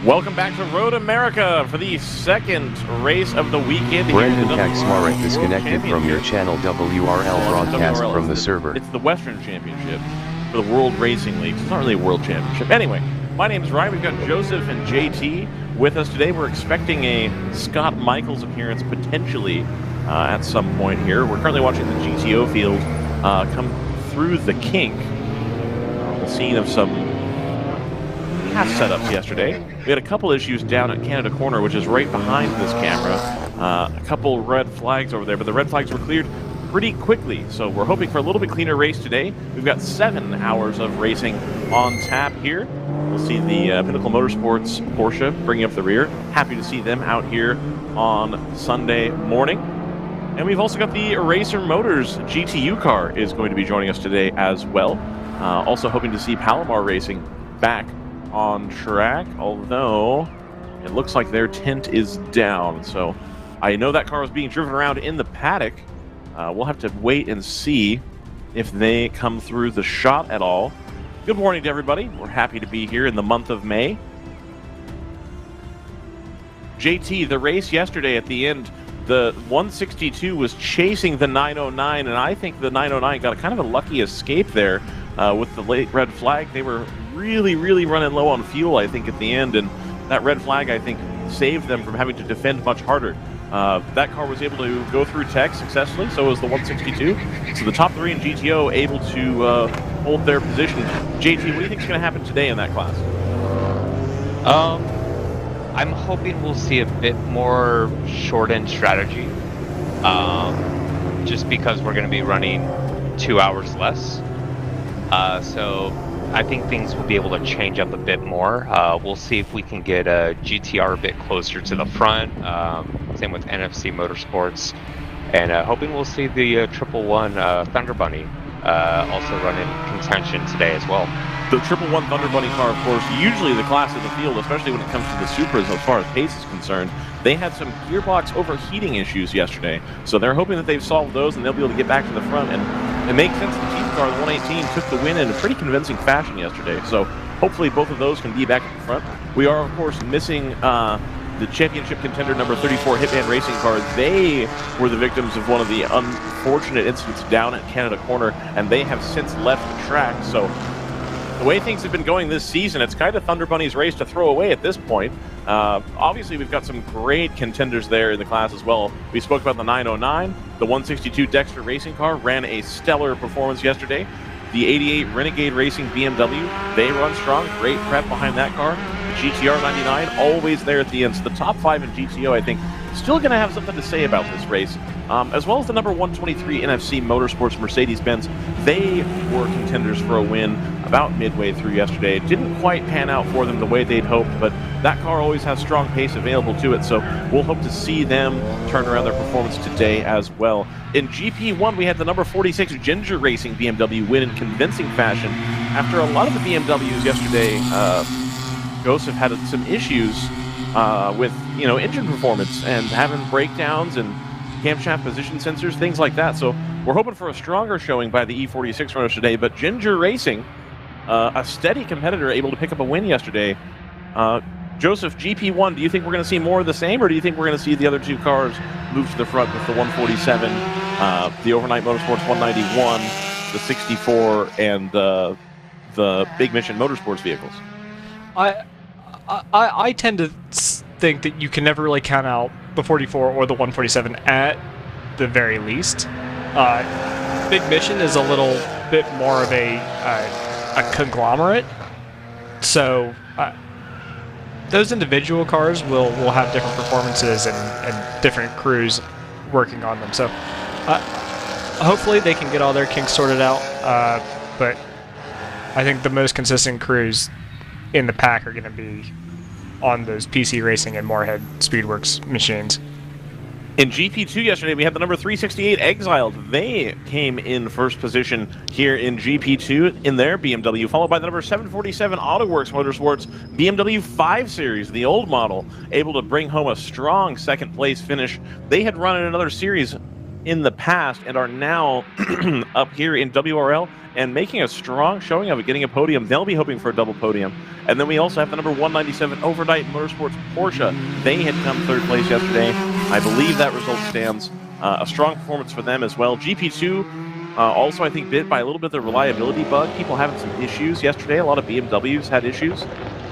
Welcome back to Road America for the second race of the weekend. Brandon Kaczmarek disconnected from your channel WRL broadcast WRL from the server. It's the Western Championship for the World Racing League. It's not really a World Championship. Anyway, my name is Ryan. We've got Joseph and JT with us today. We're expecting a Scott Michaels appearance potentially at some point here. We're currently watching the GTO field come through the kink. The scene of some half setups yesterday. We had a couple issues down at Canada Corner, which is right behind this camera. A couple red flags over there, but the red flags were cleared pretty quickly. So we're hoping for a little bit cleaner race today. We've got 7 hours of racing on tap here. We'll see the Pinnacle Motorsports Porsche bringing up the rear. Happy to see them out here on Sunday morning. And we've also got the Eraser Motors GTU car is going to be joining us today as well. Also hoping to see Palomar Racing back on track, although it looks like their tent is down. So I know that car was being driven around in the paddock. We'll have to wait and see if they come through the shot at all. Good morning to everybody. We're happy to be here in the month of May. JT, the race yesterday at the end, the 162 was chasing the 909, and I think the 909 got kind of a lucky escape there with the late red flag. They were really running low on fuel, I think, at the end, and that red flag, I think, saved them from having to defend much harder. That car was able to go through tech successfully, so was the 162. So the top 3 in GTO able to hold their position. JT, what do you think is going to happen today in that class? I'm hoping we'll see a bit more short-end strategy, just because we're going to be running 2 hours less. So I think things will be able to change up a bit more. We'll see if we can get a GTR a bit closer to the front. Same with NFC Motorsports. And hoping we'll see the 111 Thunder Bunny also run in contention today as well. The 111 Thunder Bunny car, of course, usually the class of the field, especially when it comes to the Supras as far as pace is concerned. They had some gearbox overheating issues yesterday, so they're hoping that they've solved those and they'll be able to get back to the front. And it makes sense the team car, the 118, took the win in a pretty convincing fashion yesterday. So hopefully both of those can be back at the front. We are, of course, missing the championship contender number 34 Hitman Racing car. They were the victims of one of the unfortunate incidents down at Canada Corner, and they have since left the track. So the way things have been going this season, it's kind of Thunder Bunny's race to throw away at this point. Obviously, we've got some great contenders there in the class as well. We spoke about the 909. The 162 Dexter Racing car ran a stellar performance yesterday. The 88 Renegade Racing BMW, they run strong. Great prep behind that car. The GTR 99, always there at the end. So the top 5 in GTO, I think, still going to have something to say about this race. As well as the number 123 NFC Motorsports Mercedes-Benz. They were contenders for a win about midway through yesterday. It didn't quite pan out for them the way they'd hoped, but that car always has strong pace available to it, so we'll hope to see them turn around their performance today as well. In GP1, we had the number 46 Ginger Racing BMW win in convincing fashion. After a lot of the BMWs yesterday, Joseph had some issues with engine performance and having breakdowns and camshaft position sensors, things like that. So we're hoping for a stronger showing by the E46 runners today. But Ginger Racing, a steady competitor, able to pick up a win yesterday. Joseph, GP1, do you think we're going to see more of the same, or do you think we're going to see the other 2 cars move to the front with the 147, the Overnight Motorsports 191, the 64, and the Big Mission Motorsports vehicles? I tend to think that you can never really count out the 44 or the 147 at the very least. Big Mission is a little bit more of a conglomerate, so those individual cars will have different performances and different crews working on them. So hopefully they can get all their kinks sorted out, but I think the most consistent crews in the pack are going to be on those PC Racing and Moorhead Speedworks machines. In GP2 yesterday, we had the number 368 Exiled. They came in first position here in GP2 in their BMW, followed by the number 747 AutoWorks Motorsports BMW 5 Series, the old model, able to bring home a strong second place finish. They had run in another series in the past and are now up here in WRL and making a strong showing of it, getting a podium. They'll be hoping for a double podium. And then we also have the number 197 Overnight Motorsports Porsche. They had come third place yesterday. I believe that result stands. A strong performance for them as well. GP2 also, I think, bit by a little bit of the reliability bug. People having some issues yesterday. A lot of BMWs had issues.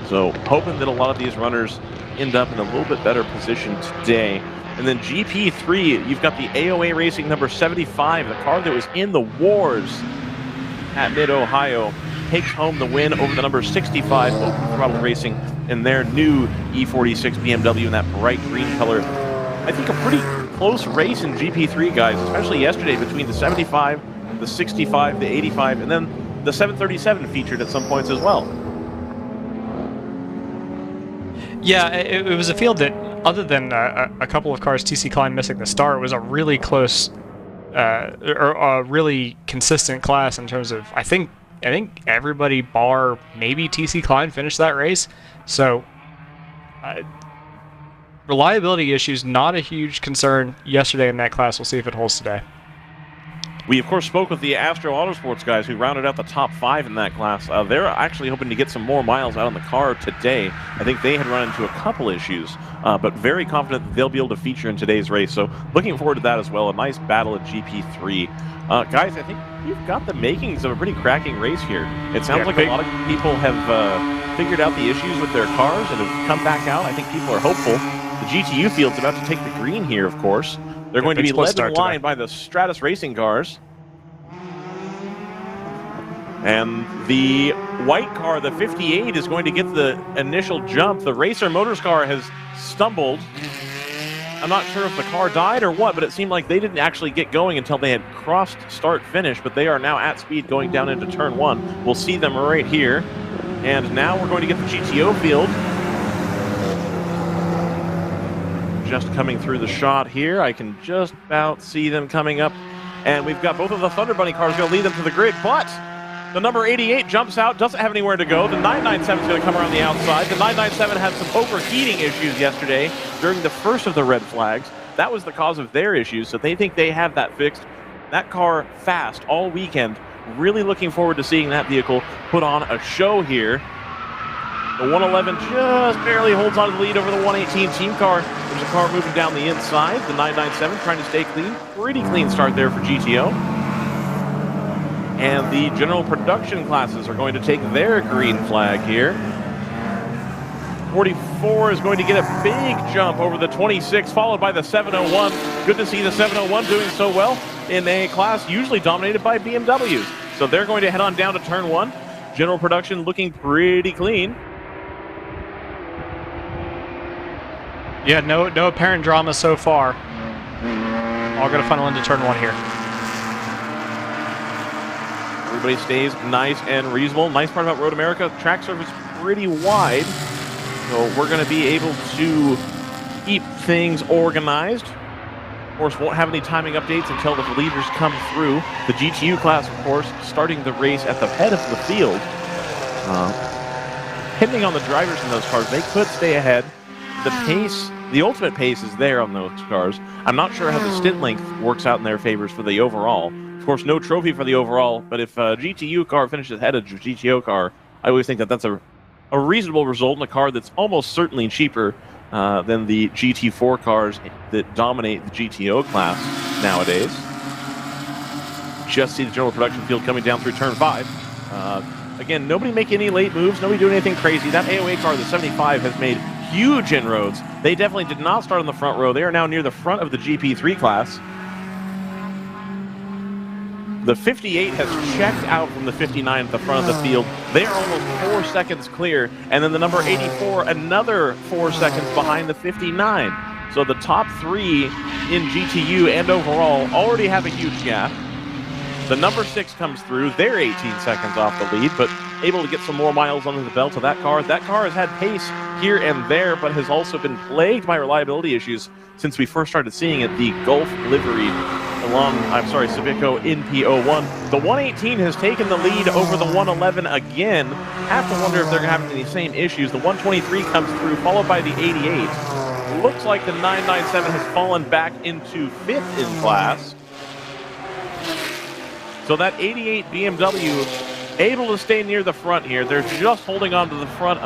So hoping that a lot of these runners end up in a little bit better position today. And then GP3, you've got the AOA Racing number 75, the car that was in the wars at Mid-Ohio, takes home the win over the number 65 Open Throttle Racing in their new E46 BMW in that bright green color. I think a pretty close race in GP3, guys, especially yesterday between the 75, the 65, the 85, and then the 737 featured at some points as well. Yeah, it was a field that, other than a couple of cars, TC Klein missing the start, was a really close, or a really consistent class in terms of, I think everybody bar maybe TC Klein finished that race. So reliability issues, not a huge concern yesterday in that class. We'll see if it holds today. We, of course, spoke with the Astro Autosports guys who rounded out the top 5 in that class. They're actually hoping to get some more miles out on the car today. I think they had run into a couple issues, but very confident that they'll be able to feature in today's race. So looking forward to that as well. A nice battle at GP3. Guys, I think we've got the makings of a pretty cracking race here. It sounds like a lot of people have figured out the issues with their cars and have come back out. I think people are hopeful. The GTU field's about to take the green here, of course. They're going to be led in line by the Stratus Racing cars. And the white car, the 58, is going to get the initial jump. The Racer Motors car has stumbled. I'm not sure if the car died or what, but it seemed like they didn't actually get going until they had crossed start-finish, but they are now at speed going down into turn 1. We'll see them right here. And now we're going to get the GTO field. Just coming through the shot here. I can just about see them coming up. And we've got both of the Thunder Bunny cars going to lead them to the grid, but the number 88 jumps out, doesn't have anywhere to go. The 997 is going to come around the outside. The 997 had some overheating issues yesterday during the first of the red flags. That was the cause of their issues, so they think they have that fixed. That car fast all weekend. Really looking forward to seeing that vehicle put on a show here. The 111 just barely holds on to the lead over the 118 team car. There's a car moving down the inside. The 997 trying to stay clean. Pretty clean start there for GTO. And the general production classes are going to take their green flag here. 44 is going to get a big jump over the 26, followed by the 701. Good to see the 701 doing so well in a class usually dominated by BMWs. So they're going to head on down to turn 1. General production looking pretty clean. Yeah, no apparent drama so far. All going to funnel into turn 1 here. Everybody stays nice and reasonable. Nice part about Road America, track surface pretty wide. So we're going to be able to keep things organized. Of course, won't have any timing updates until the leaders come through. The GTU class, of course, starting the race at the head of the field. Depending on the drivers in those cars, they could stay ahead. The pace, the ultimate pace is there on those cars. I'm not sure how the stint length works out in their favors for the overall. Of course, no trophy for the overall, but if a GTU car finishes ahead of a GTO car, I always think that that's a reasonable result in a car that's almost certainly cheaper than the GT4 cars that dominate the GTO class nowadays. Just see the general production field coming down through turn 5. Again, nobody making any late moves, nobody doing anything crazy. That AOA car, the 75, has made huge inroads. They definitely did not start on the front row. They are now near the front of the GP3 class. The 58 has checked out from the 59 at the front of the field. They are almost 4 seconds clear. And then the number 84, another 4 seconds behind the 59. So the top 3 in GTU and overall already have a huge gap. The number 6 comes through. They're 18 seconds off the lead, but able to get some more miles under the belt of that car. That car has had pace here and there, but has also been plagued by reliability issues since we first started seeing it. The Gulf livery Civico NP01. The 118 has taken the lead over the 111 again. Have to wonder if they're having the same issues. The 123 comes through, followed by the 88. looks like the 997 has fallen back into 5th in class. So that 88 BMW able to stay near the front here. They're just holding on to the front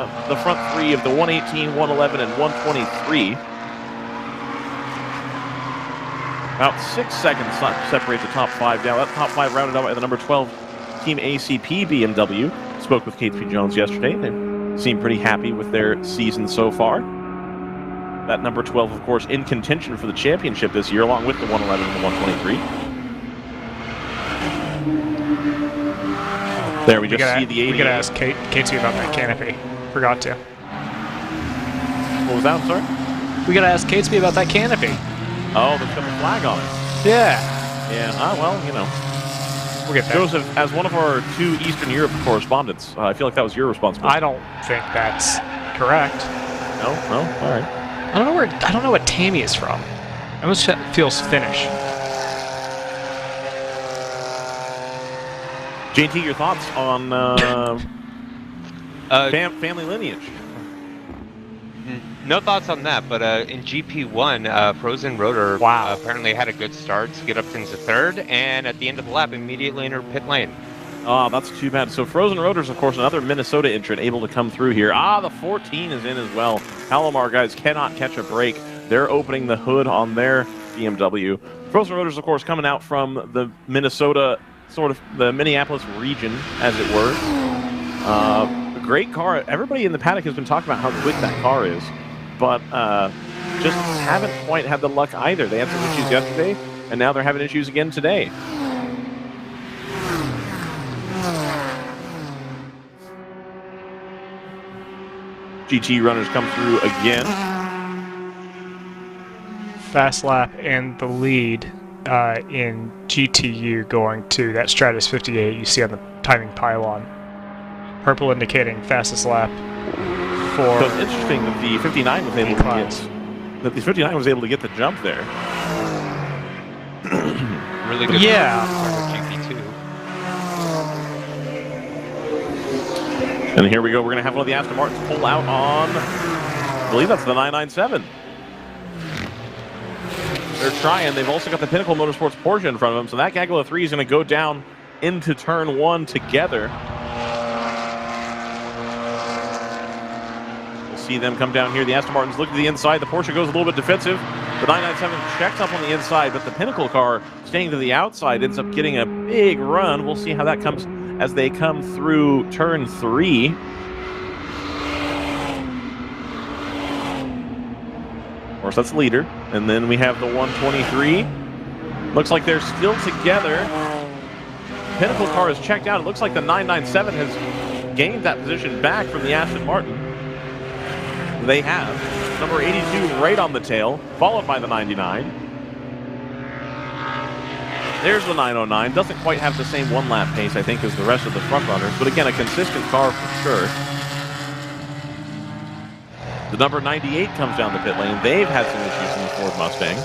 three of the 118, 111, and 123. About 6 seconds separate the top 5 down. That top 5 rounded out by the number 12 Team ACP BMW. Spoke with Kate P. Jones yesterday. They seem pretty happy with their season so far. That number 12, of course, in contention for the championship this year, along with the 111 and the 123. There, we just see the 88. We gotta ask Katie about that canopy. Forgot to. What was that? I'm sorry? We gotta ask Catesby about that canopy. Oh, there's got the flag on it. Yeah. Yeah, well, you know. We'll get there. Joseph, as one of our 2 Eastern Europe correspondents, I feel like that was your responsibility. I don't think that's correct. No? Well, all right. I don't know what Tammy is from. It almost feels Finnish. JT, your thoughts on family lineage? No thoughts on that, but in GP1, Frozen Rotor apparently had a good start to get up into 3rd, and at the end of the lap, immediately entered pit lane. Oh, that's too bad. So Frozen Rotor's, of course, another Minnesota entrant able to come through here. The 14 is in as well. Palomar guys cannot catch a break. They're opening the hood on their BMW. Frozen Rotor's, of course, coming out from the Minnesota, sort of the Minneapolis region, as it were. A great car. Everybody in the paddock has been talking about how quick that car is, but just haven't quite had the luck either. They had some issues yesterday, and now they're having issues again today. GT runners come through again. Fast lap and the lead in GTU going to that Stratus 58 you see on the timing pylon. Purple indicating fastest lap for. So it's interesting that the 59 was able to get the jump there. Really good. Yeah. GP2. And here we go. We're going to have one of the Aston Martins pull out on, I believe that's the 997. They're trying. They've also got the Pinnacle Motorsports Porsche in front of them, so that gaggle of 3 is going to go down into turn 1 together. We'll see them come down here. The Aston Martins look to the inside. The Porsche goes a little bit defensive. The 997 checks up on the inside, but the Pinnacle car staying to the outside ends up getting a big run. We'll see how that comes as they come through turn 3. Of course, that's the leader. And then we have the 123. Looks like they're still together. Pinnacle car is checked out. It looks like the 997 has gained that position back from the Aston Martin. They have. Number 82 right on the tail, followed by the 99. There's the 909. Doesn't quite have the same one-lap pace, I think, as the rest of the front runners, but again, a consistent car for sure. The number 98 comes down the pit lane. They've had some issues in the Ford Mustang.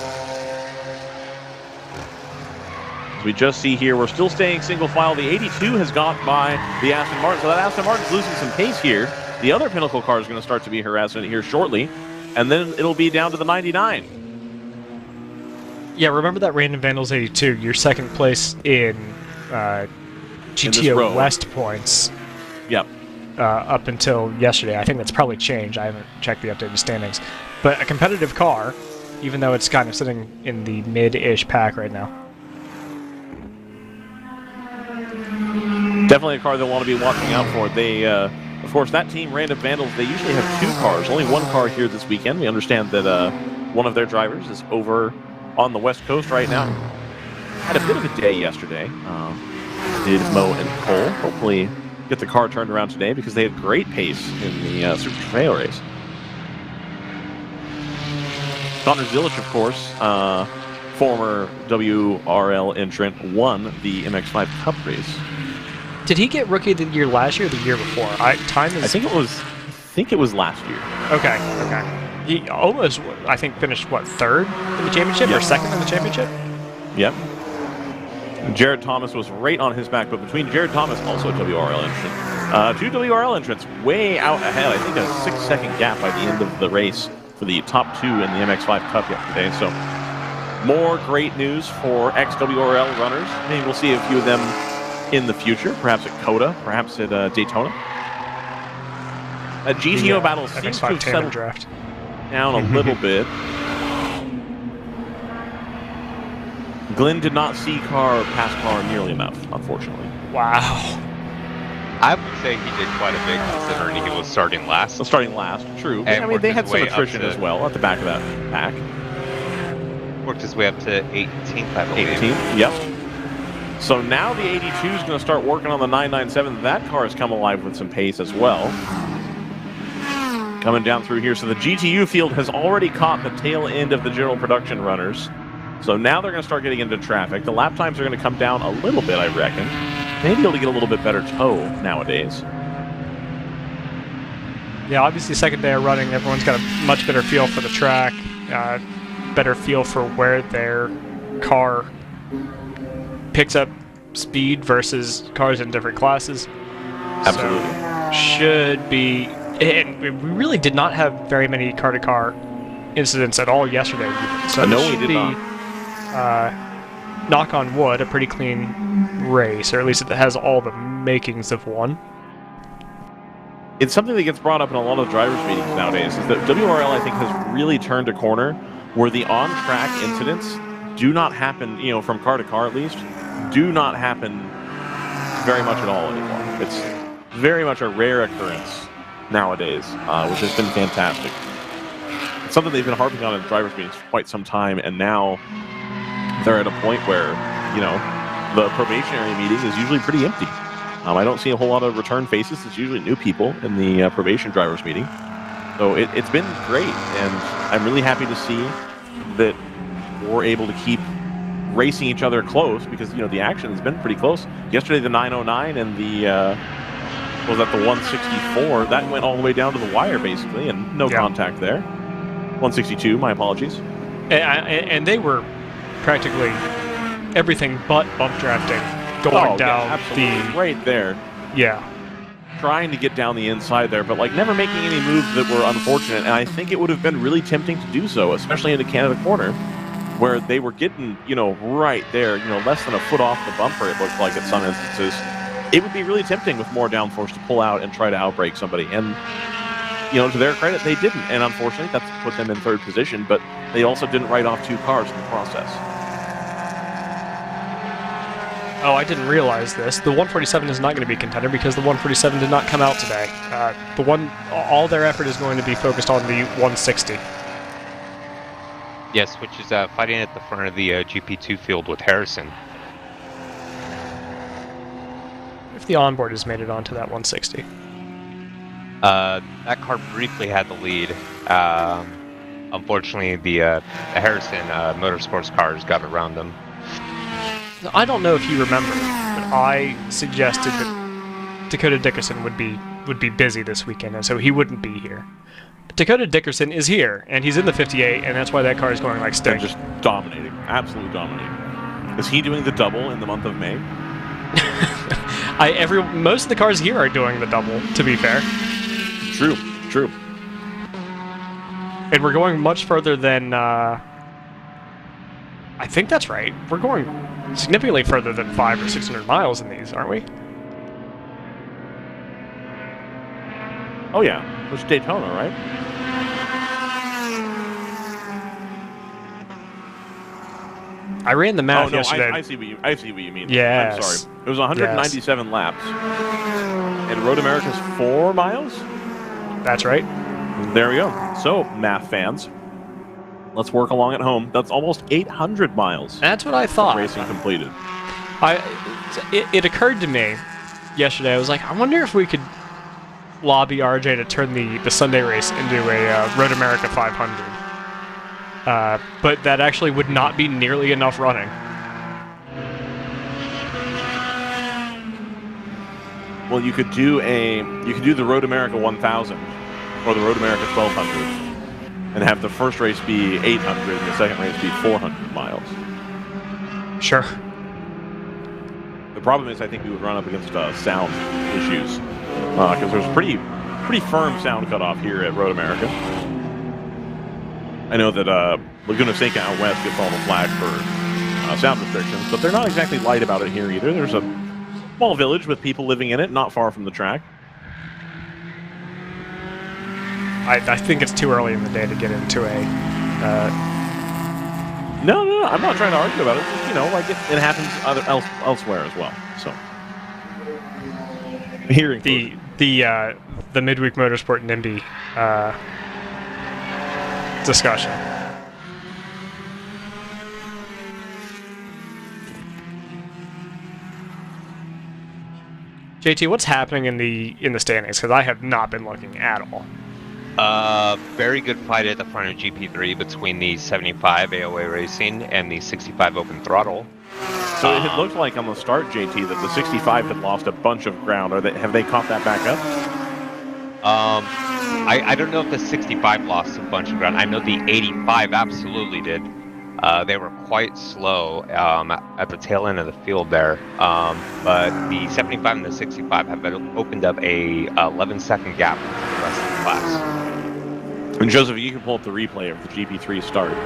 As we just see here, we're still staying single file. The 82 has gone by the Aston Martin, so that Aston Martin's losing some pace here. The other Pinnacle car is going to start to be harassed here shortly, and then it'll be down to the 99. Yeah, remember that Random Vandals 82, your second place in GTO West points. Yep. Up until yesterday. I think that's probably changed. I haven't checked the updated standings. But a competitive car, even though it's kind of sitting in the mid-ish pack right now. Definitely a car they'll want to be watching out for. They, of course, that team, Random Vandals, they usually have 2 cars. Only 1 car here this weekend. We understand that one of their drivers is over on the West Coast right now. Had a bit of a day yesterday. Did Mo and Cole. Hopefully get the car turned around today because they had great pace in the Super Trofeo race. Connor Zilic, of course, former WRL entrant, won the MX-5 Cup race. Did he get Rookie of the Year last year or the year before? I think it was last year. Okay. He almost, I think, finished, what, 3rd in the championship or 2nd in the championship? Yep. Jared Thomas was right on his back, but between Jared Thomas, also a WRL entrant, 2 WRL entrants way out ahead. I think a 6-second gap by the end of the race for the top 2 in the MX5 Cup yesterday. So more great news for ex-WRL runners. Maybe we'll see a few of them in the future, perhaps at COTA, perhaps at Daytona. A GTO battle seems to have settled draft down a little bit. Glenn did not see pass car nearly enough, unfortunately. Wow. I would say he did quite a bit considering he was starting last. Starting last, true. And I mean, they had his some way attrition up as well at the back of that pack. Worked his way up to 18th, I believe. 18th, yep. So now the 82 is going to start working on the 997. That car has come alive with some pace as well. Coming down through here. So the GTU field has already caught the tail end of the general production runners. So now they're going to start getting into traffic. The lap times are going to come down a little bit, I reckon. Maybe able to get a little bit better tow nowadays. Yeah, obviously second day of running, everyone's got a much better feel for the track, better feel for where their car picks up speed versus cars in different classes. Absolutely. So should be, and we really did not have very many car-to-car incidents at all yesterday. So no, this we should did be, knock on wood, a pretty clean race, or at least it has all the makings of one. It's something that gets brought up in a lot of drivers' meetings nowadays, is that WRL, I think, has really turned a corner where the on-track incidents do not happen, from car to car at least, do not happen very much at all anymore. It's very much a rare occurrence nowadays, which has been fantastic. It's something they've been harping on in drivers' meetings for quite some time, and now they're at a point where, the probationary meeting is usually pretty empty. I don't see a whole lot of return faces. It's usually new people in the probation drivers meeting. So it's been great, and I'm really happy to see that we're able to keep racing each other close because, the action has been pretty close. Yesterday, the 909 and the, the 164, that went all the way down to the wire, basically, and no contact there. 162, my apologies. And they were practically everything but bump drafting going down right there. Yeah. Trying to get down the inside there, but never making any moves that were unfortunate. And I think it would have been really tempting to do so, especially into Canada Corner, where they were getting, right there, less than a foot off the bumper, it looked like at some instances. It would be really tempting with more downforce to pull out and try to outbrake somebody. And, to their credit, they didn't. And unfortunately, that's put them in third position, but they also didn't write off 2 cars in the process. Oh, I didn't realize this. The 147 is not going to be a contender because the 147 did not come out today. All their effort is going to be focused on the 160. Yes, which is fighting at the front of the GP2 field with Harrison. If the onboard has made it onto that 160. That car briefly had the lead. Unfortunately, the Harrison Motorsports cars got around them. I don't know if you remember, but I suggested that Dakota Dickerson would be busy this weekend, and so he wouldn't be here. But Dakota Dickerson is here, and he's in the 58, and that's why that car is going like stink. They're just dominating, absolutely dominating. Is he doing the double in the month of May? Most of the cars here are doing the double, to be fair. True. And we're going much further than, I think that's right. We're going significantly further than 500 or 600 miles in these, aren't we? Oh yeah, it's Daytona, right? I ran the math yesterday. I see what you mean. Yes. I'm sorry. It was 197 laps. And Road America's 4 miles? That's right. There we go. So, math fans, let's work along at home. That's almost 800 miles. That's what I thought. Racing completed. It occurred to me yesterday. I was like, I wonder if we could lobby RJ to turn the Sunday race into a Road America 500. But that actually would not be nearly enough running. Well, you could do the Road America 1000 or the Road America 1200 and have the first race be 800 and the second race be 400 miles. Sure. The problem is I think we would run up against sound issues because there's pretty firm sound cutoff here at Road America. I know that Laguna Seca out west gets all the flack for sound restrictions, but they're not exactly light about it here either. There's a small village with people living in it, not far from the track. I think it's too early in the day to get into a... No, I'm not trying to argue about it. Just, you know, like it happens elsewhere as well. So, hearing the midweek motorsport NIMBY discussion. JT, what's happening in the standings? Because I have not been looking at all. Very good fight at the front of GP3 between the 75 AOA Racing and the 65 Open Throttle. So it looked like on the start, JT, that the 65 had lost a bunch of ground. Have they caught that back up? I don't know if the 65 lost a bunch of ground. I know the 85 absolutely did. They were quite slow at the tail end of the field there. But the 75 and the 65 have opened up a 11-second gap to the rest of the class. And Joseph, you can pull up the replay of the GP3 start.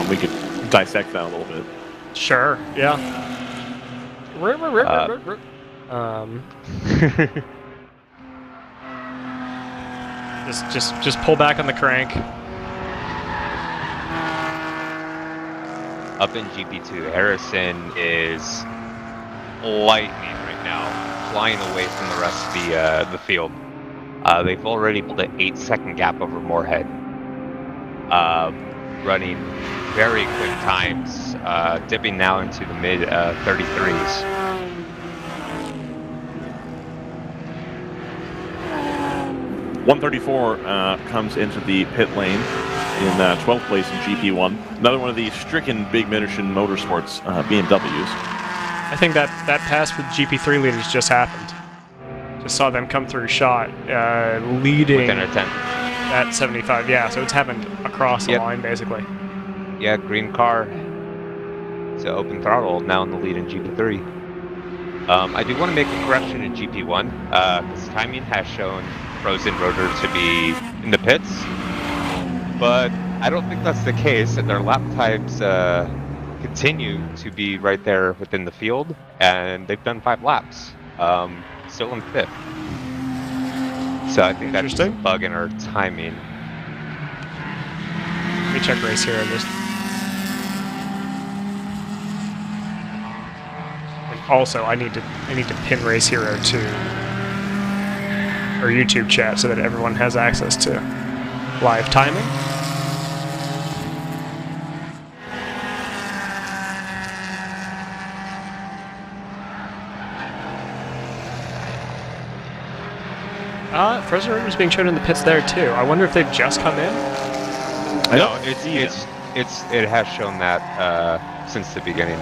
We could dissect that a little bit. Sure, yeah. Just pull back on the crank. Up in GP2, Harrison is lightning right now, flying away from the rest of the field. They've already pulled an 8-second gap over Moorhead, running very quick times, dipping now into the mid 33s. .134 comes into the pit lane in 12th place in GP1. Another one of the stricken Big Mission Motorsports BMWs. I think that pass with GP3 leaders just happened. Just saw them come through shot, leading within a 10. At 75. Yeah, so it's happened across the line, basically. Yeah, green car. So Open Throttle now in the lead in GP3. I do want to make a correction in GP1. This timing has shown Frozen Rotor to be in the pits, but I don't think that's the case, and their lap times continue to be right there within the field, and they've done 5 laps, still in 5th. So I think that's just a bug in our timing. Let me check race here. And also, I need to pin Race Hero to our YouTube chat so that everyone has access to live timing. Frozen Rotor is being shown in the pits there too. I wonder if they've just come in. No, it has shown that since the beginning.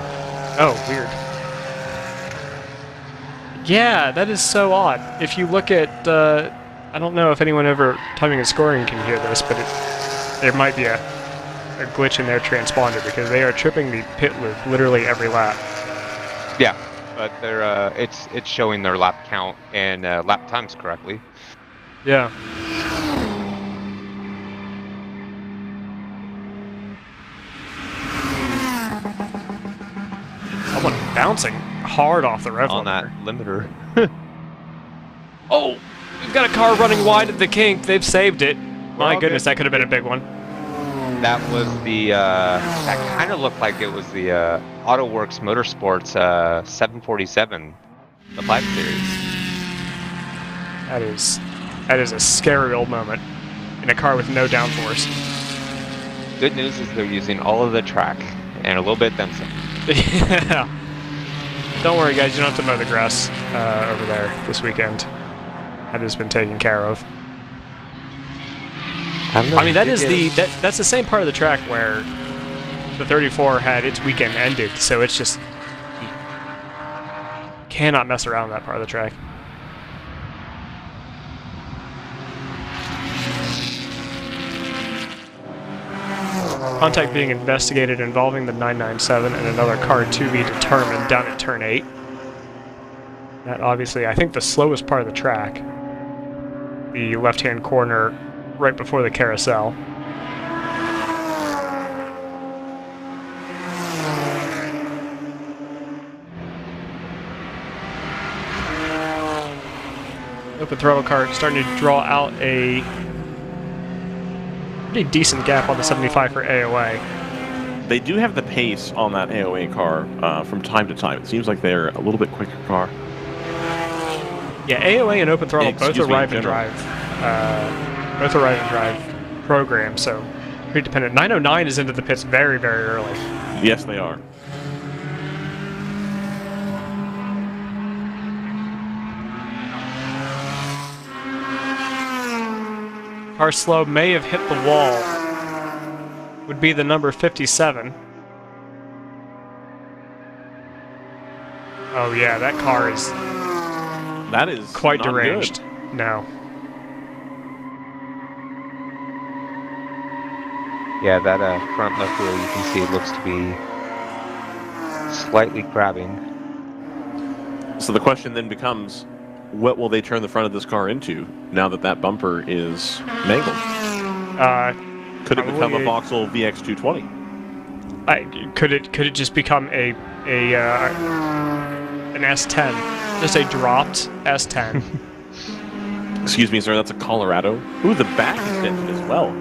Oh, weird. Yeah, that is so odd. If you look at, I don't know if anyone ever timing and scoring can hear this, but there might be a glitch in their transponder because they are tripping the pit loop literally every lap. Yeah, but they're it's showing their lap count and lap times correctly. Yeah. Someone bouncing hard off the rev on that limiter. Oh, we've got a car running wide at the kink. They've saved it. My goodness, that could have been a big one. That was the, that kind of looked like it was the AutoWorks Motorsports 747, the 5 Series. That is a scary old moment in a car with no downforce. Good news is they're using all of the track and a little bit then some. Yeah. Don't worry, guys. You don't have to mow the grass over there this weekend. That has been taken care of. I mean, that's the same part of the track where the 34 had its weekend ended, so it's just you cannot mess around with that part of the track. Contact being investigated involving the 997 and another car to be determined down at turn 8. That obviously, I think, the slowest part of the track. The left-hand corner right before the carousel. Open throttle car starting to draw out a pretty decent gap on the 75 for AOA. They do have the pace on that AOA car from time to time. It seems like they're a little bit quicker car. Yeah, AOA and open throttle both Excuse are me, drive in and general. drive. Both are drive and drive programs, so pretty dependent. 909 is into the pits very, very early. Yes, they are. Car slow may have hit the wall. Would be the number 57. Oh yeah, that car is That is quite not deranged. good. No. Yeah, that front left wheel, you can see it looks to be slightly crabbing. So the question then becomes, what will they turn the front of this car into now that that bumper is mangled? Could it become a Vauxhall VX220? Could it just become an S10, just a dropped S10? Excuse me, sir, that's a Colorado. Ooh, the back is dented as well.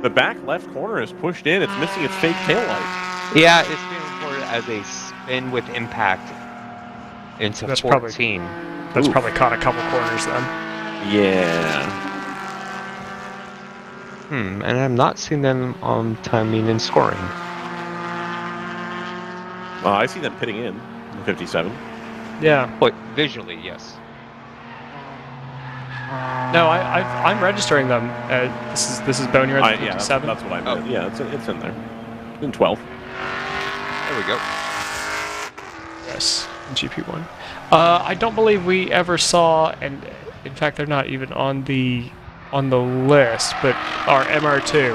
The back left corner is pushed in. It's missing its fake taillight. Yeah, it's being reported as a spin with impact into That's 14. That's Ooh. probably caught a couple corners then. Yeah. And I'm not seeing them on timing and scoring. I see them pitting in 57. Yeah. But visually, yes. No, I'm registering them. This is Boneyard at Yeah, 57. that's what I meant. Oh. Yeah, it's in there. In 12. There we go. Yes, GP1. I don't believe we ever saw, and in fact, they're not even on the list, but our MR2.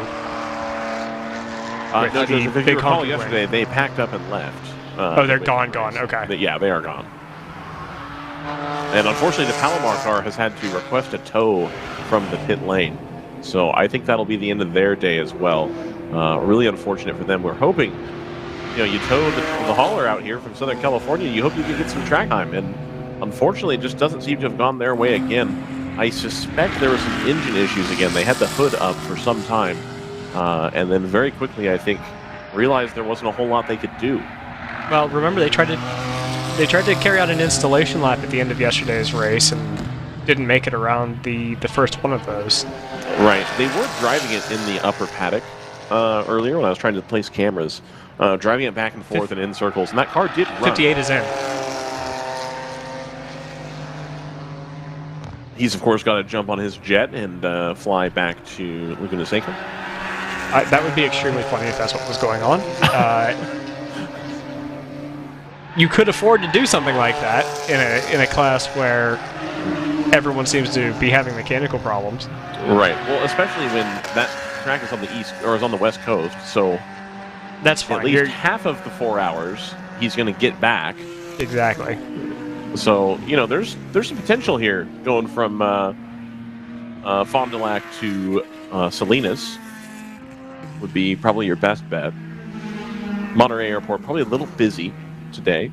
With No, the Joseph, if big you recall honking yesterday, they packed up and left. Oh, they're gone. Okay. Yeah, they are gone. And unfortunately, the Palomar car has had to request a tow from the pit lane. So I think that'll be the end of their day as well. Really unfortunate for them. We're hoping, you tow the hauler out here from Southern California. You hope you can get some track time. And unfortunately, it just doesn't seem to have gone their way again. I suspect there were some engine issues again. They had the hood up for some time. And then very quickly, I think, realized there wasn't a whole lot they could do. Well, remember they tried to carry out an installation lap at the end of yesterday's race and didn't make it around the first one of those. Right. They were driving it in the upper paddock earlier when I was trying to place cameras, driving it back and forth and in circles, and that car did run. 58 is in. He's, of course, got to jump on his jet and fly back to Laguna Seca. That would be extremely funny if that's what was going on. You could afford to do something like that in a class where everyone seems to be having mechanical problems. Right. Well, especially when that track is on the east or is on the west coast, so That's fine. at least half of the 4 hours he's going to get back. Exactly. So there's some potential here going from Fond du Lac to Salinas. Would be probably your best bet. Monterey Airport probably a little busy today.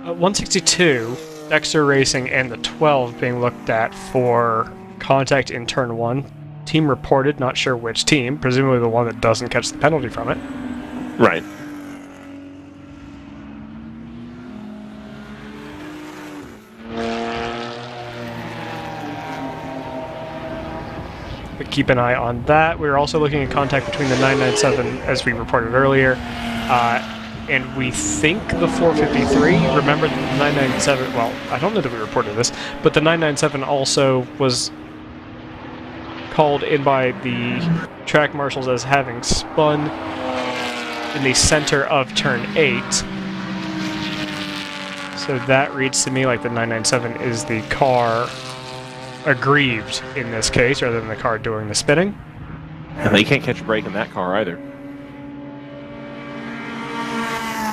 At 162, Dexter Racing and the 12 being looked at for contact in turn 1. Team reported, not sure which team, presumably the one that doesn't catch the penalty from it. Right. But keep an eye on that. We're also looking at contact between the 997, as we reported earlier, and we think the 453. Remember the 997, well, I don't know that we reported this, but the 997 also was called in by the track marshals as having spun in the center of turn 8. So that reads to me like the 997 is the car aggrieved in this case, rather than the car doing the spinning. And they can't catch a break in that car either.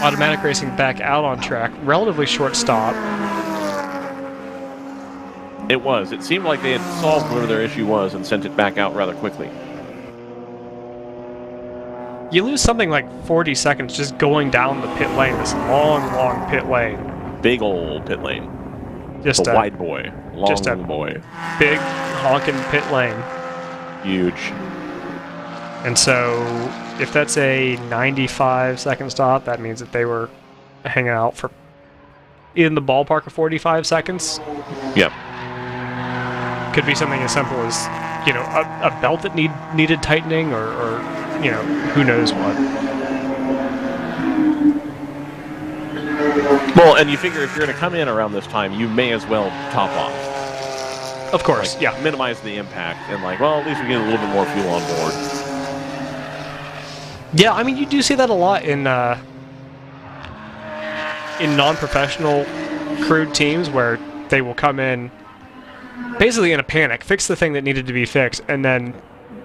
Automatic Racing back out on track. Relatively short stop. It was. It seemed like they had solved whatever their issue was and sent it back out rather quickly. You lose something like 40 seconds just going down the pit lane, this long pit lane. Big old pit lane. Just a wide boy. Just a boy. Big honking pit lane. Huge. And so, if that's a 95-second stop, that means that they were hanging out for in the ballpark of 45 seconds. Yep. Could be something as simple as, you know, a belt that needed tightening, or you know, who knows what. Well, and you figure if you're going to come in around this time, you may as well top off. Of course, like, yeah. Minimize the impact, and like, well, at least we get a little bit more fuel on board. Yeah, I mean, you do see that a lot in non-professional crewed teams where they will come in basically in a panic, fix the thing that needed to be fixed, and then,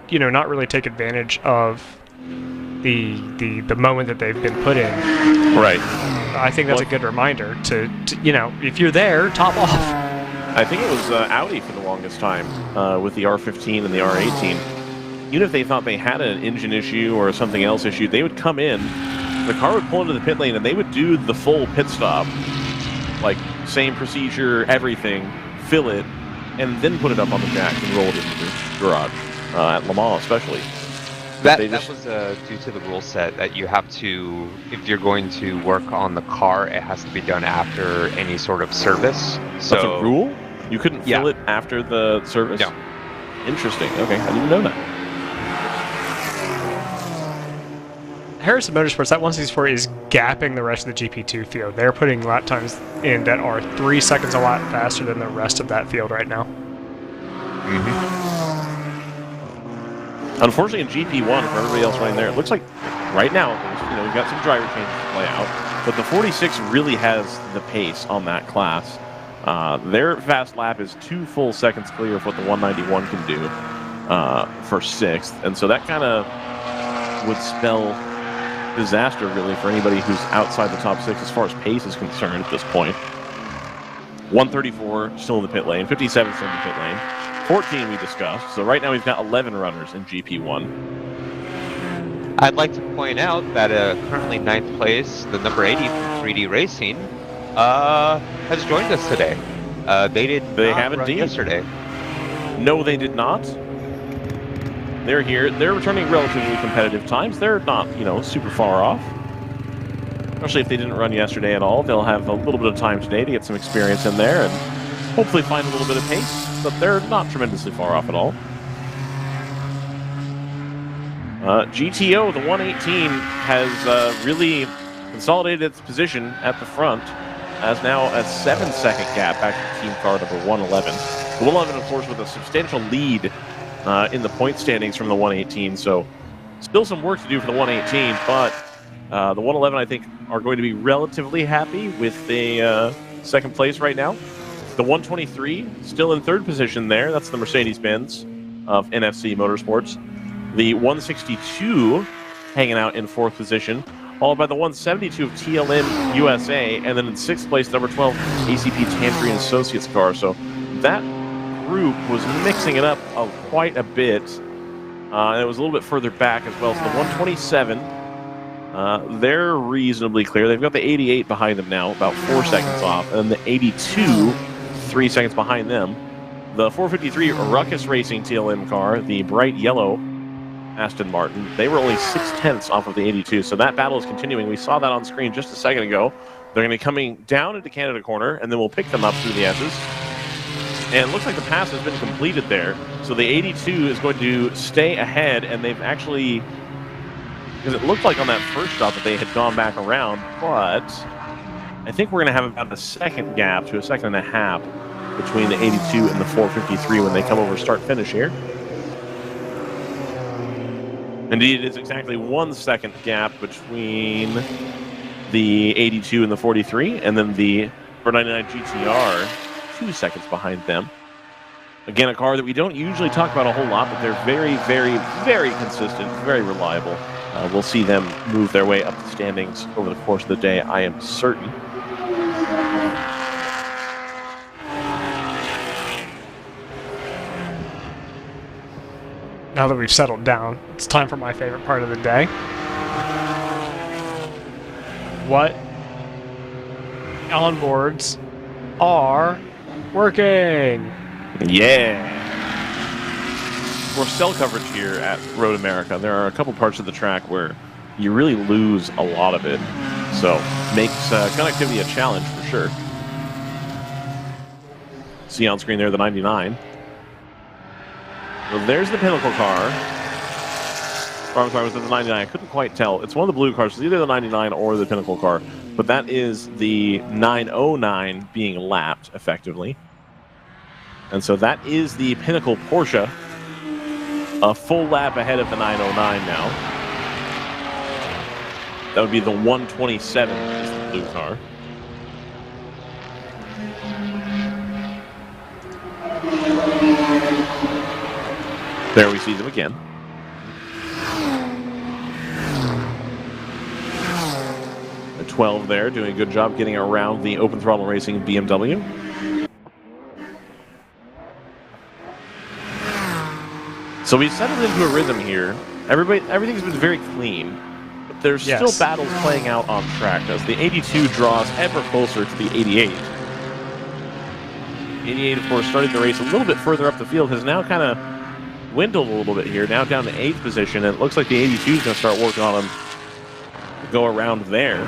you know, not really take advantage of the moment that they've been put in. Right. I think that's a good reminder to, you know, if you're there, top off. I think it was Audi for the longest time with the R15 and the R18. Even if they thought they had an engine issue or something else issue, they would come in, the car would pull into the pit lane, and they would do the full pit stop. Like, same procedure, everything, fill it, and then put it up on the jack and roll it into the garage, at Le Mans especially. That was due to the rule set that you have to, if you're going to work on the car, it has to be done after any sort of service. So that's a rule? You couldn't fill it after the service? No. Interesting. Okay, I didn't know that. Harrison Motorsports, that 164 is gapping the rest of the GP2 field. They're putting lap times in that are 3 seconds a lap faster than the rest of that field right now. Unfortunately, in GP1, for everybody else running there, it looks like right now, you know, we've got some driver changes to play out, but the 46 really has the pace on that class. Their fast lap is 2 full seconds clear of what the 191 can do for 6th, and so that kind of would spell disaster, really, for anybody who's outside the top 6 as far as pace is concerned at this point. 134 still in the pit lane, 57 still in the pit lane. 14 we discussed, so right now we've got 11 runners in GP1. I'd like to point out that currently 9th place, the number 80 from 3D Racing, has joined us today. They have run indeed. Yesterday. No, they did not. They're here. They're returning relatively competitive times. They're not, you know, super far off. Especially if they didn't run yesterday at all. They'll have a little bit of time today to get some experience in there and hopefully find a little bit of pace, but they're not tremendously far off at all. GTO, the 118, has really consolidated its position at the front as now a 7-second gap back to team car number 111. The 111, of course, with a substantial lead in the point standings from the 118, so still some work to do for the 118, but the 111, I think, are going to be relatively happy with the second place right now. The 123, still in 3rd position there. That's the Mercedes-Benz of NFC Motorsports. The 162 hanging out in 4th position, followed by the 172 of TLM USA, and then in 6th place, number 12, ACP Tangerine Associates car. So that group was mixing it up quite a bit, and it was a little bit further back as well. So the 127, they're reasonably clear. They've got the 88 behind them now, about 4 seconds off, and then the 82, 3 seconds behind them. The 453 Ruckus Racing TLM car, the bright yellow Aston Martin, they were only 6/10 off of the 82, so that battle is continuing. We saw that on screen just a second ago. They're going to be coming down into Canada Corner, and then we'll pick them up through the S's. And it looks like the pass has been completed there, so the 82 is going to stay ahead, and they've actually, because it looked like on that first stop that they had gone back around, but I think we're going to have about a second gap to a second and a half between the 82 and the 453 when they come over start-finish here. Indeed, it is exactly 1 second gap between the 82 and the 43, and then the 99 GTR 2 seconds behind them. Again, a car that we don't usually talk about a whole lot, but they're very, very, very consistent, very reliable. We'll see them move their way up the standings over the course of the day, I am certain. Now that we've settled down, it's time for my favorite part of the day. what onboards are working. Yeah. For cell coverage here at Road America, there are a couple parts of the track where you really lose a lot of it. So makes connectivity a challenge for sure. See on screen there the 99. Well, there's the Pinnacle car. Or, I'm sorry, was it the 99? I couldn't quite tell. It's one of the blue cars. It's either the 99 or the Pinnacle car. But that is the 909 being lapped, effectively. And so that is the Pinnacle Porsche. A full lap ahead of the 909 now. That would be the 127 is the blue car. There we see them again. The 12 there doing a good job getting around the open throttle racing BMW. So we've settled into a rhythm here. Everything's been very clean, but there's still battles playing out on track as the 82 draws ever closer to the 88. 88, of course, started the race a little bit further up the field, has now kind of dwindled a little bit here, now down to 8th position, and it looks like the 82 is going to start working on him to go around there.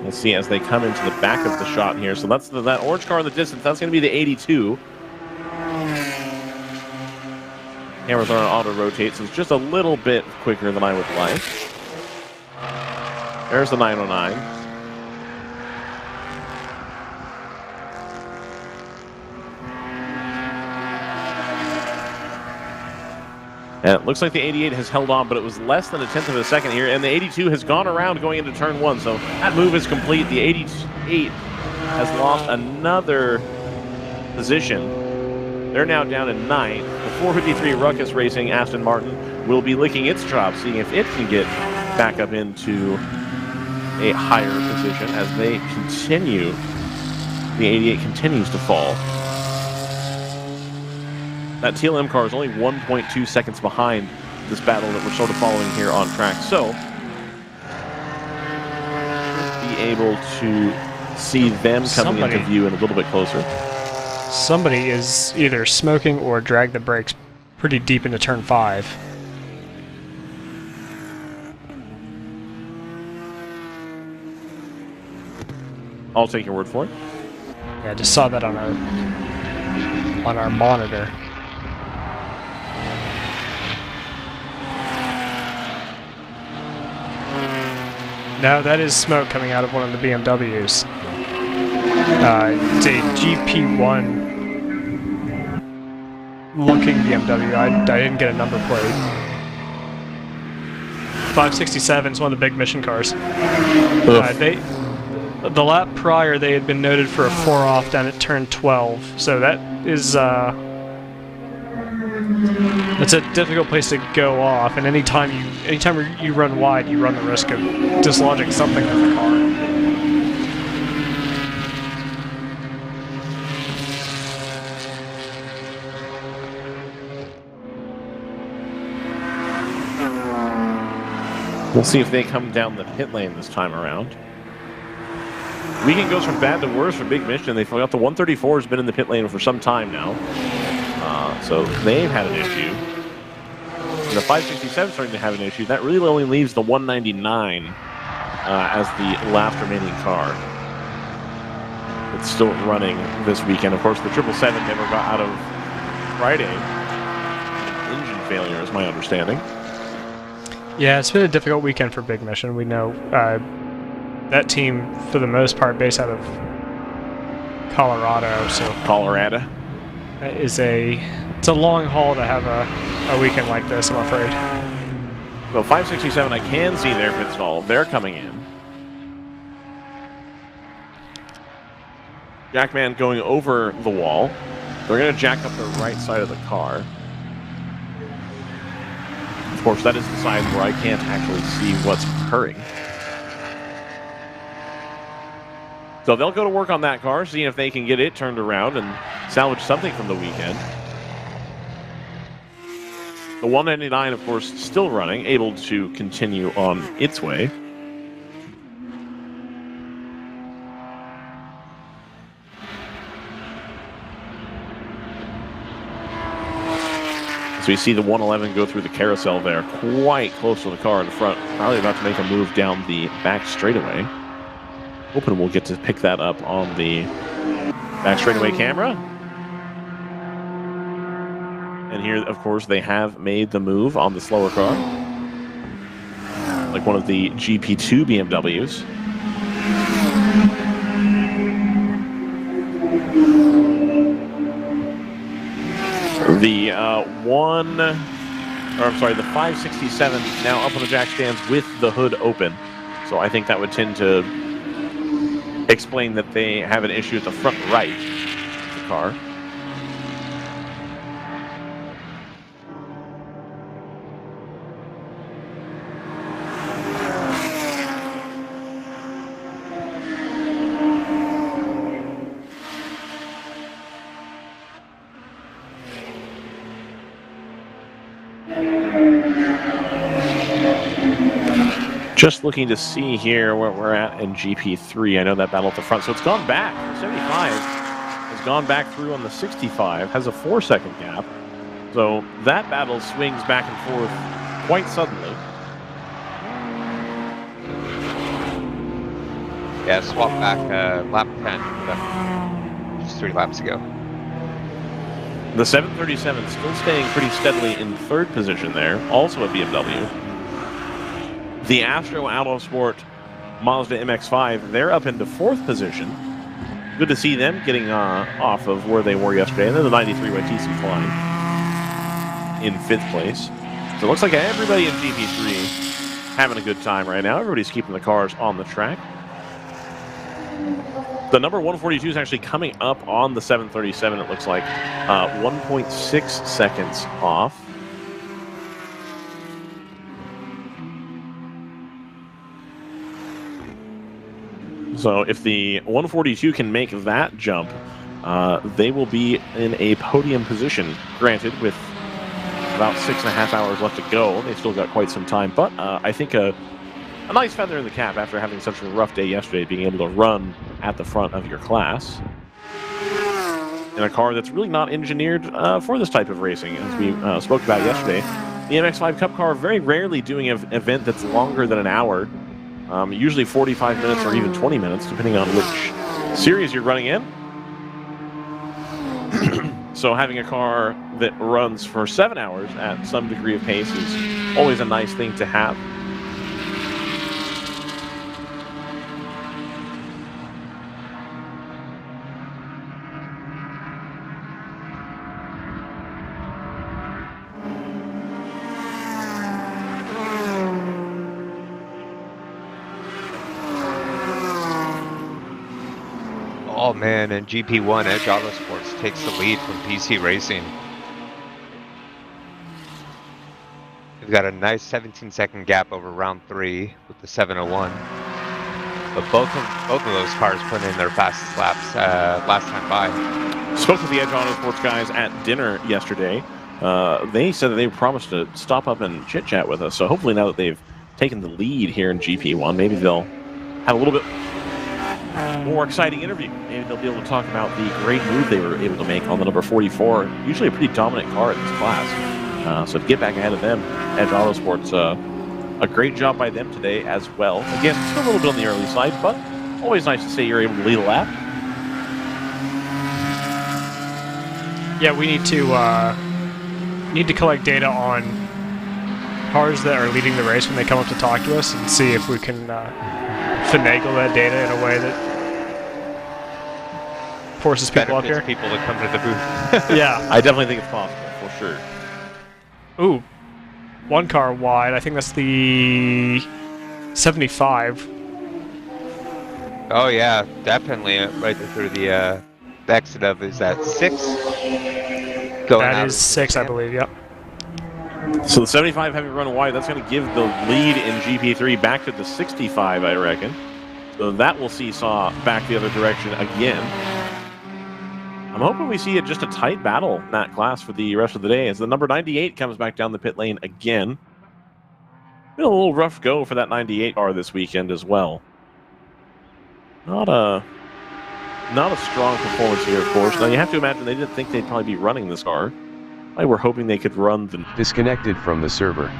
We'll see as they come into the back of the shot here. So that's that orange car in the distance. That's going to be the 82. Cameras are on auto rotate, so it's just a little bit quicker than I would like. There's the 909. And it looks like the 88 has held on, but it was less than a tenth of a second here, and the 82 has gone around going into turn 1, so that move is complete. The 88 has lost another position. They're now down in 9th. The 453 Ruckus Racing Aston Martin will be licking its chops, seeing if it can get back up into a higher position as they continue. The 88 continues to fall. That TLM car is only 1.2 seconds behind this battle that we're sort of following here on track. So, be able to see them coming into view and a little bit closer. Somebody is either smoking or dragged the brakes pretty deep into turn 5. I'll take your word for it. Yeah, I just saw that on our monitor. No, that is smoke coming out of one of the BMWs. It's a GP1 looking BMW. I didn't get a number plate. 567 is one of the big mission cars. The lap prior, they had been noted for a 4-off down at turn 12. So that is it's a difficult place to go off, and anytime you run wide, you run the risk of dislodging something with the car. We'll see if they come down the pit lane this time around. Weekend goes from bad to worse for Big Mission. They forgot the 134 has been in the pit lane for some time now. So they've had an issue. And the 567 starting to have an issue. That really only leaves the 199 as the last remaining car. It's still running this weekend. Of course, the 777 never got out of Friday. Engine failure is my understanding. Yeah, it's been a difficult weekend for Big Mission. We know that team, for the most part, based out of Colorado. So Colorado. It's a long haul to have a weekend like this, I'm afraid. Well, 567, I can see their pit stall. They're coming in. Jackman going over the wall. They're going to jack up the right side of the car. Of course, that is the side where I can't actually see what's occurring. So they'll go to work on that car, seeing if they can get it turned around and salvage something from the weekend. The 199, of course, still running, able to continue on its way. So you see the 111 go through the carousel there, quite close to the car in the front. Probably about to make a move down the back straightaway. Hoping we'll get to pick that up on the back straightaway camera. And here, of course, they have made the move on the slower car. Like one of the GP2 BMWs. The the 567 now up on the jack stands with the hood open. So I think that would tend to explain that they have an issue at the front right of the car. Just looking to see here where we're at in GP3. I know that battle at the front. So it's gone back. 75 has gone back through on the 65, has a 4-second gap. So that battle swings back and forth quite suddenly. Yeah, swap back lap 10 just 3 laps ago. The 737 still staying pretty steadily in 3rd position there, also a BMW. The Astro Auto Sport Mazda MX-5, they're up into 4th position. Good to see them getting off of where they were yesterday. And then the 93 YTC flying in 5th place. So it looks like everybody in GP3 having a good time right now. Everybody's keeping the cars on the track. The number 142 is actually coming up on the 737, it looks like. 1.6 seconds off. So if the 142 can make that jump, they will be in a podium position. Granted, with about 6.5 hours left to go, they've still got quite some time. But I think a nice feather in the cap after having such a rough day yesterday, being able to run at the front of your class in a car that's really not engineered for this type of racing. As we spoke about yesterday, the MX-5 Cup car very rarely doing an event that's longer than an hour. Usually 45 minutes or even 20 minutes, depending on which series you're running in. So having a car that runs for 7 hours at some degree of pace is always a nice thing to have. Oh man, and GP1 Edge Auto Sports takes the lead from PC Racing. We've got a nice 17-second gap over round 3 with the 701. But both of those cars put in their fastest laps last time by. Spoke with the Edge Auto Sports guys at dinner yesterday. They said that they promised to stop up and chit-chat with us. So hopefully now that they've taken the lead here in GP1, maybe they'll have a little bit more exciting interview. Maybe they'll be able to talk about the great move they were able to make on the number 44. Usually a pretty dominant car in this class. So to get back ahead of them, Edge Auto Sports, a great job by them today as well. Again, still a little bit on the early side, but always nice to say you're able to lead a lap. Yeah, we need to collect data on cars that are leading the race when they come up to talk to us and see if we can finagle that data in a way that forces people up here. People to come to the booth. Yeah, I definitely think it's possible, for sure. Ooh, one car wide. I think that's the 75. Oh yeah, definitely right through the exit of, is that 6? That is 6, I believe, yep. So the 75 having run wide, that's going to give the lead in GP3 back to the 65, I reckon. So that will seesaw back the other direction again. I'm hoping we see just a tight battle in that class for the rest of the day as the number 98 comes back down the pit lane again. Been a little rough go for that 98 car this weekend as well. Not a strong performance here, of course. Now, you have to imagine they didn't think they'd probably be running this car. They were hoping they could run the... Disconnected from the server.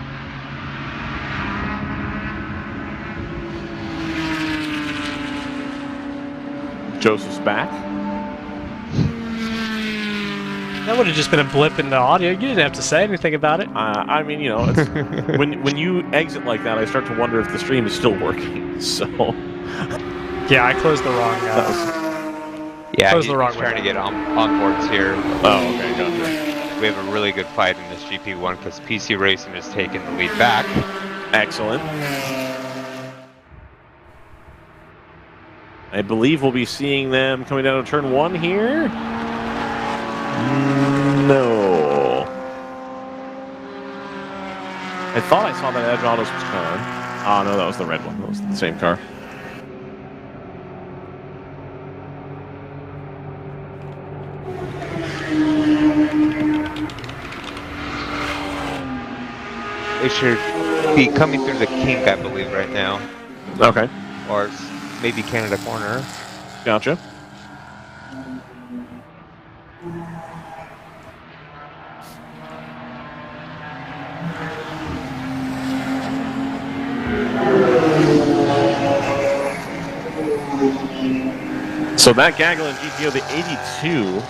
Joseph's back. That would have just been a blip in the audio. You didn't have to say anything about it. I mean, you know, it's, when you exit like that, I start to wonder if the stream is still working. So... Yeah, I closed the wrong... yeah, closed he's the wrong trying to window. get on boards here. Oh, okay, gotcha. We have a really good fight in this GP1 because PC Racing has taken the lead back. Excellent. I believe we'll be seeing them coming down to turn 1 here. No. I thought I saw that Edge Autos was coming. Oh, no, that was the red one. That was the same car. They should be coming through the kink, I believe, right now. Okay. Or maybe Canada corner. Gotcha. So that gaggle in GTO, the 82,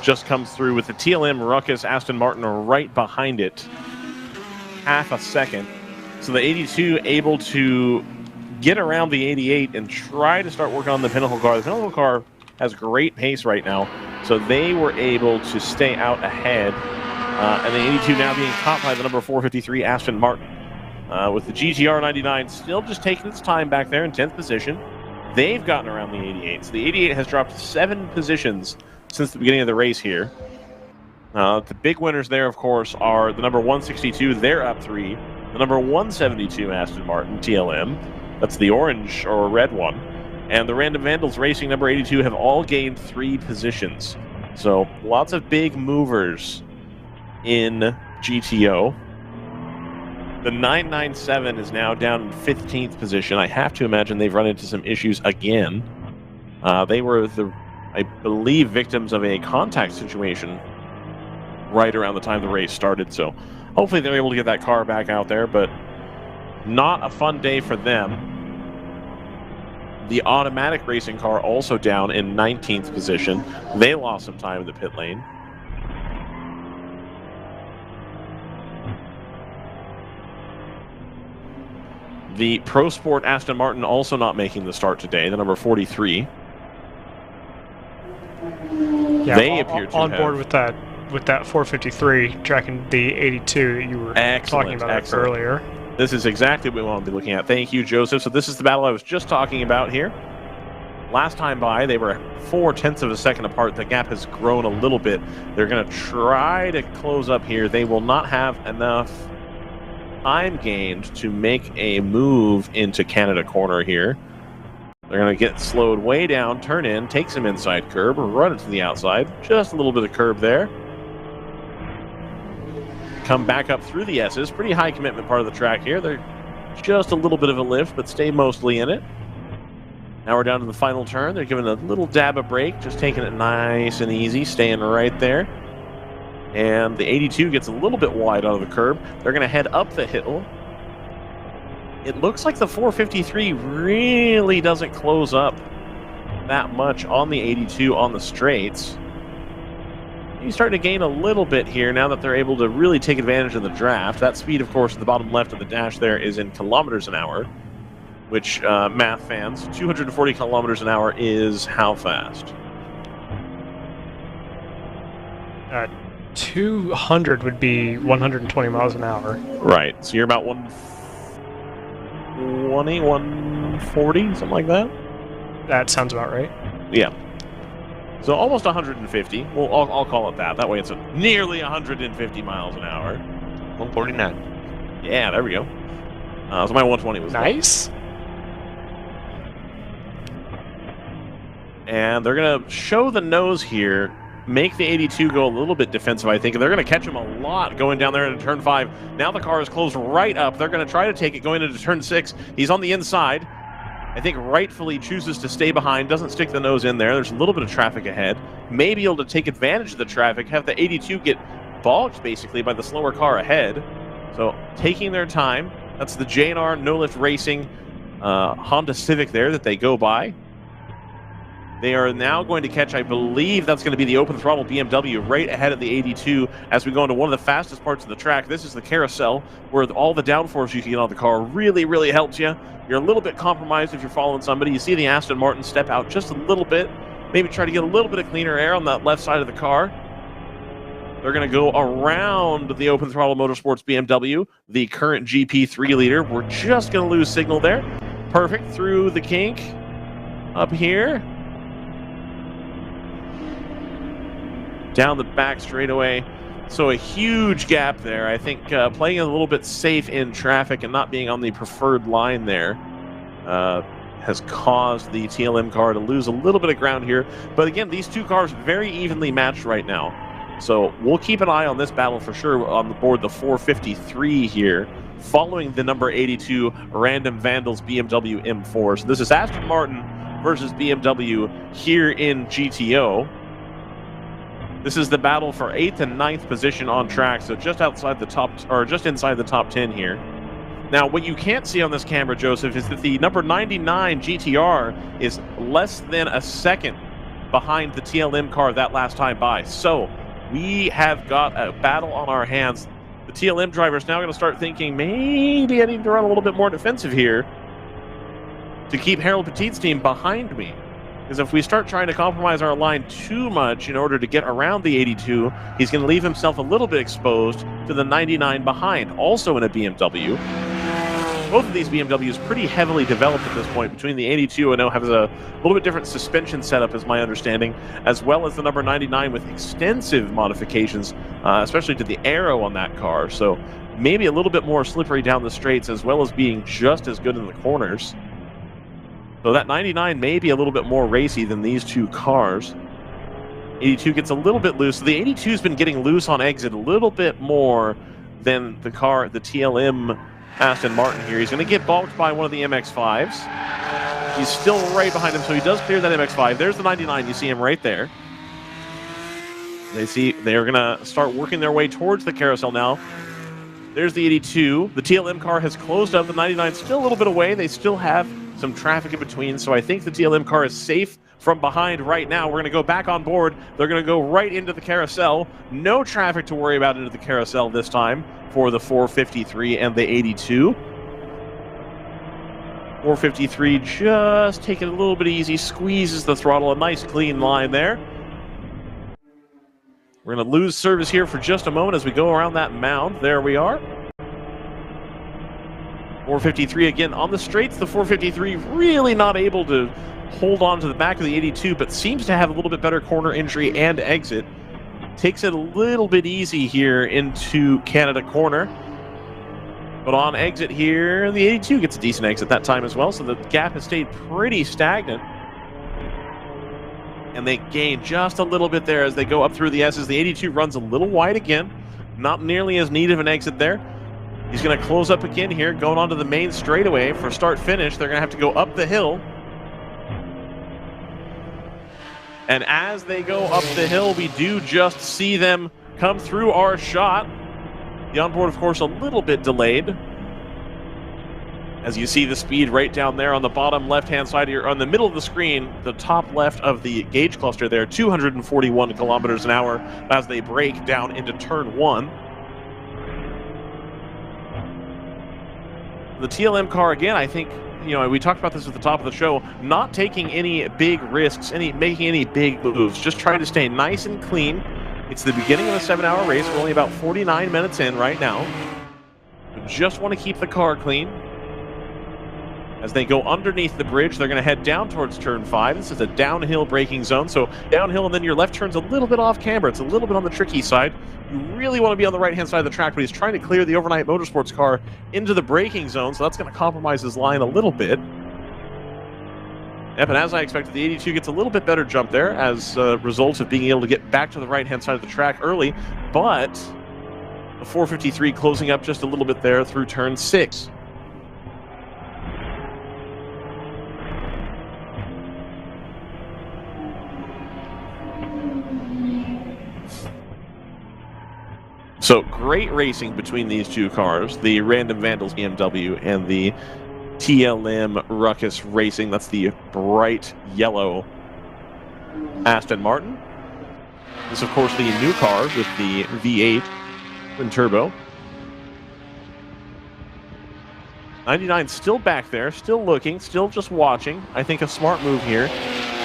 just comes through with the TLM Ruckus Aston Martin right behind it. Half a second. So the 82 able to get around the 88 and try to start working on the Pinnacle car. The Pinnacle car has great pace right now, so they were able to stay out ahead. And the 82 now being caught by the number 453 Aston Martin. With the GTR 99 still just taking its time back there in 10th position. They've gotten around the 88. So the 88 has dropped 7 positions since the beginning of the race here. The big winners there, of course, are the number 162. They're up 3. The number 172 Aston Martin TLM. That's the orange or red one. And the Random Vandals Racing number 82 have all gained 3 positions. So lots of big movers in GTO. The 997 is now down in 15th position. I have to imagine they've run into some issues again. They were, I believe, victims of a contact situation right around the time the race started. So hopefully they're able to get that car back out there, but not a fun day for them. The automatic racing car also down in 19th position. They lost some time in the pit lane. The Pro Sport Aston Martin also not making the start today, the number 43. Yeah, They appear to on have... board with that 453, tracking the 82 that you were talking about earlier. This is exactly what we want to be looking at. Thank you, Joseph. So this is the battle I was just talking about here. Last time by, they were 0.4 of a second apart. The gap has grown a little bit. They're going to try to close up here. They will not have enough time gained to make a move into Canada corner here. They're going to get slowed way down, turn in, take some inside curb, run it to the outside. Just a little bit of curb there. Come back up through the S's. Pretty high commitment part of the track here. They're just a little bit of a lift, but stay mostly in it. Now we're down to the final turn. They're giving a little dab of brake, just taking it nice and easy, staying right there. And the 82 gets a little bit wide out of the curb. They're going to head up the hill. It looks like the 453 really doesn't close up that much on the 82 on the straights. He's starting to gain a little bit here now that they're able to really take advantage of the draft. That speed, of course, at the bottom left of the dash there is in kilometers an hour, which, math fans, 240 kilometers an hour is how fast? 200 would be 120 miles an hour. Right. So you're about 120, 140, something like that? That sounds about right. Yeah. So almost 150. Well, I'll call it that. That way it's nearly 150 miles an hour. 149. Yeah, there we go. So my 120 was nice. And they're going to show the nose here. make the 82 go a little bit defensive, I think. And they're going to catch him a lot going down there into turn 5. Now the car is closed right up. They're going to try to take it going into turn 6. He's on the inside. I think rightfully chooses to stay behind, doesn't stick the nose in there. There's a little bit of traffic ahead. May be able to take advantage of the traffic, have the 82 get bogged basically by the slower car ahead. So taking their time. That's the J&R No Lift Racing Honda Civic there that they go by. They are now going to catch, I believe that's going to be the open throttle BMW right ahead of the 82 as we go into one of the fastest parts of the track. This is the carousel where all the downforce you can get on the car really, really helps you. You're a little bit compromised if you're following somebody. You see the Aston Martin step out just a little bit. Maybe try to get a little bit of cleaner air on that left side of the car. They're going to go around the open throttle motorsports BMW, the current GP3 leader. We're just going to lose signal there. Perfect. Through the kink. Up here. Down the back straightaway. So a huge gap there. I think playing a little bit safe in traffic and not being on the preferred line there has caused the TLM car to lose a little bit of ground here. But again, these two cars very evenly matched right now. So we'll keep an eye on this battle for sure on the board, the 453 here, following the number 82 Random Vandals BMW M4. So this is Aston Martin versus BMW here in GTO. This is the battle for 8th and 9th position on track, so just outside the top, or just inside the top 10 here. Now, what you can't see on this camera, Joseph, is that the number 99 GTR is less than a second behind the TLM car that last time by. So we have got a battle on our hands. The TLM driver is now going to start thinking, maybe I need to run a little bit more defensive here to keep Harold Petit's team behind me. Because if we start trying to compromise our line too much in order to get around the 82, he's going to leave himself a little bit exposed to the 99 behind, also in a BMW. Both of these BMWs pretty heavily developed at this point. Between the 82, I know, has a little bit different suspension setup, is my understanding, as well as the number 99 with extensive modifications, especially to the aero on that car. So maybe a little bit more slippery down the straights, as well as being just as good in the corners. So that 99 may be a little bit more racy than these two cars. 82 gets a little bit loose. So the 82's been getting loose on exit a little bit more than the car, the TLM Aston Martin here. He's going to get balked by one of the MX-5s. He's still right behind him, so he does clear that MX-5. There's the 99. You see him right there. They're going to start working their way towards the carousel now. There's the 82. The TLM car has closed up. The 99 still a little bit away. They still have some traffic in between, so I think the TLM car is safe from behind right now. We're going to go back on board. They're going to go right into the carousel. No traffic to worry about into the carousel this time for the 453 and the 82. 453 just taking it a little bit easy, squeezes the throttle, a nice clean line there. We're going to lose service here for just a moment as we go around that mound. There we are. 453 again on the straights. The 453 really not able to hold on to the back of the 82, but seems to have a little bit better corner entry and exit. Takes it a little bit easy here into Canada corner. But on exit here, the 82 gets a decent exit that time as well, so the gap has stayed pretty stagnant. And they gain just a little bit there as they go up through the S's. The 82 runs a little wide again. Not nearly as neat of an exit there. He's going to close up again here, going onto the main straightaway for start-finish. They're going to have to go up the hill. And as they go up the hill, we do just see them come through our shot. The onboard, of course, a little bit delayed. As you see the speed right down there on the bottom left-hand side here, on the middle of the screen, the top left of the gauge cluster there, 241 kilometers an hour as they break down into turn 1. The TLM car, again, I think, you know, we talked about this at the top of the show, not taking any big risks, making any big moves, just trying to stay nice and clean. It's the beginning of a 7-hour race. We're only about 49 minutes in right now. We just want to keep the car clean. As they go underneath the bridge, they're going to head down towards turn 5. This is a downhill braking zone, so downhill and then your left turn's a little bit off camber. It's a little bit on the tricky side. You really want to be on the right-hand side of the track, but he's trying to clear the Overnight Motorsports car into the braking zone, so that's going to compromise his line a little bit. Yep, and as I expected, the 82 gets a little bit better jump there as a result of being able to get back to the right-hand side of the track early, but the 453 closing up just a little bit there through turn 6. So great racing between these two cars, the Random Vandals BMW and the TLM Ruckus Racing. That's the bright yellow Aston Martin. This, of course, the new car with the V8 twin turbo. 99 still back there, still looking, still just watching. I think a smart move here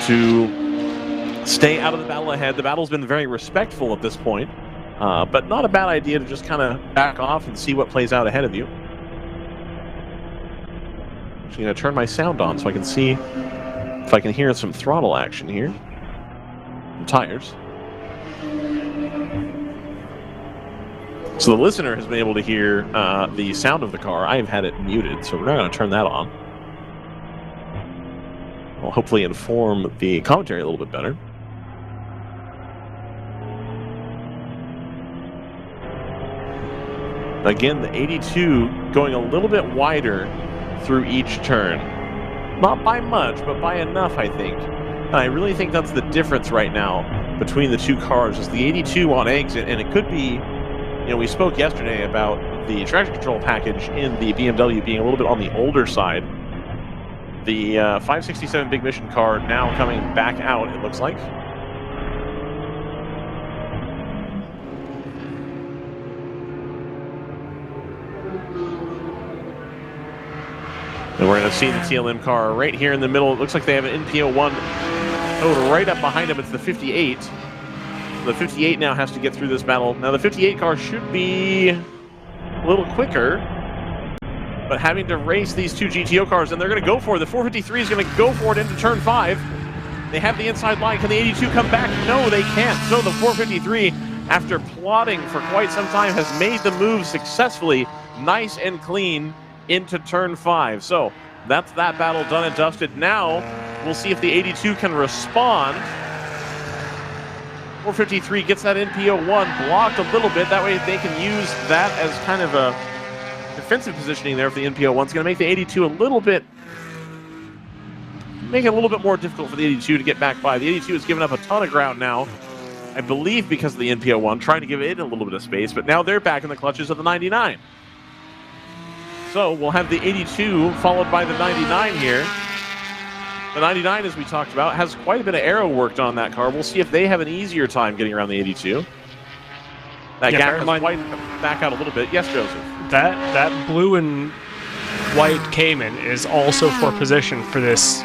to stay out of the battle ahead. The battle's been very respectful at this point, but not a bad idea to just kind of back off and see what plays out ahead of you. I'm going to turn my sound on so I can see if I can hear some throttle action here. Some tires. So the listener has been able to hear the sound of the car. I have had it muted, so we're not going to turn that on. We'll hopefully inform the commentary a little bit better. Again, the 82 going a little bit wider through each turn. Not by much, but by enough, I think. And I really think that's the difference right now between the two cars, is the 82 on exit, and it could be, you know, we spoke yesterday about the traction control package in the BMW being a little bit on the older side. The 567 Big Mission car now coming back out, it looks like. And we're going to see the TLM car right here in the middle. It looks like they have an NPO1 right up behind them. It's the 58. The 58 now has to get through this battle. Now the 58 car should be a little quicker, but having to race these two GTO cars, and they're going to go for it. The 453 is going to go for it into turn 5. They have the inside line. Can the 82 come back? No, they can't. So the 453, after plotting for quite some time, has made the move successfully, nice and clean, into turn 5. So that's that battle done and dusted. Now we'll see if the 82 can respond. 453 gets that NPO1 blocked a little bit. That way they can use that as kind of a defensive positioning there for the NPO1. It's going to make the 82 a little bit, make it a little bit more difficult for the 82 to get back by. The 82 has given up a ton of ground now, I believe because of the NPO1, trying to give it a little bit of space, but now they're back in the clutches of the 99. So we'll have the 82 followed by the 99 here. The 99, as we talked about, has quite a bit of aero worked on that car. We'll see if they have an easier time getting around the 82. That gap has widened back out a little bit. Yes, Joseph? That blue and white Cayman is also for position for this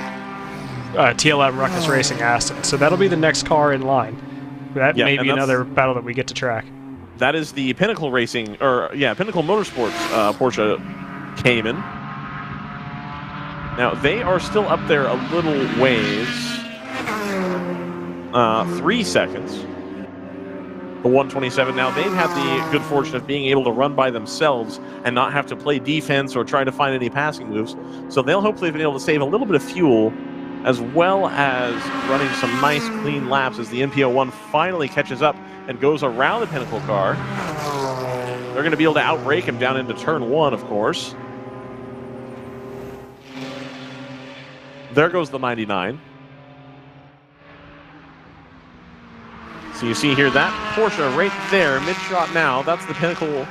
TLM Ruckus Racing Aston. So that'll be the next car in line. That may be another battle that we get to track. That is the Pinnacle Racing, or yeah, Pinnacle Motorsports Porsche Cayman. Now, they are still up there a little ways. 3 seconds. The 127. Now, they've had the good fortune of being able to run by themselves and not have to play defense or try to find any passing moves. So they'll hopefully have been able to save a little bit of fuel, as well as running some nice, clean laps as the NPO1 finally catches up and goes around the Pinnacle car. They're going to be able to outbrake him down into turn 1, of course. There goes the 99. So you see here that Porsche right there, mid-shot now. That's the Pinnacle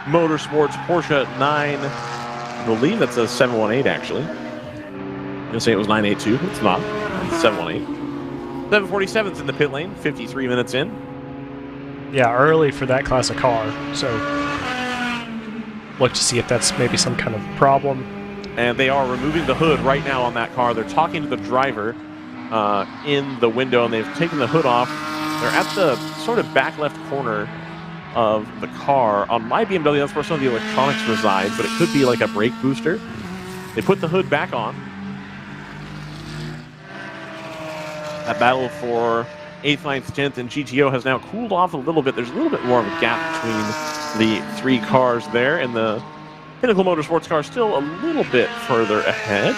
Motorsports Porsche 9. I believe that's a 718, actually. I'm going to say it was 982. It's not. It's 718. 747's in the pit lane, 53 minutes in. Yeah, early for that class of car. So look to see if that's maybe some kind of problem. And they are removing the hood right now on that car. They're talking to the driver in the window, and they've taken the hood off. They're at the sort of back left corner of the car. On my BMW, that's where some of the electronics reside, but it could be like a brake booster. They put the hood back on. That battle for 8th, 9th, 10th, and GTO has now cooled off a little bit. There's a little bit more of a gap between the 3 cars there, and the Pinnacle Motorsports car still a little bit further ahead.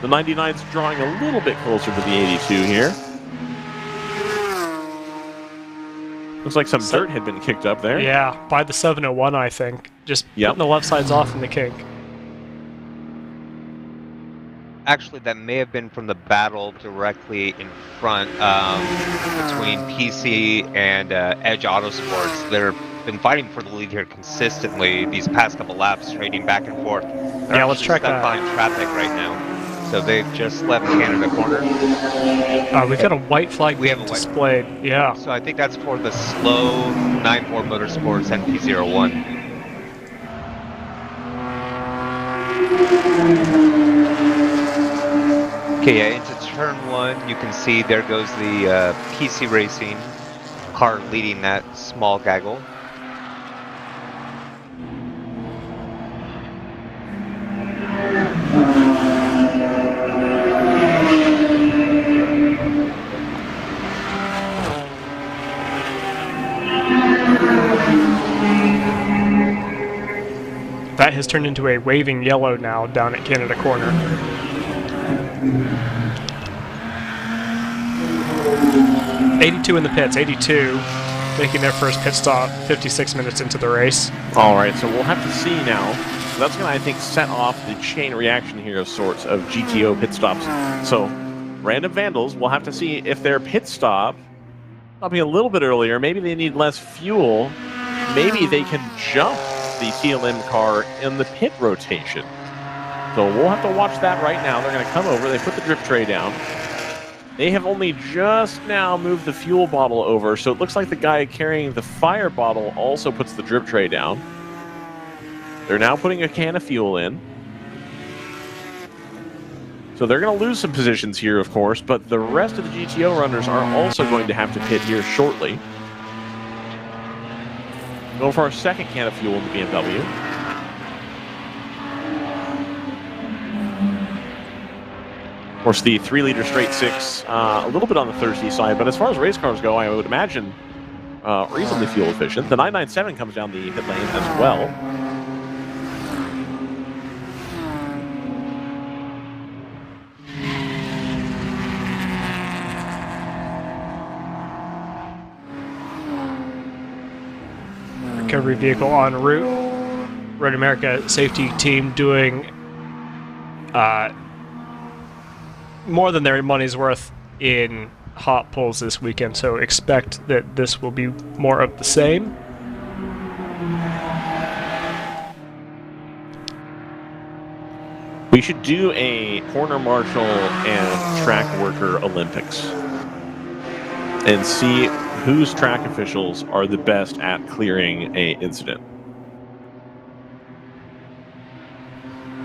The 99's drawing a little bit closer to the 82 here. Looks like some dirt had been kicked up there. Yeah, by the 701, I think. Just Yep. putting the left sides off in the kink. Actually, that may have been from the battle directly in front between PC and Edge Autosports. They've been fighting for the lead here consistently these past couple laps, trading back and forth. They're Yeah, let's track stuck that. behind traffic right now. So they've just left Canada corner. We've got a white flag We have a white- displayed. Yeah. So I think that's for the slow 94 Motorsports NP01. Okay, yeah, into turn 1, you can see there goes the PC Racing car leading that small gaggle. That has turned into a waving yellow now down at Canada Corner. '82 in the pits. 82 making their first pit stop 56 minutes into the race. All right, so we'll have to see now. So that's going to, I think, set off the chain reaction here of sorts of GTO pit stops. So random vandals, we'll have to see if their pit stop, stopping a little bit earlier, maybe they need less fuel, maybe they can jump the TLM car in the pit rotation. So we'll have to watch that right now. They're going to come over, they put the drip tray down. They have only just now moved the fuel bottle over, so it looks like the guy carrying the fire bottle also puts the drip tray down. They're now putting a can of fuel in. So they're going to lose some positions here, of course, but the rest of the GTO runners are also going to have to pit here shortly. Going for our second can of fuel in the BMW. Of course, the 3-liter straight six, a little bit on the thirsty side, but as far as race cars go, I would imagine reasonably fuel efficient. The 997 comes down the pit lane as well. Recovery vehicle en route. Road America safety team doing more than their money's worth in hot pulls this weekend, so expect that this will be more of the same. We should do a corner marshal and track worker Olympics and see whose track officials are the best at clearing a incident.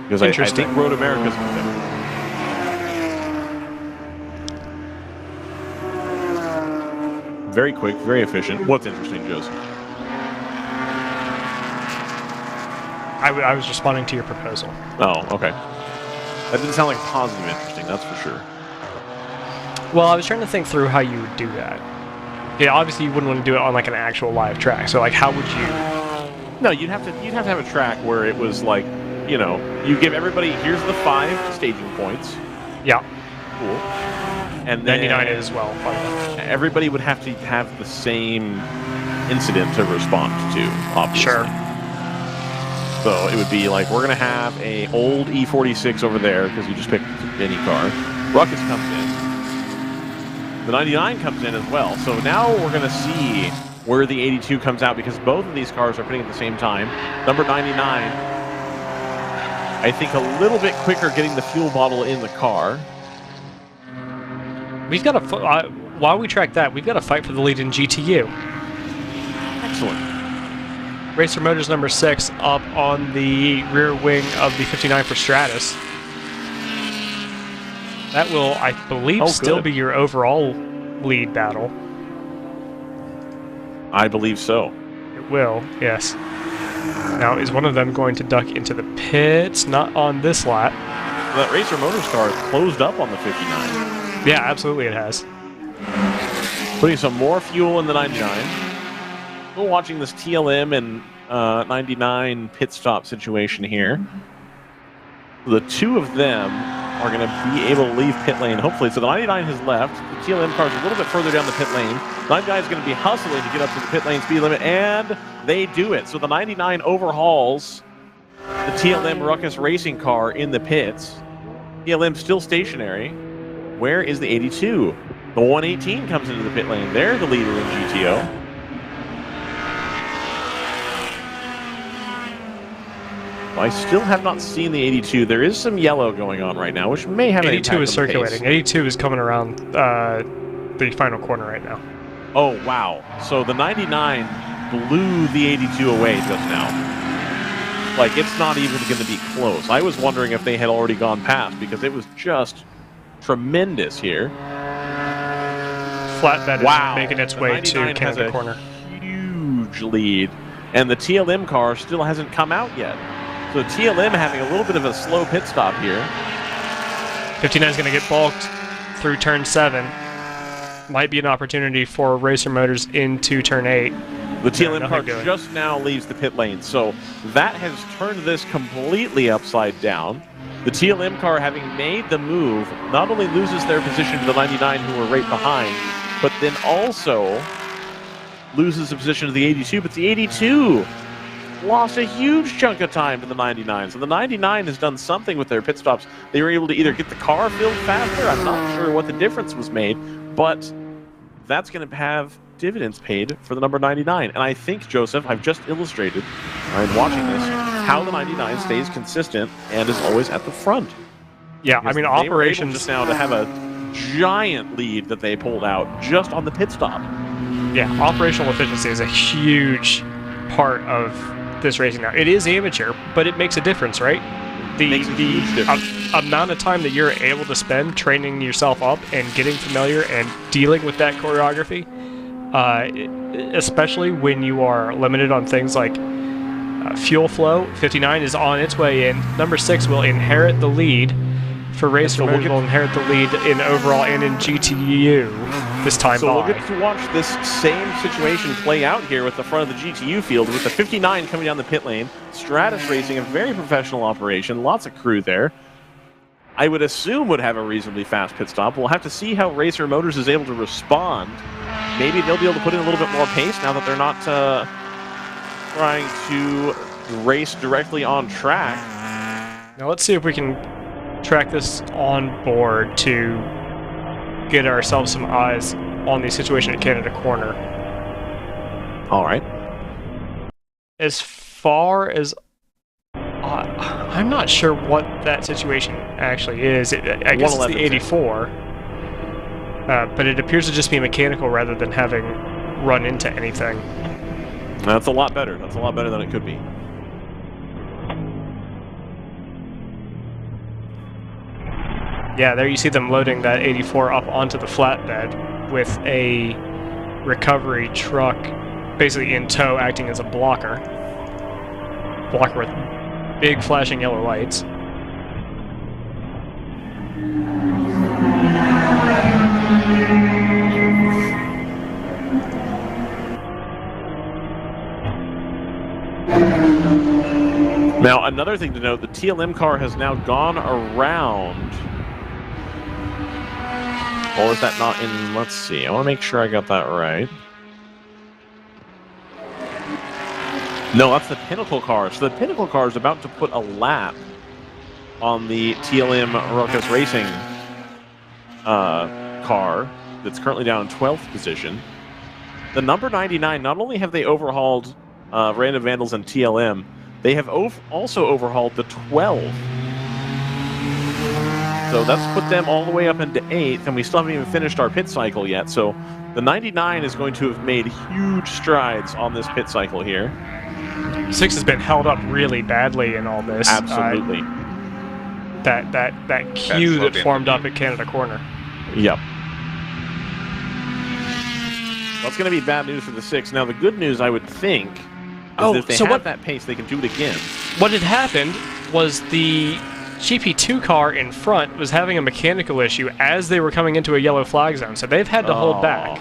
Because I think Road America's very quick, very efficient. What's interesting, Joseph? I was responding to your proposal. Oh, okay. That didn't sound like positive interesting, that's for sure. Well, I was trying to think through how you would do that. Yeah, obviously you wouldn't want to do it on like an actual live track. So like, how would you? No, you'd have to have a track where it was like, you know, you give everybody, here's the 5 staging points. Yeah. Cool. And then 99 as well. By the way. Everybody would have to have the same incident to respond to, obviously. Sure. So it would be like, we're going to have a old E46 over there, because you just picked any car. Ruckus comes in. The 99 comes in as well. So now we're going to see where the 82 comes out, because both of these cars are pitting at the same time. Number 99, I think a little bit quicker getting the fuel bottle in the car. We've got to, while we track that, we've got to fight for the lead in GTU. Excellent. Racer Motors number 6 up on the rear wing of the 59 for Stratus. That will, I believe, still be your overall lead battle. I believe so. It will, yes. Now, is one of them going to duck into the pits? Not on this lap. That Racer Motors car closed up on the 59. Yeah, absolutely it has. Putting some more fuel in the 99. Still watching this TLM and 99 pit stop situation here. The two of them are going to be able to leave pit lane, hopefully. So the 99 has left. The TLM car is a little bit further down the pit lane. 99 is going to be hustling to get up to the pit lane speed limit, and they do it. So the 99 overhauls the TLM Ruckus racing car in the pits. TLM still stationary. Where is the 82? The 118 comes into the pit lane. They're the leader in GTO. I still have not seen the 82. There is some yellow going on right now, which may have an impact 82 is on the pace. circulating. 82 is coming around the final corner right now. Oh, wow. So the 99 blew the 82 away just now. Like, it's not even going to be close. I was wondering if they had already gone past, because it was just tremendous here. Flatbed Wow. is making its The way 99 to has Canada a corner. huge lead, and the TLM car still hasn't come out yet. So TLM having a little bit of a slow pit stop here. 59 is going to get bulked through turn 7. Might be an opportunity for Racer Motors into turn 8. The TLM car nothing doing. just now leaves the pit lane, so that has turned this completely upside down. The TLM car, having made the move, not only loses their position to the 99 who were right behind, but then also loses the position to the 82, but the 82 lost a huge chunk of time to the 99. So the 99 has done something with their pit stops. They were able to either get the car filled faster, I'm not sure what the difference was made, but that's going to have dividends paid for the number 99. And I think, Joseph, I've just illustrated, I'm watching this, how the 99 stays consistent and is always at the front. Yeah, I Because mean, they were able operations just now to have a giant lead that they pulled out just on the pit stop. Yeah, operational efficiency is a huge part of this racing now. It is amateur, but it makes a difference, right? Makes a huge difference. Amount of time that you're able to spend training yourself up and getting familiar and dealing with that choreography, especially when you are limited on things like fuel flow. 59 is on its way in. Number 6 will inherit the lead for Racer so Motors, will inherit the lead in overall and in GTU this time So by. we'll get to watch this same situation play out here with the front of the GTU field, with the 59 coming down the pit lane. Stratus Racing, a very professional operation, lots of crew there. I would assume would have a reasonably fast pit stop. We'll have to see how Racer Motors is able to respond. Maybe they'll be able to put in a little bit more pace now that they're not trying to race directly on track. Now let's see if we can track this on board to get ourselves some eyes on the situation at Canada Corner. All right. As far as I'm not sure what that situation actually is. I guess it's the 84, but it appears to just be mechanical rather than having run into anything. That's a lot better. That's a lot better than it could be. Yeah, there you see them loading that 84 up onto the flatbed with a recovery truck basically in tow, acting as a blocker. Blocker with big flashing yellow lights. Now, another thing to note, the TLM car has now gone around. Or is that not in? Let's see. I want to make sure I got that right. No, that's the Pinnacle car. So the Pinnacle car is about to put a lap on the TLM Ruckus Racing car that's currently down in 12th position. The number 99, not only have they overhauled Random Vandals and TLM, they have also overhauled the 12. So that's put them all the way up into 8th, and we still haven't even finished our pit cycle yet. So the 99 is going to have made huge strides on this pit cycle here. 6 has been held up really badly in all this. Absolutely. That queue that formed up at Canada Corner. Yep. That's going to be bad news for the 6. Now, the good news, I would think, is that if they have that pace, they can do it again. What had happened was the GP2 car in front was having a mechanical issue as they were coming into a yellow flag zone, so they've had to hold back.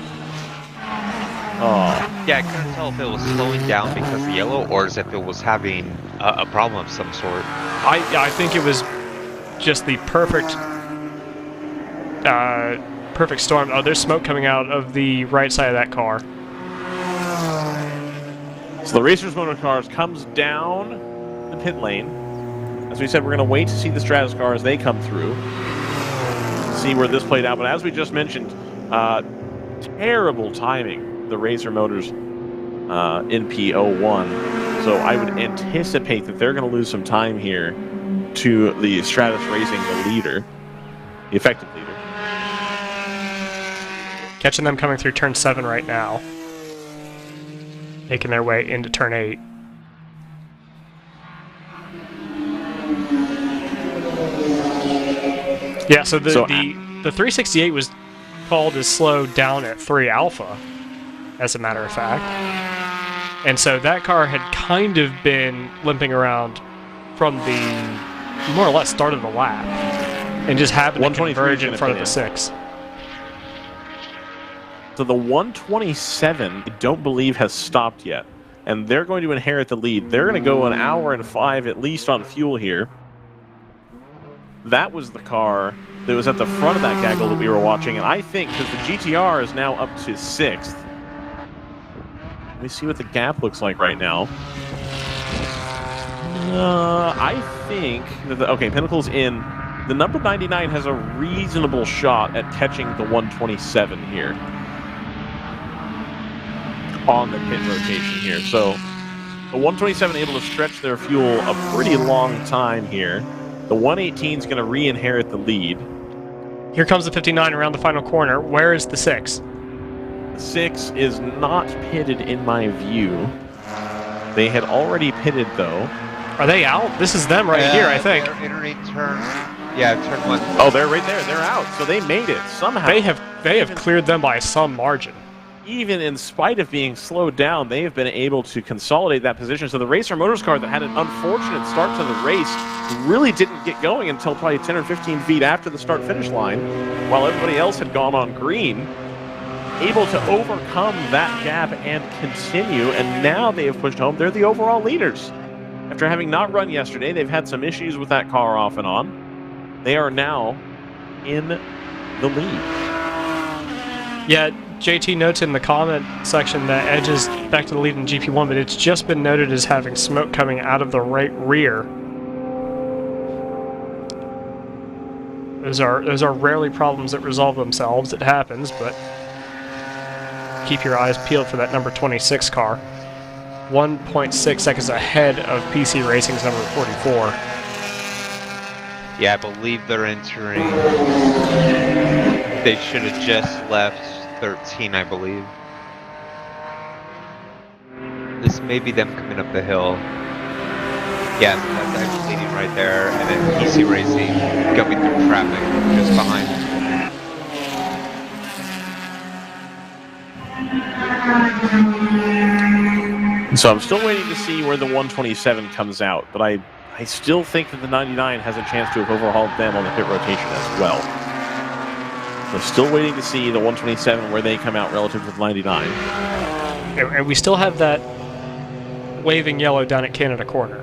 Oh. Yeah, I couldn't tell if it was slowing down because of the yellow or as if it was having a problem of some sort. I think it was just the perfect perfect storm. Oh, there's smoke coming out of the right side of that car. So the Racers Motor Cars comes down the pit lane. As we said, we're going to wait to see the Stratus cars as they come through. See where this played out. But as we just mentioned, terrible timing, the Racer Motors in P01. So I would anticipate that they're going to lose some time here to the Stratus Racing, the leader, the effective leader. Catching them coming through turn 7 right now. Making their way into turn 8. Yeah, so the 368 was called as slow down at 3 Alpha, as a matter of fact. And so that car had kind of been limping around from the more or less start of the lap and just happened to converge in front of the 6. So the 127, I don't believe, has stopped yet. And they're going to inherit the lead. They're going to go an hour and 5 at least on fuel here. That was the car that was at the front of that gaggle that we were watching. And I think, because the GTR is now up to 6th. Let me see what the gap looks like right now. I think that okay, Pinnacle's in. The number 99 has a reasonable shot at catching the 127 here on the pit rotation here. So the 127 able to stretch their fuel a pretty long time here. The 118 is going to re-inherit the lead. Here comes the 59 around the final corner. Where is the 6? The 6 is not pitted in my view. They had already pitted though. Are they out? This is them right here, I think. They're entering turn. Yeah, turn 1. Oh, they're right there. They're out. So they made it somehow. They have cleared them by some margin. Even in spite of being slowed down, they have been able to consolidate that position. So the Racer Motors car that had an unfortunate start to the race really didn't get going until probably 10 or 15 feet after the start-finish line, while everybody else had gone on green, able to overcome that gap and continue, and now they have pushed home. They're the overall leaders. After having not run yesterday, they've had some issues with that car off and on. They are now in the lead. Yeah, JT notes in the comment section that Edge is back to the lead in GP1, but it's just been noted as having smoke coming out of the right rear. Those are rarely problems that resolve themselves. It happens, but keep your eyes peeled for that number 26 car. 1.6 seconds ahead of PC Racing's number 44. Yeah, I believe they're entering. They should have just left 13, I believe. This may be them coming up the hill. Yeah, that's actually leading right there, and then PC Racing going through traffic just behind. So I'm still waiting to see where the 127 comes out, but I still think that the 99 has a chance to have overhauled them on the pit rotation as well. So still waiting to see the 127 where they come out relative to the 99. And we still have that waving yellow down at Canada Corner.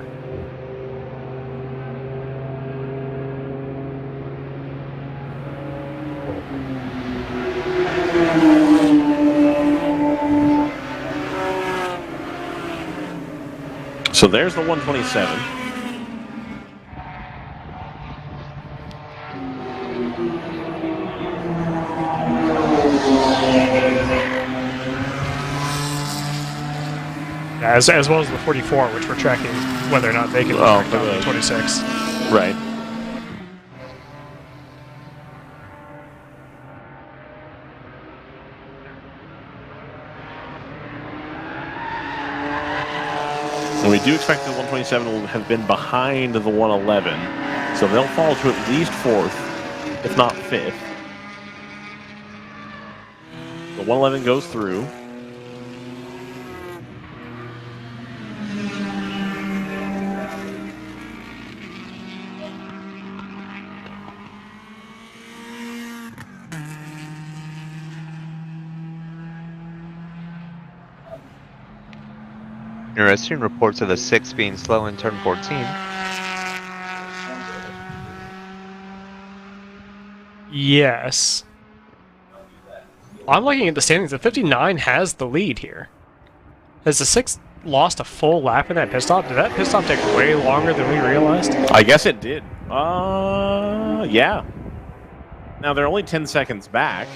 So there's the 127. As well as the 44, which we're tracking whether or not they can track down the 26. Right. And we do expect the 127 will have been behind the 111, so they'll fall to at least 4th, if not 5th. The 111 goes through. Interesting reports of the 6 being slow in turn 14. Yes. I'm looking at the standings. The 59 has the lead here. Has the 6 lost a full lap in that pit stop? Did that pit stop take way longer than we realized? I guess it did. Yeah. Now, they're only 10 seconds back.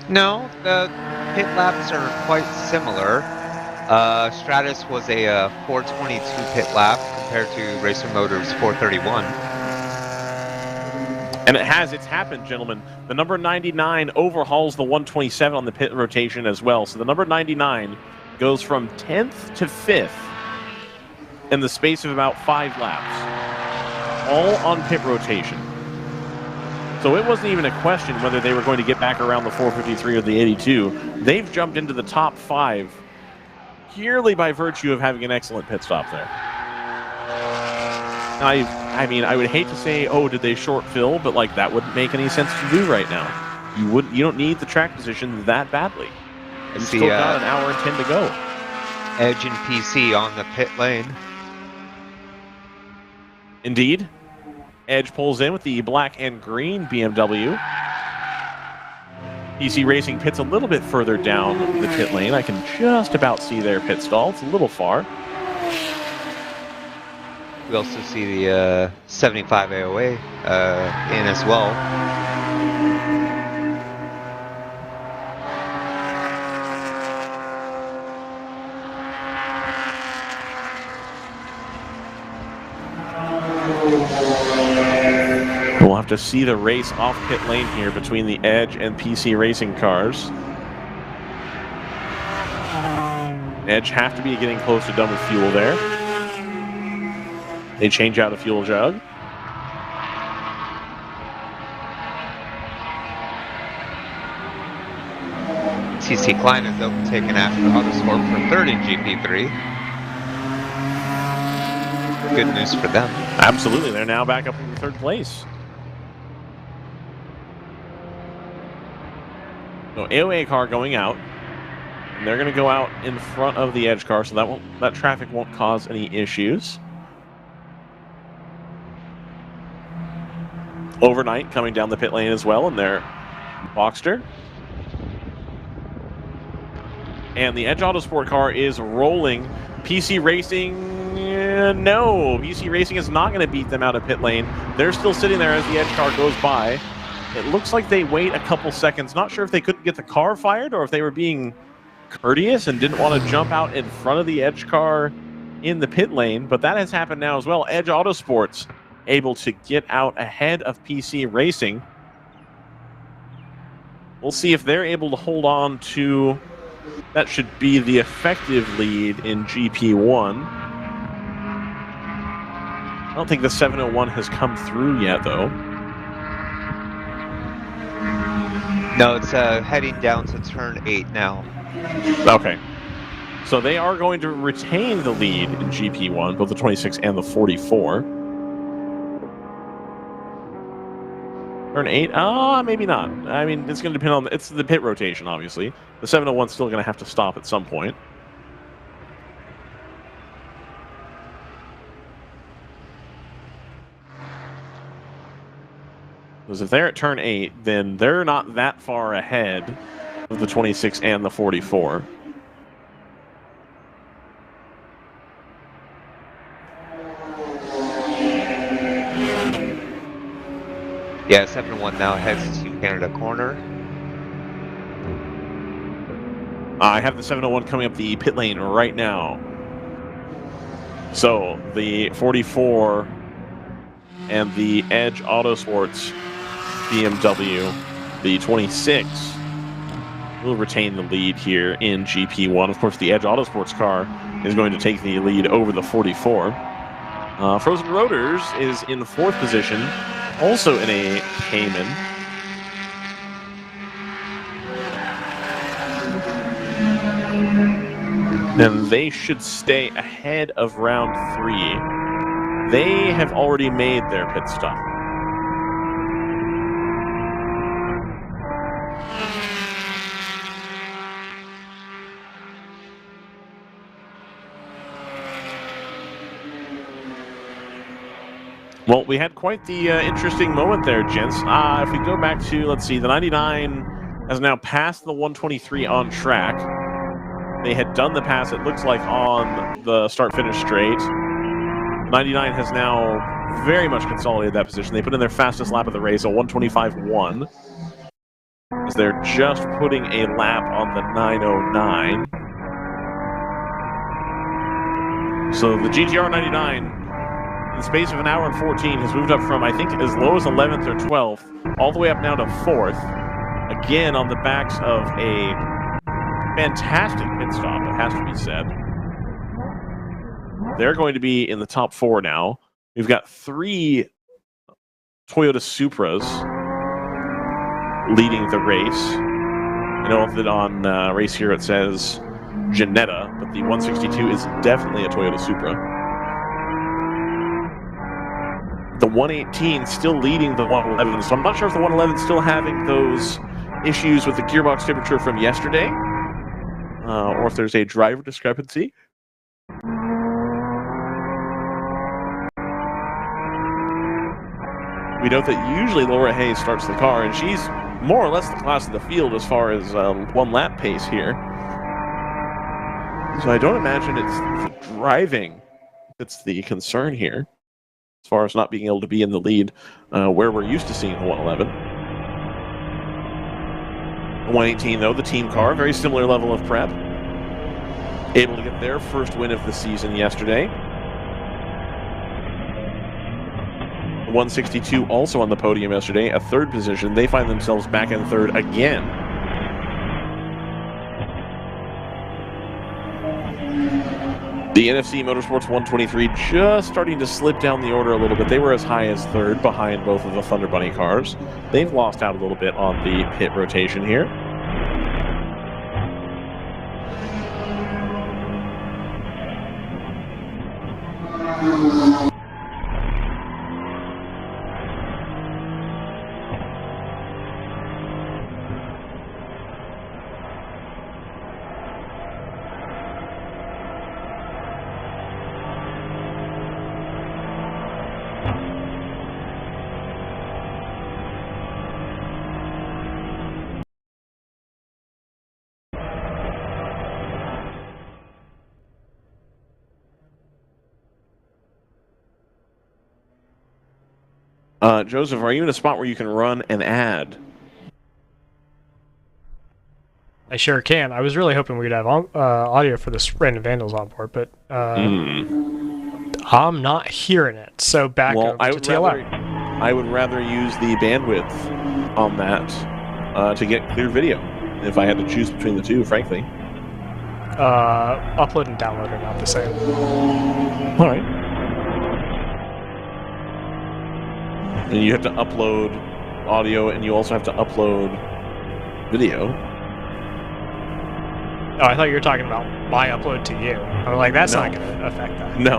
No, the pit laps are quite similar. Stratus was a 422 pit lap compared to Racer Motors 431. And it's happened, gentlemen. The number 99 overhauls the 127 on the pit rotation as well. So the number 99 goes from 10th to 5th in the space of about 5 laps. All on pit rotation. So it wasn't even a question whether they were going to get back around the 453 or the 82. They've jumped into the top 5 purely by virtue of having an excellent pit stop there. I mean, I would hate to say, oh, did they short fill, but like that wouldn't make any sense to do right now. You don't need the track position that badly. You've still got an hour and 10 to go. Edge and PC on the pit lane. Indeed. Edge pulls in with the black and green BMW. PC Racing pits a little bit further down the pit lane. I can just about see their pit stall. It's a little far. We also see the 75 AOA in as well. We'll have to see the race off pit lane here between the Edge and PC Racing cars. Edge have to be getting close to done with fuel there. They change out a fuel jug. TC Klein is overtaken after Autosport for third in GP3. Good news for them. Absolutely, they're now back up in third place. So AOA car going out. And they're going to go out in front of the Edge car, so that traffic won't cause any issues. Overnight coming down the pit lane as well in their Boxster. And the Edge Autosport car is rolling. PC Racing, no. PC Racing is not going to beat them out of pit lane. They're still sitting there as the Edge car goes by. It looks like they wait a couple seconds. Not sure if they couldn't get the car fired or if they were being courteous and didn't want to jump out in front of the Edge car in the pit lane. But that has happened now as well. Edge Autosports able to get out ahead of PC Racing. We'll see if they're able to hold on to, that should be the effective lead in GP1. I don't think the 701 has come through yet, though. No, it's heading down to turn 8 now. Okay. So they are going to retain the lead in GP1, both the 26 and the 44. Turn 8? Maybe not. I mean, it's going to depend on... It's the pit rotation, obviously. The 701's still going to have to stop at some point. Because if they're at turn 8, then they're not that far ahead of the 26 and the 44. Yeah, 7-1 now heads to Canada Corner. I have the 701 coming up the pit lane right now. So the 44 and the Edge Autosports BMW, the 26, will retain the lead here in GP1. Of course, the Edge Autosports car is going to take the lead over the 44. Frozen Rotors is in 4th position, also in a Cayman. Then they should stay ahead of round 3. They have already made their pit stop. Well, we had quite the interesting moment there, gents. If we go back to, let's see, the 99 has now passed the 123 on track. They had done the pass, it looks like, on the start-finish straight. 99 has now very much consolidated that position. They put in their fastest lap of the race, a 125.1. As they're just putting a lap on the 909. So the GTR 99, in the space of an hour and 14, has moved up from, I think, as low as 11th or 12th, all the way up now to 4th. Again, on the backs of a fantastic pit stop, it has to be said. They're going to be in the top 4 now. We've got 3 Toyota Supras leading the race. I know that on race here it says Janetta, but the 162 is definitely a Toyota Supra. The 118 still leading the 111, so I'm not sure if the 111 is still having those issues with the gearbox temperature from yesterday, or if there's a driver discrepancy. We note that usually Laura Hayes starts the car, and she's more or less the class of the field as far as one lap pace here. So I don't imagine it's the driving that's the concern here, as far as not being able to be in the lead where we're used to seeing the 111. The 118, though, the team car, very similar level of prep. Able to get their first win of the season yesterday. 162 also on the podium yesterday, a 3rd position. They find themselves back in 3rd again. The NFC Motorsports 123 just starting to slip down the order a little bit. They were as high as 3rd behind both of the Thunder Bunny cars. They've lost out a little bit on the pit rotation here. Joseph, are you in a spot where you can run an ad? I sure can. I was really hoping we'd have audio for this Random Vandals on board, but I'm not hearing it. So back over to TLR. I would rather use the bandwidth on that to get clear video, if I had to choose between the two, frankly. Upload and download are not the same. All right. And you have to upload audio, and you also have to upload video. Oh, I thought you were talking about my upload to you. I'm like, that's not going to affect that. No.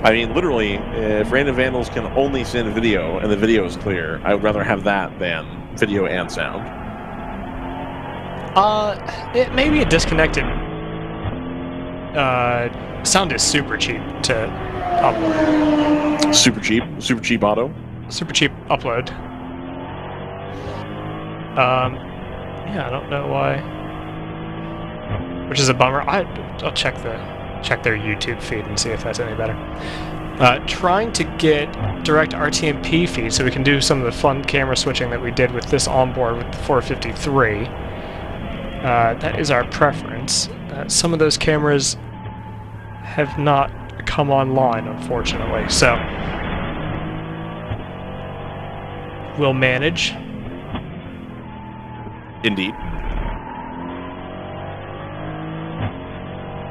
I mean, literally, if Random Vandals can only send video, and the video is clear, I would rather have that than video and sound. It may be a disconnected. Sound is super cheap to upload. Super cheap auto. Super cheap upload. Yeah, I don't know why. Which is a bummer. I'll check their YouTube feed and see if that's any better. Trying to get direct RTMP feed so we can do some of the fun camera switching that we did with this onboard with the 453. That is our preference. Some of those cameras have not come online, unfortunately, so we'll manage. Indeed.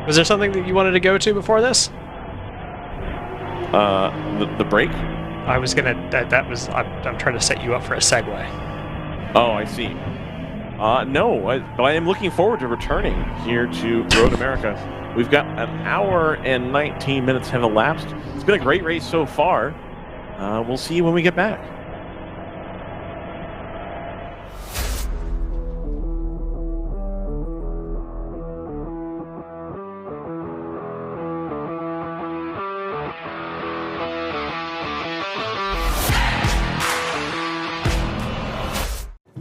Was there something that you wanted to go to before this? The break? I was gonna. I'm trying to set you up for a segue. Oh, I see. No, but I am looking forward to returning here to Road America. We've got an hour and 19 minutes have elapsed. It's been a great race so far. We'll see you when we get back.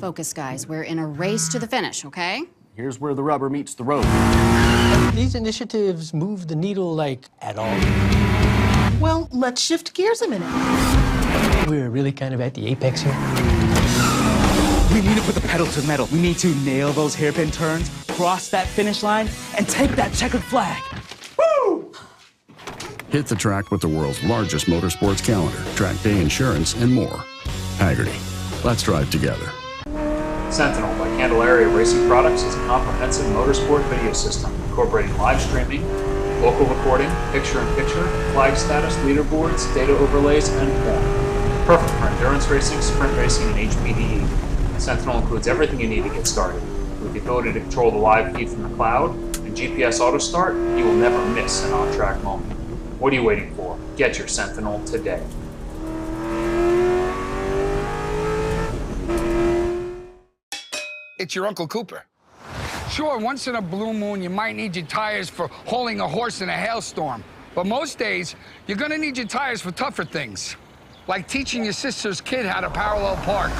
Focus, guys. We're in a race to the finish, okay? Here's where the rubber meets the road. These initiatives move the needle, like, at all? Well, let's shift gears a minute. We're really kind of at the apex here. We need to put the pedal to the metal. We need to nail those hairpin turns, cross that finish line, and take that checkered flag. Woo! Hit the track with the world's largest motorsports calendar, track day insurance, and more. Hagerty. Let's drive together. Sentinel by Candelaria Racing Products is a comprehensive motorsport video system incorporating live streaming, local recording, picture-in-picture, flag status, leaderboards, data overlays, and more. Perfect for endurance racing, sprint racing, and HPDE. Sentinel includes everything you need to get started. With the ability to control the live feed from the cloud and GPS auto start, you will never miss an on-track moment. What are you waiting for? Get your Sentinel today. It's your Uncle Cooper. Sure, once in a blue moon, you might need your tires for hauling a horse in a hailstorm. But most days, you're gonna need your tires for tougher things, like teaching your sister's kid how to parallel park.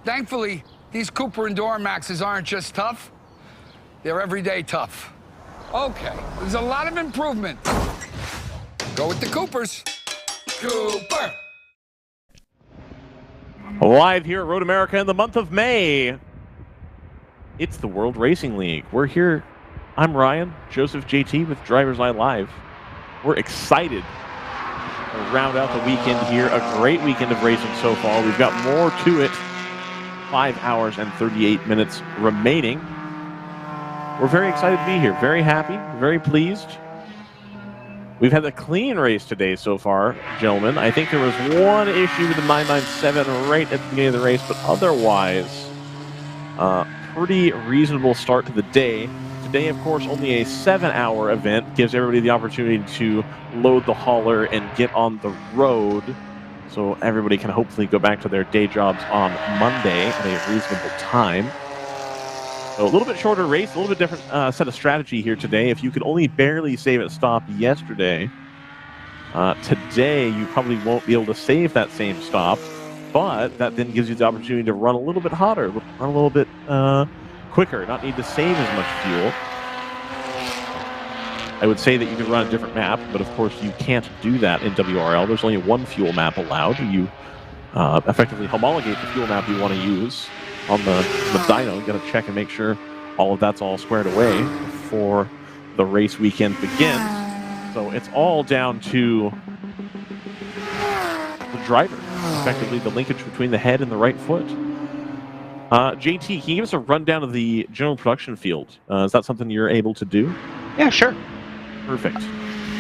Thankfully, these Cooper Enduramaxes aren't just tough, they're everyday tough. Okay, there's a lot of improvement. Go with the Coopers. Cooper! Live here at Road America in the month of May. It's the World Racing League. We're here. I'm Ryan, Joseph JT with DriversEye Live. We're excited to round out the weekend here. A great weekend of racing so far. We've got more to it. 5 hours and 38 minutes remaining. We're very excited to be here. Very happy, very pleased. We've had a clean race today so far, gentlemen. I think there was one issue with the 997 right at the beginning of the race, but otherwise, pretty reasonable start to the day. Today, of course, only a 7-hour event. Gives everybody the opportunity to load the hauler and get on the road, so everybody can hopefully go back to their day jobs on Monday at a reasonable time. So a little bit shorter race, a little bit different set of strategy here today. If you could only barely save a stop yesterday, today you probably won't be able to save that same stop, but that then gives you the opportunity to run a little bit hotter, run a little bit quicker, not need to save as much fuel. I would say that you could run a different map, but of course you can't do that in WRL. There's only one fuel map allowed. You effectively homologate the fuel map you want to use on the dyno. You got to check and make sure all of that's all squared away before the race weekend begins. So it's all down to the driver, effectively the linkage between the head and the right foot. JT, can you give us a rundown of the general production field? Is that something you're able to do? Yeah, sure. Perfect.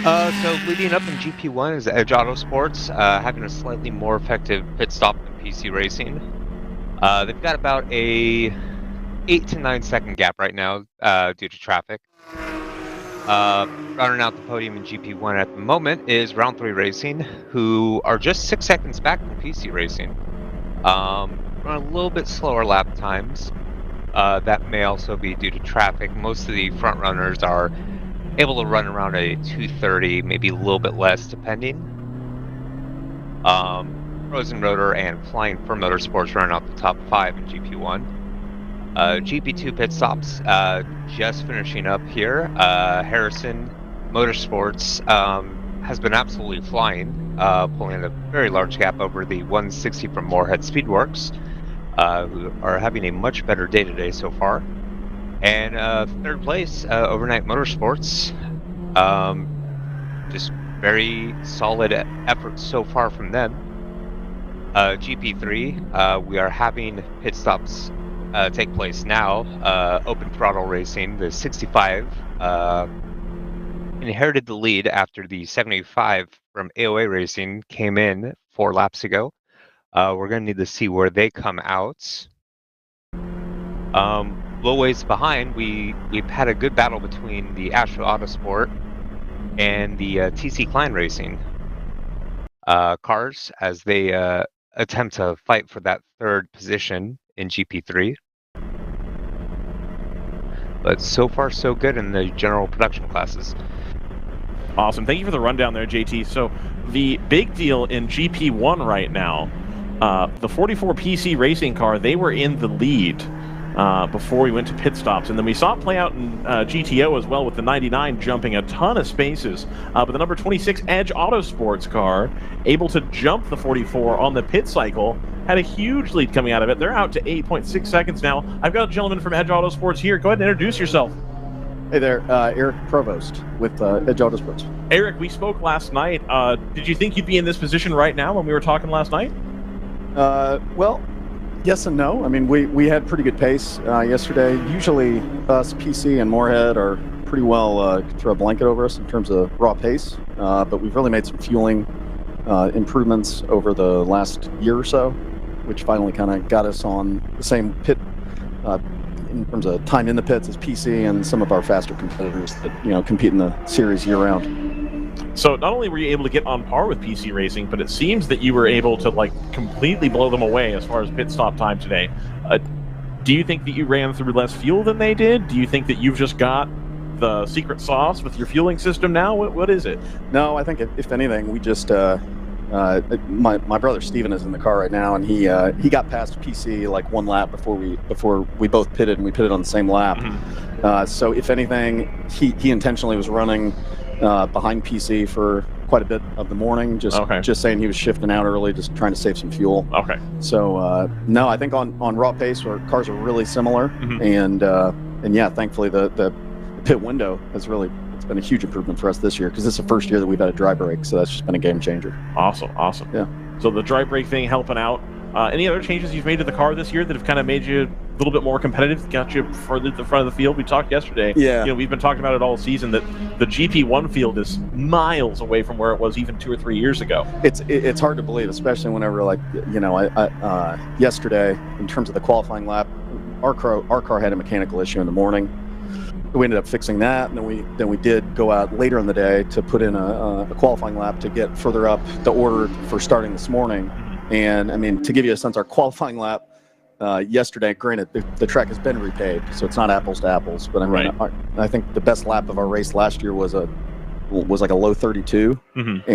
So leading up in GP1 is Edge Autosports, having a slightly more effective pit stop than PC Racing. They've got about a 8 to 9 second gap right now due to traffic. Running out the podium in GP1 at the moment is Round 3 Racing, who are just 6 seconds back from PC Racing. Run a little bit slower lap times. That may also be due to traffic. Most of the front runners are able to run around a 2:30, maybe a little bit less, depending. Frozen Rotor and Flying Fur Motorsports running out the top 5 in GP1. GP2 pit stops just finishing up here. Harrison Motorsports has been absolutely flying, pulling a very large gap over the 160 from Moorhead Speedworks, who are having a much better day today so far. And third place, Overnight Motorsports. Just very solid effort so far from them. GP3, we are having pit stops take place now. Open Throttle Racing, the 65, inherited the lead after the 75 from AOA Racing came in 4 laps ago. We're going to need to see where they come out. Low ways behind, we've had a good battle between the Astro Autosport and the TC Klein Racing cars as they attempt to fight for that 3rd position in GP3. But so far so good in the general production classes. Awesome. Thank you for the rundown there, JT. So the big deal in GP1 right now, the 44 PC racing car, they were in the lead before we went to pit stops. And then we saw it play out in GTO as well, with the 99 jumping a ton of spaces. But the number 26 Edge Autosports car, able to jump the 44 on the pit cycle, had a huge lead coming out of it. They're out to 8.6 seconds now. I've got a gentleman from Edge Autosports here. Go ahead and introduce yourself. Hey there, Eric Provost with Edge Autosports. Eric, we spoke last night. Did you think you'd be in this position right now when we were talking last night? Well, yes and no. I mean, we had pretty good pace yesterday. Usually us, PC, and Moorhead are pretty well throw a blanket over us in terms of raw pace, but we've really made some fueling improvements over the last year or so, which finally kind of got us on the same pit in terms of time in the pits as PC and some of our faster competitors that compete in the series year-round. So not only were you able to get on par with PC Racing, but it seems that you were able to completely blow them away as far as pit stop time today. Do you think that you ran through less fuel than they did? Do you think that you've just got the secret sauce with your fueling system now? What is it? No, I think if anything, we just my brother Steven is in the car right now, and he got past PC like one lap before we both pitted, and we pitted on the same lap. Mm-hmm. So if anything, he intentionally was running behind PC for quite a bit of the morning, just saying he was shifting out early, just trying to save some fuel. Okay. So no, I think on raw pace, our cars are really similar, mm-hmm. and yeah, thankfully the pit window has really. It's been a huge improvement for us this year because this is the first year that we've had a dry brake, so that's just been a game changer. Awesome. Yeah. So the dry brake thing helping out. Any other changes you've made to the car this year that have kind of made you a little bit more competitive, got you further to the front of the field? We talked yesterday. Yeah. We've been talking about it all season that the GP1 field is miles away from where it was even 2 or 3 years ago. It's hard to believe, especially whenever yesterday in terms of the qualifying lap, our car had a mechanical issue in the morning. We ended up fixing that, and then we did go out later in the day to put in a qualifying lap to get further up the order for starting this morning. And I mean, to give you a sense, our qualifying lap yesterday, granted the track has been repaid, so it's not apples to apples, but I mean, I think the best lap of our race last year was like a low 32, mm-hmm.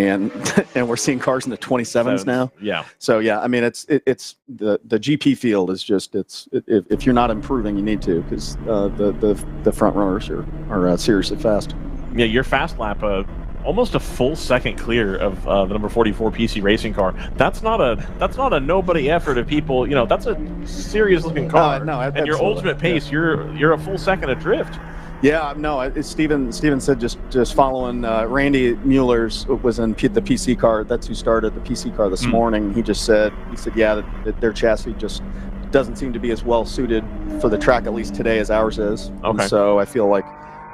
and we're seeing cars in the 27s now. Yeah. So yeah, I mean it's the GP field is just if you're not improving, you need to, because the front runners are seriously fast. Yeah, your fast lap, almost a full second clear of the number 44 PC racing car. That's not a nobody effort of people. That's a serious looking car. No, and your ultimate pace, you're a full second adrift. Yeah, no. Steven said just following Randy Mueller's was in the PC car. That's who started the PC car this morning. He said yeah, that their chassis just doesn't seem to be as well suited for the track, at least today, as ours is. Okay. And so I feel like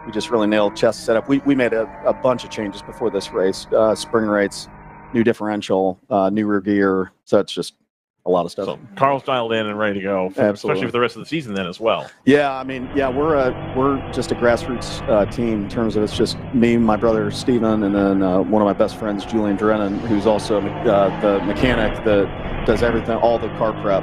we just really nailed chassis setup. We made a bunch of changes before this race: spring rates, new differential, new rear gear. So it's just a lot of stuff. So Carl's dialed in and ready to go, especially for the rest of the season then as well. Yeah, I mean, yeah, we're just a grassroots team in terms of it's just me, my brother Steven, and then one of my best friends, Julian Drennan, who's also the mechanic that does everything, all the car prep.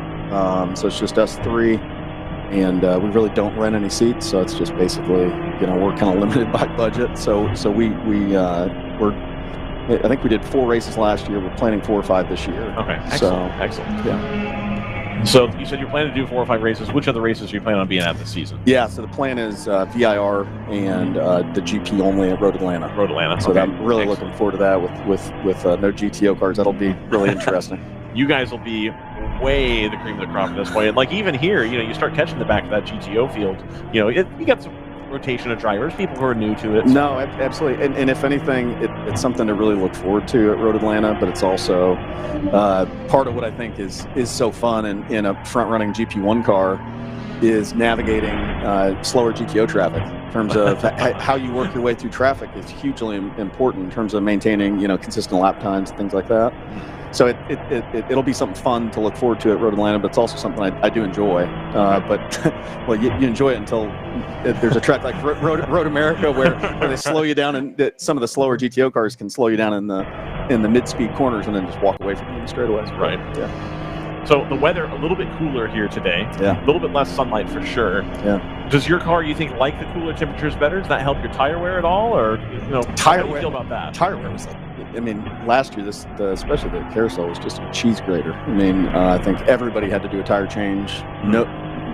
So it's just us three, and we really don't rent any seats, so it's just basically, we're kind of limited by budget. So we're I think we did 4 races last year. We're planning 4 or 5 this year. Okay, excellent. Yeah. So you said you're planning to do 4 or 5 races. Which other races are you planning on being at this season? Yeah, so the plan is VIR and the GP only at Road Atlanta. So okay. I'm really looking forward to that with no GTO cars. That'll be really interesting. You guys will be way the cream of the crop in this way. And even here, you start catching the back of that GTO field. You got some rotation of drivers, people who are new to it. No, absolutely. And if anything, it's something to really look forward to at Road Atlanta, but it's also part of what I think is so fun in a front-running GP1 car is navigating slower GTO traffic. In terms of how you work your way through traffic is hugely important in terms of maintaining, consistent lap times, things like that. So it'll be something fun to look forward to at Road Atlanta, but it's also something I do enjoy. But well, you enjoy it until there's a track like Road America where they slow you down, and some of the slower GTO cars can slow you down in the mid-speed corners and then just walk away from you in straightaways. Right. Yeah. So the weather a little bit cooler here today. Yeah. A little bit less sunlight for sure. Yeah. Does your car, you think, like the cooler temperatures better? Does that help your tire wear at all, or how do you feel about that? Tire wear was I mean, last year, especially the carousel was just a cheese grater. I mean, I think everybody had to do a tire change,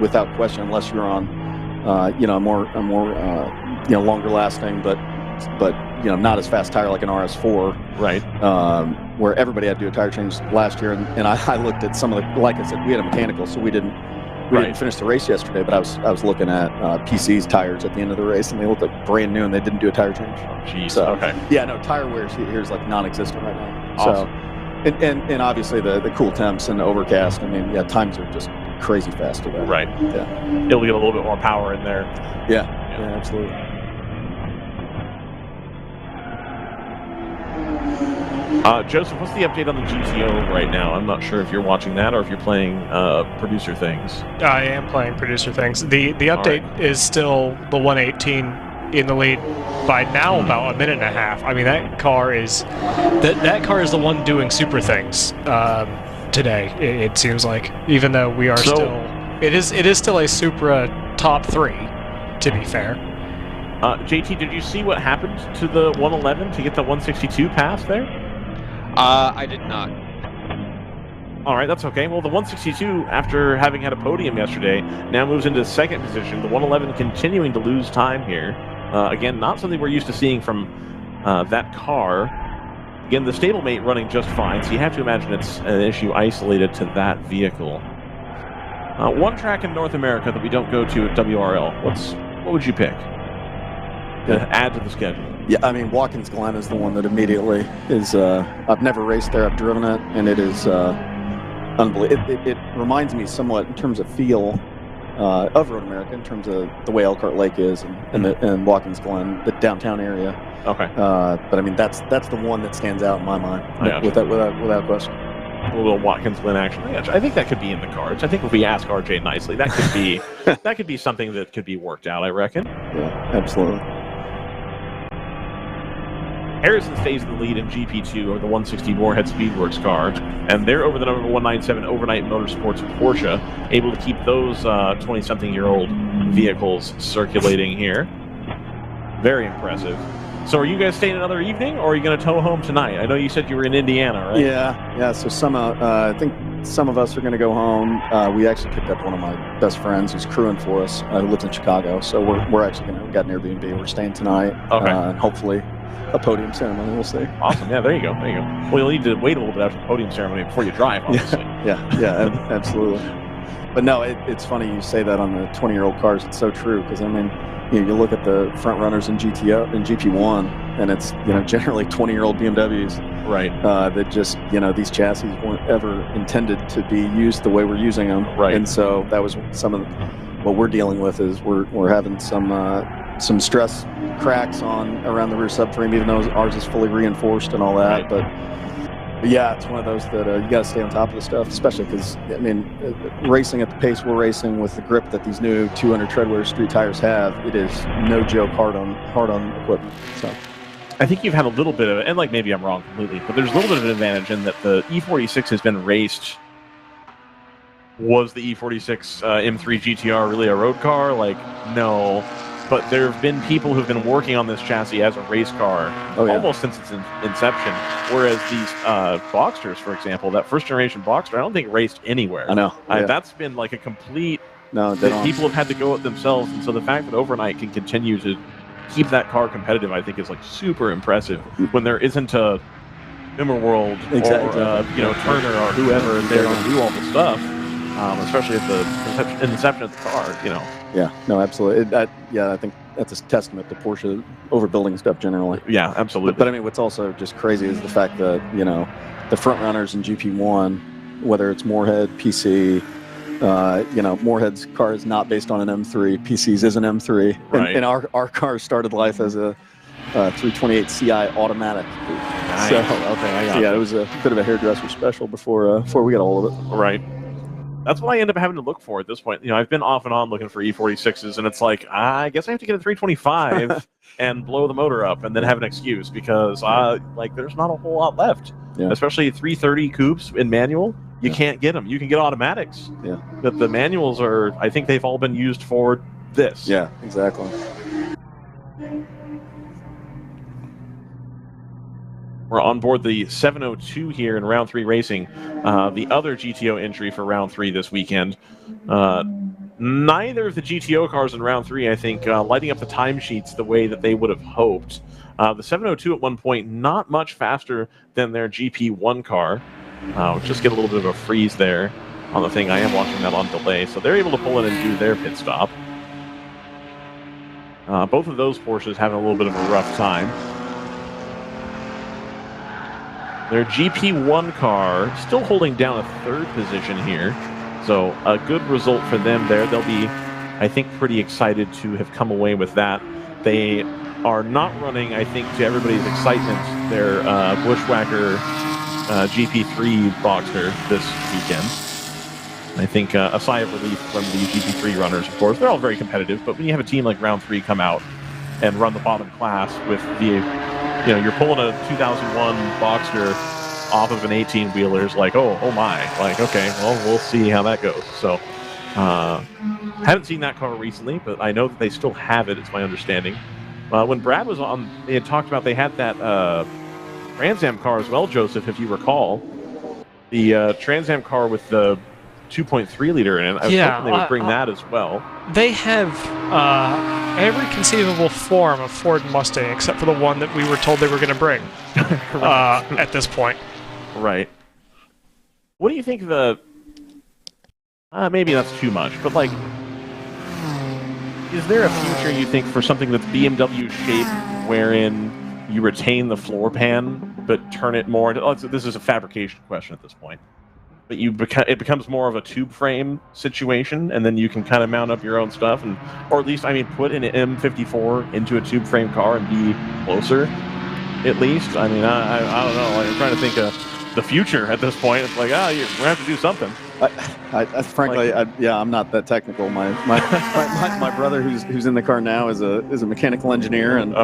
without question, unless you're on, a more longer lasting, but not as fast tire like an RS4. Right. Where everybody had to do a tire change last year, and I looked at some of the, like I said, we had a mechanical, so we didn't finish the race yesterday, but I was looking at PC's tires at the end of the race, and they looked like brand new, and they didn't do a tire change. Jeez. So, okay. Yeah, no, tire wear here is like non-existent right now. Awesome. So, and obviously the cool temps and the overcast. I mean, yeah, times are just crazy fast today. Right. Yeah. It'll get a little bit more power in there. Yeah. Absolutely. Joseph, what's the update on the GTO right now? I'm not sure if you're watching that or if you're playing Producer Things. I am playing Producer Things. The update is still the 118 in the lead by now about a minute and a half. I mean, that car is the one doing super things today. It seems like, even though we are it is still a Supra top 3, to be fair. JT, did you see what happened to the 111 to get the 162 pass there? I did not. All right, that's okay. Well, the 162, after having had a podium yesterday, now moves into second position. The 111 continuing to lose time here. Again, not something we're used to seeing from that car. Again, the stablemate running just fine, so you have to imagine it's an issue isolated to that vehicle. One track in North America that we don't go to at WRL. What would you pick to add to the schedule? Yeah, I mean, Watkins Glen is the one that immediately is. I've never raced there. I've driven it, and it is unbelievable. It reminds me somewhat in terms of feel of Road America, in terms of the way Elkhart Lake is, and Watkins Glen, the downtown area. Okay. But I mean, that's the one that stands out in my mind, without question. A little Watkins Glen action. I think that could be in the cards. I think if we ask RJ nicely, that could be that could be something that could be worked out, I reckon. Yeah, absolutely. Harrison stays in the lead in GP2, or the 160 Moorhead Speedworks car, and they're over the number 197 Overnight Motorsports Porsche, able to keep those 20-something-year-old vehicles circulating here. Very impressive. So are you guys staying another evening, or are you going to tow home tonight? I know you said you were in Indiana, right? Yeah. So I think some of us are going to go home. We actually picked up one of my best friends who's crewing for us, who lives in Chicago. So we're actually going to get an Airbnb. We're staying tonight. Okay. And hopefully a podium ceremony. We'll see. Awesome. Yeah, there you go. Well, you'll need to wait a little bit after the podium ceremony before you drive, obviously. Yeah, absolutely. But no, it's funny you say that on the 20-year-old cars. It's so true, because I mean, you look at the front runners in GTO and GP1, and it's generally 20-year-old BMWs, right? That just these chassis weren't ever intended to be used the way we're using them, right? And so that was some of what we're dealing with, is we're having some stress cracks around the rear subframe, even though ours is fully reinforced and all that, But yeah, it's one of those that you got to stay on top of the stuff, especially because, I mean, racing at the pace we're racing with the grip that these new 200 treadwear street tires have, it is no joke hard on equipment. So I think you've had a little bit of it, and maybe I'm wrong completely, but there's a little bit of an advantage in that the E46 has been raced. Was the E46 M3 GTR really a road car? No. But there have been people who've been working on this chassis as a race car almost since its inception. Whereas these Boxsters, for example, that first generation Boxster, I don't think raced anywhere. I know. That's been like a complete. No, that people have had to go it themselves, and so the fact that Overnight can continue to keep that car competitive, I think, is super impressive. When there isn't a Immerworld or Turner or whoever there to do all the stuff, especially at the inception of the car, Yeah, no, absolutely. I think that's a testament to Porsche overbuilding stuff generally. Yeah, absolutely. But I mean, what's also just crazy is the fact that, the front runners in GP1, whether it's Moorhead, PC, Moorhead's car is not based on an M3. PC's is an M3. Right. And our car started life as a 328 CI automatic. Nice. So, okay, it was a bit of a hairdresser special before we got a hold of it. Right. That's what I end up having to look for at this point. I've been off and on looking for E46s, and it's like, I guess I have to get a 325 and blow the motor up and then have an excuse, because there's not a whole lot left. Yeah. Especially 330 coupes in manual, you can't get them. You can get automatics. Yeah. But the manuals I think they've all been used for this. Yeah, exactly. We're on board the 702 here in round 3 racing, the other GTO entry for round 3 this weekend. Neither of the GTO cars in round 3, I think, lighting up the timesheets the way that they would have hoped. The 702 at one point, not much faster than their GP1 car. Just get a little bit of a freeze there on the thing. I am watching that on delay, so they're able to pull in and do their pit stop. Both of those Porsches having a little bit of a rough time. Their GP1 car still holding down a 3rd position here, so a good result for them there. They'll be, I think, pretty excited to have come away with that. They are not running, I think, to everybody's excitement, their Bushwhacker GP3 Boxster this weekend. I think a sigh of relief from the GP3 runners, of course. They're all very competitive, but when you have a team like Round 3 come out and run the bottom class with the, you're pulling a 2001 Boxster off of an 18-wheeler is like, oh my. Like, okay, well, we'll see how that goes. So, haven't seen that car recently, but I know that they still have it, it's my understanding. When Brad was on, they had talked about they had that Trans Am car as well, Joseph, if you recall. The Trans Am car with the 2.3 liter in it. I was hoping they would bring that as well. They have every conceivable form of Ford Mustang except for the one that we were told they were going to bring at this point. Right. What do you think the... maybe that's too much, but like... Is there a future, you think, for something that's BMW shape wherein you retain the floor pan but turn it more into... this is a fabrication question at this point. But it becomes more of a tube frame situation, and then you can kind of mount up your own stuff, or at least, I mean, put an M54 into a tube frame car and be closer, at least. I mean, I don't know. Like, I'm trying to think of the future at this point. It's like, we're going to have to do something. Frankly, I'm not that technical. My brother, who's in the car now, is a mechanical engineer, and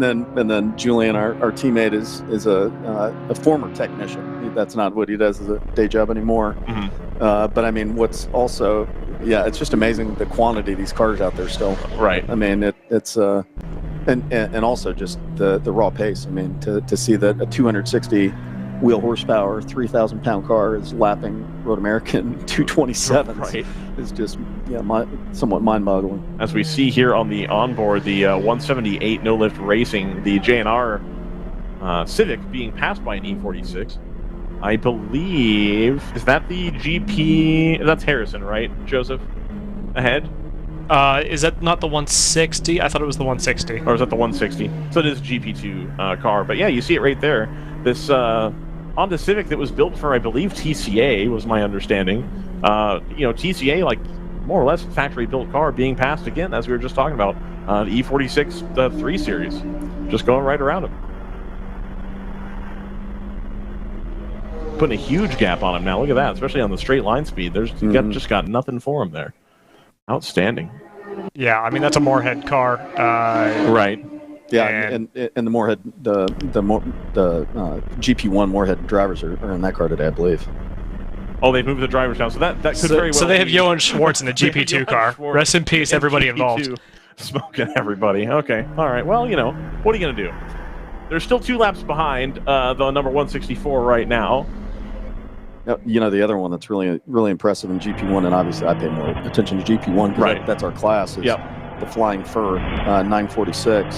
then Julian, our teammate, is a former technician. That's not what he does as a day job anymore. Mm-hmm. But I mean, what's also, it's just amazing the quantity of these cars out there still. Right. I mean, it's and also just the raw pace. I mean, to see that a 260 wheel horsepower, 3,000 pound car is lapping Road American 227s. Right. Is just somewhat mind boggling. As we see here on the onboard, the 178 no lift racing, the JNR Civic being passed by an E46. I believe, is that the GP? That's Harrison, right, Joseph? Ahead? Is that not the 160? I thought it was the 160. Or is that the 160? So it is a GP2 car. But yeah, you see it right there. This Honda Civic that was built for, I believe, TCA was my understanding. TCA, like, more or less factory-built car being passed again, as we were just talking about. The E46 3 Series. Just going right around him. Putting a huge gap on him now. Look at that, especially on the straight line speed. Just got nothing for him there. Outstanding. Yeah, I mean, that's a Moorhead car. Right. Yeah, and the Moorhead, the GP1 Moorhead drivers are in that car today, I believe. Oh, they've moved the drivers down, so that could very well. So they have Johan Schwartz in the GP2 car. Rest in peace, everybody involved. Smoking everybody. Okay, all right. Well, what are you gonna do? They're still 2 laps behind the number 164 right now. The other one that's really, really impressive in GP1, and obviously I pay more attention to GP1 because that's our class, is the Flying Fur 946.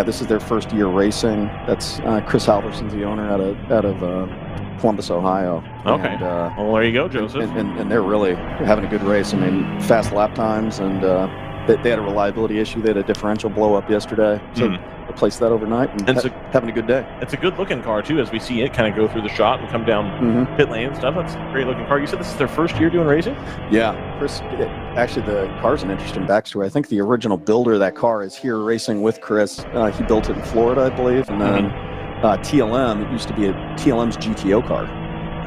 This is their first year racing. That's Chris Halverson's the owner out of Columbus, Ohio. Okay. And, well, there you go, Joseph. And they're really having a good race. I mean, fast lap times, and they had a reliability issue. They had a differential blow up yesterday. So replaced that overnight, and having a good day. It's a good looking car too, as we see it kind of go through the shot and come down pit lane and stuff. That's a great looking car. You said this is their first year doing racing? Yeah, Chris. Actually, the car's an interesting backstory. I think the original builder of that car is here racing with Chris. He built it in Florida, I believe, and then TLM. It used to be TLM's GTO car.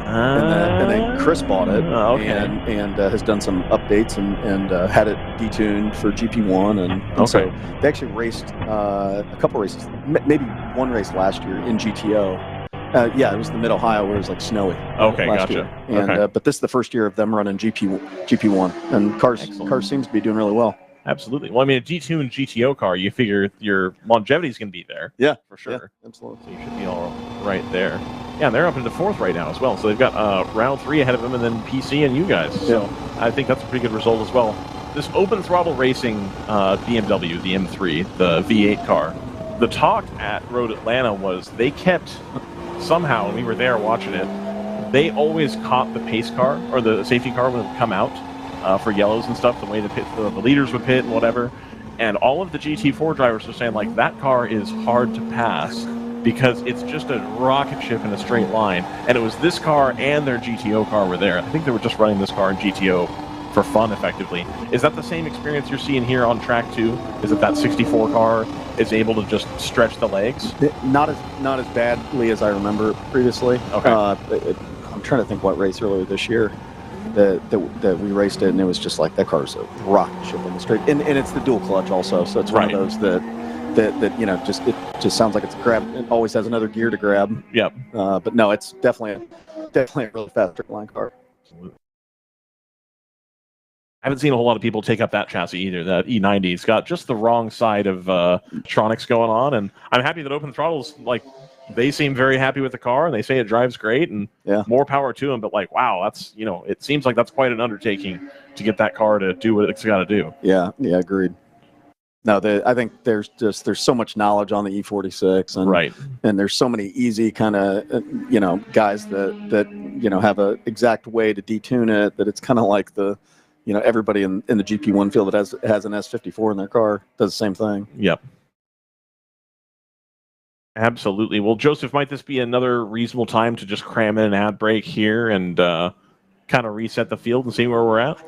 And then Chris bought it and has done some updates and had it detuned for GP1. And so they actually raced a couple races, maybe one race last year in GTO. It was the Mid-Ohio where it was like snowy. Okay, last gotcha. Year. And, but this is the first year of them running GP1. And cars seems to be doing really well. Absolutely. Well, I mean, a detuned GTO car, you figure your longevity is going to be there. Yeah, for sure. Yeah, absolutely. So you should be all right there. Yeah, and they're up into 4th right now as well. So they've got round 3 ahead of them, and then PC and you guys. So I think that's a pretty good result as well. This open throttle racing BMW, the M3, the V8 car, the talk at Road Atlanta was they kept somehow, and we were there watching it, they always caught the pace car or the safety car when it would come out for yellows and stuff, the way the leaders would pit and whatever. And all of the GT4 drivers were saying, like, that car is hard to pass because it's just a rocket ship in a straight line. And it was this car and their GTO car were there. I think they were just running this car in GTO for fun, effectively. Is that the same experience you're seeing here on track 2? Is it that 64 car is able to just stretch the legs? Not as badly as I remember previously. Okay. I'm trying to think what race earlier this year that we raced it, and it was just like that car's a rocket ship in the straight, and it's the dual clutch also, so it's one of those that you know, just it just sounds like it's a grab. It always has another gear to grab. Yep. But no, it's definitely a really fast straight line car. Absolutely. I haven't seen a whole lot of people take up that chassis either. That E90, it's got just the wrong side of electronics going on, and I'm happy that Open Throttle's, like, they seem very happy with the car, and they say it drives great, and more power to them. But, like, wow, that's, you know, it seems like that's quite an undertaking to get that car to do what it's got to do. Yeah, agreed. No, I think there's so much knowledge on the E46, and and there's so many easy kind of you know, guys that you know, have a exact way to detune it, that it's kind of like the, you know, everybody in the GP1 field that has an S54 in their car does the same thing. Yep. Absolutely. Well, Joseph, might this be another reasonable time to just cram in an ad break here and kind of reset the field and see where we're at?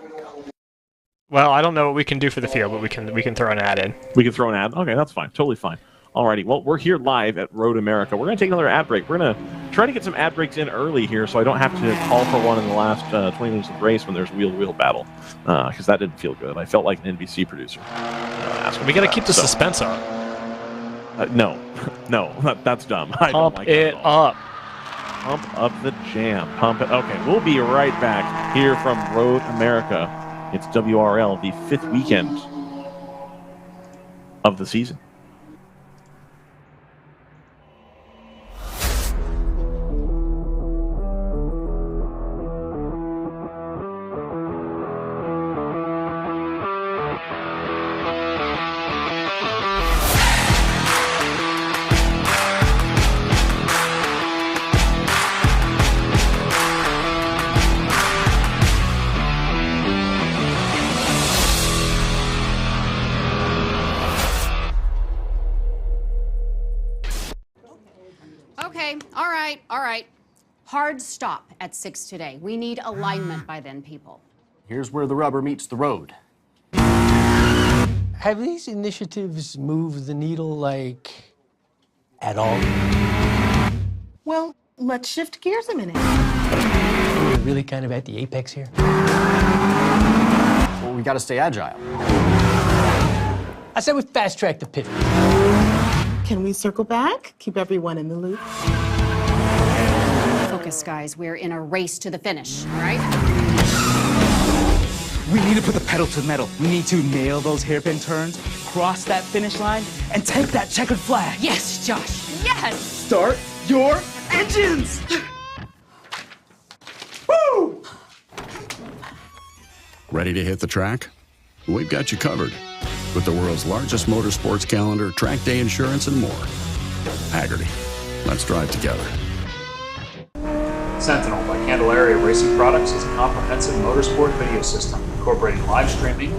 Well, I don't know what we can do for the field, but we can throw an ad in. We can throw an ad? Okay, that's fine. Totally fine. Alrighty, well, we're here live at Road America. We're going to take another ad break. We're going to try to get some ad breaks in early here so I don't have to call for one in the last 20 minutes of the race when there's wheel-to-wheel battle, because that didn't feel good. I felt like an NBC producer. We got to keep the suspense on. No, that's dumb. I Pump don't like it up. Pump up the jam. Pump it. Okay, we'll be right back here from Road America. It's WRL, the 5th weekend of the season. Okay, all right. Hard stop at 6 today. We need alignment by then, people. Here's where the rubber meets the road. Have these initiatives moved the needle, like, at all? Well, let's shift gears a minute. We're really kind of at the apex here. Well, we gotta stay agile. I said we fast track the pivot. Can we circle back? Keep everyone in the loop. Focus, guys. We're in a race to the finish, all right? We need to put the pedal to the metal. We need to nail those hairpin turns, cross that finish line, and take that checkered flag. Yes, Josh. Yes! Start your engines! Woo! Ready to hit the track? We've got you covered with the world's largest motorsports calendar, track day insurance, and more. Hagerty. Let's drive together. Sentinel by Candelaria Racing Products is a comprehensive motorsport video system incorporating live streaming,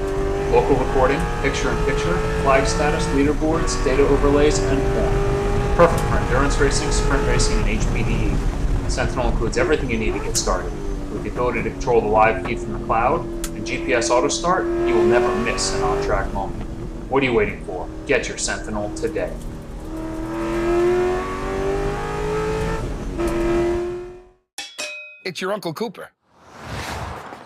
local recording, picture-in-picture, flag status, leaderboards, data overlays, and more. Perfect for endurance racing, sprint racing, and HPDE. Sentinel includes everything you need to get started. With the ability to control the live feed from the cloud and GPS auto start, you will never miss an on-track moment. What are you waiting for? Get your Sentinel today. It's your Uncle Cooper.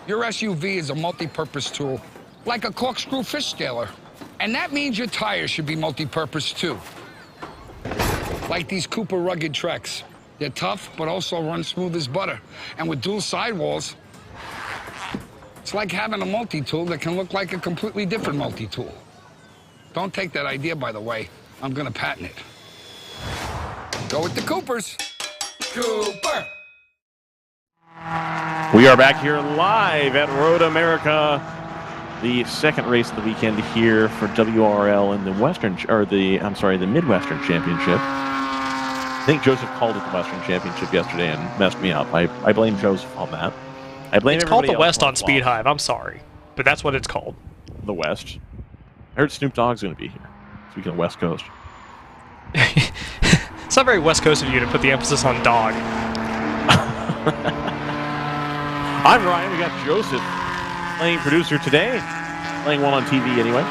Your SUV is a multi-purpose tool, like a corkscrew fish scaler. And that means your tires should be multi-purpose too. Like these Cooper rugged Treks. They're tough, but also run smooth as butter. And with dual sidewalls, It's like having a multi-tool that can look like a completely different multi-tool. Don't take that idea, by the way. I'm gonna patent it. Go with the Coopers. Cooper! We are back here live at Road America, the second race of the weekend here for WRL in the the Midwestern Championship. I think Joseph called it the Western Championship yesterday and messed me up. I blame Joseph on that. I blame It's called the everybody West else on Speed Hive. I'm sorry, but that's what it's called. The West. I heard Snoop Dogg's going to be here. Speaking of West Coast. It's not very West Coast of you to put the emphasis on dog. I'm Ryan. We got Joseph playing producer today. Playing one on TV anyway.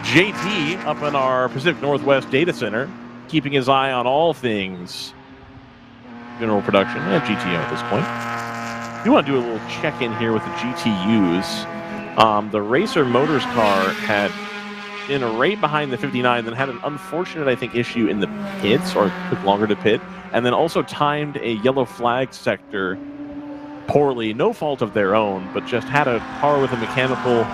JT up in our Pacific Northwest data center, keeping his eye on all things general production and GTO at this point. We want to do a little check-in here with the GTUs. The Racer Motors car had been right behind the 59, then had an unfortunate, I think, issue in the pits, or took longer to pit, and then also timed a yellow flag sector poorly, no fault of their own, but just had a car with a mechanical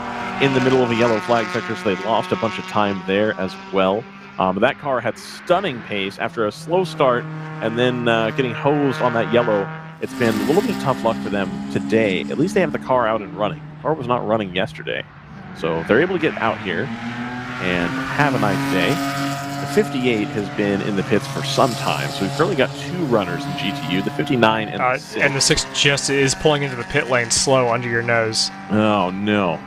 in the middle of a yellow flag sector, so they lost a bunch of time there as well. That car had stunning pace after a slow start, and then getting hosed on that yellow. It's been a little bit of tough luck for them today. At least they have the car out and running. The car was not running yesterday. So they're able to get out here and have a nice day. The 58 has been in the pits for some time, so we've currently got two runners in GTU, the 59 and the 6. And the 6 just is pulling into the pit lane slow under your nose. Oh, no.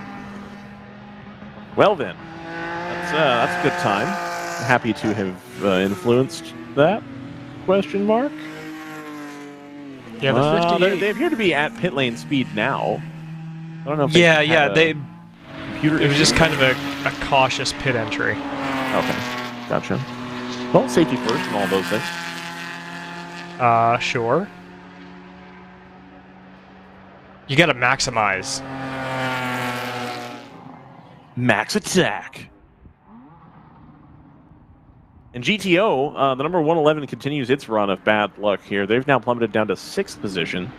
Well then, that's a good time. I'm happy to have influenced that, question mark. Yeah, the 58. They appear to be at pit lane speed now. I don't know if it was just kind of a cautious pit entry. Okay, gotcha. Well, safety first and all those things. Sure. You gotta maximize. Max attack. And GTO, the number 111 continues its run of bad luck here. They've now plummeted down to 6th position.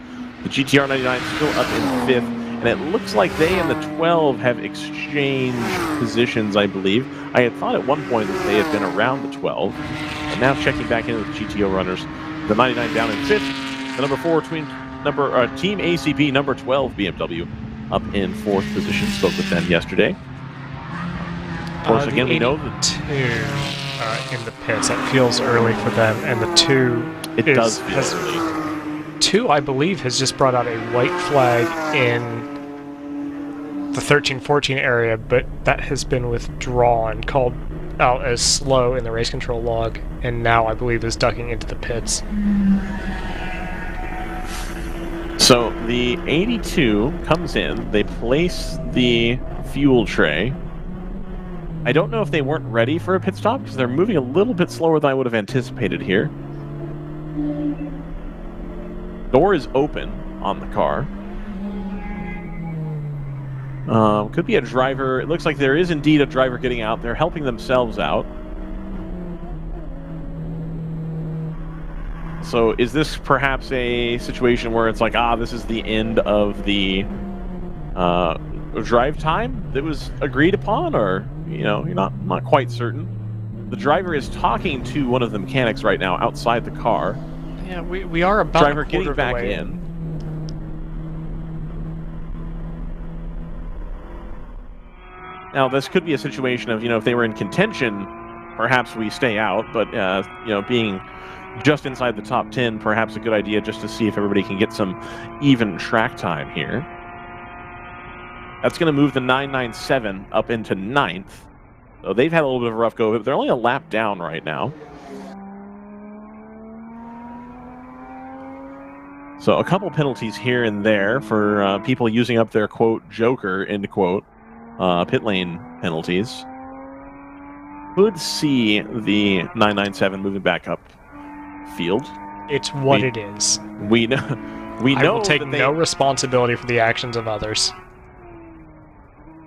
The GTR 99 still up in 5th. And it looks like they and the 12 have exchanged positions, I believe. I had thought at one point that they had been around the 12. And now checking back into the GTO runners, the 99 down in 5th. The number 4 Team ACP number 12 BMW up in 4th position. Spoke with them yesterday. Of course, again, we know that in the pits. That feels early for them, and the 2 does feel early. 2, I believe, has just brought out a white flag in the 13-14 area, but that has been withdrawn, called out as slow in the race control log, and now I believe is ducking into the pits. So the 82 comes in, they place the fuel tray. I don't know if they weren't ready for a pit stop, because they're moving a little bit slower than I would have anticipated here. Door is open on the car. Could be a driver. It looks like there is indeed a driver getting out. They're helping themselves out. So is this perhaps a situation where it's like, this is the end of the drive time that was agreed upon, or you're not quite certain. The driver is talking to one of the mechanics right now outside the car. Yeah, we are about driver a quarter getting back away. in. Now this could be a situation of if they were in contention, perhaps we stay out. But being just inside the top 10, perhaps a good idea just to see if everybody can get some even track time here. That's going to move the 997 up into 9th. So they've had a little bit of a rough go, but they're only a lap down right now. So a couple penalties here and there for people using up their, quote, joker, end quote, pit lane penalties. Could see the 997 moving back up field. It's what it is. We know. I will take no responsibility for the actions of others.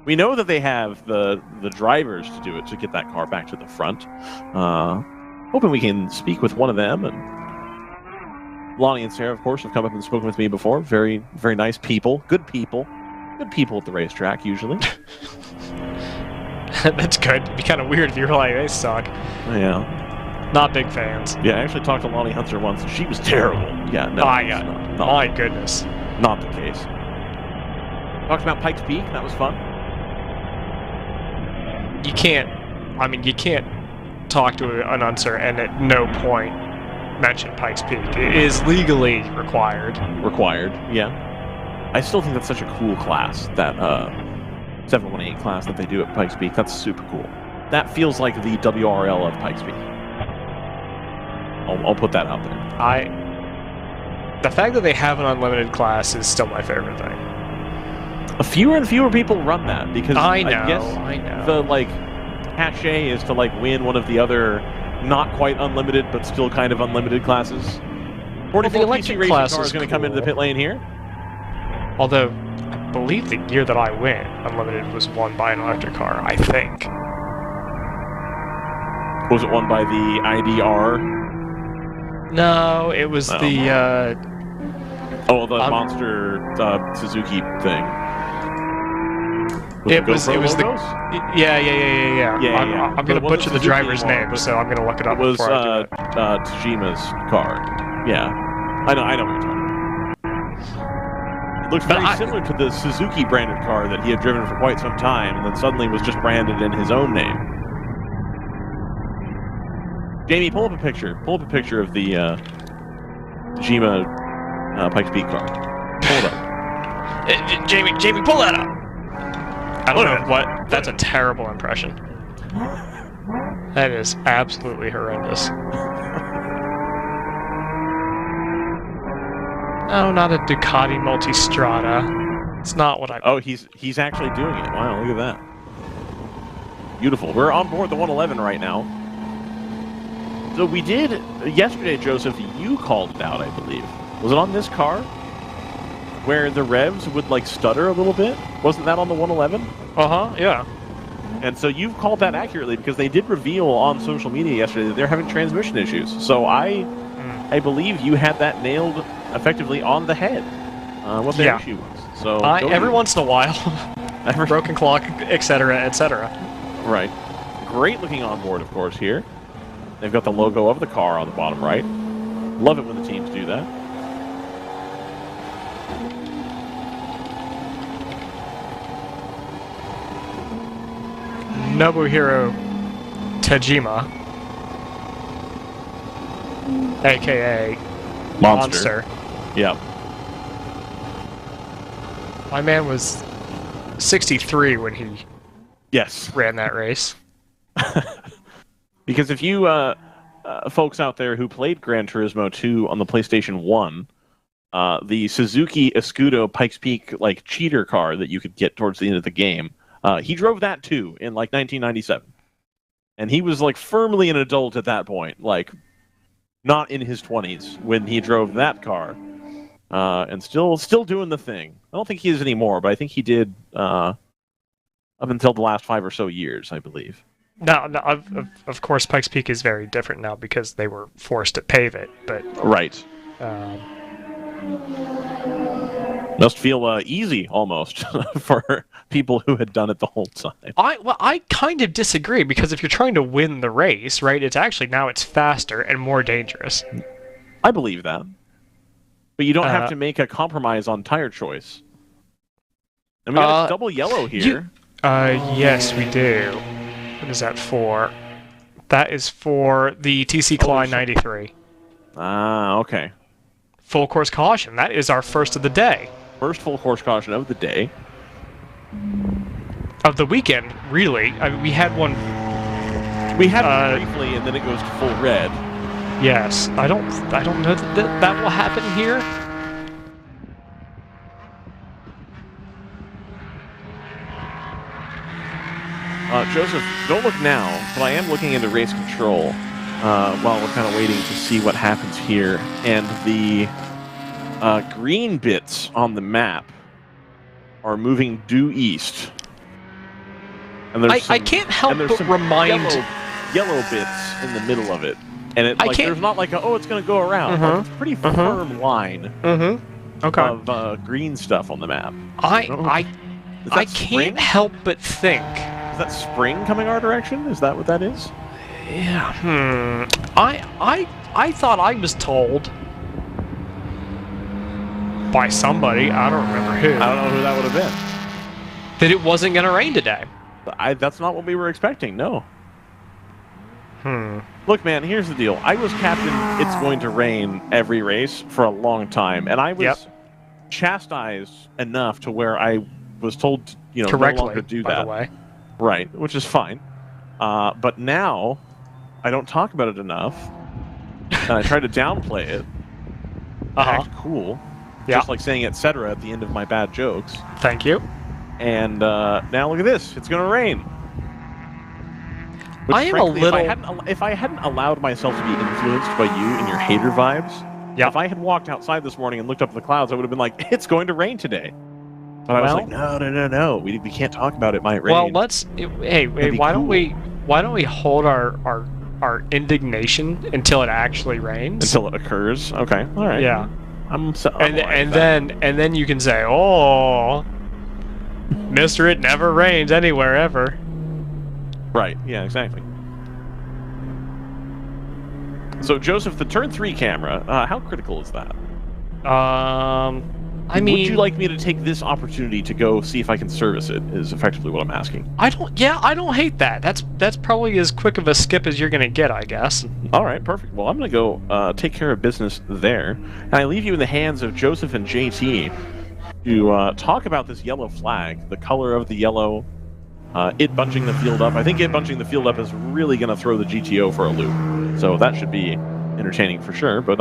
We know that they have the drivers to do it, to get that car back to the front. Hoping we can speak with one of them. And Lonnie and Sarah, of course, have come up and spoken with me before. Very, very nice people. Good people. Good people at the racetrack, usually. That's good. It'd be kind of weird if you were like, they suck. Yeah. Not big fans. Yeah, I actually talked to Lonnie Hunter once, and she was terrible. Yeah, no. My goodness. Not the case. Talked about Pikes Peak. That was fun. You can't talk to an announcer and at no point mention Pikes Peak. It is legally required. Required, yeah. I still think that's such a cool class, that 718 class that they do at Pikes Peak. That's super cool. That feels like the WRL of Pikes Peak. I'll put that out there. The fact that they have an unlimited class is still my favorite thing. Fewer and fewer people run that because I know. The cachet is to win one of the other not quite unlimited but still kind of unlimited classes. 44 PC racing car is going to come into the pit lane here. Although I believe the year that I went, unlimited was won by an electric car. I think. Was it won by the IDR? No, it was the monster Suzuki thing. It was the yeah. I'm gonna butcher the driver's name, so I'm gonna look it up. It was before I do it. Tajima's car. Yeah, I know what you're talking about. It looks very similar to the Suzuki branded car that he had driven for quite some time, and then suddenly was just branded in his own name. Jamie, pull up a picture. Pull up a picture of the Tajima Pikes Peak car. Pull it up. Jamie, pull that up. I don't know what. That's a terrible impression. That is absolutely horrendous. No, not a Ducati Multistrada. It's not what I. Oh, he's actually doing it. Wow, look at that. Beautiful. We're on board the 111 right now. So we did yesterday, Joseph. You called it out, I believe. Was it on this car? Where the revs would stutter a little bit? Wasn't that on the 111? Yeah. And so you've called that accurately because they did reveal on social media yesterday that they're having transmission issues. So I believe you had that nailed effectively on the head. What the issue was. So every once in a while, broken clock, etc., etc. Right. Great looking on board, of course. Here, they've got the logo of the car on the bottom right. Love it when the teams do that. Nobuhiro Tajima, a.k.a. Monster. Yep. My man was 63 when he ran that race. Because if you folks out there who played Gran Turismo 2 on the PlayStation 1, the Suzuki Escudo Pikes Peak cheater car that you could get towards the end of the game, he drove that too in 1997, and he was firmly an adult at that point, not in his 20s when he drove that car, and still doing the thing. I don't think he is anymore, but I think he did up until the last 5 or so years, I believe. No, of course, Pikes Peak is very different now because they were forced to pave it, but right. Must feel easy almost for people who had done it the whole time. I kind of disagree because if you're trying to win the race, right, it's faster and more dangerous. I believe that. But you don't have to make a compromise on tire choice. And we got a double yellow here. Yes, we do. What is that for? That is for the TC Klein 93. Okay. Full course caution. That is our first of the day. First full course caution of the day. Of the weekend, really. I mean, we had one. We had one briefly, and then it goes to full red. Yes. I don't know that will happen here. Joseph, don't look now, but I am looking into race control while we're kind of waiting to see what happens here. And the green bits on the map are moving due east. And I can't help but remind yellow bits in the middle of it, and there's not it's going to go around. It's a pretty firm line of green stuff on the map. I I can't help but think. Is that spring coming our direction? Is that what that is? Yeah. I thought I was told by somebody, I don't remember who. I don't know who that would have been. That it wasn't going to rain today. That's not what we were expecting, no. Look, man, here's the deal. I was captain It's Going to Rain every race for a long time, and I was chastised enough to where I was told to, no longer do that. By the way. Right, which is fine. But now, I don't talk about it enough, and I try to downplay it, act cool, just like saying etc. at the end of my bad jokes. Thank you. And now look at this. It's going to rain. Which, I am frankly, a little... If I hadn't allowed myself to be influenced by you and your hater vibes, if I had walked outside this morning and looked up at the clouds, I would have been like, it's going to rain today. But I was like, no. We can't talk about it. It might rain. Well, let's... Hey, why don't we hold our indignation until it actually rains? Until it occurs? Okay. All right. Yeah. I'm and then you can say, oh, Mr. It never rains anywhere ever. Right, yeah, exactly. So, Joseph, the turn 3 camera, how critical is that? I mean... Would you like me to take this opportunity to go see if I can service it, is effectively what I'm asking. I don't hate that. That's probably as quick of a skip as you're going to get, I guess. Alright, perfect. Well, I'm going to go take care of business there. And I leave you in the hands of Joseph and JT to talk about this yellow flag, the color of the yellow, it bunching the field up. I think it bunching the field up is really going to throw the GTO for a loop. So that should be entertaining for sure. But,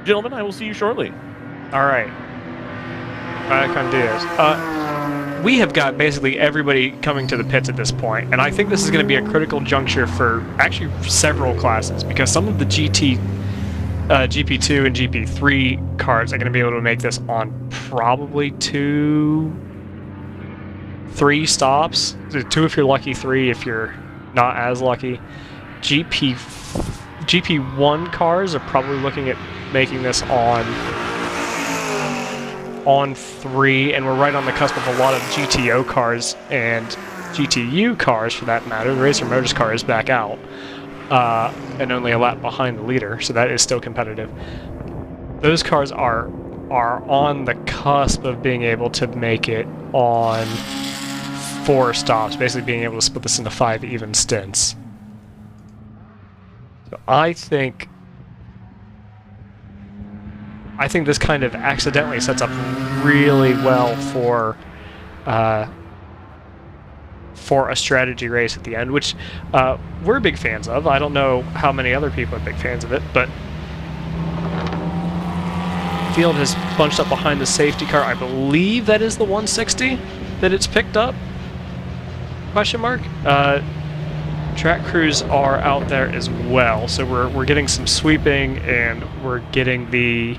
gentlemen, I will see you shortly. All right. We have got basically everybody coming to the pits at this point, and I think this is going to be a critical juncture for actually several classes, because some of the GP2 and GP3 cars are going to be able to make this on probably 3 stops. 2 if you're lucky, 3 if you're not as lucky. GP1 cars are probably looking at making this on 3, and we're right on the cusp of a lot of GTO cars and GTU cars, for that matter. The Racer Motors car is back out, and only a lap behind the leader, so that is still competitive. Those cars are on the cusp of being able to make it on 4 stops, basically being able to split this into 5 even stints. So I think this kind of accidentally sets up really well for a strategy race at the end, which we're big fans of. I don't know how many other people are big fans of it, but field has bunched up behind the safety car. I believe that is the 160 that it's picked up. Question mark. Track crews are out there as well, so we're getting some sweeping, and we're getting the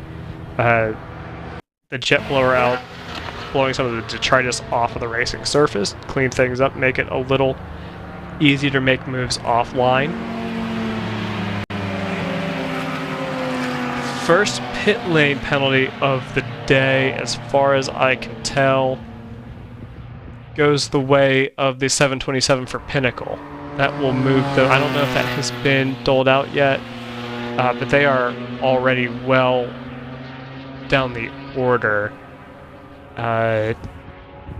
jet blower out, blowing some of the detritus off of the racing surface, clean things up, make it a little easier to make moves offline. First pit lane penalty of the day, as far as I can tell, goes the way of the 727 for Pinnacle. That will move the... I don't know if that has been doled out yet, but they are already well down the order.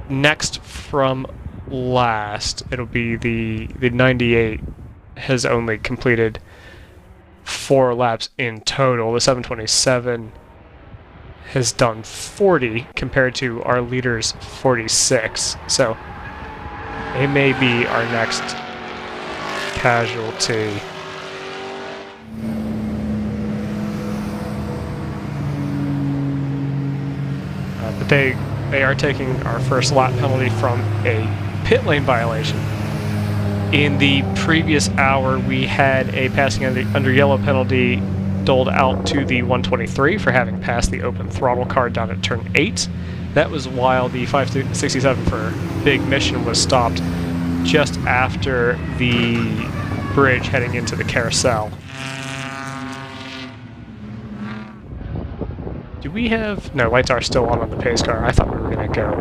Next from last, it'll be the 98 has only completed 4 laps in total. The 727 has done 40 compared to our leader's 46. So it may be our next casualty. But they are taking our first lap penalty from a pit lane violation. In the previous hour, we had a passing under yellow penalty doled out to the 123 for having passed the open throttle car down at turn 8. That was while the 567 for Big Mission was stopped just after the bridge heading into the carousel. Do we have... No, lights are still on the pace car. I thought we were going to go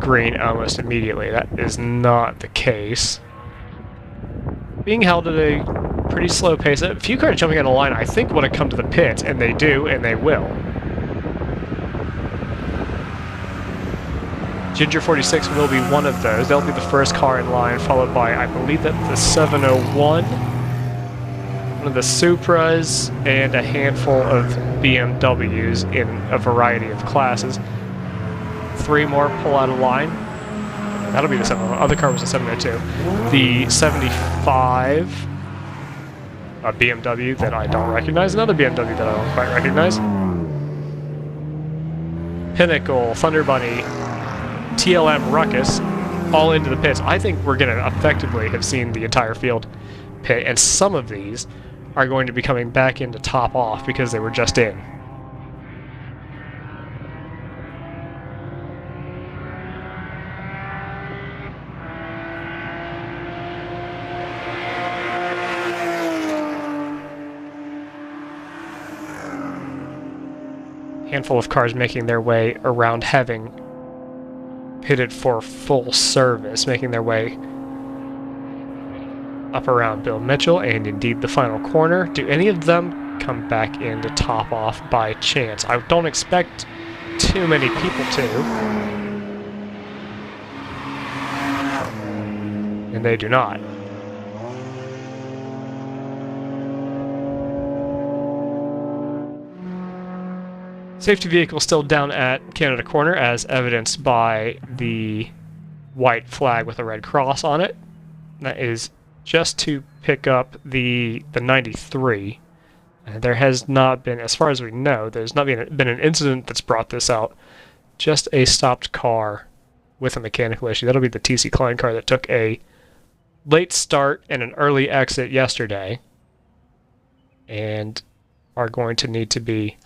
green almost immediately. That is not the case. Being held at a pretty slow pace. A few cars jumping out of line, I think, want to come to the pits, and they do, and they will. Ginger 46 will be one of those. They'll be the first car in line, followed by, I believe, that the 701, one of the Supras, and a handful of BMWs in a variety of classes. 3 more pull out of line. That'll be the 701. Other car was the 702. The 75 BMW that I don't recognize. Another BMW that I don't quite recognize. Pinnacle, Thunder Bunny, TLM, Ruckus, all into the pits. I think we're going to effectively have seen the entire field pit, and some of these are going to be coming back in to top off because they were just in. Handful of cars making their way around, having pitted for full service, making their way up around Bill Mitchell and indeed the final corner. Do any of them come back in to top off by chance? I don't expect too many people to. And they do not. Safety vehicle still down at Canada Corner, as evidenced by the white flag with a red cross on it. That is just to pick up the 93. There has not been, as far as we know, there's not been an incident that's brought this out. Just a stopped car with a mechanical issue. That'll be the TC Klein car that took a late start and an early exit yesterday, and are going to need to be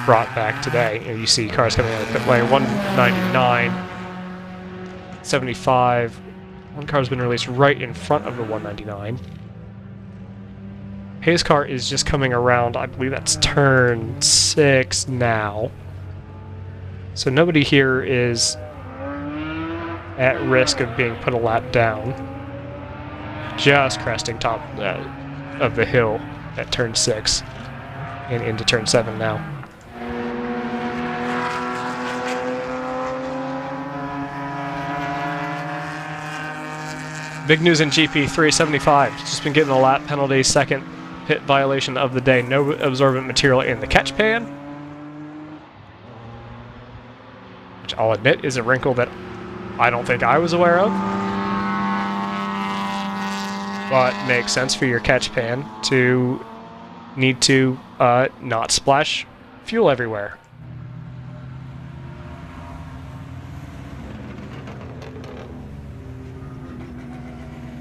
brought back today. You see cars coming out of the pit lane. 199, 75. One car's been released right in front of the 199. Hayes' car is just coming around. I believe that's turn 6 now. So nobody here is at risk of being put a lap down. Just cresting top of the hill at turn 6 and into turn 7 now. Big news in GP 375. Just been getting a lap penalty, second pit violation of the day. No absorbent material in the catch pan, which I'll admit is a wrinkle that I don't think I was aware of, but makes sense for your catch pan to need to not splash fuel everywhere.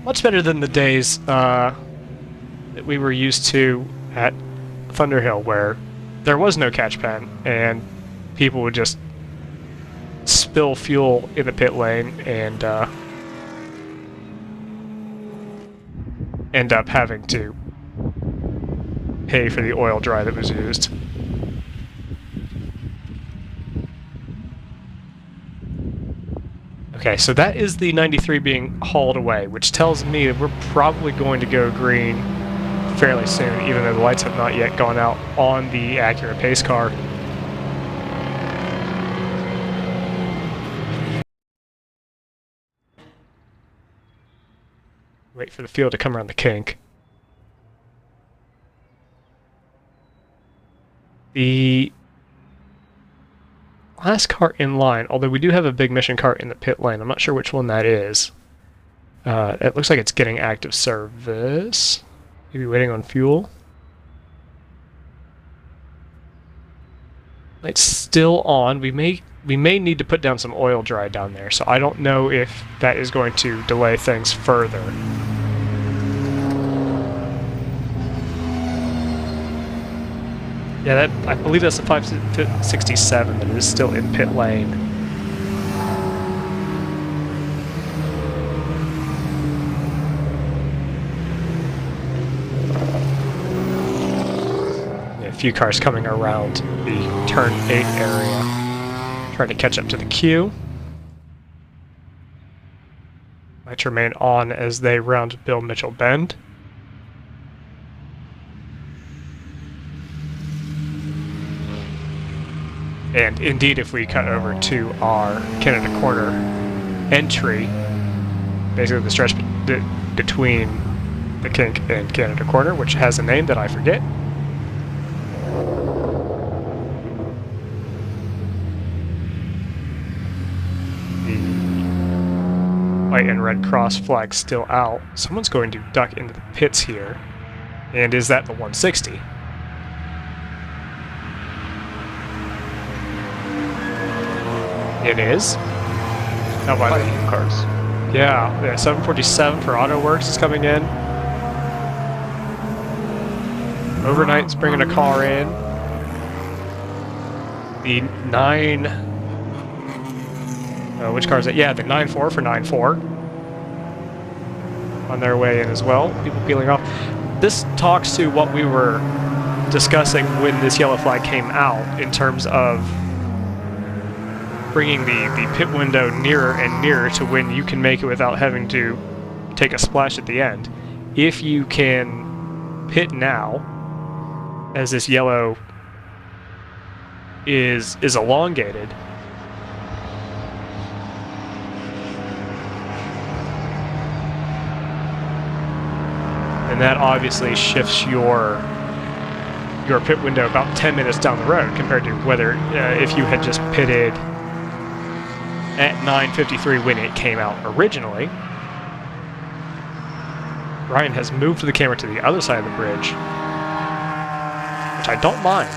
Much better than the days that we were used to at Thunderhill, where there was no catch pan and people would just spill fuel in the pit lane and end up having to pay for the oil dry that was used. Okay, so that is the 93 being hauled away, which tells me that we're probably going to go green fairly soon, even though the lights have not yet gone out on the Acura pace car. Wait for the field to come around the kink. The last car in line, although we do have a big mission car in the pit lane. I'm not sure which one that is. It looks like it's getting active service. Maybe waiting on fuel. It's still on. We may need to put down some oil dry down there, so I don't know if that is going to delay things further. Yeah, I believe that's the 567 that is still in pit lane. Yeah, a few cars coming around the turn 8 area, trying to catch up to the queue. Lights remain on as they round Bill Mitchell Bend. And indeed, if we cut over to our Canada Corner entry, basically the stretch between the kink and Canada Corner, which has a name that I forget. The white and red cross flag still out. Someone's going to duck into the pits here. And is that the 160? It is. How about the cars? Yeah, 747 for AutoWorks is coming in. Overnight's bringing a car in. The 9... which car is it? Yeah, the 9-4 for 9-4. On their way in as well. People peeling off. This talks to what we were discussing when this yellow flag came out in terms of bringing the pit window nearer and nearer to when you can make it without having to take a splash at the end. If you can pit now, as this yellow is elongated, and that obviously shifts your pit window about 10 minutes down the road compared to whether if you had just pitted at 9:53 when it came out originally. Ryan has moved the camera to the other side of the bridge, which I don't mind.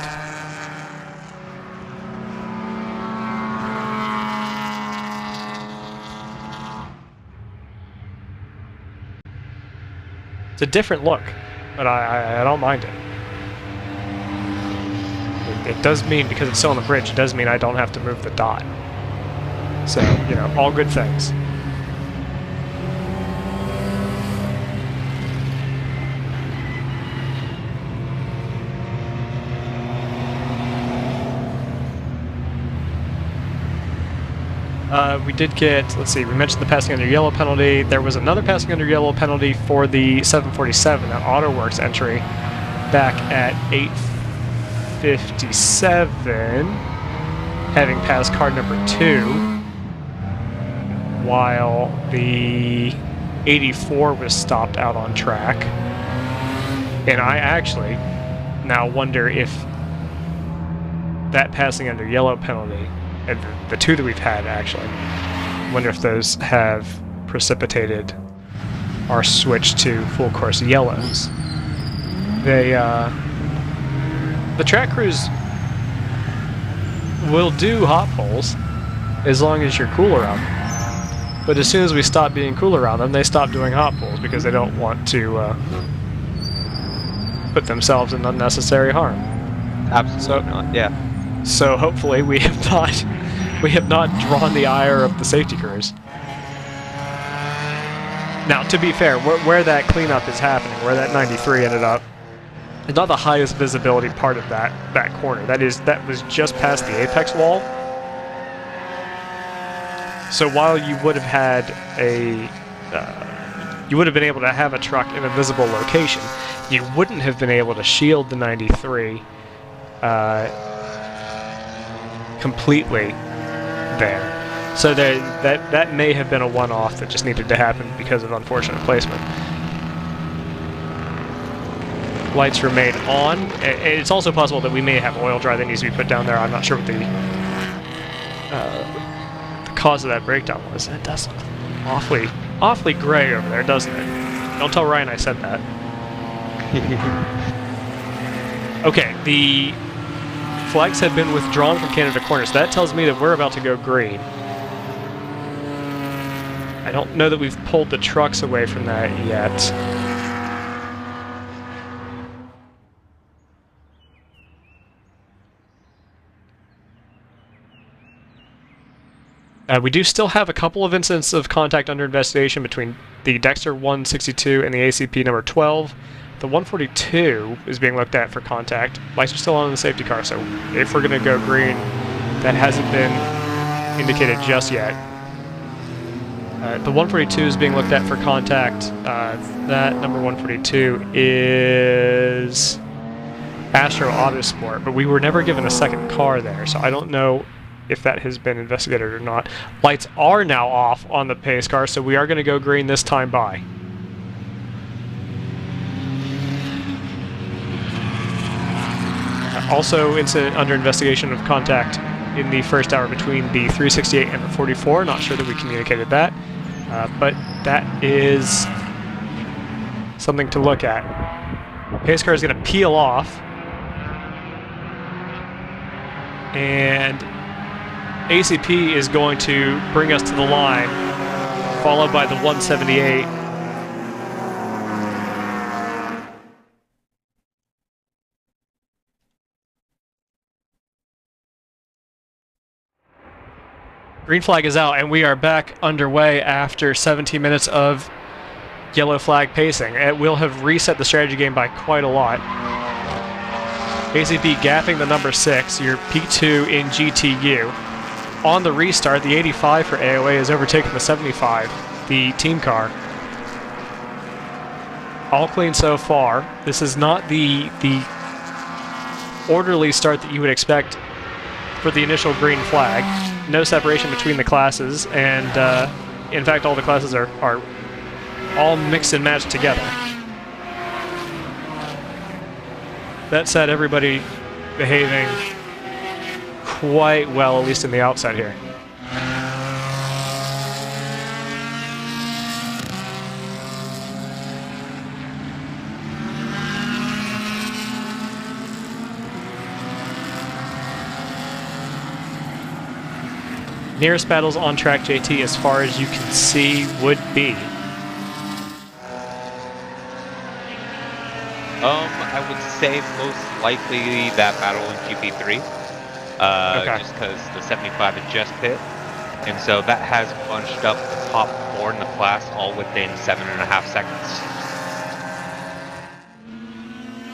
It's a different look, but I don't mind it. It does mean, because it's still on the bridge, it does mean I don't have to move the dot. So, you know, all good things. We did get, let's see, we mentioned the passing under yellow penalty. There was another passing under yellow penalty for the 747, that AutoWorks entry, back at 8:57, having passed car number 2. While the 84 was stopped out on track. And I actually now wonder if that passing under yellow penalty, and the 2 that we've had actually, wonder if those have precipitated our switch to full course yellows. The track crews will do hot poles as long as you're cool around them. But as soon as we stop being cool around them, they stop doing hot poles because they don't want to put themselves in unnecessary harm. Absolutely not. Yeah. So hopefully we have not drawn the ire of the safety crews. Now, to be fair, where that cleanup is happening, where that 93 ended up, it's not the highest visibility part of that corner. That was just past the apex wall. So while you would have had you would have been able to have a truck in a visible location, you wouldn't have been able to shield the 93 completely there. So that may have been a one-off that just needed to happen because of unfortunate placement. Lights remain on. It's also possible that we may have oil dry that needs to be put down there. I'm not sure what the cause of that breakdown was. It does look awfully gray over there, doesn't it? Don't tell Ryan I said that. Okay, the flags have been withdrawn from Canada Corner, so that tells me that we're about to go green. I don't know that we've pulled the trucks away from that yet. We do still have a couple of incidents of contact under investigation between the Dexter 162 and the ACP number 12. The 142 is being looked at for contact. Lights are still on in the safety car, so if we're going to go green, that hasn't been indicated just yet. The 142 is being looked at for contact. That number 142 is Astro Autosport, but we were never given a second car there, so I don't know if that has been investigated or not. Lights are now off on the pace car, so we are going to go green this time by. Also, incident under investigation of contact in the first hour between the 368 and the 44. Not sure that we communicated that, but that is something to look at. Pace car is going to peel off, and ACP is going to bring us to the line, followed by the 178. Green flag is out, and we are back underway after 17 minutes of yellow flag pacing. It will have reset the strategy game by quite a lot. ACP gapping the number 6, your P2 in GTU. On the restart, the 85 for AOA has overtaken the 75, the team car. All clean so far. This is not the orderly start that you would expect for the initial green flag. No separation between the classes, and in fact all the classes are all mixed and matched together. That said, everybody behaving quite well, at least in the outside here. Nearest battles on track, JT, as far as you can see, would be? I would say most likely that battle in GP3. Okay. Just because the 75 had just hit. And so that has bunched up the top 4 in the class all within 7.5 seconds.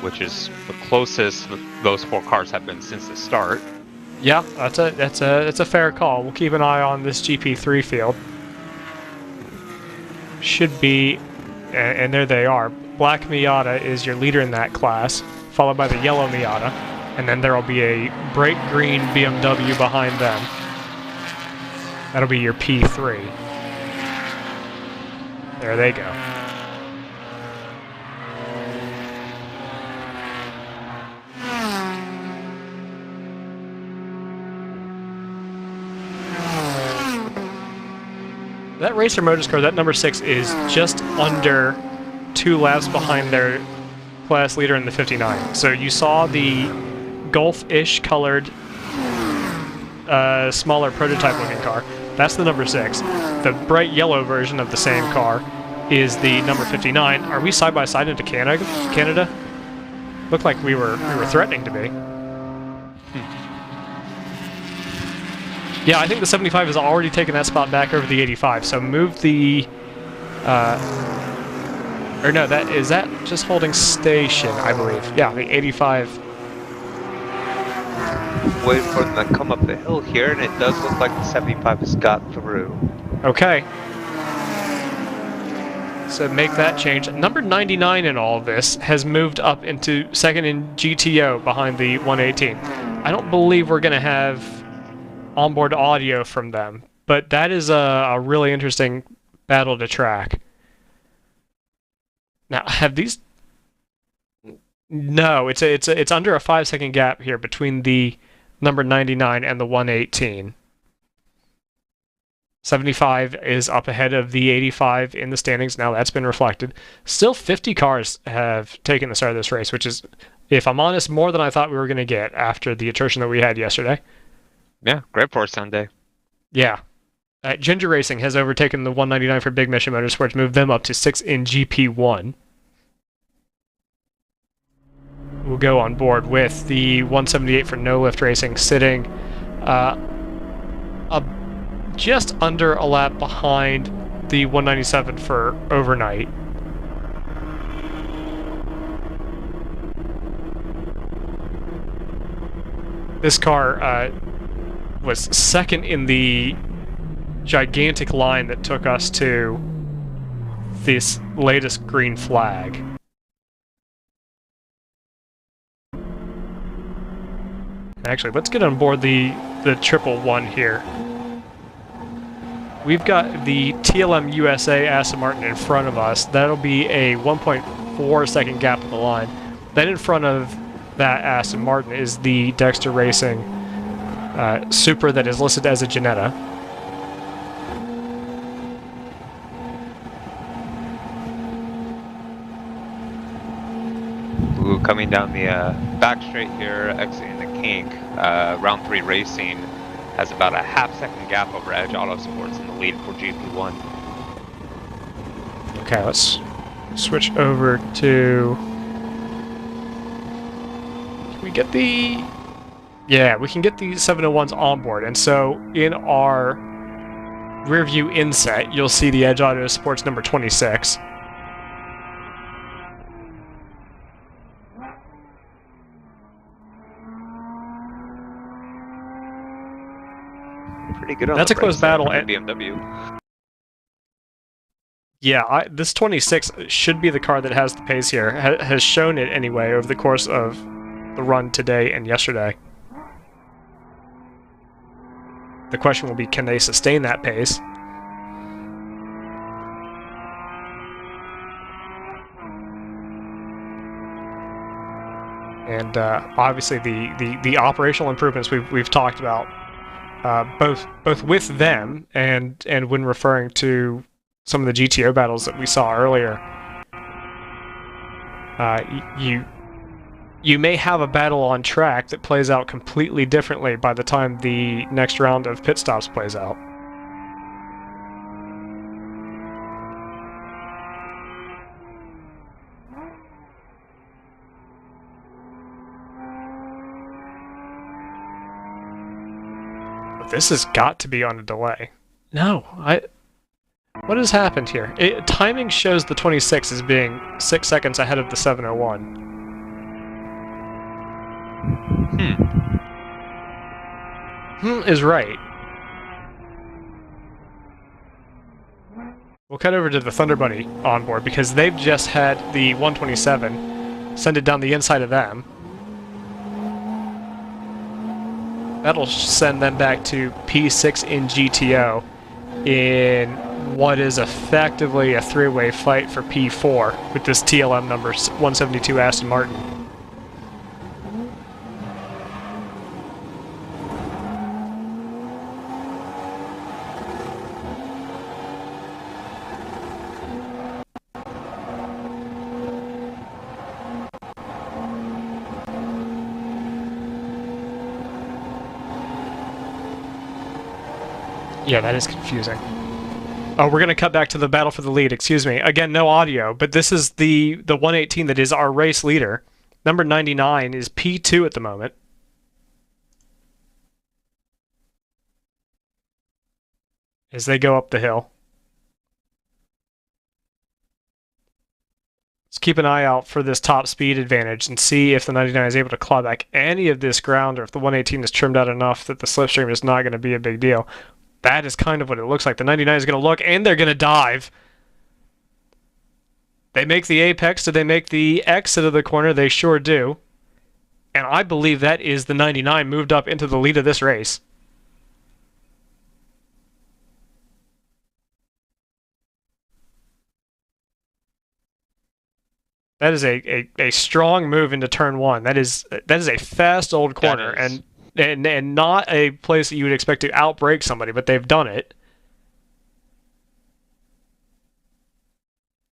Which is the closest those 4 cars have been since the start. Yeah, that's a fair call. We'll keep an eye on this GP3 field. Should be, and there they are. Black Miata is your leader in that class, followed by the yellow Miata, and then there will be a bright green BMW behind them. That'll be your P3. There they go. That Racer Motors car, that number 6, is just under 2 laps behind their class leader in the 59. So you saw the Golf-ish colored, smaller prototype-looking car. That's the number 6. The bright yellow version of the same car is the number 59. Are we side by side into Canada? Looked like we were threatening to be. Yeah, I think the 75 has already taken that spot back over the 85, so move the... or no, is that just holding station, I believe. Yeah, the 85. Wait for them to come up the hill here, and it does look like the 75 has got through. Okay. So make that change. Number 99 in all of this has moved up into second in GTO behind the 118. I don't believe we're going to have onboard audio from them, but that is a really interesting battle to track. Now, have these... No, it's under a 5-second gap here between the number 99 and the 118. 75 is up ahead of the 85 in the standings. Now that's been reflected. Still 50 cars have taken the start of this race, which is, if I'm honest, more than I thought we were going to get after the attrition that we had yesterday. Yeah, great for a Sunday. Yeah. Ginger Racing has overtaken the 199 for Big Mission Motorsports, moved them up to 6 in GP1. We'll go on board with the 178 for No Lift Racing, sitting just under a lap behind the 197 for Overnight. This car was second in the gigantic line that took us to this latest green flag. Actually, let's get on board the 111 here. We've got the TLM USA Aston Martin in front of us. That'll be a 1.4 second gap on the line. Then in front of that Aston Martin is the Dexter Racing Supra that is listed as a Jetta. Ooh, coming down the back straight here, exiting the kink. Round 3 Racing has about a half-second gap over Edge Autosports in the lead for GP1. Okay, let's switch over to... Can we get the... Yeah, we can get the 701s on board. And so in our rear view inset, you'll see the Edge Autosports number 26. Pretty good on That's the a close brakes battle. there from BMW. Yeah, this 26 should be the car that has the pace here. Has shown it anyway over the course of the run today and yesterday. The question will be, can they sustain that pace? And obviously the operational improvements we've talked about, both with them and when referring to some of the GTO battles that we saw earlier. You may have a battle on track that plays out completely differently by the time the next round of pit stops plays out. But this has got to be on a delay. No, what has happened here? Timing shows the 26 as being 6 seconds ahead of the 701. Is right. We'll cut over to the Thunder Bunny onboard because they've just had the 127 send it down the inside of them. That'll send them back to P6 in GTO in what is effectively a three-way fight for P4 with this TLM number 172 Aston Martin. Yeah, that is confusing. Oh, we're going to cut back to the battle for the lead, excuse me. Again, no audio, but this is the 118 that is our race leader. Number 99 is P2 at the moment. As they go up the hill. Let's keep an eye out for this top speed advantage and see if the 99 is able to claw back any of this ground or if the 118 is trimmed out enough that the slipstream is not going to be a big deal. That is kind of what it looks like. The 99 is going to look, and they're going to dive. They make the apex. Do they make the exit of the corner? They sure do. And I believe that is the 99 moved up into the lead of this race. That is a strong move into turn one. That is a fast old corner, and not a place that you would expect to outbrake somebody, but they've done it.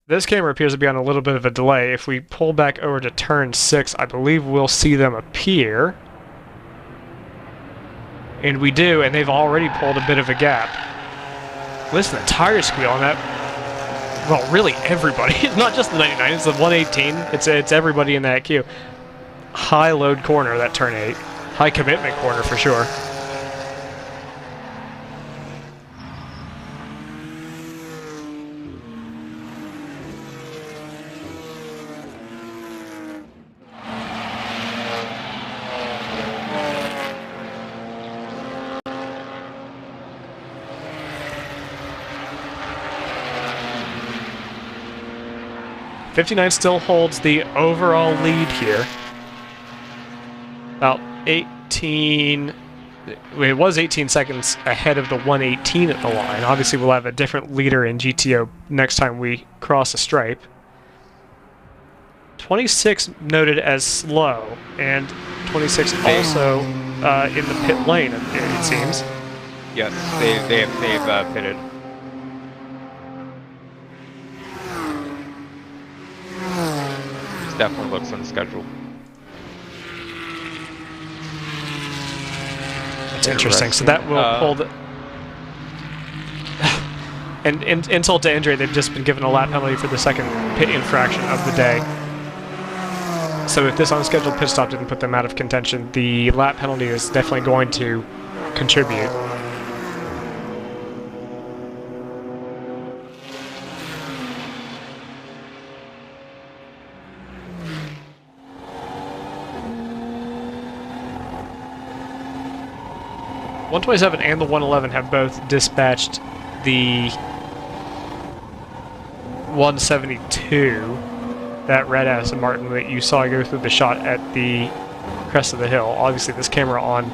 This camera appears to be on a little bit of a delay. If we pull back over to turn 6, I believe we'll see them appear. And we do, and they've already pulled a bit of a gap. Listen, the tire squeal on that. Well, really everybody. It's not just the 99, it's the 118. It's everybody in that queue. High load corner, that turn 8. High commitment corner for sure. 59 still holds the overall lead here. About 18... It was 18 seconds ahead of the 118 at the line. Obviously, we'll have a different leader in GTO next time we cross a stripe. 26 noted as slow, and 26 also in the pit lane, it seems. Yes, they've pitted. This definitely looks unscheduled. That's interesting. So that will pull the... and insult to injury, they've just been given a lap penalty for the second pit infraction of the day. So if this unscheduled pit stop didn't put them out of contention, the lap penalty is definitely going to contribute. .127 and the 111 have both dispatched the 172, that red Aston Martin that you saw go through the shot at the crest of the hill. Obviously, this camera on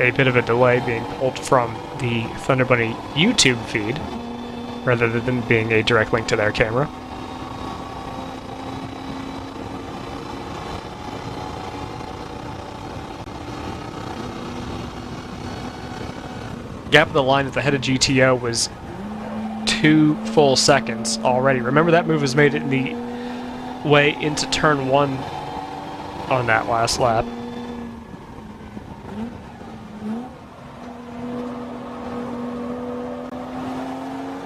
a bit of a delay, being pulled from the Thunder Bunny YouTube feed, rather than being a direct link to their camera. Gap of the line at the head of GTO was 2 full seconds already. Remember, that move was made in the way into turn 1 on that last lap.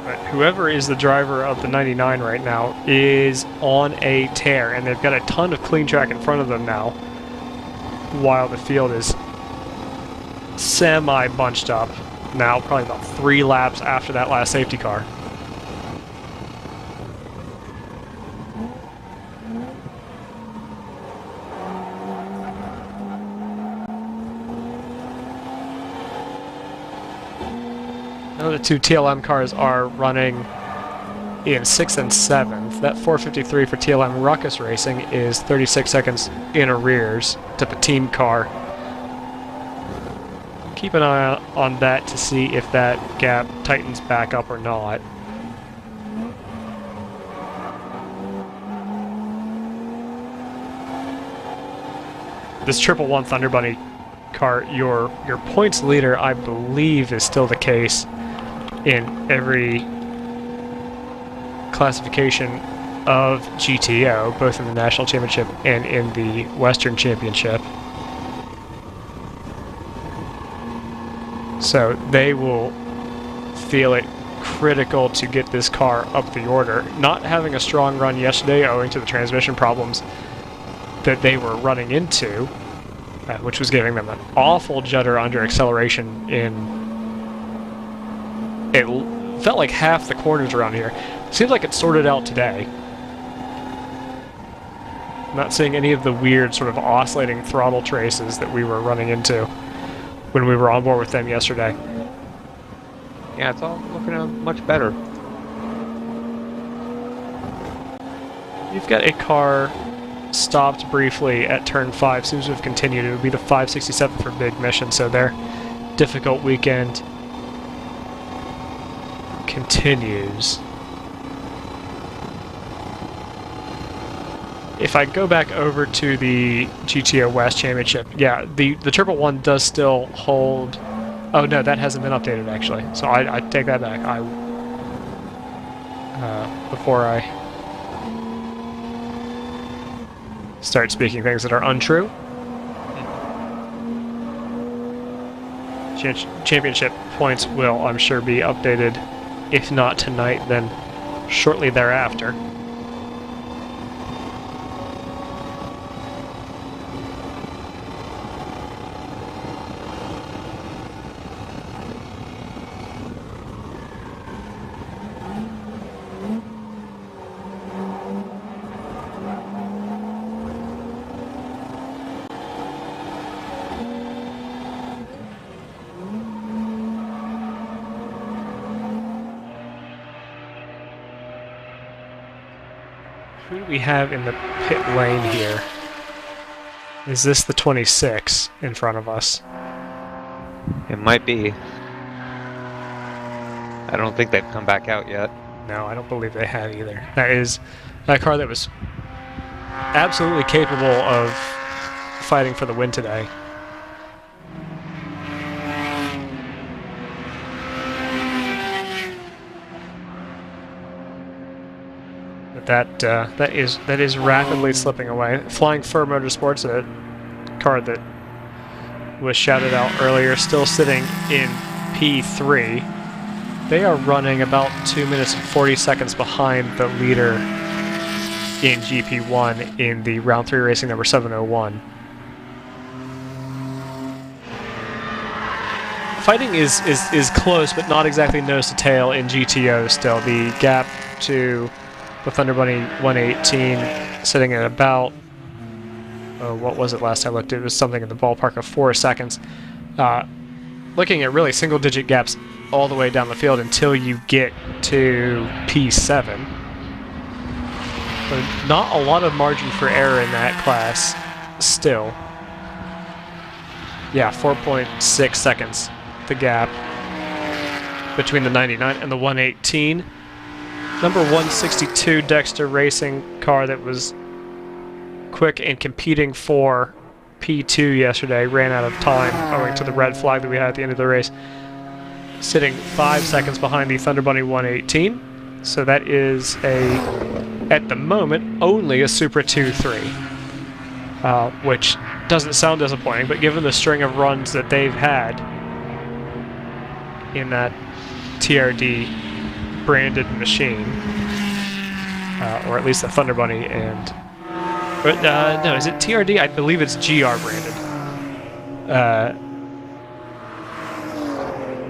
But whoever is the driver of the 99 right now is on a tear, and they've got a ton of clean track in front of them now, while the field is semi-bunched up. Now, probably about 3 laps after that last safety car. Now the 2 TLM cars are running in 6th and 7th. That 453 for TLM Ruckus Racing is 36 seconds in arrears to the team car. Keep an eye on that to see if that gap tightens back up or not. This 111 Thunder Bunny car, your points leader, I believe, is still the case in every classification of GTO, both in the National Championship and in the Western Championship. So they will feel it critical to get this car up the order. Not having a strong run yesterday owing to the transmission problems that they were running into, which was giving them an awful judder under acceleration in... It felt like half the corners around here. Seems like it sorted out today. I'm not seeing any of the weird sort of oscillating throttle traces that we were running into when we were on board with them yesterday. Yeah, it's all looking much better. You've got a car stopped briefly at turn 5, seems to have continued. It would be the 567 for Big Mission, so their difficult weekend continues. If I go back over to the GTO West Championship, yeah, the 111 does still hold... Oh no, that hasn't been updated actually, so I take that back. Before I start speaking things that are untrue. Championship points will, I'm sure, be updated, if not tonight, then shortly thereafter. Who do we have in the pit lane here? Is this the 26 in front of us? It might be. I don't think they've come back out yet. No, I don't believe they have either. That is a car that was absolutely capable of fighting for the win today. But that is rapidly slipping away. Flying Fur Motorsports, a car that was shouted out earlier, still sitting in P3. They are running about 2 minutes and 40 seconds behind the leader in GP1 in the round 3 racing number 701. Fighting is close, but not exactly nose to tail in GTO still. The gap to the Thunder Bunny 118 sitting at about, what was it last I looked? It was something in the ballpark of 4 seconds. Looking at really single-digit gaps all the way down the field until you get to P7. So not a lot of margin for error in that class still. Yeah, 4.6 seconds, the gap between the 99 and the 118. Number 162 Dexter Racing car that was quick and competing for P2 yesterday ran out of time owing to the red flag that we had at the end of the race, sitting 5 seconds behind the Thunder Bunny 118. So that is at the moment, only a Supra 2-3, which doesn't sound disappointing, but given the string of runs that they've had in that TRD branded machine, or at least the Thunder Bunny and... no, is it TRD? I believe it's GR branded.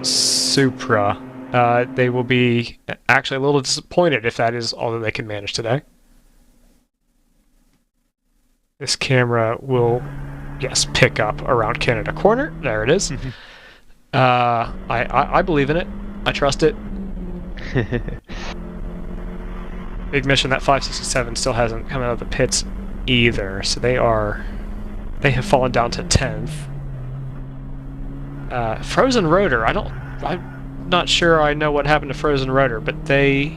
Supra. They will be actually a little disappointed if that is all that they can manage today. This camera will, yes, pick up around Canada Corner. There it is. I believe in it. I trust it. Big Mission, that 567 still hasn't come out of the pits either, so they have fallen down to 10th. Frozen Rotor, I'm not sure I know what happened to Frozen Rotor, but their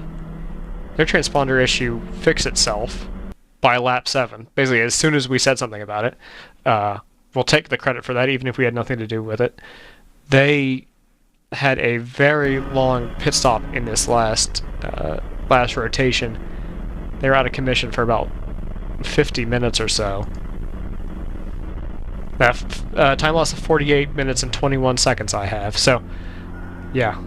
transponder issue fixed itself by lap 7. Basically, as soon as we said something about it, we'll take the credit for that, even if we had nothing to do with it. They had a very long pit stop in this last rotation. They were out of commission for about 50 minutes or so. That time loss of 48 minutes and 21 seconds I have. So, yeah,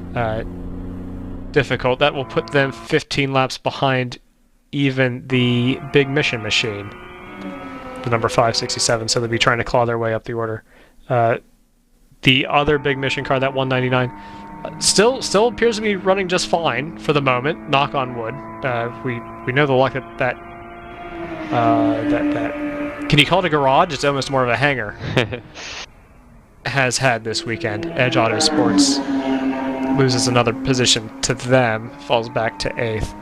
difficult. That will put them 15 laps behind even the Big Mission machine, the number 567, so they'll be trying to claw their way up the order. The other Big Mission car, that 199, still appears to be running just fine for the moment, knock on wood. We know the luck that can you call it a garage? It's almost more of a hangar. Has had this weekend. Edge Auto Sports loses another position to them, falls back to 8th.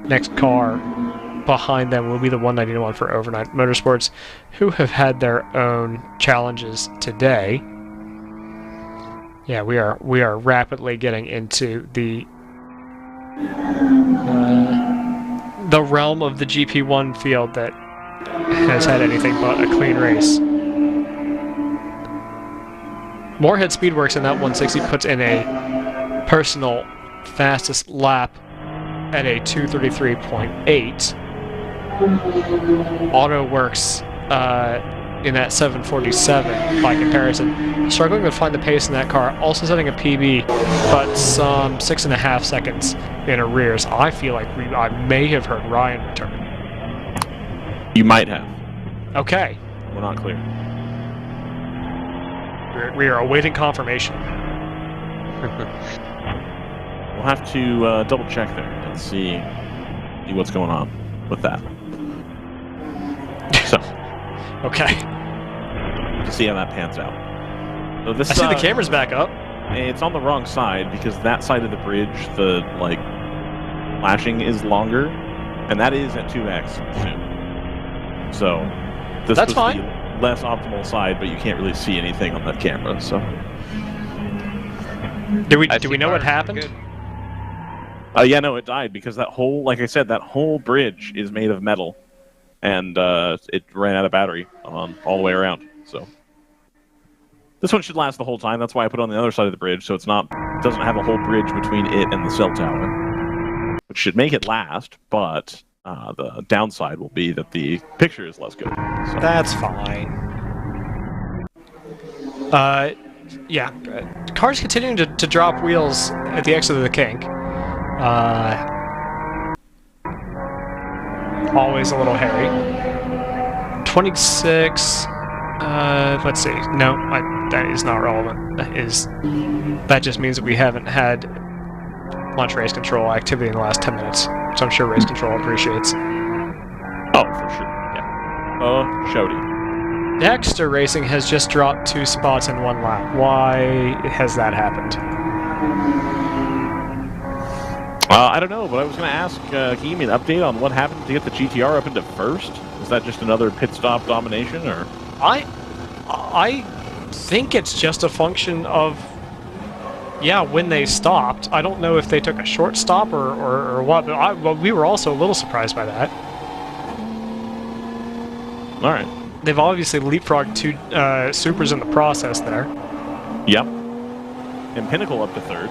Next car behind them will be the 191 for Overnight Motorsports, who have had their own challenges today. Yeah, we are rapidly getting into the realm of the GP1 field that has had anything but a clean race. Moorhead Speedworks in that 160 puts in a personal fastest lap at a 2:33.8. AutoWorks in that 747 by comparison, struggling to find the pace in that car, also setting a PB, but some 6.5 seconds in arrears. I feel like I may have heard Ryan return. You might have. Okay. We're not clear. We are awaiting confirmation. We'll have to double check there and see what's going on with that. So, okay. To see how that pans out. So this, I see the camera's back up. It's on the wrong side because that side of the bridge, the flashing is longer. And that is at 2x soon. So this That's was fine. the less optimal side, but you can't really see anything on that camera. So do we know what happened? Yeah, no, it died because that whole, like I said, that whole bridge is made of metal, and it ran out of battery all the way around. So this one should last the whole time. That's why I put it on the other side of the bridge, so it doesn't have a whole bridge between it and the cell tower, which should make it last. But the downside will be that the picture is less good. So. That's fine. Yeah, cars continuing to drop wheels at the exit of the kink. Always a little hairy. 26. Let's see. No, that is not relevant. That just means that we haven't had much race control activity in the last 10 minutes, which I'm sure race control appreciates. Oh, for sure. Yeah. Shouty. Dexter Racing has just dropped 2 spots in 1 lap. Why has that happened? I don't know, but I was going to ask, can you give me an update on what happened to get the GTR up into first? Is that just another pit stop domination, or? I think it's just a function of, yeah, when they stopped. I don't know if they took a short stop or what, but we were also a little surprised by that. All right. They've obviously leapfrogged 2 Supers in the process there. Yep. And Pinnacle up to 3rd.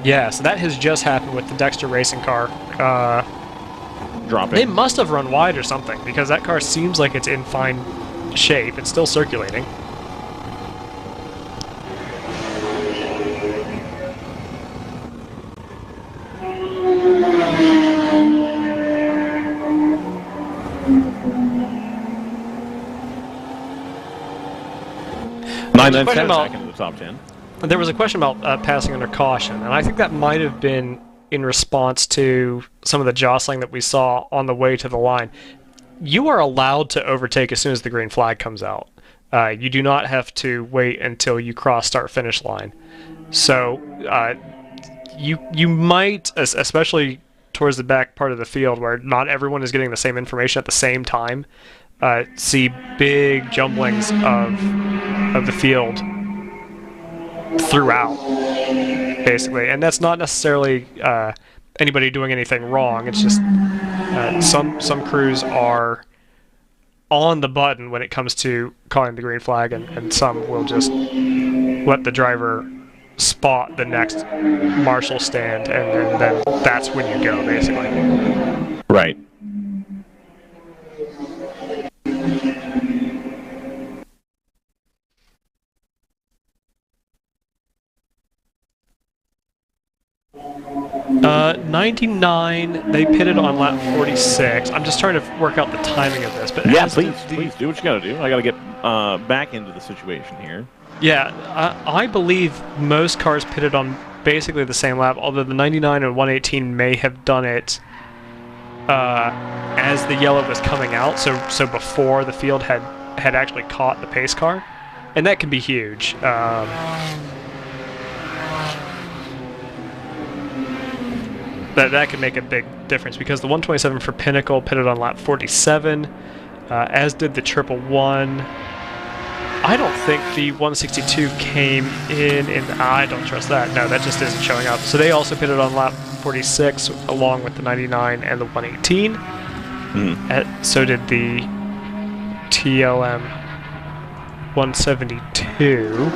Yeah, so that has just happened with the Dexter Racing car. Dropping. They must have run wide or something, because that car seems like it's in fine shape. It's still circulating. Back into the top 10. There was a question about passing under caution, and I think that might have been in response to some of the jostling that we saw on the way to the line. You are allowed to overtake as soon as the green flag comes out. You do not have to wait until you cross start-finish line. So you might, especially towards the back part of the field where not everyone is getting the same information at the same time, see big jumblings of the field throughout, basically. And that's not necessarily anybody doing anything wrong. It's just some crews are on the button when it comes to calling the green flag, and some will just let the driver spot the next marshal stand, and then that's when you go, basically. Right. Uh, 99, they pitted on lap 46. I'm just trying to work out the timing of this, but yeah, please do what you got to do. I got to get back into the situation here. Yeah, I believe most cars pitted on basically the same lap, although the 99 and 118 may have done it as the yellow was coming out, so before the field had actually caught the pace car, and that can be huge. That can make a big difference, because the 127 for Pinnacle pitted on lap 47, as did the 111. I don't think the 162 came in, and I don't trust that. No, that just isn't showing up. So they also pitted on lap 46, along with the 99 and the 118. So did the TLM 172.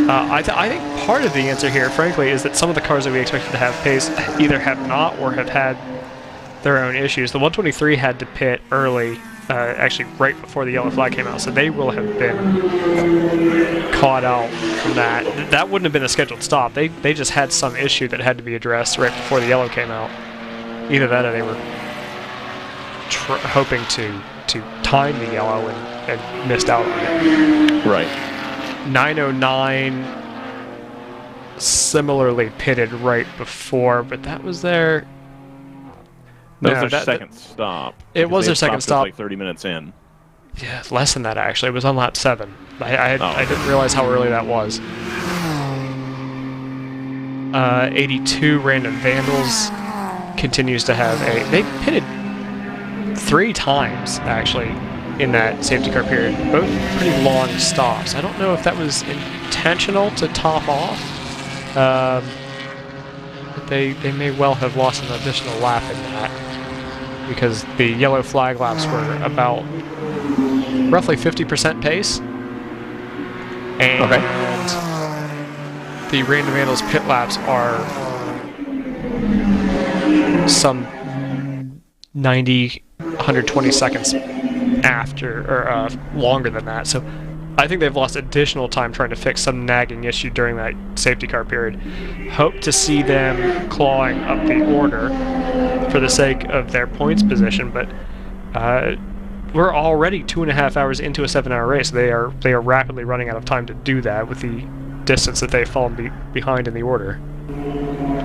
I think part of the answer here, frankly, is that some of the cars that we expected to have pace either have not or have had their own issues. The 123 had to pit early, actually right before the yellow flag came out, so they will have been caught out from that. That wouldn't have been a scheduled stop. They just had some issue that had to be addressed right before the yellow came out. Either that or they were hoping to time the yellow and missed out on it. Right. 909 similarly pitted right before, but that was their... That was their second stop. It was their second stop. Like 30 minutes in. Yeah, less than that, actually. It was on lap 7. I didn't realize how early that was. 82 random vandals. continues to have they pitted 3 times, actually, in that safety car period. Both pretty long stops. I don't know if that was intentional to top off. But they may well have lost an additional lap in that, because the yellow flag laps were about roughly 50% pace. And the Random Vandals pit laps are some 90, 120 seconds after, or longer than that. So I think they've lost additional time trying to fix some nagging issue during that safety car period. Hope to see them clawing up the order for the sake of their points position, but we're already 2.5 hours into a 7-hour race. They are rapidly running out of time to do that with the distance that they've fallen behind in the order.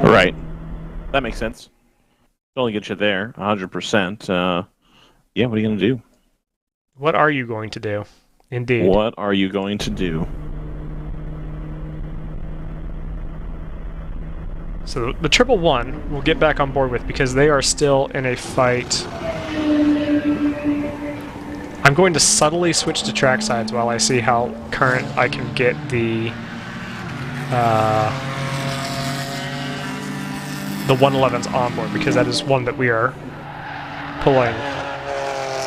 Right. That makes sense. Only get you there, 100%. Yeah, what are you going to do? What are you going to do? Indeed. What are you going to do? So the 111 we'll get back on board with, because they are still in a fight. I'm going to subtly switch to track sides while I see how current I can get the 111s on board, because that is one that we are pulling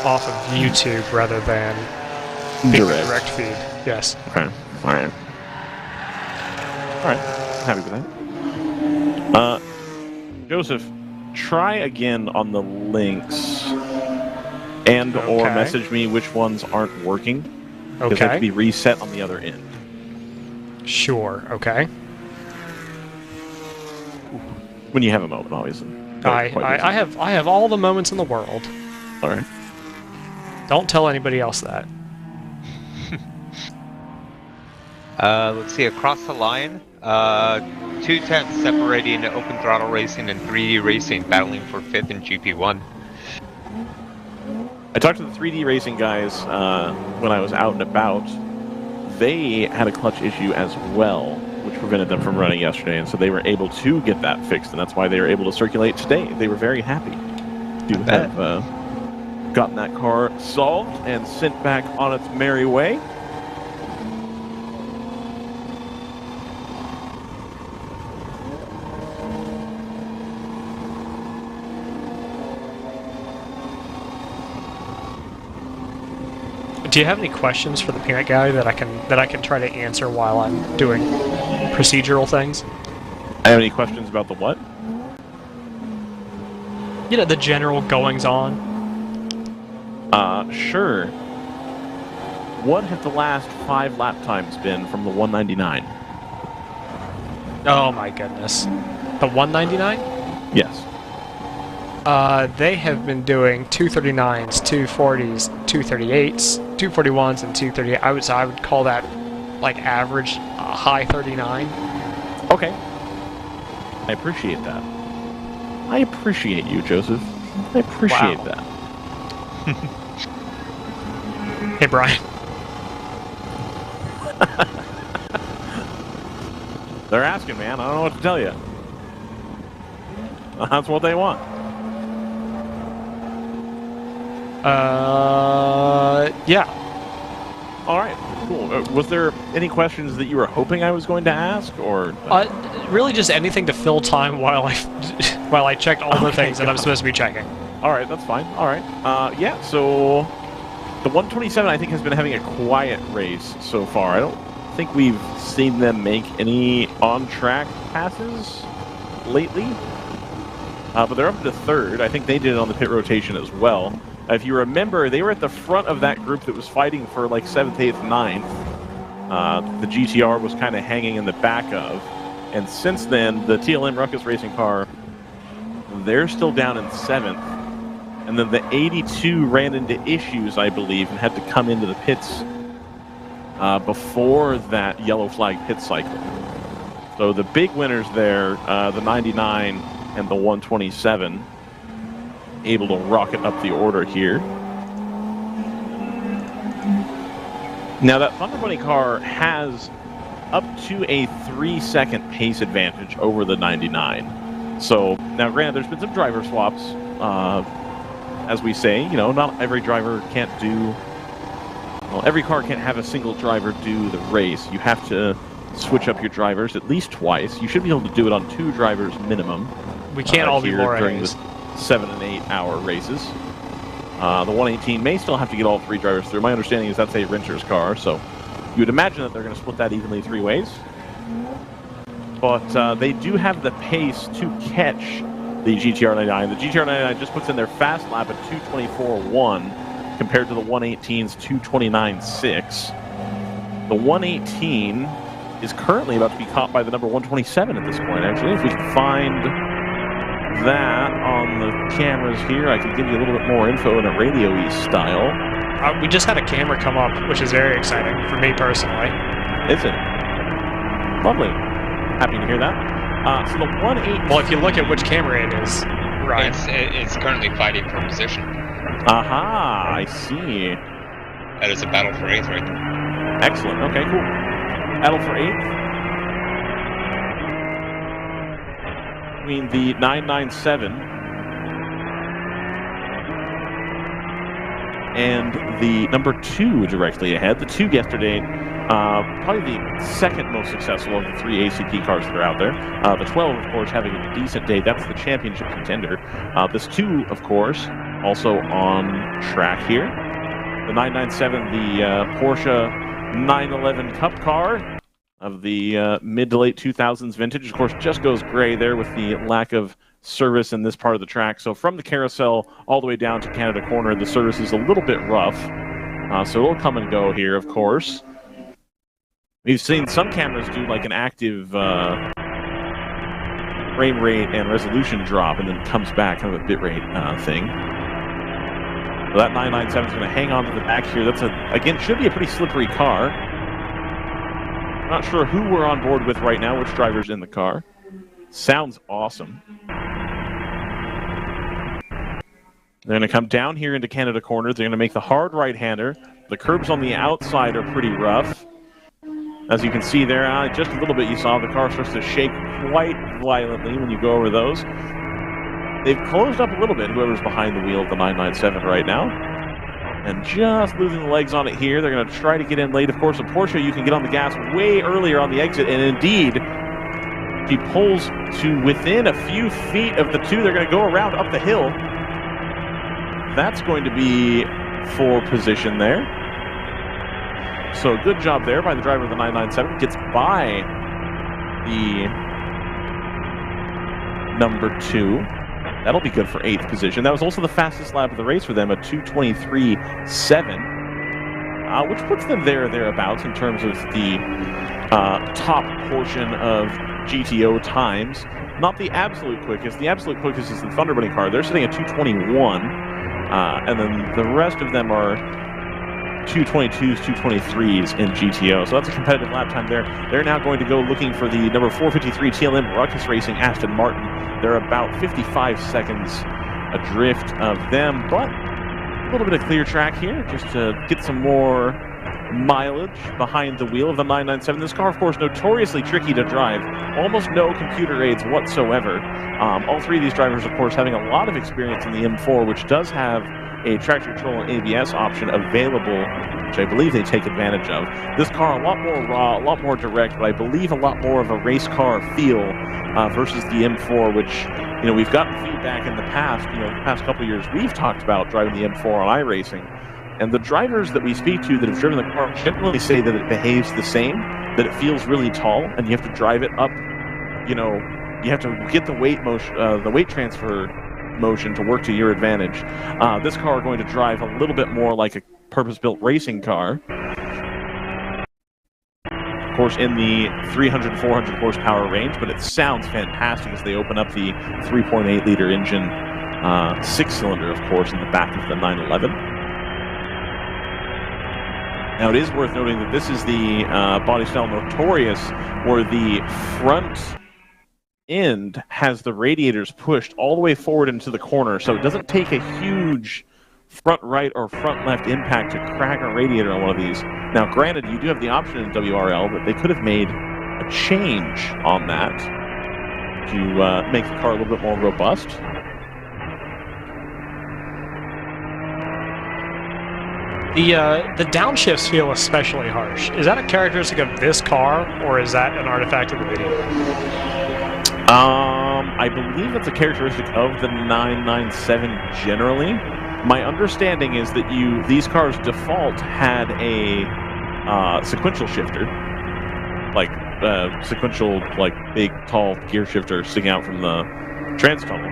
off of YouTube rather than direct feed. Yes. Okay. Alright. Alright. Happy with that. Joseph, try again on the links and or message me which ones aren't working. Because they have to be reset on the other end. Sure, okay. When you have a moment, obviously. I have all the moments in the world. Alright. Don't tell anybody else that. Let's see, across the line, 2 tenths separating open throttle racing and 3D racing, battling for 5th in GP1. I talked to the 3D racing guys when I was out and about. They had a clutch issue as well, which prevented them from running yesterday, and so they were able to get that fixed, and that's why they were able to circulate today. They were very happy to have gotten that car solved and sent back on its merry way. Do you have any questions for the peanut gallery that I can try to answer while I'm doing procedural things? I have any questions about the what? You know, the general goings on. Sure. What have the last 5 lap times been from the 199? Oh my goodness. The 199? Yes. They have been doing 239s, 240s, 238s, 241s, and 238. I would call that like average, high 39. Okay. I appreciate that. I appreciate you, Joseph. I appreciate that. Hey, Brian. They're asking, man. I don't know what to tell you. That's what they want. Yeah. All right, cool. Was there any questions that you were hoping I was going to ask, or? Really, just anything to fill time while I checked all the things that I'm supposed to be checking. All right, that's fine. All right. Yeah. So the 127, I think, has been having a quiet race so far. I don't think we've seen them make any on-track passes lately. But they're up to 3rd. I think they did it on the pit rotation as well. If you remember, they were at the front of that group that was fighting for like 7th, 8th, 9th. The GTR was kind of hanging in the back of. And since then, the TLM Ruckus Racing car, they're still down in 7th. And then the 82 ran into issues, I believe, and had to come into the pits before that yellow flag pit cycle. So the big winners there, the 99 and the 127, able to rocket up the order here. Now that Thunder Bunny car has up to a 3-second pace advantage over the 99. So now, granted, there's been some driver swaps, as we say. You know, not every driver can't do. Well, every car can't have a single driver do the race. You have to switch up your drivers at least twice. You should be able to do it on 2 drivers minimum. We can't all be more during the 7 and 8 hour races. The 118 may still have to get all 3 drivers through. My understanding is that's a Rincher's car, so you would imagine that they're going to split that evenly 3 ways. But they do have the pace to catch the GTR 99. The GTR 99 just puts in their fast lap at 2:24.1 compared to the 118's 2:29.6. The 118 is currently about to be caught by the number 127 at this point, actually. If we can find that on the cameras here, I can give you a little bit more info in a radio-y style. We just had a camera come up, which is very exciting for me personally. Is it? Lovely. Happy to hear that. So the 118... Well, if you look at which camera it is, right? It's currently fighting for position. Aha, I see. That is a battle for 8th right there. Excellent. Okay, cool. Battle for 8th. Between the 997 and the number 2 directly ahead. The 2 yesterday, probably the second most successful of the 3 ACP cars that are out there. The 12, of course, having a decent day. That's the championship contender. This 2, of course, also on track here. The 997, the Porsche 911 Cup car of the mid to late 2000s vintage. Of course, just goes gray there with the lack of service in this part of the track. So from the carousel all the way down to Canada Corner, the service is a little bit rough. So it'll come and go here, of course. We've seen some cameras do like an active frame rate and resolution drop and then comes back, kind of a bitrate thing. So that 997 is going to hang on to the back here. That's, again, should be a pretty slippery car. Not sure who we're on board with right now, which driver's in the car. Sounds awesome. They're going to come down here into Canada Corner. They're going to make the hard right-hander. The curbs on the outside are pretty rough. As you can see there, just a little bit you saw the car starts to shake quite violently when you go over those. They've closed up a little bit, whoever's behind the wheel of the 997 right now. And just losing the legs on it here. They're going to try to get in late. Of course, a Porsche, you can get on the gas way earlier on the exit. And indeed, he pulls to within a few feet of the 2. They're going to go around up the hill. That's going to be for position there. So good job there by the driver of the 997. Gets by the number 2. That'll be good for 8th position. That was also the fastest lap of the race for them at 2:23.7, which puts them there or thereabouts in terms of the top portion of GTO times. Not the absolute quickest. The absolute quickest is the Thunder Bunny car. They're sitting at 2:21, and then the rest of them are 2:22s, 2:23s in GTO. So that's a competitive lap time there. They're now going to go looking for the number 453 TLM Ruckus Racing Aston Martin. They're about 55 seconds adrift of them, but a little bit of clear track here just to get some more mileage behind the wheel of the 997. This car, of course, notoriously tricky to drive. Almost no computer aids whatsoever. All 3 of these drivers, of course, having a lot of experience in the M4, which does have a traction control and ABS option available, which I believe they take advantage of. This car, a lot more raw, a lot more direct, but I believe a lot more of a race car feel versus the M4, which, you know, we've gotten feedback in the past, the past couple of years, we've talked about driving the M4 on iRacing. And the drivers that we speak to that have driven the car generally say that it behaves the same, that it feels really tall, and you have to drive it up, you have to get the weight motion, the weight transfer motion to work to your advantage. This car going to drive a little bit more like a purpose-built racing car. Of course, in the 300, 400 horsepower range, but it sounds fantastic as they open up the 3.8-liter engine, 6-cylinder, of course, in the back of the 911. Now, it is worth noting that this is the body style notorious where the front end has the radiators pushed all the way forward into the corner, so it doesn't take a huge front right or front left impact to crack a radiator on one of these. Now, granted, you do have the option in WRL that they could have made a change on that. to make the car a little bit more robust. The downshifts feel especially harsh. Is that a characteristic of this car, or is that an artifact of the video? I believe it's a characteristic of the 997 generally. My understanding is that these cars default had a sequential shifter, like sequential, like big, tall gear shifter sticking out from the trans tunnel,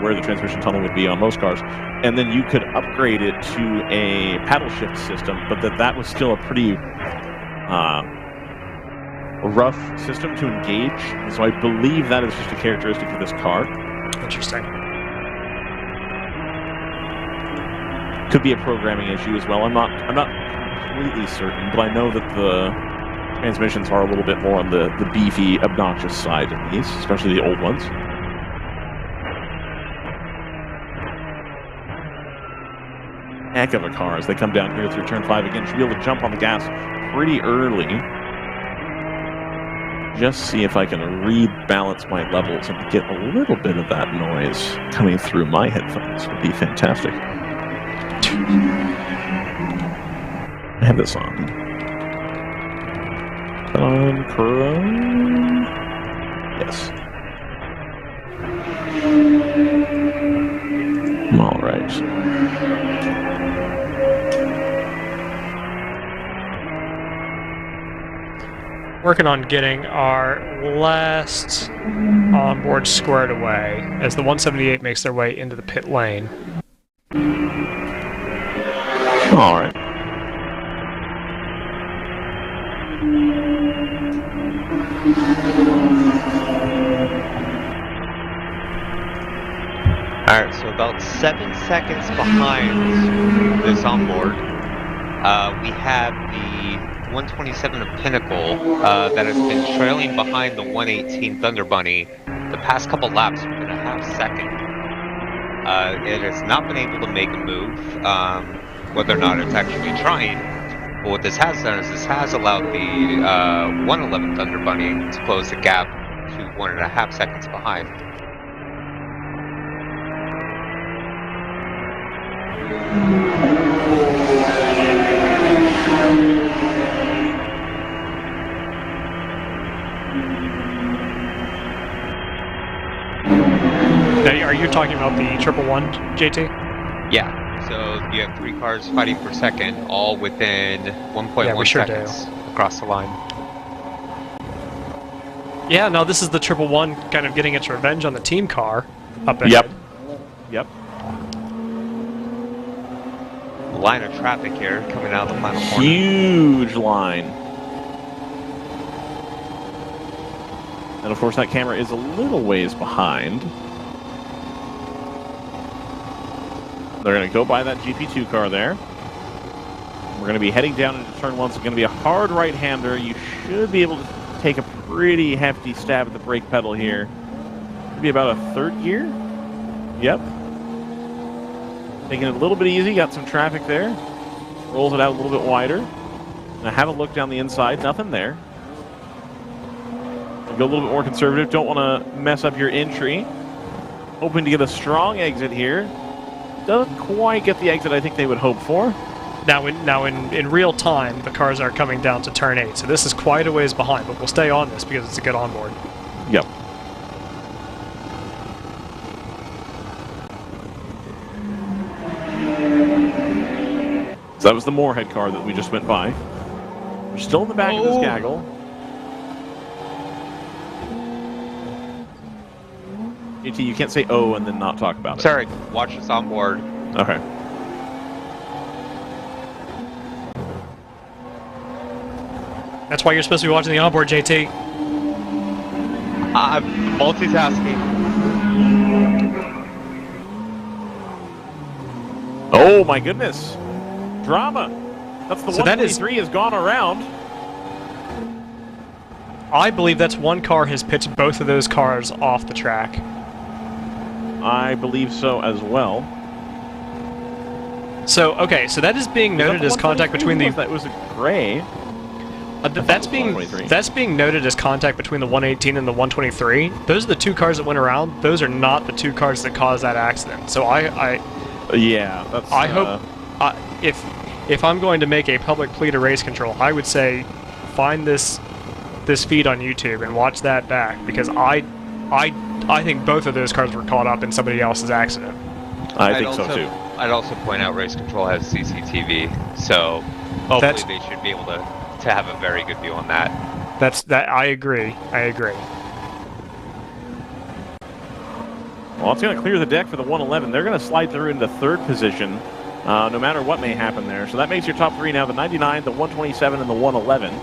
where the transmission tunnel would be on most cars, and then you could upgrade it to a paddle shift system, but that was still a pretty rough system to engage, and so I believe that is just a characteristic of this car. Interesting. Could be a programming issue as well. I'm not completely certain, but I know that the transmissions are a little bit more on the beefy, obnoxious side of these, especially the old ones. Heck of a car as they come down here through turn 5 again. Should be able to jump on the gas pretty early. Just see if I can rebalance my levels and get a little bit of that noise coming through my headphones. Would be fantastic. I have this on. On Chrome. Yes. All right. Working on getting our last onboard squared away as the 178 makes their way into the pit lane. All right. Alright, so about 7 seconds behind this onboard, we have the 127 of Pinnacle that has been trailing behind the 118 Thunder Bunny the past couple laps within a half second. It has not been able to make a move, whether or not it's actually trying. But what this has done is this has allowed the 111 Thunder Bunny to close the gap to 1.5 seconds behind. Now, are you talking about the 111, JT? Yeah. So you have 3 cars fighting per second, all within 1.1 seconds across the line. Yeah, no, this is the 111 kind of getting its revenge on the team car up ahead. Yep. Line of traffic here coming out of the final corner. Huge line. And of course that camera is a little ways behind. They're going to go by that GP2 car there. We're going to be heading down into turn 1. So it's going to be a hard right-hander. You should be able to take a pretty hefty stab at the brake pedal here. Maybe about a 3rd gear. Yep. Taking it a little bit easy. Got some traffic there. Rolls it out a little bit wider. Now have a look down the inside. Nothing there. Go a little bit more conservative. Don't want to mess up your entry. Hoping to get a strong exit here. Doesn't quite get the exit I think they would hope for. Now in real time, the cars are coming down to turn 8, so this is quite a ways behind, but we'll stay on this because it's a good onboard. Yep. So that was the Moorhead car that we just went by. We're still in the back of this gaggle. AT, you can't say "oh" and then not talk about it. Sorry, watch this on board. Okay. That's why you're supposed to be watching the onboard, JT. I'm multitasking. Oh my goodness. Drama. That's the 123 has gone around. I believe that's one car has pitched both of those cars off the track. I believe so as well. So, okay, so that is being noted as contact between the... That was a gray. That's being noted as contact between the 118 and the 123. Those are the two cars that went around. Those are not the two cars that caused that accident. So I hope if I'm going to make a public plea to race control, I would say find this feed on YouTube and watch that back, because I think both of those cars were caught up in somebody else's accident. I think so too. I'd also point out race control has CCTV, so hopefully they should be able to have a very good view on that. I agree. Well, it's going to clear the deck for the 111. They're going to slide through into third position, no matter what may happen there. So that makes your top three now the 99, the 127, and the 111.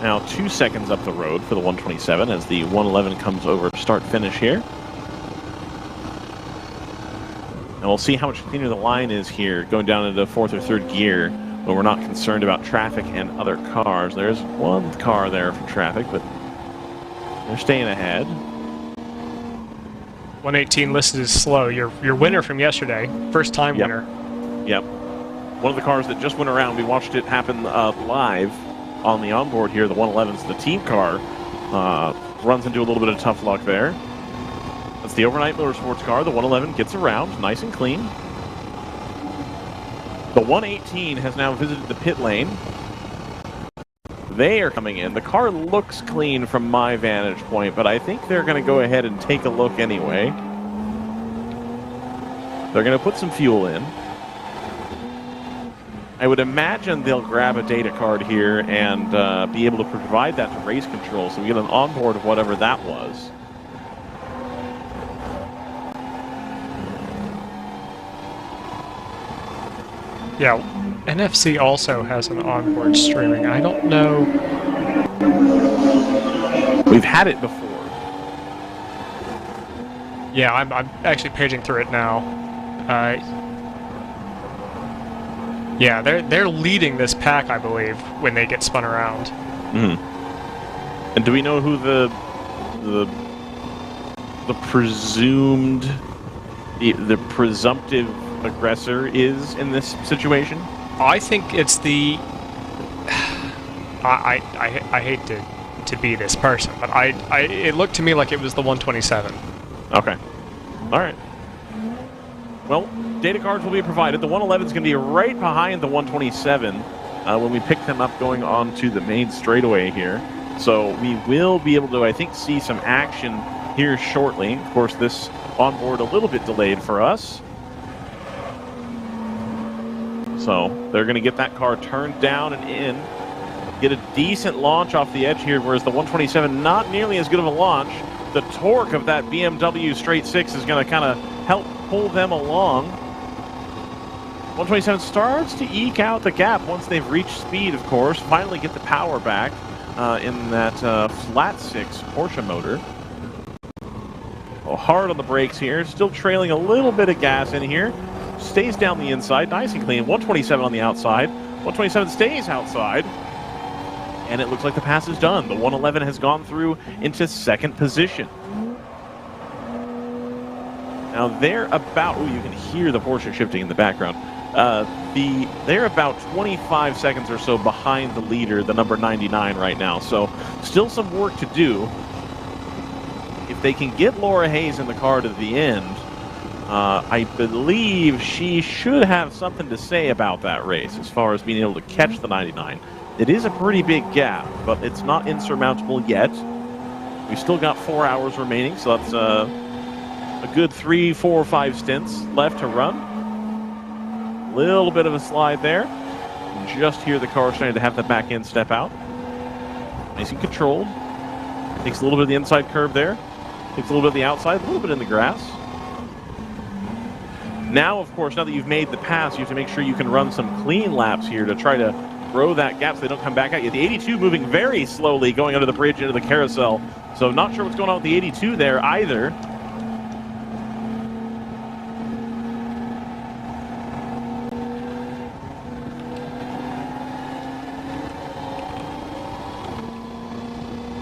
Now 2 seconds up the road for the 127 as the 111 comes over start-finish here. And we'll see how much cleaner the line is here, going down into fourth or third gear, when we're not concerned about traffic and other cars. There's one car there for traffic, but they're staying ahead. 118 listed as slow. Your winner from yesterday, first time winner. Yep. One of the cars that just went around, we watched it happen live on the onboard here. The 111's the team car. Runs into a little bit of tough luck there. That's the overnight motorsports car. The 111 gets around nice and clean. The 118 has now visited the pit lane. They are coming in. The car looks clean from my vantage point, but I think they're going to go ahead and take a look anyway. They're going to put some fuel in. I would imagine they'll grab a data card here and be able to provide that to race control, so we get an onboard of whatever that was. Yeah, NFC also has an onboard streaming. I don't know. We've had it before. Yeah, I'm actually paging through it now. Yeah, they're leading this pack, I believe, when they get spun around. Mm-hmm. And do we know who the presumptive aggressor is in this situation? I think it's the. I hate to be this person, but it looked to me like it was the 127. Okay. All right. Well, data cards will be provided. The 111 is going to be right behind the 127 when we pick them up going on to the main straightaway here. So we will be able to, I think, see some action here shortly. Of course, this onboard a little bit delayed for us. So they're going to get that car turned down and in. Get a decent launch off the edge here, whereas the 127, not nearly as good of a launch. The torque of that BMW straight six is going to kind of help pull them along. 127 starts to eke out the gap once they've reached speed, of course. Finally get the power back in that flat six Porsche motor. Oh, hard on the brakes here. Still trailing a little bit of gas in here. Stays down the inside, nice and clean. 127 on the outside. 127 stays outside. And it looks like the pass is done. The 111 has gone through into second position. Now they're about, oh, you can hear the Porsche shifting in the background. They're about 25 seconds or so behind the leader, the number 99 right now. So still some work to do. If they can get Laura Hayes in the car to the end, I believe she should have something to say about that race as far as being able to catch the 99. It is a pretty big gap, but it's not insurmountable yet. We've still got 4 hours remaining, so that's a good 3, 4, 5 stints left to run. Little bit of a slide there. Just hear the car starting to have the back end step out. Nice and controlled. Takes a little bit of the inside curve there. Takes a little bit of the outside, a little bit in the grass. Now, of course, now that you've made the pass, you have to make sure you can run some clean laps here to try to grow that gap so they don't come back at you. The 82 moving very slowly going under the bridge into the carousel. So not sure what's going on with the 82 there either.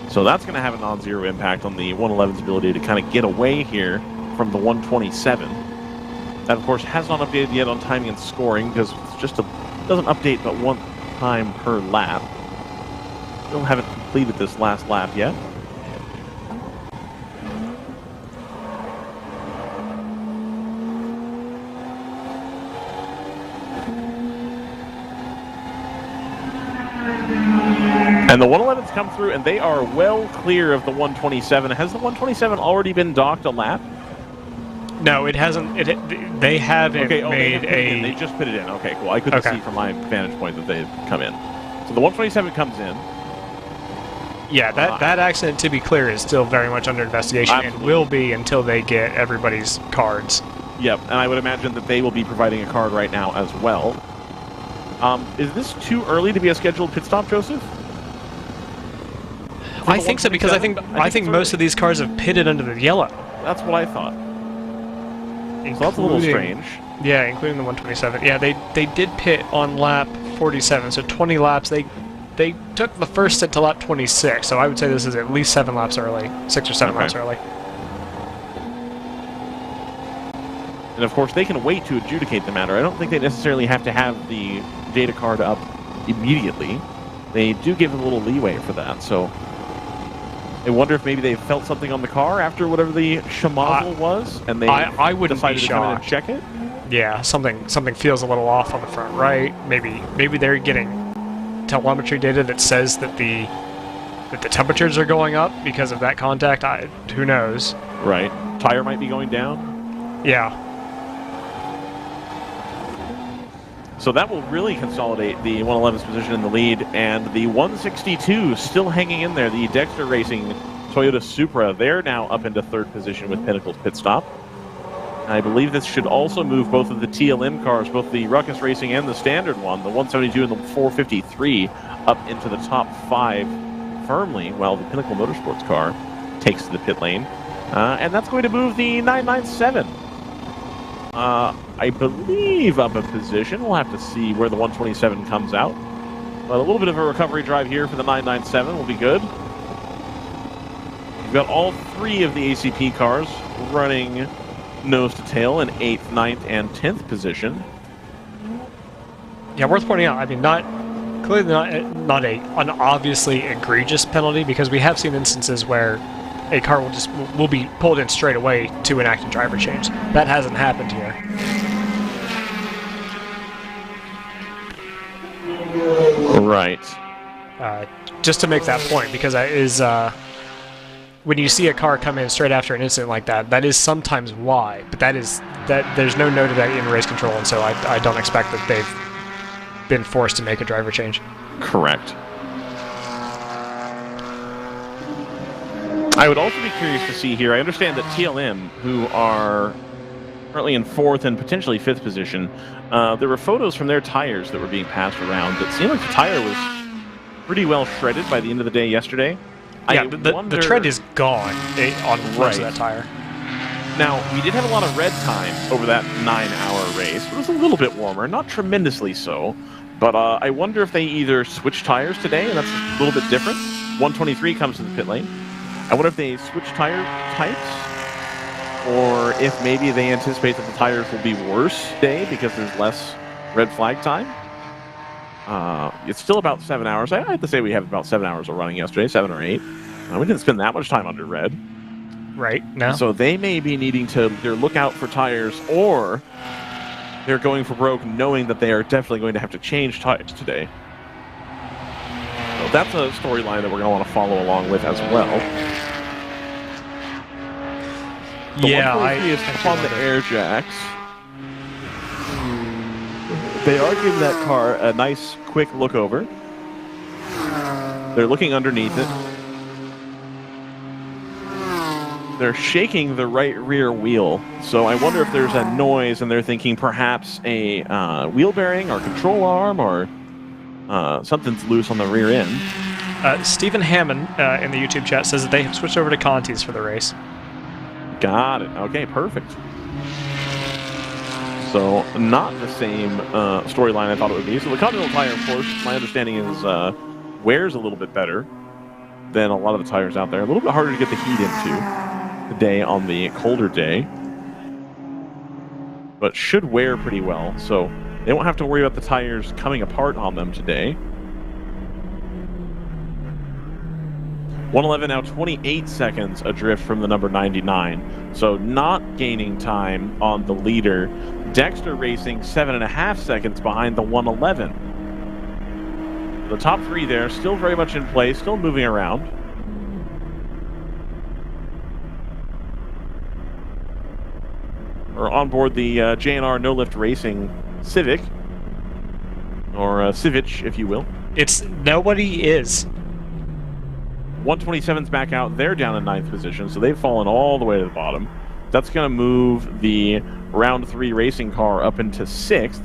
So that's going to have a non-zero impact on the 111's ability to kind of get away here from the 127. That, of course, has not updated yet on timing and scoring because it's just doesn't update but one time per lap. Still haven't completed this last lap yet. And the 111's come through, and they are well clear of the 127. Has the 127 already been docked a lap? No, it hasn't. They haven't made a... They just put it in. Okay, cool. I couldn't see from my vantage point that they had come in. So the 127 comes in. Yeah, that accident, to be clear, is still very much under investigation and will be until they get everybody's cards. Yep, and I would imagine that they will be providing a card right now as well. Is this too early to be a scheduled pit stop, Joseph? I think so, because I think most of these cars have pitted under the yellow. That's what I thought. So that's a little strange. Yeah, including the 127. Yeah, they did pit on lap 47, so 20 laps. They took the first stint to lap 26, so I would say this is at least 7 laps early, 6 or 7 laps early. And of course, they can wait to adjudicate the matter. I don't think they necessarily have to have the data card up immediately. They do give a little leeway for that, so I wonder if maybe they felt something on the car after whatever the schmozzle was, and they I wouldn't decided be to come in and shocked. check it. Yeah, something feels a little off on the front right. Maybe they're getting telemetry data that says that the temperatures are going up because of that contact. Who knows? Right. Tire might be going down. Yeah. So that will really consolidate the 111's position in the lead, and the 162 still hanging in there. The Dexter Racing Toyota Supra, they're now up into 3rd position with Pinnacle's pit stop. I believe this should also move both of the TLM cars, both the Ruckus Racing and the standard one, the 172 and the 453, up into the top 5 firmly, while the Pinnacle Motorsports car takes to the pit lane. And that's going to move the 997. I believe up a position. We'll have to see where the 127 comes out. But a little bit of a recovery drive here for the 997 will be good. We've got all 3 of the ACP cars running nose to tail in 8th, 9th, and 10th position. Yeah, worth pointing out, I mean, not an obviously egregious penalty, because we have seen instances where a car will be pulled in straight away to enact a driver change. That hasn't happened here. Right. Just to make that point, because that is when you see a car come in straight after an incident like that, that is sometimes why. But there's no note of that in race control, and so I don't expect that they've been forced to make a driver change. Correct. I would also be curious to see here, I understand that TLM, who are currently in 4th and potentially 5th position, there were photos from their tires that were being passed around that seemed like the tire was pretty well shredded by the end of the day yesterday. Yeah, the tread is gone on most of that tire. Now, we did have a lot of red time over that 9-hour race. It was a little bit warmer, not tremendously so, but I wonder if they either switched tires today, and that's a little bit different. 123 comes to the pit lane. I wonder if they switch tire types, or if maybe they anticipate that the tires will be worse today because there's less red flag time. It's still about 7 hours. I have to say we have about 7 hours of running yesterday, 7 or 8. We didn't spend that much time under red. Right, no. So they may be needing to either look out for tires, or they're going for broke knowing that they are definitely going to have to change tires today. So that's a storyline that we're going to want to follow along with as well. Yeah, I is on the air jacks. They are giving that car a nice, quick look over. They're looking underneath it. They're shaking the right rear wheel, so I wonder if there's a noise and they're thinking perhaps a wheel bearing or control arm or something's loose on the rear end. Stephen Hammond in the YouTube chat says that they have switched over to Contis for the race. Got it. Okay, perfect. So not the same storyline I thought it would be. So the Continental tire, of course, my understanding is wears a little bit better than a lot of the tires out there. A little bit harder to get the heat into today on the colder day. but should wear pretty well, so they won't have to worry about the tires coming apart on them today. 111 now 28 seconds adrift from the number 99, so not gaining time on the leader. Dexter Racing 7.5 seconds behind the 111. The top three there still very much in play, still moving around. We're on board the JNR No Lift Racing Civic, or Civic, if you will. It's nobody is. 127's back out. They're down in 9th position, so they've fallen all the way to the bottom. That's going to move the round 3 racing car up into 6th.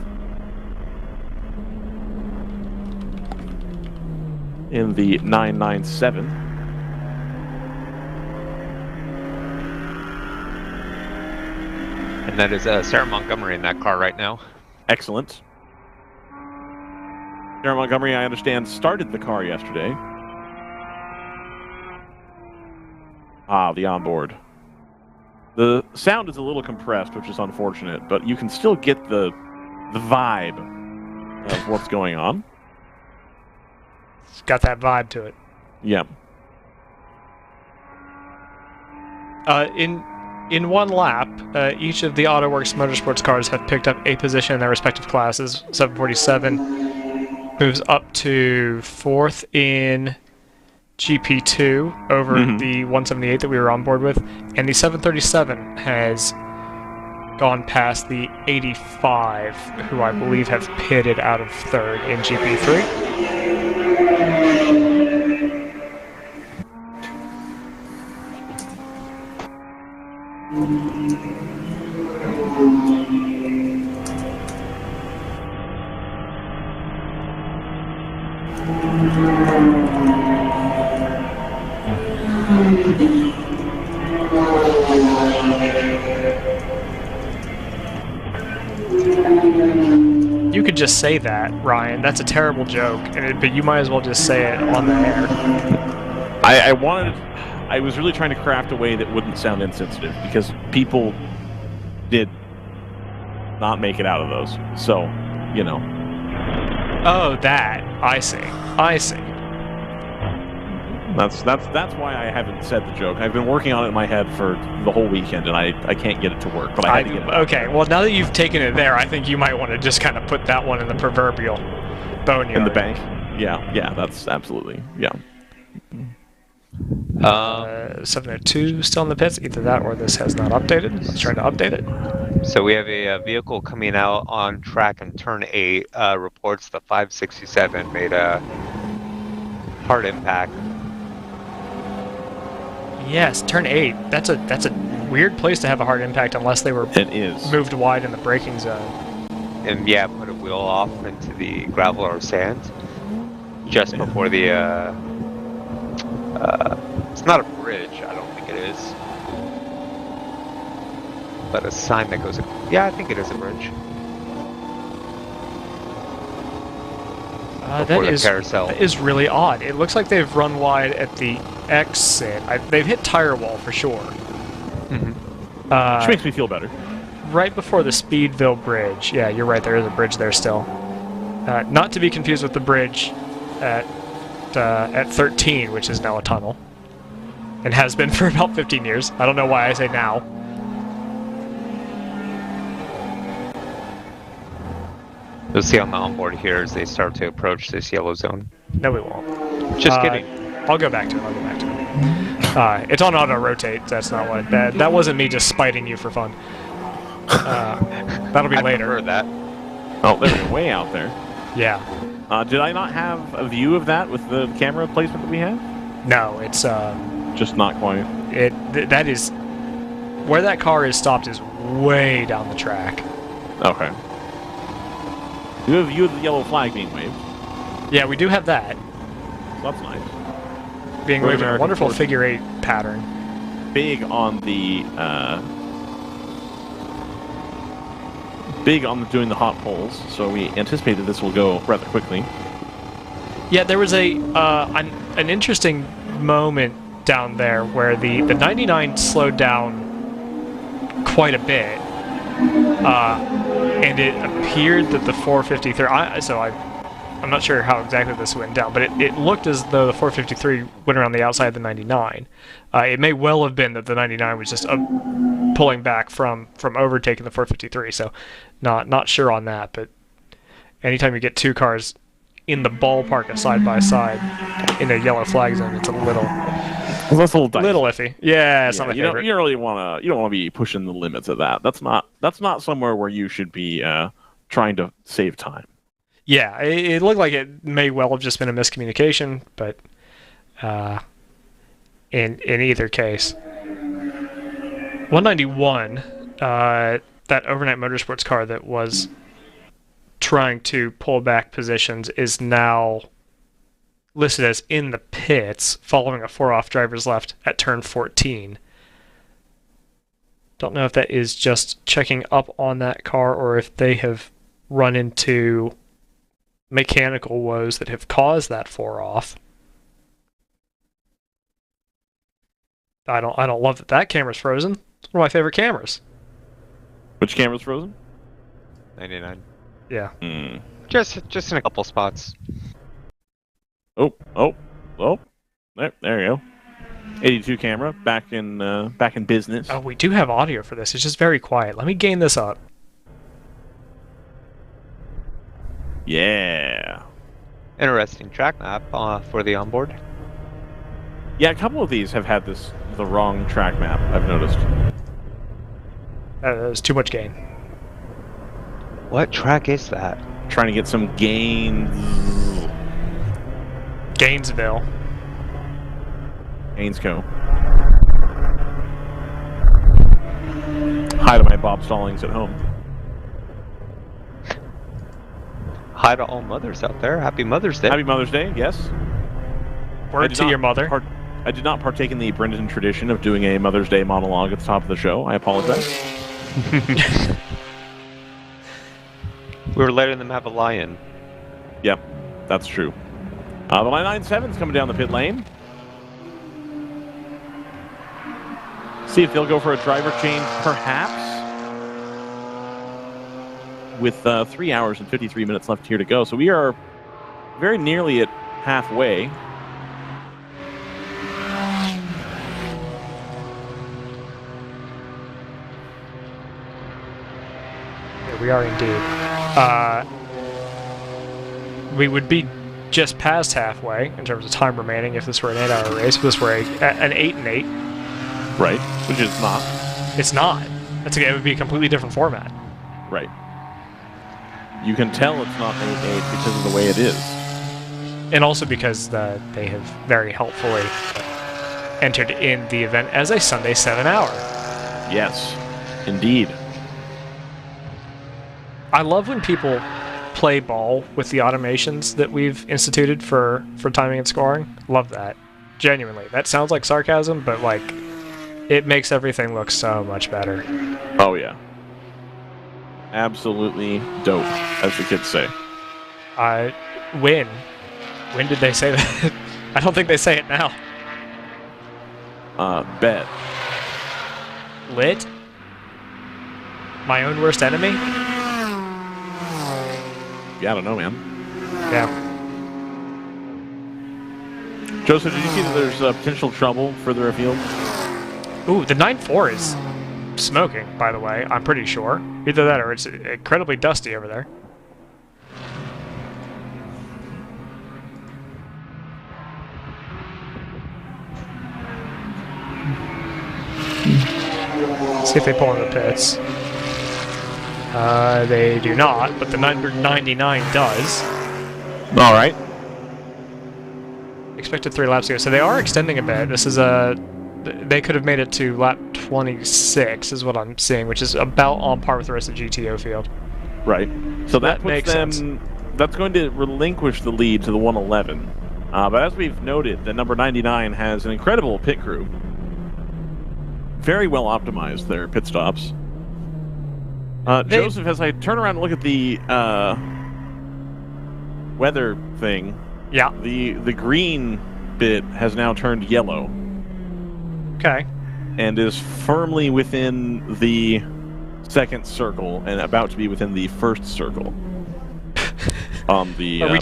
In the 997. And that is Sarah Montgomery in that car right now. Excellent. Sarah Montgomery, I understand, started the car yesterday. Ah, the onboard. The sound is a little compressed, which is unfortunate, but you can still get the vibe of what's going on. It's got that vibe to it. Yeah. In one lap, each of the AutoWorks Motorsports cars have picked up a position in their respective classes. 747 moves up to 4th in GP2 over the 178 that we were on board with, and the 737 has gone past the 85, who I believe have pitted out of 3rd in GP3. You could just say that, Ryan. That's a terrible joke, but you might as well just say it on the air. I was really trying to craft a way that wouldn't sound insensitive, because people did not make it out of those. So, you know. Oh, that. I see. I see. That's why I haven't said the joke. I've been working on it in my head for the whole weekend, and I can't get it to work. But I had to get it. Okay, well, now that you've taken it there, I think you might want to just kind of put that one in the proverbial boneyard. In the bank? Yeah, that's absolutely, yeah. 702 still in the pits. Either that or this has not updated. Let's try to update it. So we have a vehicle coming out on track in turn 8. Reports the 567 made a hard impact. Yes, turn 8. That's a weird place to have a hard impact unless they were moved wide in the braking zone. And yeah, put a wheel off into the gravel or sand just before the. It's not a bridge. I don't think it is. But a sign that goes. Yeah, I think it is a bridge. That is really odd. It looks like they've run wide at the exit. They've hit tire wall for sure. Which makes me feel better. Right before the Speedville Bridge. Yeah, you're right. There is a bridge there still. Not to be confused with the bridge at 13, which is now a tunnel, and has been for about 15 years. I don't know why I say now. You'll see on the onboard here as they start to approach this yellow zone. No, we won't. Just kidding. I'll go back to it. It's on auto rotate. That's not what. That wasn't me just spiting you for fun. That'll be later. I prefer that. Oh, they're way out there. Yeah. Did I not have a view of that with the camera placement that we have? No, it's just not quite. That is where that car is stopped is way down the track. Okay. You have a view of the yellow flag being waved. Yeah, we do have that. So that's nice. Being waved in a wonderful figure 8 pattern. Big on the doing the hot poles, so we anticipate that this will go rather quickly. Yeah, there was an interesting moment down there where the 99 slowed down quite a bit, and it appeared that the 453. I'm not sure how exactly this went down, but it looked as though the 453 went around the outside of the 99. It may well have been that the 99 was just pulling back from overtaking the 453. So, not sure on that. But anytime you get two cars in the ballpark of side by side in a yellow flag zone, it's a little. Well, that's a little iffy. Yeah, it's not my favorite. You don't really want to be pushing the limits of that. That's not somewhere where you should be trying to save time. Yeah, it looked like it may well have just been a miscommunication, but in either case, 191, that overnight motorsports car that was trying to pull back positions is now listed as in the pits following a 4-off driver's left at turn 14. Don't know if that is just checking up on that car or if they have run into mechanical woes that have caused that 4-off. I don't love that camera's frozen. It's one of my favorite cameras. Which camera's frozen? 99. Yeah. Just in a couple spots. Oh. There you go. 82 camera back in business. Oh, we do have audio for this. It's just very quiet. Let me gain this up. Yeah. Interesting track map for the onboard. Yeah, a couple of these have had the wrong track map, I've noticed. There's too much gain. What track is that? Trying to get some gains. Gainesville. Gainesco. Hi to my Bob Stallings at home. Hi to all mothers out there. Happy Mother's Day. Happy Mother's Day, yes. Word to your mother. I did not partake in the Brendan tradition of doing a Mother's Day monologue at the top of the show. I apologize. We were letting them have a lion. Yep, that's true. The 997's coming down the pit lane. See if they'll go for a driver change, perhaps. With 3 hours and 53 minutes left here to go. So we are very nearly at halfway. Here we are indeed. We would be just past halfway in terms of time remaining if this were an 8-hour race. If this were an 8 and 8. Right, which is not. It's not. It would be a completely different format. Right. You can tell it's not 8-8 because of the way it is. And also because they have very helpfully entered in the event as a Sunday 7-hour. Yes, indeed. I love when people play ball with the automations that we've instituted for timing and scoring. Love that. Genuinely. That sounds like sarcasm, but like it makes everything look so much better. Oh yeah. Absolutely dope, as the kids say. When? When did they say that? I don't think they say it now. Bet. Lit? My own worst enemy? Yeah, I don't know, man. Yeah. Joseph, did you see that there's potential trouble further afield? Ooh, the 9.4 is smoking, by the way, I'm pretty sure. Either that or it's incredibly dusty over there. See if they pull in the pits. They do not, but the number 99 does. All right. Expected 3 laps to go. So they are extending a bit. This is a... They could have made it to lap 26, is what I'm seeing, which is about on par with the rest of the GTO field. Right. So that puts makes them... sense. That's going to relinquish the lead to the 111. But as we've noted, the number 99 has an incredible pit crew. Very well optimized their pit stops. Joseph, as I turn around and look at the weather thing, yeah, the green bit has now turned yellow. Okay. And is firmly within the second circle and about to be within the first circle. On the, Are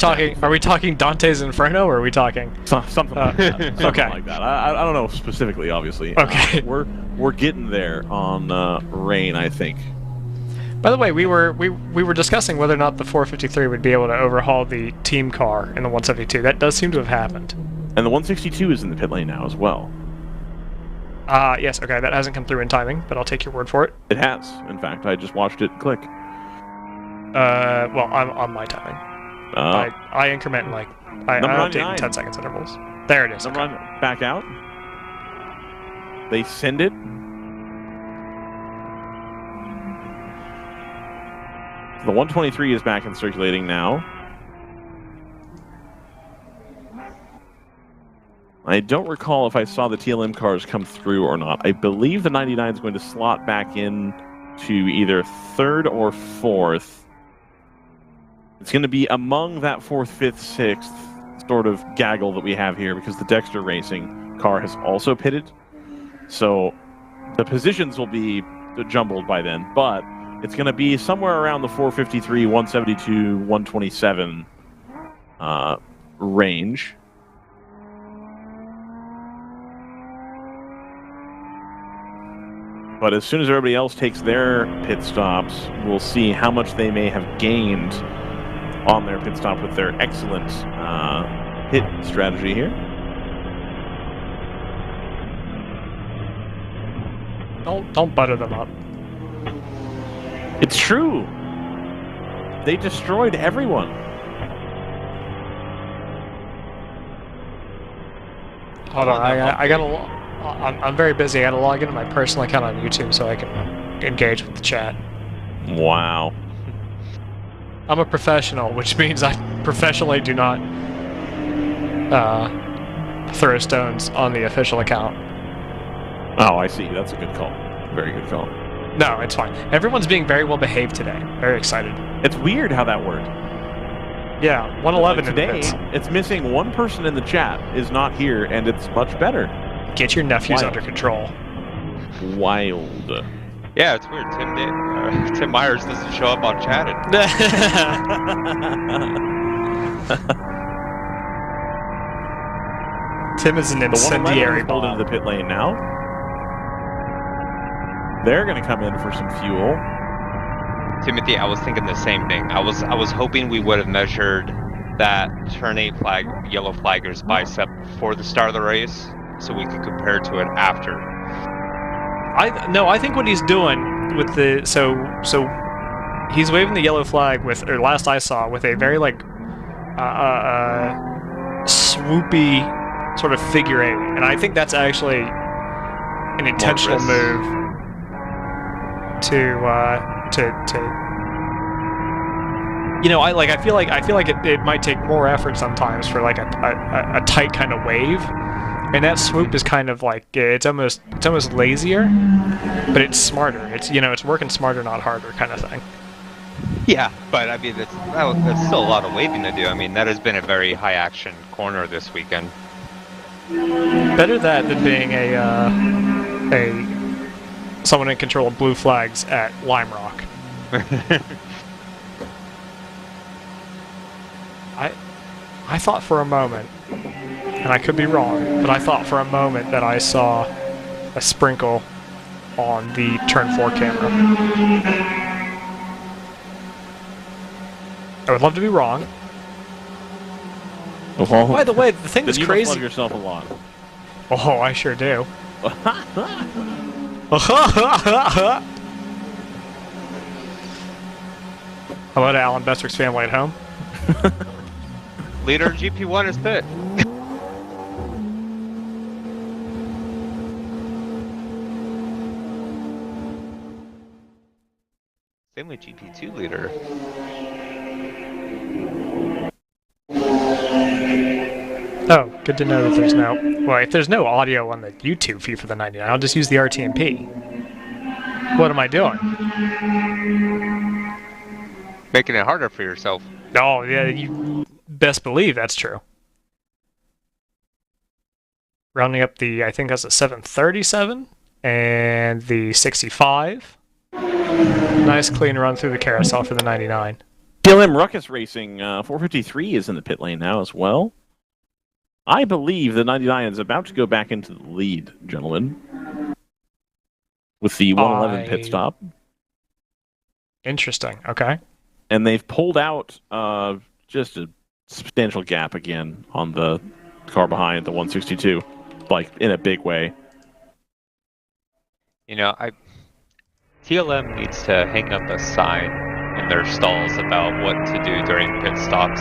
we talking Dante's Inferno, or are we talking something like that? Something okay. like that. I don't know specifically, obviously. Okay. We're getting there on rain, I think. By the way, we were discussing whether or not the 453 would be able to overhaul the team car in the 172. That does seem to have happened. And the 162 is in the pit lane now as well. Yes. Okay, that hasn't come through in timing, but I'll take your word for it. It has. In fact, I just watched it click. Well, I'm on my timing. I increment in I update in 10 seconds intervals. There it is. Okay. Back out. They send it. The 123 is back in circulating now. I don't recall if I saw the TLM cars come through or not. I believe the 99 is going to slot back in to either third or fourth. It's going to be among that fourth, fifth, sixth sort of gaggle that we have here because the Dexter Racing car has also pitted. So the positions will be jumbled by then, but it's going to be somewhere around the 453, 172, 127 range. But as soon as everybody else takes their pit stops, we'll see how much they may have gained on their pit stop with their excellent pit strategy here. Don't butter them up. It's true. They destroyed everyone. Hold on, I gotta. I'm very busy. I gotta log into my personal account on YouTube so I can engage with the chat. Wow. I'm a professional, which means I professionally do not throw stones on the official account. Oh, I see. That's a good call. Very good call. No, it's fine. Everyone's being very well behaved today. Very excited. It's weird how that worked. Yeah, 111 today. It's missing one person in the chat is not here, and it's much better. Get your nephews under control. Wild. Yeah, it's weird. Tim Myers doesn't show up on chat. Tim is an incendiary pulled into the pit lane now. They're going to come in for some fuel. Timothy, I was thinking the same thing. I was hoping we would have measured that turn 8 flag, yellow flagger's bicep before the start of the race, so we could compare to it after. I think what he's doing with the so he's waving the yellow flag with, or last I saw, with a very swoopy sort of figure 8, and I think that's actually an intentional move to I feel like it might take more effort sometimes for like a tight kind of wave. And that swoop is kind of like it's almost lazier, but it's smarter. It's working smarter, not harder, kind of thing. Yeah, but I mean that's still a lot of waving to do. I mean that has been a very high action corner this weekend. Better that than being someone in control of blue flags at Lime Rock. I thought for a moment, and I could be wrong, but I thought for a moment that I saw a sprinkle on the turn 4 camera. I would love to be wrong. Oh, by the way, the thing that's crazy. You must love yourself a lot. Oh, I sure do. Hello to Alan Bestrick's family at home. Leader GP1 is pit. Same with GP2 leader. Oh, good to know that there's no... Well, if there's no audio on the YouTube feed for the 99, I'll just use the RTMP. What am I doing? Making it harder for yourself. Oh, yeah, you best believe that's true. Rounding up the, I think that's a 737 and the 65. Nice clean run through the carousel for the 99. PLM Ruckus Racing 453 is in the pit lane now as well. I believe the 99 is about to go back into the lead, gentlemen, with the 111 pit stop. Interesting. Okay. And they've pulled out just a substantial gap again on the car behind, the 162, like in a big way. You know, TLM needs to hang up a sign in their stalls about what to do during pit stops.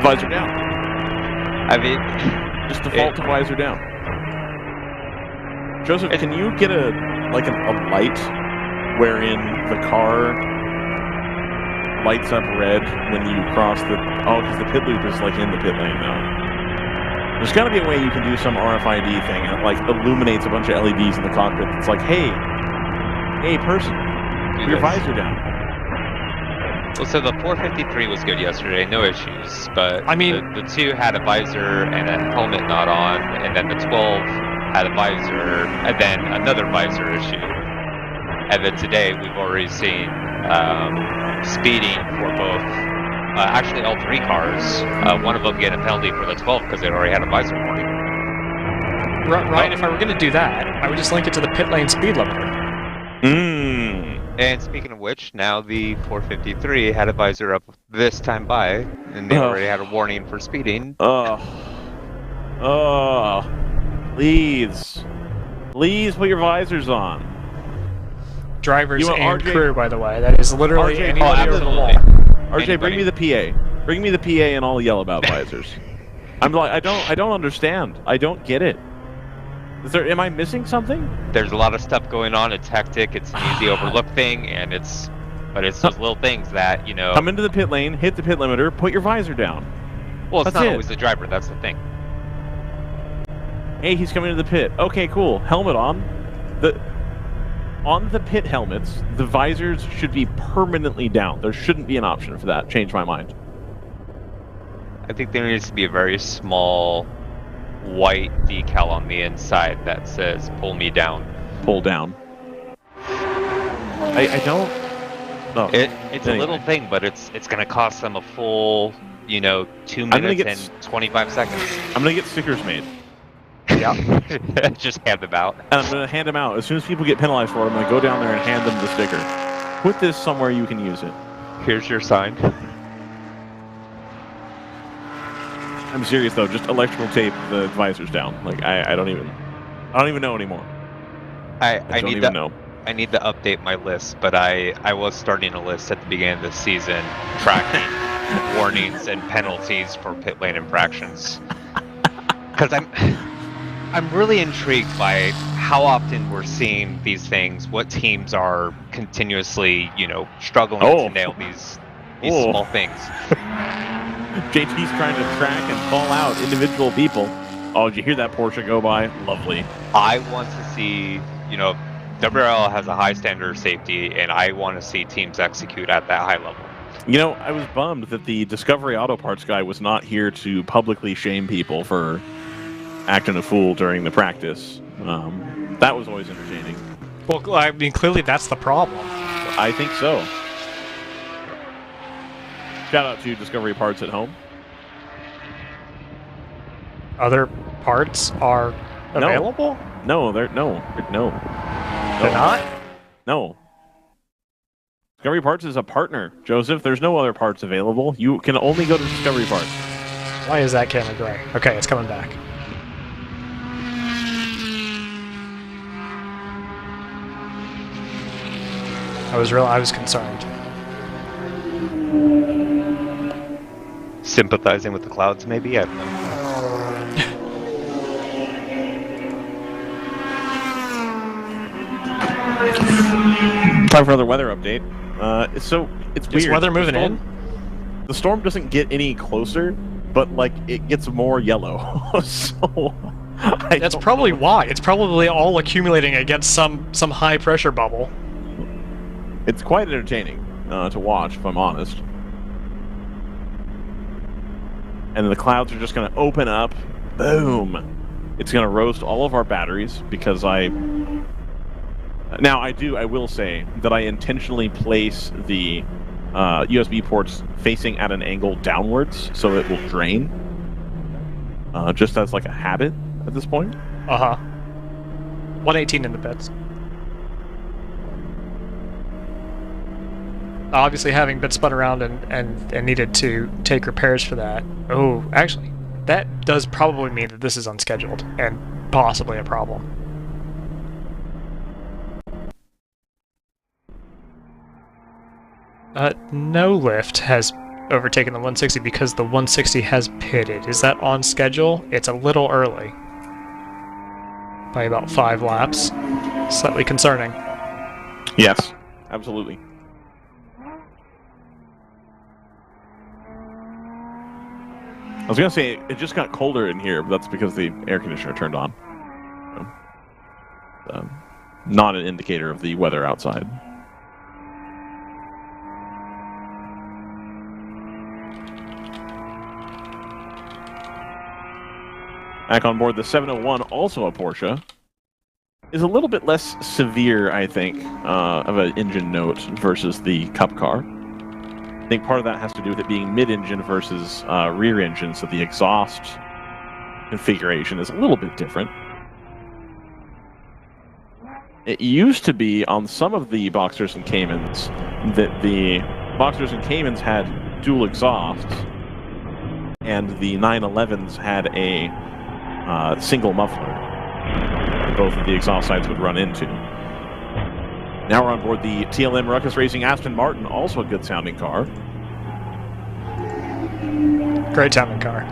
Visor down. I mean, just default to visor down. Joseph, can you get a light wherein the car lights up red when you cross the... Oh, because the pit loop is like in the pit lane now. There's got to be a way you can do some RFID thing and it like illuminates a bunch of LEDs in the cockpit. It's like, hey person, put your visor down. Well, so the 453 was good yesterday, no issues. But I mean, the 2 had a visor and a helmet not on, and then the 12 had a visor and then another visor issue. And then today we've already seen speeding for both. Actually, all 3 cars. One of them getting a penalty for the 12 because they already had a visor warning. Ryan, if I were going to do that, I would just link it to the pit lane speed limiter. And speaking of which, now the 453 had a visor up this time by, and they already had a warning for speeding. Please put your visors on. Drivers and RJ, crew, by the way. That is literally RJ, anybody over the wall. RJ, bring me the PA. Bring me the PA and I'll yell about visors. I'm like, I don't understand. I don't get it. Am I missing something? There's a lot of stuff going on. It's hectic. It's an easy overlook thing, and it's those little things that, you know. Come into the pit lane, hit the pit limiter, put your visor down. Well, it's not always the driver. That's the thing. Hey, he's coming to the pit. Okay, cool. Helmet on. On the pit helmets, the visors should be permanently down. There shouldn't be an option for that. Change my mind. I think there needs to be a very small white decal on the inside that says "Pull me down." Pull down. I don't. No. It's a little thing, but it's gonna cost them a full, 2 minutes and 25 seconds. I'm gonna get stickers made. Yeah. Just hand them out. And I'm gonna hand them out as soon as people get penalized for it. I'm gonna go down there and hand them the sticker. Put this somewhere you can use it. Here's your sign. I'm serious though. Just electrical tape the visors down. Like I don't even know anymore. I don't need even know. I need to update my list, but I was starting a list at the beginning of the season, tracking warnings and penalties for pit lane infractions. Because I'm really intrigued by how often we're seeing these things. What teams are continuously, struggling to nail these small things. JT's trying to track and call out individual people. Oh, did you hear that Porsche go by? Lovely. I want to see, WRL has a high standard of safety, and I want to see teams execute at that high level. I was bummed that the Discovery Auto Parts guy was not here to publicly shame people for acting a fool during the practice. That was always entertaining. Well, I mean, clearly that's the problem. I think so. Shout out to Discovery Parts at home. Other parts are available? No, they're no. They're not? No. Discovery Parts is a partner, Joseph. There's no other parts available. You can only go to Discovery Parts. Why is that camera gray? Okay, it's coming back. I was concerned. Sympathizing with the clouds, maybe? I don't know. Time for another weather update. So it's weird. Is weather moving in? The storm doesn't get any closer, but it gets more yellow. So that's probably why. It's probably all accumulating against some high pressure bubble. It's quite entertaining to watch, if I'm honest. And the clouds are just going to open up. Boom! It's going to roast all of our batteries because I Now, I will say that I intentionally place the USB ports facing at an angle downwards so it will drain. Just as like a habit at this point. 118 in the pits. Obviously, having been spun around and needed to take repairs for that. Oh, actually, that does probably mean that this is unscheduled and possibly a problem. No lift has overtaken the 160 because the 160 has pitted. Is that on schedule? It's a little early. By about 5 laps. Slightly concerning. Yes, absolutely. I was going to say, it just got colder in here, but that's because the air conditioner turned on. So, not an indicator of the weather outside. Back on board the 701, also a Porsche, is a little bit less severe, I think, of an engine note versus the Cup car. I think part of that has to do with it being mid-engine versus rear engine, so the exhaust configuration is a little bit different. It used to be on some of the Boxers and Caymans that the Boxers and Caymans had dual exhausts, and the 911s had a single muffler that both of the exhaust sides would run into. Now we're on board the TLM Ruckus Racing Aston Martin, also a good sounding car. Great sounding car.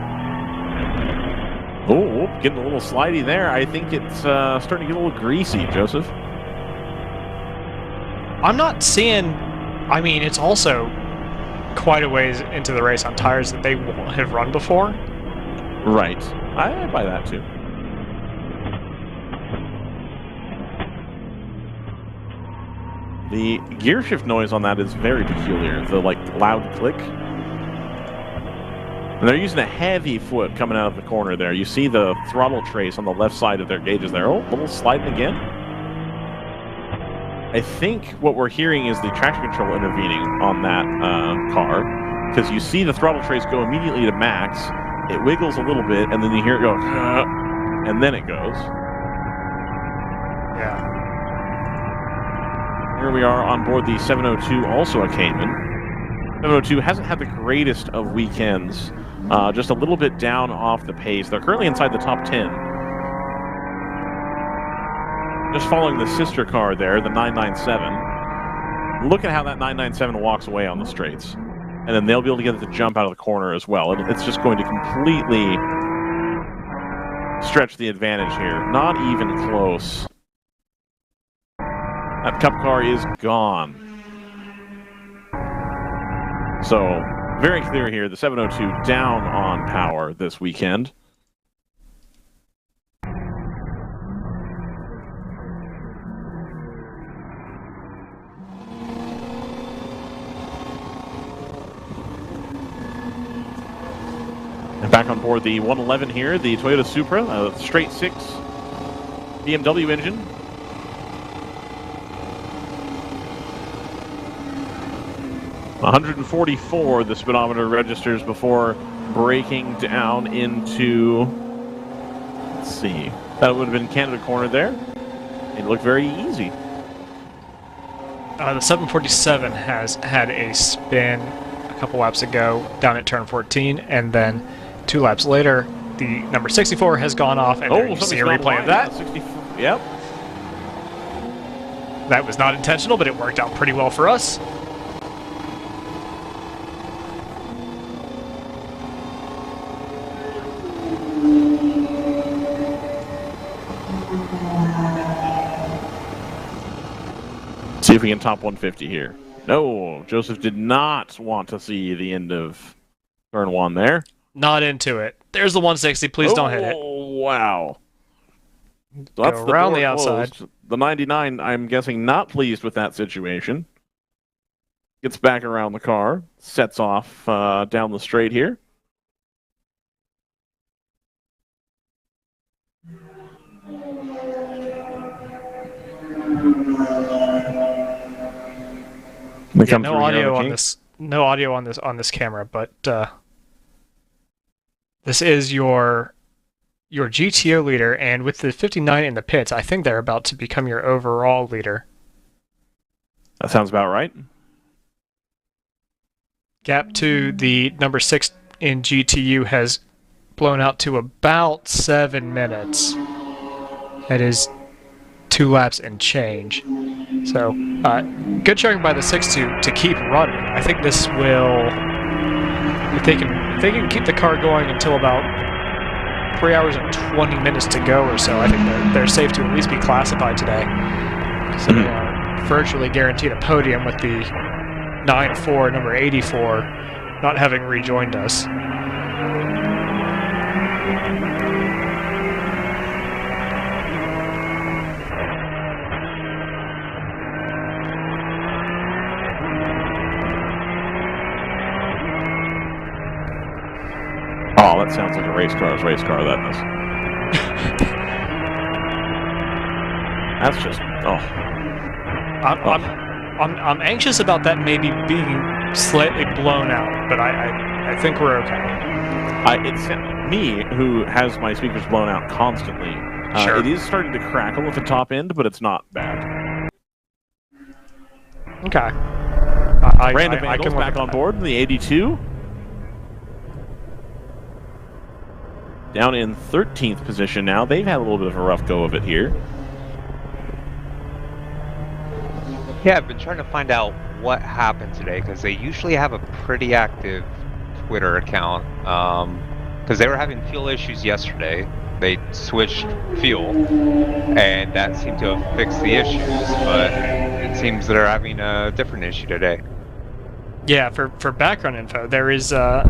Oh, getting a little slidey there. I think it's starting to get a little greasy, Joseph. I'm not seeing... I mean, it's also quite a ways into the race on tires that they won't have run before. Right. I buy that too. The gear shift noise on that is very peculiar. The loud click. And they're using a heavy foot coming out of the corner there. You see the throttle trace on the left side of their gauges there. Oh, a little sliding again. I think what we're hearing is the traction control intervening on that car, because you see the throttle trace go immediately to max. It wiggles a little bit, and then you hear it go, and then it goes. Yeah. Here we are on board the 702, also a Cayman. 702 hasn't had the greatest of weekends, just a little bit down off the pace. They're currently inside the top 10. Just following the sister car there, the 997. Look at how that 997 walks away on the straights. And then they'll be able to get the jump out of the corner as well. It's just going to completely stretch the advantage here. Not even close. That Cup car is gone. So, very clear here, the 702 down on power this weekend. And back on board the 111 here, the Toyota Supra, straight 6 BMW engine. .144 the speedometer registers before breaking down into, let's see, that would have been Canada corner there. It looked very easy. The 747 has had a spin a couple laps ago down at turn 14, and then 2 laps later, the number 64 has gone off, and there you see a replay of that. Yep. That was not intentional, but it worked out pretty well for us. See if we can top 150 here. No, Joseph did not want to see the end of turn 1 there. Not into it. There's the 160. Please don't hit it. Oh, wow. So that's go around the outside. The 99, I'm guessing, not pleased with that situation. Gets back around the car. Sets off down the straight here. Yeah, no audio on this. No audio on this camera, but this is your GTO leader, and with the 59 in the pits, I think they're about to become your overall leader. That sounds about right. Gap to the number 6 in GTU has blown out to about 7 minutes. That is 2 laps and change. So, good showing by the 6 to keep running. I think this will, if they can keep the car going until about 3 hours and 20 minutes to go or so, I think they're safe to at least be classified today. So they are virtually guaranteed a podium with the 9-4, number 84, not having rejoined us. Oh, that sounds like a race car's race car, that does. That's just, I'm anxious about that maybe being slightly blown out, but I think we're okay. It's me who has my speakers blown out constantly. Sure. It is starting to crackle at the top end, but it's not bad. Okay. Brandon Vandals back on board in the 82. Down in 13th position now. They've had a little bit of a rough go of it here. Yeah, I've been trying to find out what happened today, because they usually have a pretty active Twitter account. Because they were having fuel issues yesterday. They switched fuel, and that seemed to have fixed the issues, but it seems they're having a different issue today. Yeah, for background info, there was a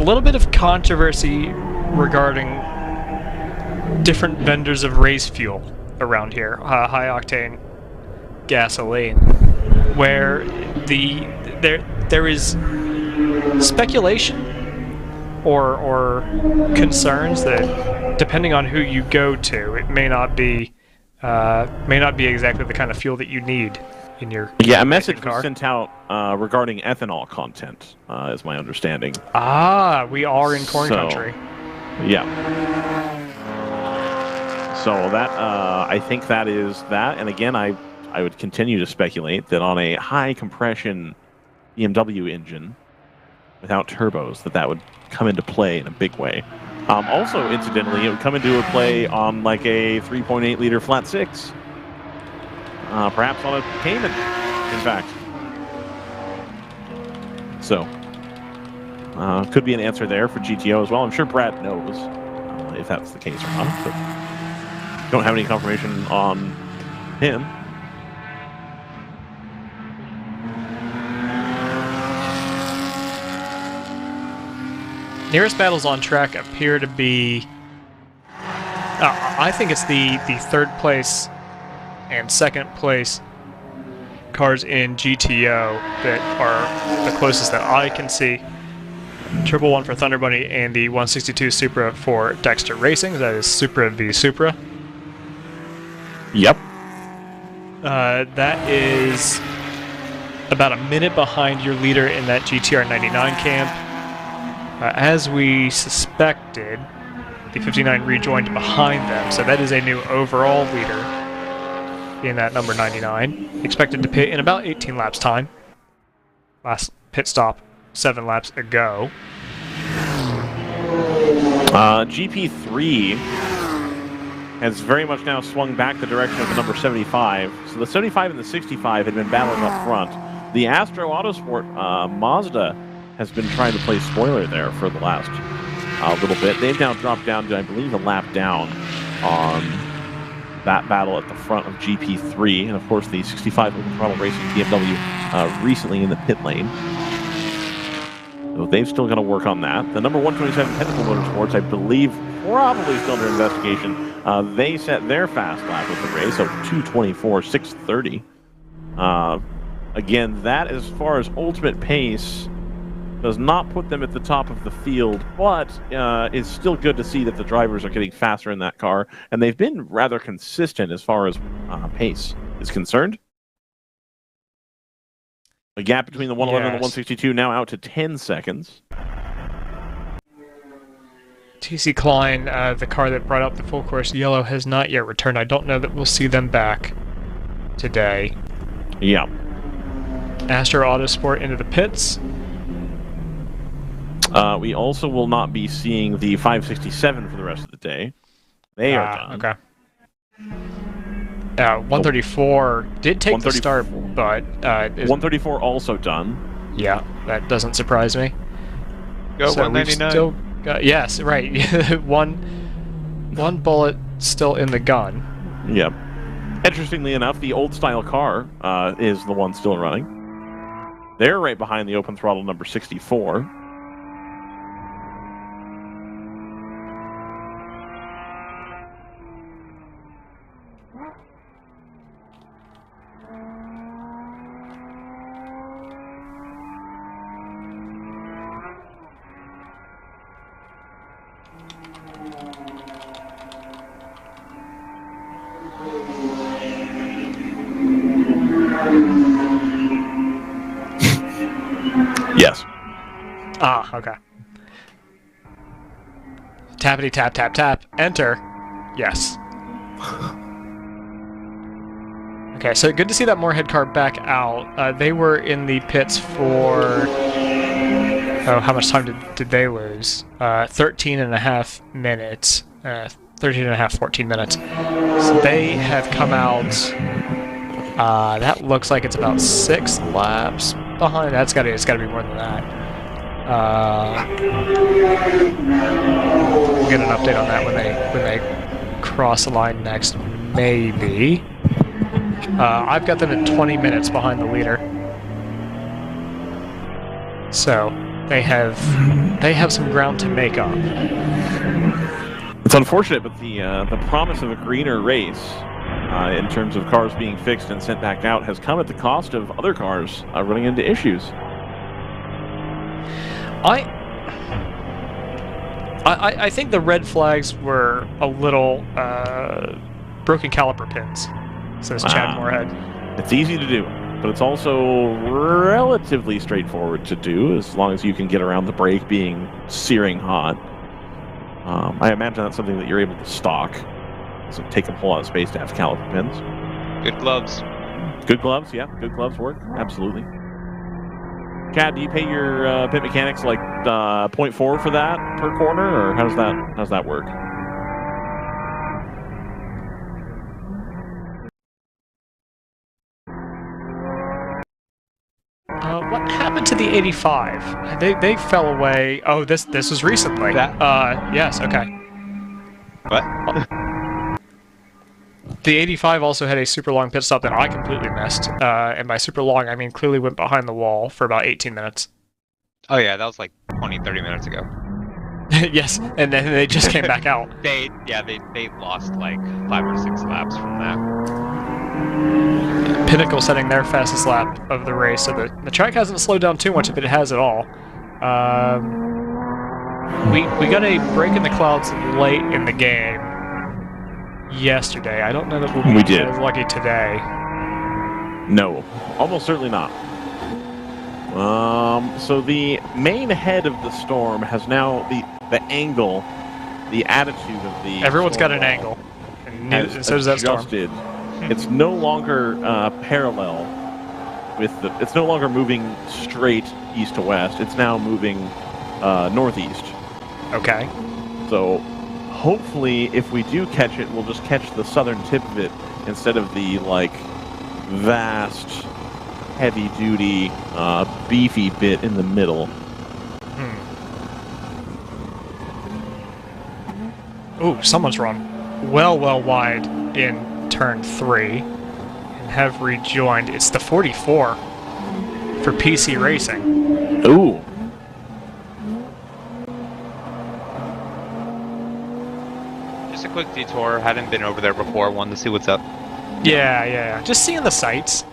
little bit of controversy regarding different vendors of race fuel around here, high-octane gasoline, where there is speculation or concerns that depending on who you go to, it may not be exactly the kind of fuel that you need in your a message was sent out regarding ethanol content, is my understanding. We are in corn country. Yeah. So that I think that is that, and again, I would continue to speculate that on a high compression BMW engine without turbos, that would come into play in a big way. Also, incidentally, it would come into a play on like a 3.8 liter flat six. Perhaps on a Cayman, in fact. So, could be an answer there for GTO as well. I'm sure Brad knows if that's the case or not, but don't have any confirmation on him. Nearest battles on track appear to be... I think it's the third place and second place cars in GTO that are the closest that I can see. 111 for Thunder Bunny and the 162 Supra for Dexter Racing. That is Supra v Supra. Yep. That is about a minute behind your leader in that GTR 99 camp. As we suspected, the 59 rejoined behind them, so that is a new overall leader in that number 99. Expected to pit in about 18 laps time. Last pit stop 7 laps ago. GP3 has very much now swung back the direction of the number 75. So the 75 and the 65 had been battling up front. The Astro Autosport Mazda has been trying to play spoiler there for the last little bit. They've now dropped down to, I believe, a lap down on that battle at the front of GP3. And, of course, the 65 Open Throttle Racing BMW recently in the pit lane. So they've still got to work on that. The number 127 Pinnacle Motorsports, I believe, probably still under investigation. They set their fast lap with the race of 2:24.630. Again, that as far as ultimate pace does not put them at the top of the field, but it's still good to see that the drivers are getting faster in that car, and they've been rather consistent as far as pace is concerned. The gap between the 111 and the Yes. 162 now out to 10 seconds. TC Klein, the car that brought up the full course yellow, has not yet returned. I don't know that we'll see them back today. Yeah. Astro Autosport into the pits. We also will not be seeing the 567 for the rest of the day. They are done. Okay. 134 did take the start, but 134 also done. Yeah, that doesn't surprise me. Go So we've 199. still got, yes, right. one bullet still in the gun. Yep. Interestingly enough, the old style car is the one still running. They're right behind the open throttle number 64. Yes. Ah, okay. Tappity tap tap tap. Enter. Yes. Okay, so good to see that Moorhead car back out. They were in the pits for... Oh, how much time did they lose? 13 and a half minutes. 13 and a half, 14 minutes. So they have come out... that looks like it's about 6 laps behind. It's got to be more than that. We'll get an update on that when they cross the line next, maybe. I've got them at 20 minutes behind the leader. So they have some ground to make up. It's unfortunate, but the promise of a greener race in terms of cars being fixed and sent back out has come at the cost of other cars running into issues. I think the red flags were a little broken caliper pins, says Chad Moorhead. It's easy to do, but it's also relatively straightforward to do as long as you can get around the brake being searing hot. I imagine that's something that you're able to stock. It doesn't take a whole lot of space to have caliper pins. Good gloves. Good gloves, yeah. Good gloves work, absolutely. Chad, do you pay your pit mechanics like 0.4 for that per corner, or how's that work? What happened to the 85? They fell away. Oh, this was recently. Yes. Okay. What? The 85 also had a super long pit stop that I completely missed. And by super long, I mean clearly went behind the wall for about 18 minutes. Oh yeah, that was like 20, 30 minutes ago. Yes, and then they just came back out. They lost like 5 or 6 laps from that. Pinnacle setting their fastest lap of the race, so the track hasn't slowed down too much, if it has at all. We got a break in the clouds late in the game yesterday. I don't know that we'll be as lucky today. No, almost certainly not. So the main head of the storm has now the angle, the attitude of the everyone's got an angle, and so does that storm. It's no longer parallel with the. It's no longer moving straight east to west. It's now moving northeast. Okay. So hopefully, if we do catch it, we'll just catch the southern tip of it instead of the like vast, heavy-duty, beefy bit in the middle. Ooh, someone's run well wide in turn 3 and have rejoined. It's the 44 for PC Racing. Ooh. Just a quick detour. Hadn't been over there before. Wanted to see what's up. Yeah. Just seeing the sights.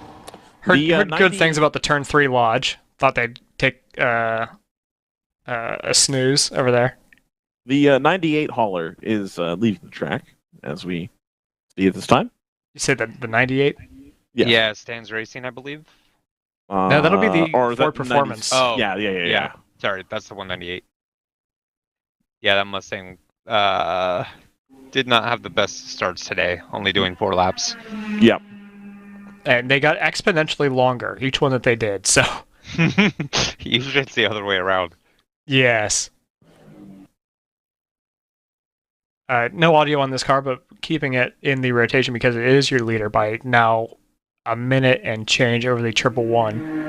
Heard good things about the turn 3 lodge. Thought they'd take a snooze over there. The 98 hauler is leaving the track as we see at this time. You said that the 98? Yeah. Yeah, Stan's Racing, I believe. No, that'll be the or Ford that Performance. 90s. Oh, Yeah. Sorry, that's the 198. Yeah, that Mustang did not have the best starts today, only doing 4 laps. Yep. And they got exponentially longer, each one that they did, so... Usually it's the other way around. Yes. No audio on this car, but keeping it in the rotation because it is your leader by now a minute and change over the 111.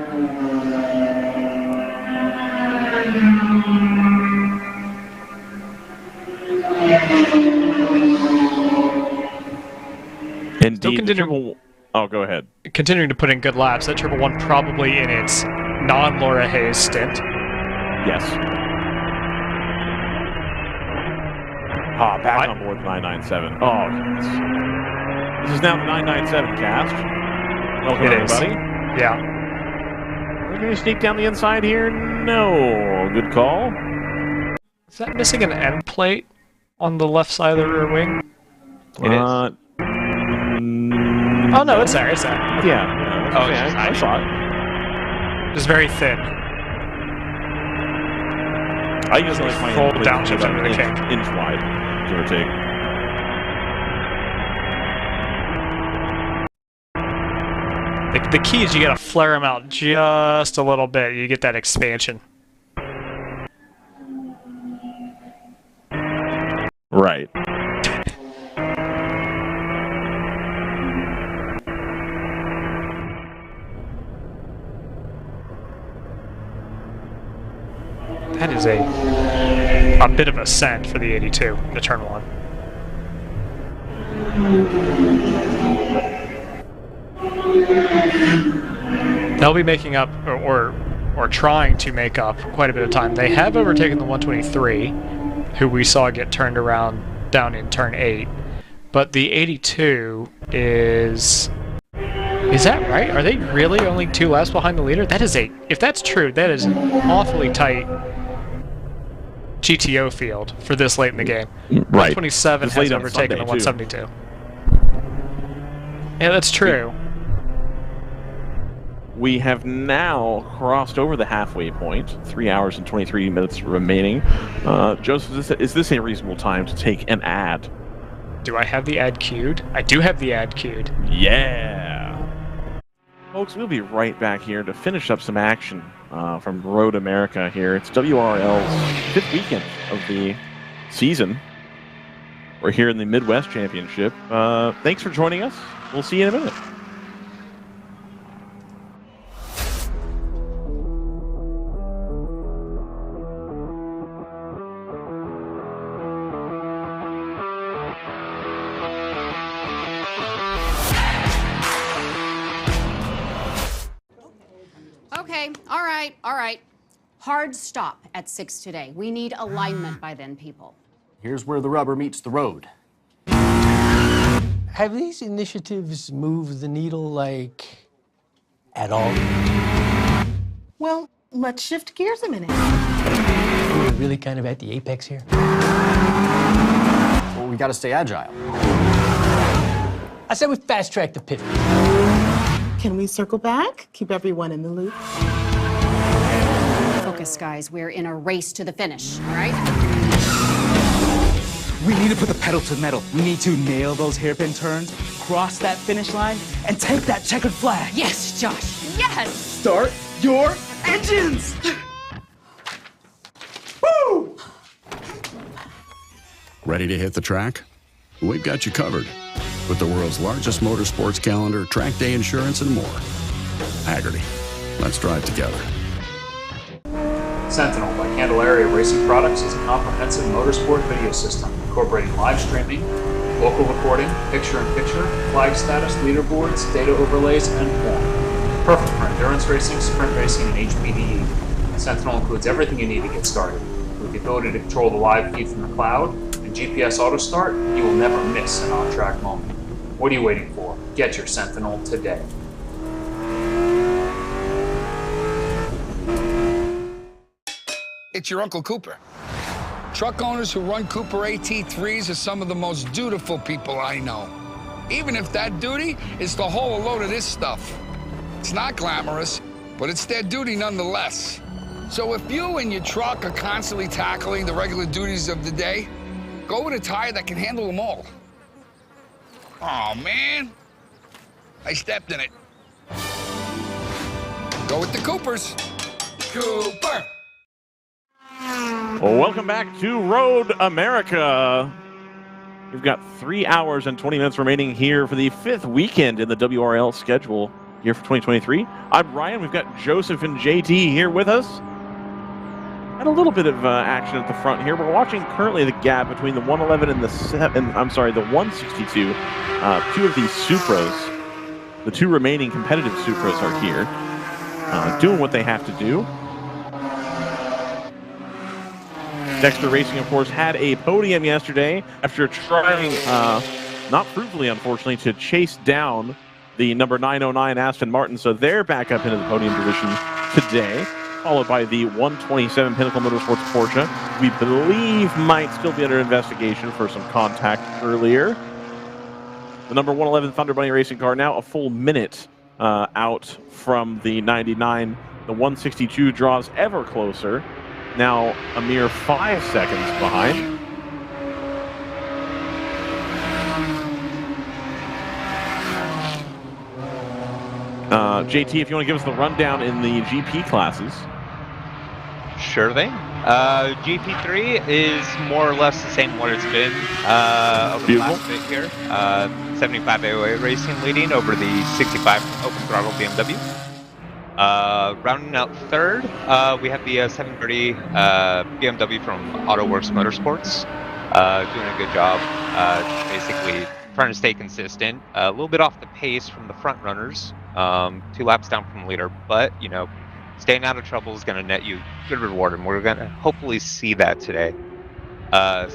Indeed. Oh, go ahead. Continuing to put in good laps. That 111 probably in its non-Laura Hayes stint. Yes. Back on board the 997. Oh, yes. This is now the 997 cast. Welcome, everybody. Yeah. We're going to sneak down the inside here. No. Good call. Is that missing an end plate on the left side of the rear wing? It is. Oh, no, it's there. It's there. Yeah. Oh, yeah, I saw it. It's very thin. I usually like my full end downshift under the inch wide, give or take. The key is you gotta flare them out just a little bit. You get that expansion. Right. That is a bit of ascent for the 82 to turn 1. They'll be making up, or trying to make up, quite a bit of time. They have overtaken the 123, who we saw get turned around down in turn 8. But the 82 is... Is that right? Are they really only 2 laps behind the leader? That is if that's true, that is an awfully tight GTO field for this late in the game. Right. 127 has overtaken the 172. Yeah, that's true. We have now crossed over the halfway point. 3 hours and 23 minutes remaining. Joseph, is this a reasonable time to take an ad? Do I have the ad queued? I do have the ad queued. Yeah. Folks, we'll be right back here to finish up some action from Road America here. It's WRL's 5th weekend of the season. We're here in the Midwest Championship. Thanks for joining us. We'll see you in a minute. Okay, all right. Hard stop at 6 today. We need alignment by then, people. Here's where the rubber meets the road. Have these initiatives moved the needle, like, at all? Well, let's shift gears a minute. We're really kind of at the apex here. Well, we gotta stay agile. I said we fast track the pivot. Can we circle back? Keep everyone in the loop. Focus, guys. We're in a race to the finish, all right? We need to put the pedal to the metal. We need to nail those hairpin turns, cross that finish line, and take that checkered flag. Yes, Josh. Yes! Start your engines! Woo! Ready to hit the track? We've got you covered. With the world's largest motorsports calendar, track day insurance, and more. Hagerty. Let's drive together. Sentinel by Candelaria Racing Products is a comprehensive motorsport video system incorporating live streaming, local recording, picture-in-picture, flag status, leaderboards, data overlays, and more. Perfect for endurance racing, sprint racing, and HPDE. Sentinel includes everything you need to get started. With the ability to control the live feed from the cloud and GPS auto start, you will never miss an on-track moment. What are you waiting for? Get your Sentinel today. It's your Uncle Cooper. Truck owners who run Cooper AT3s are some of the most dutiful people I know. Even if that duty is to haul a load of this stuff. It's not glamorous, but it's their duty nonetheless. So if you and your truck are constantly tackling the regular duties of the day, go with a tire that can handle them all. Oh man, I stepped in it. Go with the Coopers. Cooper. Well, welcome back to Road America. We've got 3 hours and 20 minutes remaining here for the 5th weekend in the WRL schedule here for 2023. I'm Ryan. We've got Joseph and JT here with us. And a little bit of action at the front here. We're watching currently the gap between the 111 and the 162. Two of these Supras, the two remaining competitive Supras, are here, doing what they have to do. Dexter Racing, of course, had a podium yesterday after trying, not fruitfully, unfortunately, to chase down the number 909 Aston Martin. So they're back up into the podium position today, followed by the 127 Pinnacle Motorsports Porsche. We believe might still be under investigation for some contact earlier. The number 111 Thunder Bunny racing car now a full minute out from the 99. The 162 draws ever closer. Now a mere 5 seconds behind. JT, if you want to give us the rundown in the GP classes. Sure thing. GP3 is more or less the same what it's been over the last bit here. 75 AOA Racing leading over the 65 open throttle BMW. Rounding out third, we have the 730 BMW from AutoWorks Motorsports. Doing a good job, basically trying to stay consistent. A little bit off the pace from the front runners, 2 laps down from the leader, but, you know, staying out of trouble is going to net you good reward, and we're going to hopefully see that today.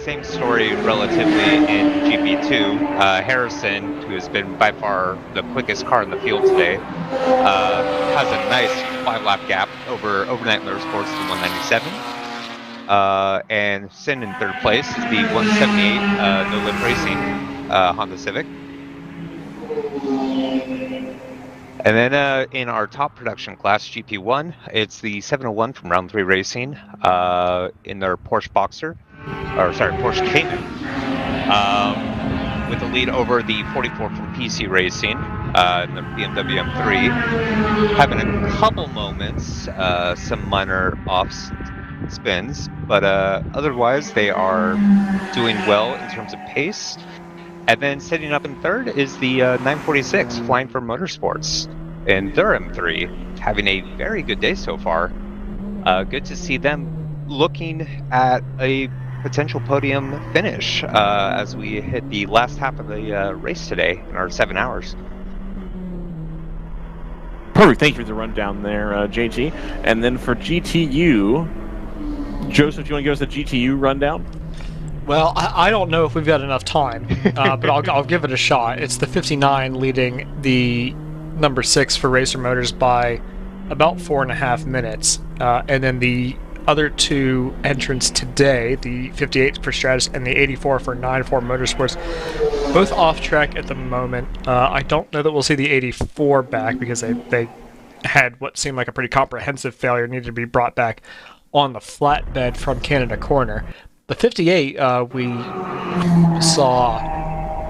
Same story relatively in GP2. Harrison, who has been by far the quickest car in the field today, has a nice 5-lap gap over Overnight Motorsports to 197. And Sin in third place is the 178 No Limit Racing Honda Civic. And then in our top production class, GP1, it's the 701 from Round 3 Racing in their Porsche Boxer, or sorry, Porsche Cayman, with the lead over the 44 from PC Racing in the BMW M3. Having a couple moments, some minor off spins, but otherwise they are doing well in terms of pace. And then sitting up in third is the 946 Flying for Motorsports in their M3, having a very good day so far. Good to see them looking at a potential podium finish as we hit the last half of the race today in our 7 hours. Perfect. Thank you for the rundown there, JT. And then for GTU, Joseph, do you want to give us a GTU rundown? Well, I don't know if we've got enough time, but I'll give it a shot. It's the 59 leading the number 6 for Racer Motors by about 4.5 minutes. And then the other two entrants today, the 58 for Stratus and the 84 for 94 Motorsports, both off track at the moment. I don't know that we'll see the 84 back because they had what seemed like a pretty comprehensive failure, needed to be brought back on the flatbed from Canada Corner. The 58 we saw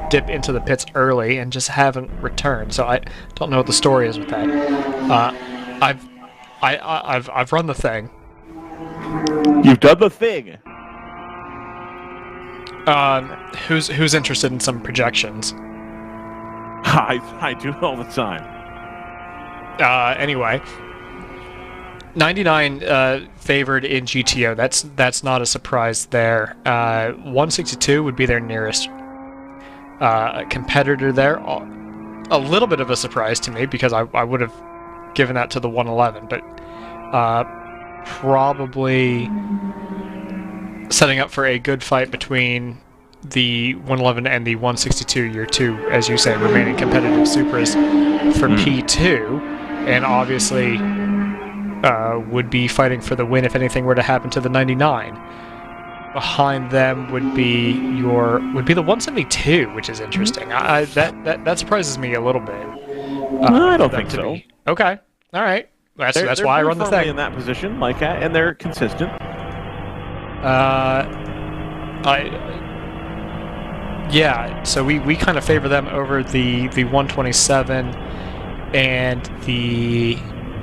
dip into the pits early and just haven't returned, so I don't know what the story is with that. I've run the thing. You've done the thing. Who's interested in some projections? I do all the time. Anyway, 99 favored in GTO. That's not a surprise there. 162 would be their nearest competitor there. A little bit of a surprise to me because I would have given that to the 111, but probably setting up for a good fight between the 111 and the 162, your two, as you say, remaining competitive Supras for P2, and obviously would be fighting for the win if anything were to happen to the 99. Behind them would be the 172, which is interesting. That surprises me a little bit. I don't think so. Okay, all right. That's They're why I pretty run the firmly thing. in that position, like that, and they're consistent. Yeah, so we kind of favor them over the 127 and the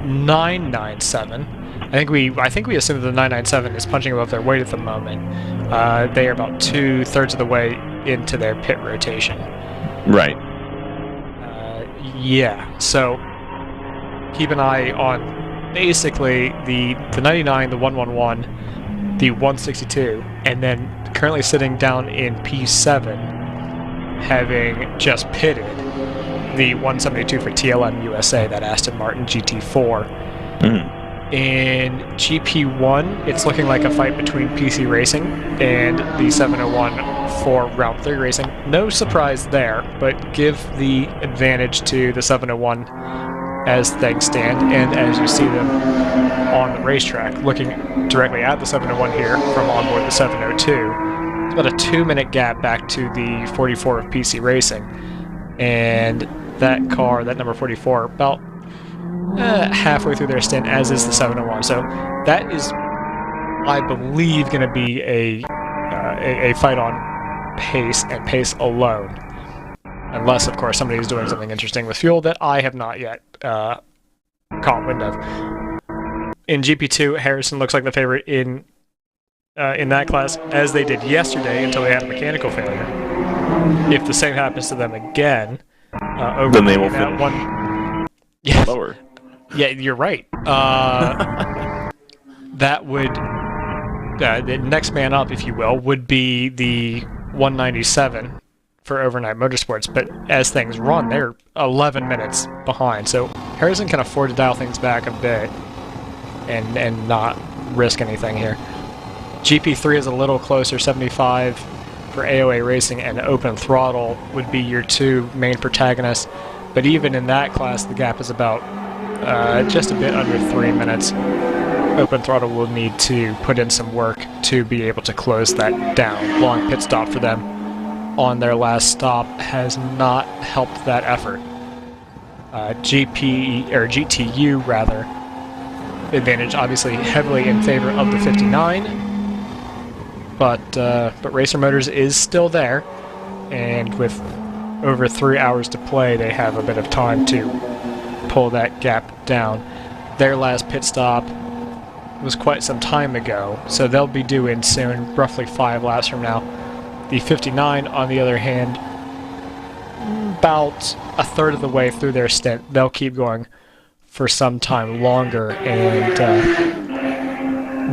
997. I think we assume that the 997 is punching above their weight at the moment. They are about 2/3 of the way into their pit rotation. Right. Yeah, so keep an eye on basically the 99, the 111, the 162, and then currently sitting down in P7, having just pitted the 172 for TLM USA, that Aston Martin GT4. In GP1, it's looking like a fight between PC Racing and the 701 for Round 3 Racing. No surprise there, but give the advantage to the 701 as things stand, and as you see them on the racetrack, looking directly at the 701 here from onboard the 702. It's about a 2-minute gap back to the 44 of PC Racing, and that car, that number 44, about halfway through their stint, as is the 701. So that is, I believe, going to be a fight on pace and pace alone, unless, of course, somebody is doing something interesting with fuel that I have not yet caught wind of. In GP2, Harrison looks like the favorite in that class, as they did yesterday until they had a mechanical failure. If the same happens to them again, then they will finish one. Yeah. Lower. Yeah, you're right. That would the next man up, if you will, would be the 197 for Overnight Motorsports. But as things run, they're 11 minutes behind. So Harrison can afford to dial things back a bit and not risk anything here. GP3 is a little closer, 75 for AOA Racing, and Open Throttle would be your two main protagonists. But even in that class, the gap is about just a bit under 3 minutes. Open Throttle will need to put in some work to be able to close that down. Long pit stop for them on their last stop has not helped that effort. GTU rather, advantage obviously heavily in favor of the 59, but Racer Motors is still there, and with over 3 hours to play, they have a bit of time to pull that gap down. Their last pit stop was quite some time ago, so they'll be due in soon, roughly 5 laps from now. The 59, on the other hand, about a third of the way through their stint. They'll keep going for some time longer, and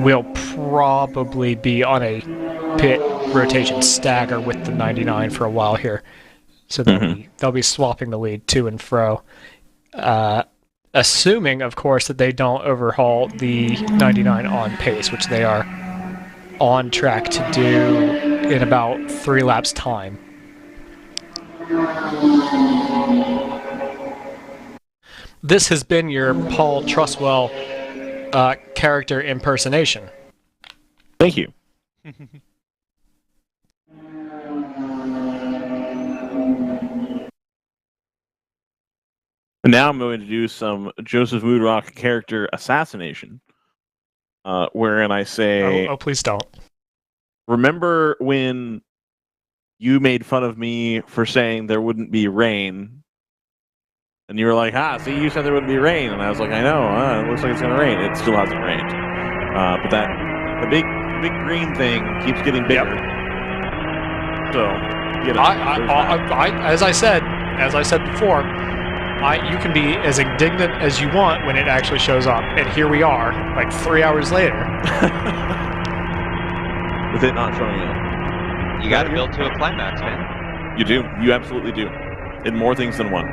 will probably be on a pit rotation stagger with the 99 for a while here. So they'll be swapping the lead to and fro. Assuming, of course, that they don't overhaul the 99 on pace, which they are on track to do in about 3 laps' time. This has been your Paul Trustwell character impersonation. Thank you. And now I'm going to do some Joseph Moodrock character assassination, wherein I say... Oh, please don't. Remember when you made fun of me for saying there wouldn't be rain? And you were like, see, you said there wouldn't be rain. And I was like, I know, it looks like it's going to rain. It still hasn't rained. But the big green thing keeps getting bigger. Yep. So, you know, as I said before, you can be as indignant as you want when it actually shows up. And here we are, like 3 hours later. With it not showing up. You got to build to a climax, man. You do. You absolutely do. In more things than one.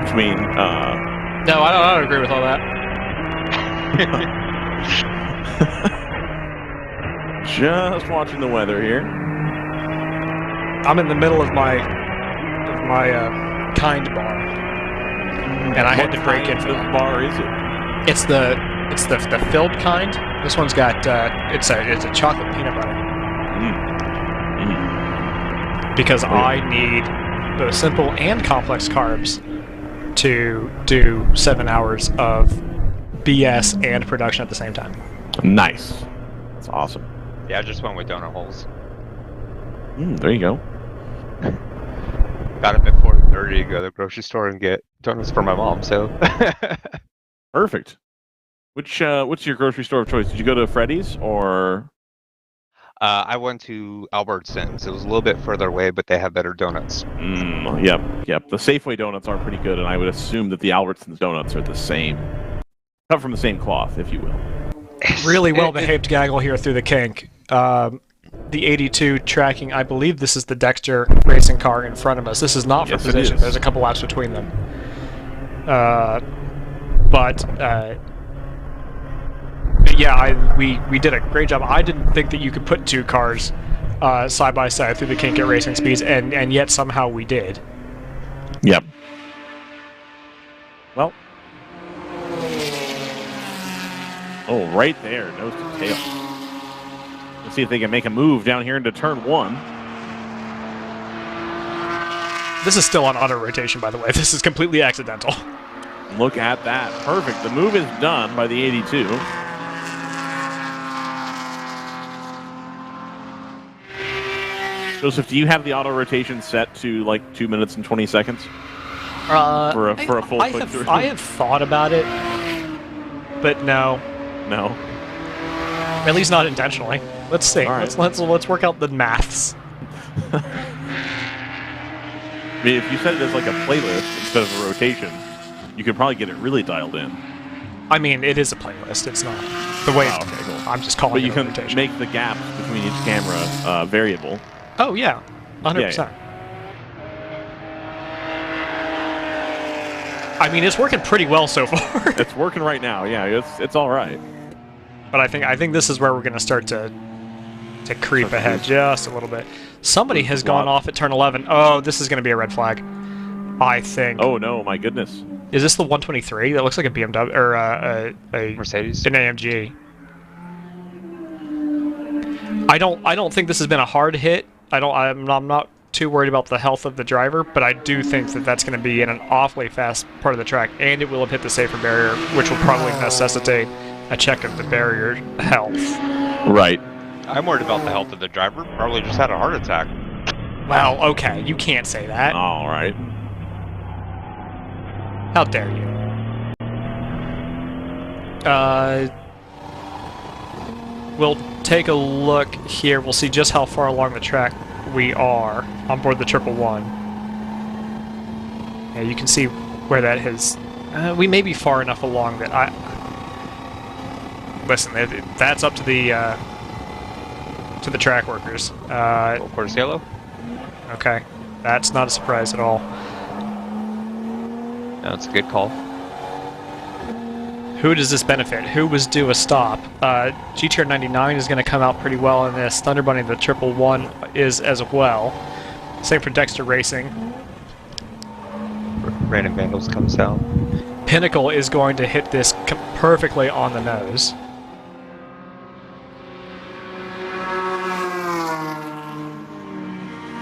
Which mean, No, I don't agree with all that. Just watching the weather here. I'm in the middle of my kind bar, and I had to break in for the bar. Is it? It's the filled kind. This one's got it's a chocolate peanut butter. Because I need both simple and complex carbs to do 7 hours of BS and production at the same time. Nice. That's awesome. Yeah, I just went with donut holes. There you go. Got up at 4:30 to go to the grocery store and get donuts for my mom. So perfect. What's your grocery store of choice? Did you go to Freddy's or? I went to Albertsons. It was a little bit further away, but they have better donuts. Yep. The Safeway donuts are pretty good, and I would assume that the Albertsons donuts are the same. Cut from the same cloth, if you will. Really well-behaved gaggle here through the kink. The 82 tracking, I believe this is the Dexter racing car in front of us. This is not for position. There's a couple laps between them. Yeah, we did a great job. I didn't think that you could put two cars side by side through the kink at racing speeds, and yet somehow we did. Yep. Well. Oh, right there, nose to tail. Let's see if they can make a move down here into turn 1. This is still on auto rotation, by the way. This is completely accidental. Look at that. Perfect. The move is done by the 82. Joseph, do you have the auto rotation set to like 2 minutes and 20 seconds? For a full click-through? I have thought about it, but no. No. At least not intentionally. Let's see. Right. Let's work out the maths. I mean, if you set it as like a playlist instead of a rotation, you could probably get it really dialed in. I mean, it is a playlist. It's not the way. Oh, okay, cool. I'm just calling it a rotation. But you can make the gaps between each camera variable. Oh yeah, 100%. Yeah. I mean, it's working pretty well so far. It's working right now. Yeah, it's all right. But I think this is where we're going to start to creep ahead just a little bit. Somebody has gone off at turn 11. Oh, this is going to be a red flag, I think. Oh no, my goodness. Is this the 123? That looks like a BMW or a Mercedes, an AMG. I don't think this has been a hard hit. I'm not too worried about the health of the driver, but I do think that that's going to be in an awfully fast part of the track, and it will have hit the safer barrier, which will probably necessitate a check of the barrier health. Right. I'm worried about the health of the driver. Probably just had a heart attack. Well, okay, you can't say that. All right. How dare you? We'll take a look here. We'll see just how far along the track we are on board the 111. Yeah, you can see where that has... we may be far enough along that listen, that's up to the track workers. Of course, yellow. Okay, that's not a surprise at all. No, it's a good call. Who does this benefit? Who was due a stop? GTR 99 is going to come out pretty well in this. Thunder Bunny, the 111, is as well. Same for Dexter Racing. Random Vandals comes out. Pinnacle is going to hit this perfectly on the nose.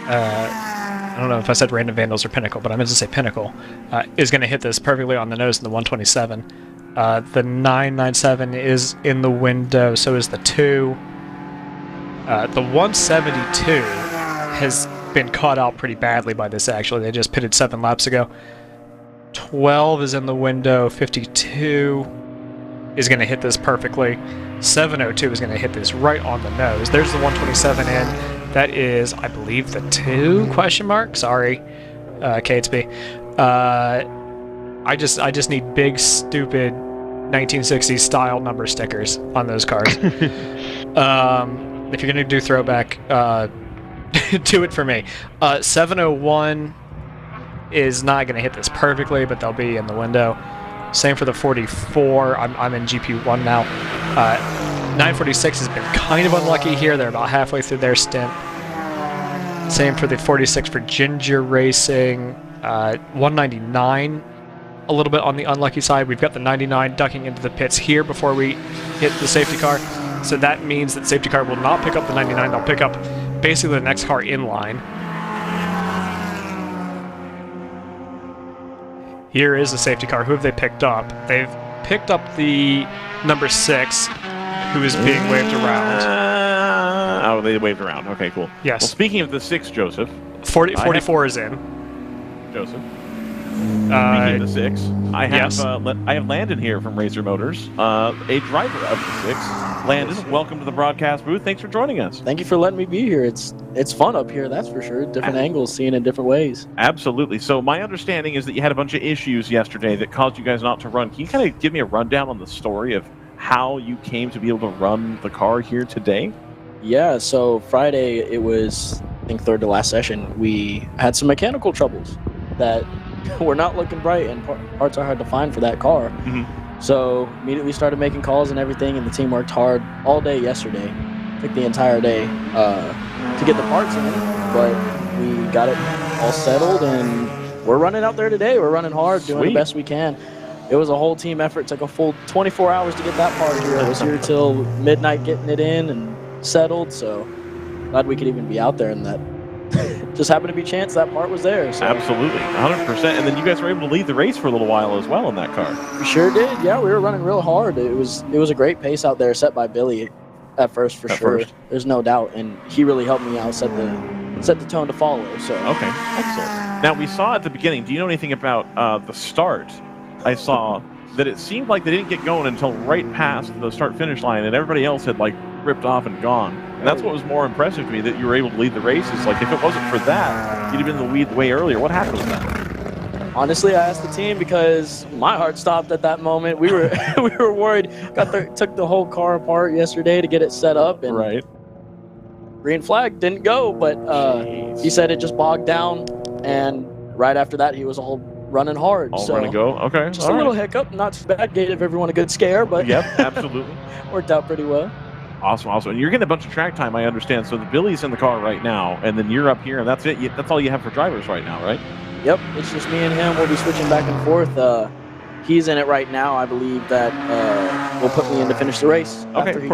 I don't know if I said Random Vandals or Pinnacle, but I meant to say Pinnacle. Is going to hit this perfectly on the nose in the 127. The 997 is in the window, so is the 2. The 172 has been caught out pretty badly by this, actually. They just pitted 7 laps ago. 12 is in the window. 52 is going to hit this perfectly. 702 is going to hit this right on the nose. There's the 127 in. That is, I believe, the 2 question mark. Sorry, KHB. I just need big, stupid 1960s style number stickers on those cars. If you're gonna do throwback, do it for me. 701 is not gonna hit this perfectly, but they'll be in the window. Same for the 44. I'm in GP1 now. 946 has been kind of unlucky here. They're about halfway through their stint. Same for the 46 for Ginger Racing. 199, a little bit on the unlucky side. We've got the 99 ducking into the pits here before we hit the safety car. So that means that safety car will not pick up the 99. They'll pick up basically the next car in line. Here is a safety car. Who have they picked up? They've picked up the number 6, who is being waved around. Oh, they waved around. Okay, cool. Yes. Well, speaking of the 6, Joseph. 44 is in. Joseph. Speaking of the 6, I have yes. I have Landon here from Racer Motors, a driver of the 6. Landon, welcome to the broadcast booth. Thanks for joining us. Thank you for letting me be here. It's fun up here, that's for sure. Different angles, seeing in different ways. Absolutely. So my understanding is that you had a bunch of issues yesterday that caused you guys not to run. Can you kind of give me a rundown on the story of how you came to be able to run the car here today? Yeah, so Friday, it was, I think, third to last session. We had some mechanical troubles that were not looking bright, and parts are hard to find for that car. So immediately started making calls and everything, and the team worked hard all day yesterday. Took the entire day to get the parts in, but we got it all settled, and we're running out there today. We're running hard, doing the best we can. It was a whole team effort. It took a full 24 hours to get that part here. I was here till midnight getting it in and settled, so glad we could even be out there, and that just happened to be chance that part was there. So. Absolutely, 100%. And then you guys were able to lead the race for a little while as well in that car. We sure did. Yeah, we were running real hard. It was a great pace out there, set by Billy at first for sure. There's no doubt, and he really helped me out, set the tone to follow. So okay, excellent. Now we saw at the beginning. Do you know anything about the start? I saw that it seemed like they didn't get going until right past the start-finish line, and everybody else had like ripped off and gone. And that's what was more impressive to me, that you were able to lead the races. Like, if it wasn't for that, you'd have been in the lead way earlier. What happened with that? Honestly, I asked the team because my heart stopped at that moment. We were we were worried. Took the whole car apart yesterday to get it set up, and green flag didn't go. But he said it just bogged down, and right after that, he was all running hard. All run and go. Okay, just a little hiccup, not too bad. Gave everyone a good scare, but yep, absolutely worked out pretty well. Awesome. And you're getting a bunch of track time, I understand. So the Billy's in the car right now, and then you're up here, and that's it. That's all you have for drivers right now, right? Yep, it's just me and him. We'll be switching back and forth. He's in it right now. I believe that will put me in to finish the race after he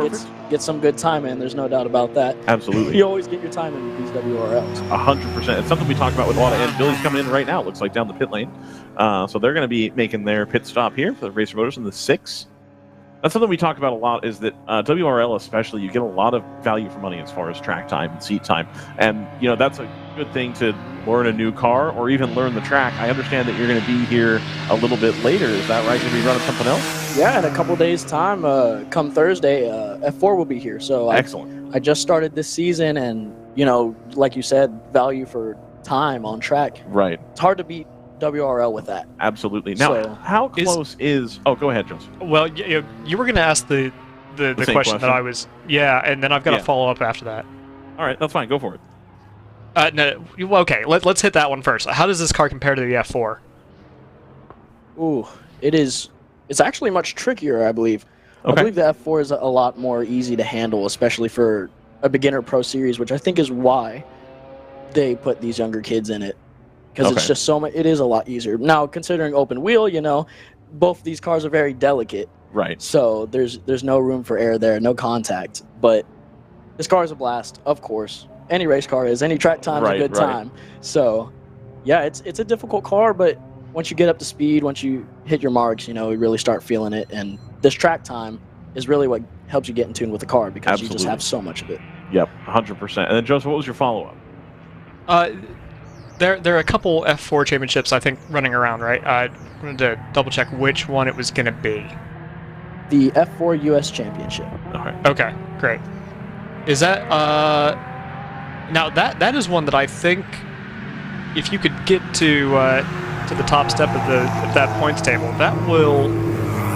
gets some good time in. There's no doubt about that. Absolutely. You always get your time in these WRLs. 100%. It's something we talk about with a lot of, and Billy's coming in right now, it looks like, down the pit lane. So they're going to be making their pit stop here for the Racer Motors in the 6. That's something we talk about a lot, is that WRL especially, you get a lot of value for money as far as track time and seat time. And, you know, that's a good thing to learn a new car or even learn the track. I understand that you're going to be here a little bit later. Is that right? Going to be running something else? Yeah, in a couple days' time, come Thursday, F4 will be here. So excellent. I just started this season, and, you know, like you said, value for time on track. Right. It's hard to beat WRL with that. Absolutely. Now, how close is... Oh, go ahead, Joseph. Well, you were going to ask the question that I was... Yeah, and then I've got to follow up after that. All right, that's fine. Go for it. No, okay, let's hit that one first. How does this car compare to the F4? Ooh, it's actually much trickier, I believe. Okay. I believe the F4 is a lot more easy to handle, especially for a beginner pro series, which I think is why they put these younger kids in it. Because it's just so much, it is a lot easier. Now, considering open wheel, you know, both of these cars are very delicate. Right. So there's no room for error there, no contact. But this car is a blast, of course. Any race car is. Any track time is a good time. So, yeah, it's a difficult car, but once you get up to speed, once you hit your marks, you know, you really start feeling it. And this track time is really what helps you get in tune with the car, because you just have so much of it. Yep, 100%. And then, Joseph, what was your follow-up? There are a couple F4 championships, I think, running around, right? I wanted to double-check which one it was going to be. The F4 US Championship. Okay, great. Is that... Now, that is one that I think, if you could get to the top step of that points table, that will,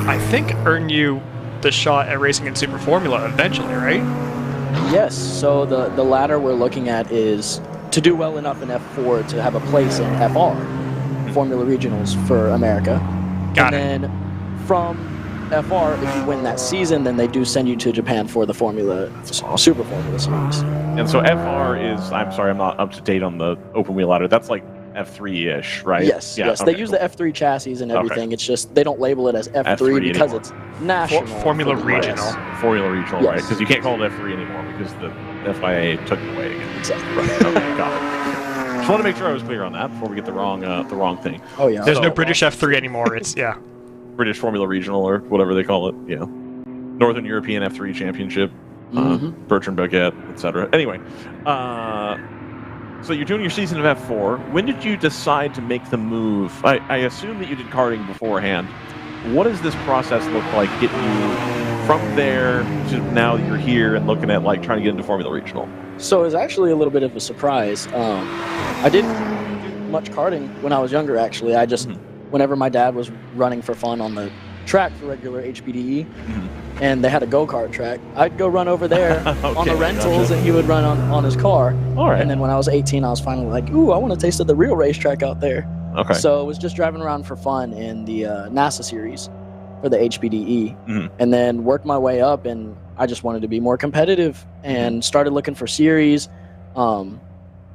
I think, earn you the shot at racing in Super Formula eventually, right? Yes, so the ladder we're looking at is to do well enough in F4 to have a place in FR, Formula Regionals for America. Got it. And then from FR, if you win that season, then they do send you to Japan for the Super Formula Series. And so FR is, I'm sorry, I'm not up to date on the open wheel ladder. That's like F3-ish, right? Yes, yes. They use the F3 chassis and everything. It's just they don't label it as F3 because it's national. Formula Regional. Formula Regional, right? Because you can't call it F3 anymore because the FIA took it away again. Exactly. Right. Okay, got it. Just want to make sure I was clear on that before we get the wrong thing. Oh yeah. There's no British F3 anymore. It's British Formula Regional or whatever they call it. Yeah. Northern European F3 Championship. Bertrand Baguette, etc. Anyway, so you're doing your season of F4. When did you decide to make the move? I assume that you did karting beforehand. What does this process look like getting you from there to now that you're here and looking at like trying to get into Formula Regional? So it was actually a little bit of a surprise. I didn't do much karting when I was younger, actually. I just, whenever my dad was running for fun on the track for regular HPDE, and they had a go-kart track, I'd go run over there on the rentals, and he would run on his car. All right. And then when I was 18, I was finally like, ooh, I want to taste of the real racetrack out there. Okay. So it was just driving around for fun in the NASA series for the HPDE, and then worked my way up, and I just wanted to be more competitive and started looking for series.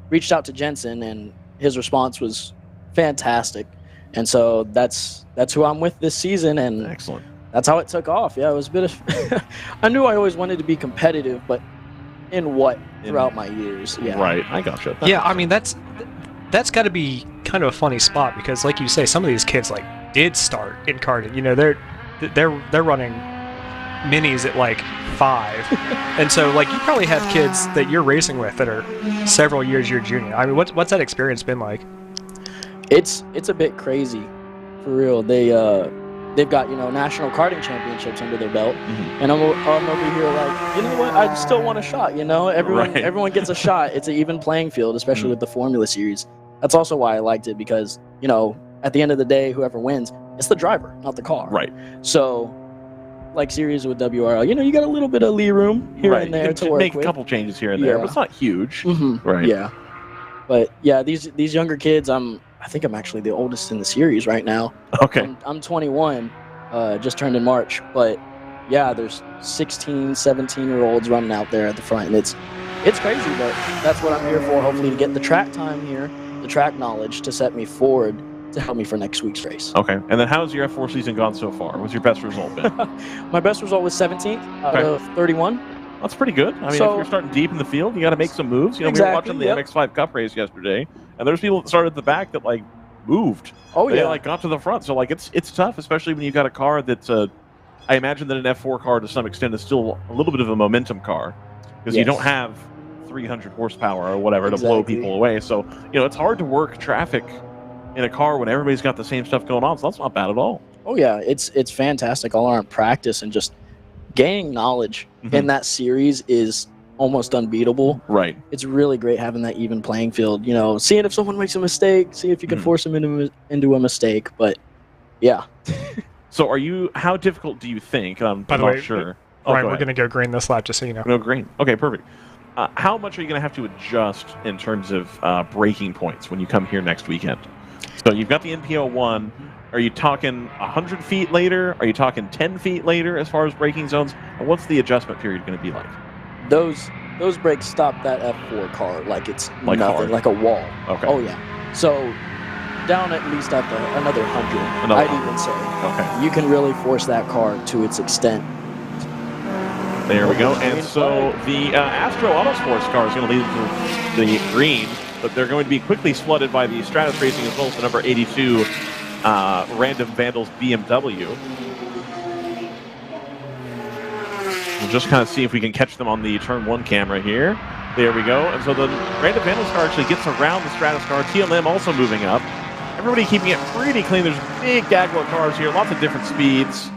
Reached out to Jensen, and his response was fantastic. And so that's who I'm with this season, and excellent. That's how it took off. Yeah, it was a bit of. I knew I always wanted to be competitive, but in what throughout my years? Yeah. Right, I gotcha. Yeah, I mean that's got to be kind of a funny spot because, like you say, some of these kids like did start in karting. You know, they're running minis at like 5, and so like you probably have kids that you're racing with that are several years your junior. I mean, what's that experience been like? It's a bit crazy, for real. They've got, national karting championships under their belt, and I'm over here like, you know what? I still want a shot. Everyone gets a shot. It's an even playing field, especially with the Formula Series. That's also why I liked it because at the end of the day, whoever wins, it's the driver, not the car. Right. So, like series with WRL, you got a little bit of lee room here and there to work make with. a couple changes here and there, but it's not huge. Right. Yeah. But yeah, these younger kids, I think I'm actually the oldest in the series right now. Okay. I'm 21, just turned in March. But yeah, there's 16, 17-year-olds running out there at the front, and it's crazy. But that's what I'm here for. Hopefully, to get the track time here, the track knowledge to set me forward to help me for next week's race. Okay. And then how's your F4 season gone so far? What's your best result been? My best result was 17th out of 31. That's pretty good. I mean, if you're starting deep in the field, you got to make some moves. We were watching the MX5 Cup race yesterday, and there's people that started at the back that like moved. Oh they got to the front. So like it's tough, especially when you've got a car that's I imagine that an F4 car to some extent is still a little bit of a momentum car because you don't have 300 horsepower or whatever to blow people away. So it's hard to work traffic in a car when everybody's got the same stuff going on. So that's not bad at all. Oh yeah, it's fantastic all around practice, and just gaining knowledge in that series is almost unbeatable. Right. It's really great having that even playing field, seeing if someone makes a mistake, see if you can force them into a mistake. But yeah. So how difficult do you think? I'm not sure. Ryan, we're going to go green this lap, just so you know. No green. Okay, perfect. How much are you going to have to adjust in terms of braking points when you come here next weekend? So you've got the NPO1. Are you talking 100 feet later? Are you talking 10 feet later as far as braking zones? And what's the adjustment period going to be like? Those brakes stop that F4 car like it's like nothing, hard. like a wall. Okay. Oh yeah. So down at least at another 100, I'd even say. Okay. You can really force that car to its extent. There we go. And so the Astro Autosports car is going to lead to the green, but they're going to be quickly flooded by the Stratus Racing as well as the number 82 Random Vandals BMW. We'll just kind of see if we can catch them on the turn 1 camera here. There we go. And so the Random Vandals car actually gets around the Stratus car. TLM also moving up. Everybody keeping it pretty clean. There's big gaggle of cars here, lots of different speeds.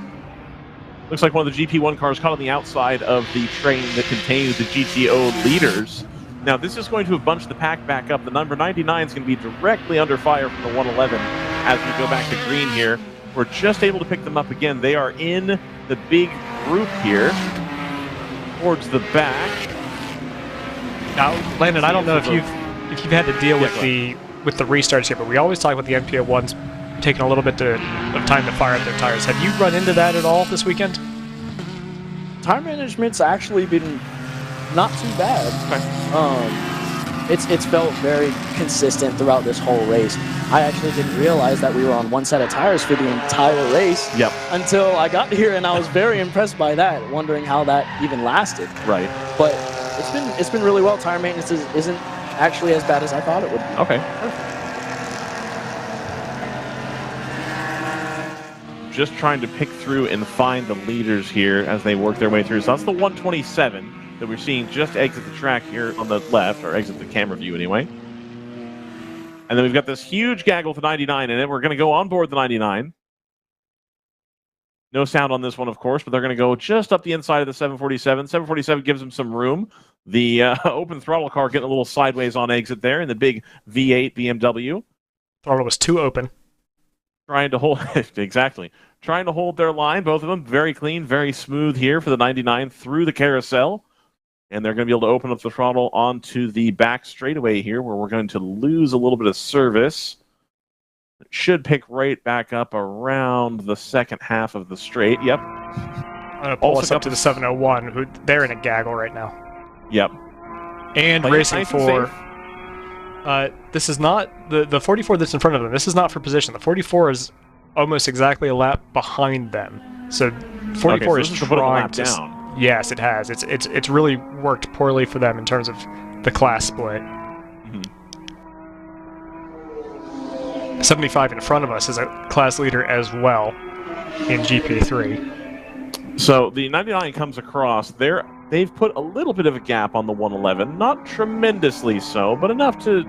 Looks like one of the GP1 cars caught on the outside of the train that contains the GTO leaders. Now, this is going to have bunched the pack back up. The number 99 is going to be directly under fire from the 111 as we go back to green here. We're just able to pick them up again. They are in the big group here towards the back. Now, Landon, I don't know if you've had to deal with the restarts here, but we always talk about the NPO1s taking a little bit of time to fire up their tires. Have you run into that at all this weekend? Tire management's actually been not too bad. It's felt very consistent throughout this whole race. I actually didn't realize that we were on one set of tires for the entire race until I got here, and I was very impressed by that, wondering how that even lasted. Right. But it's been really well. Tire maintenance isn't actually as bad as I thought it would be. Okay. Just trying to pick through and find the leaders here as they work their way through. So that's the 127 that we're seeing just exit the track here on the left, or exit the camera view anyway. And then we've got this huge gaggle with the 99 in it. We're going to go on board the 99. No sound on this one, of course, but they're going to go just up the inside of the 747. 747 gives them some room. The open throttle car getting a little sideways on exit there in the big V8 BMW. Throttle was too open. Trying to hold, exactly. Trying to hold their line, both of them. Very clean, very smooth here for the 99 through the carousel. And they're going to be able to open up the throttle onto the back straightaway here, where we're going to lose a little bit of service. It should pick right back up around the second half of the straight. Yep. I'm going to pull us up to the 701, who they're in a gaggle right now. Yep. And racing nice for... this is not... The 44 that's in front of them, this is not for position. The 44 is almost exactly a lap behind them. So 44 is trying to... down. Yes, it has. It's really worked poorly for them in terms of the class split. 75 in front of us is a class leader as well in GP3. So the 99 comes across. They've put a little bit of a gap on the 111. Not tremendously so, but enough to,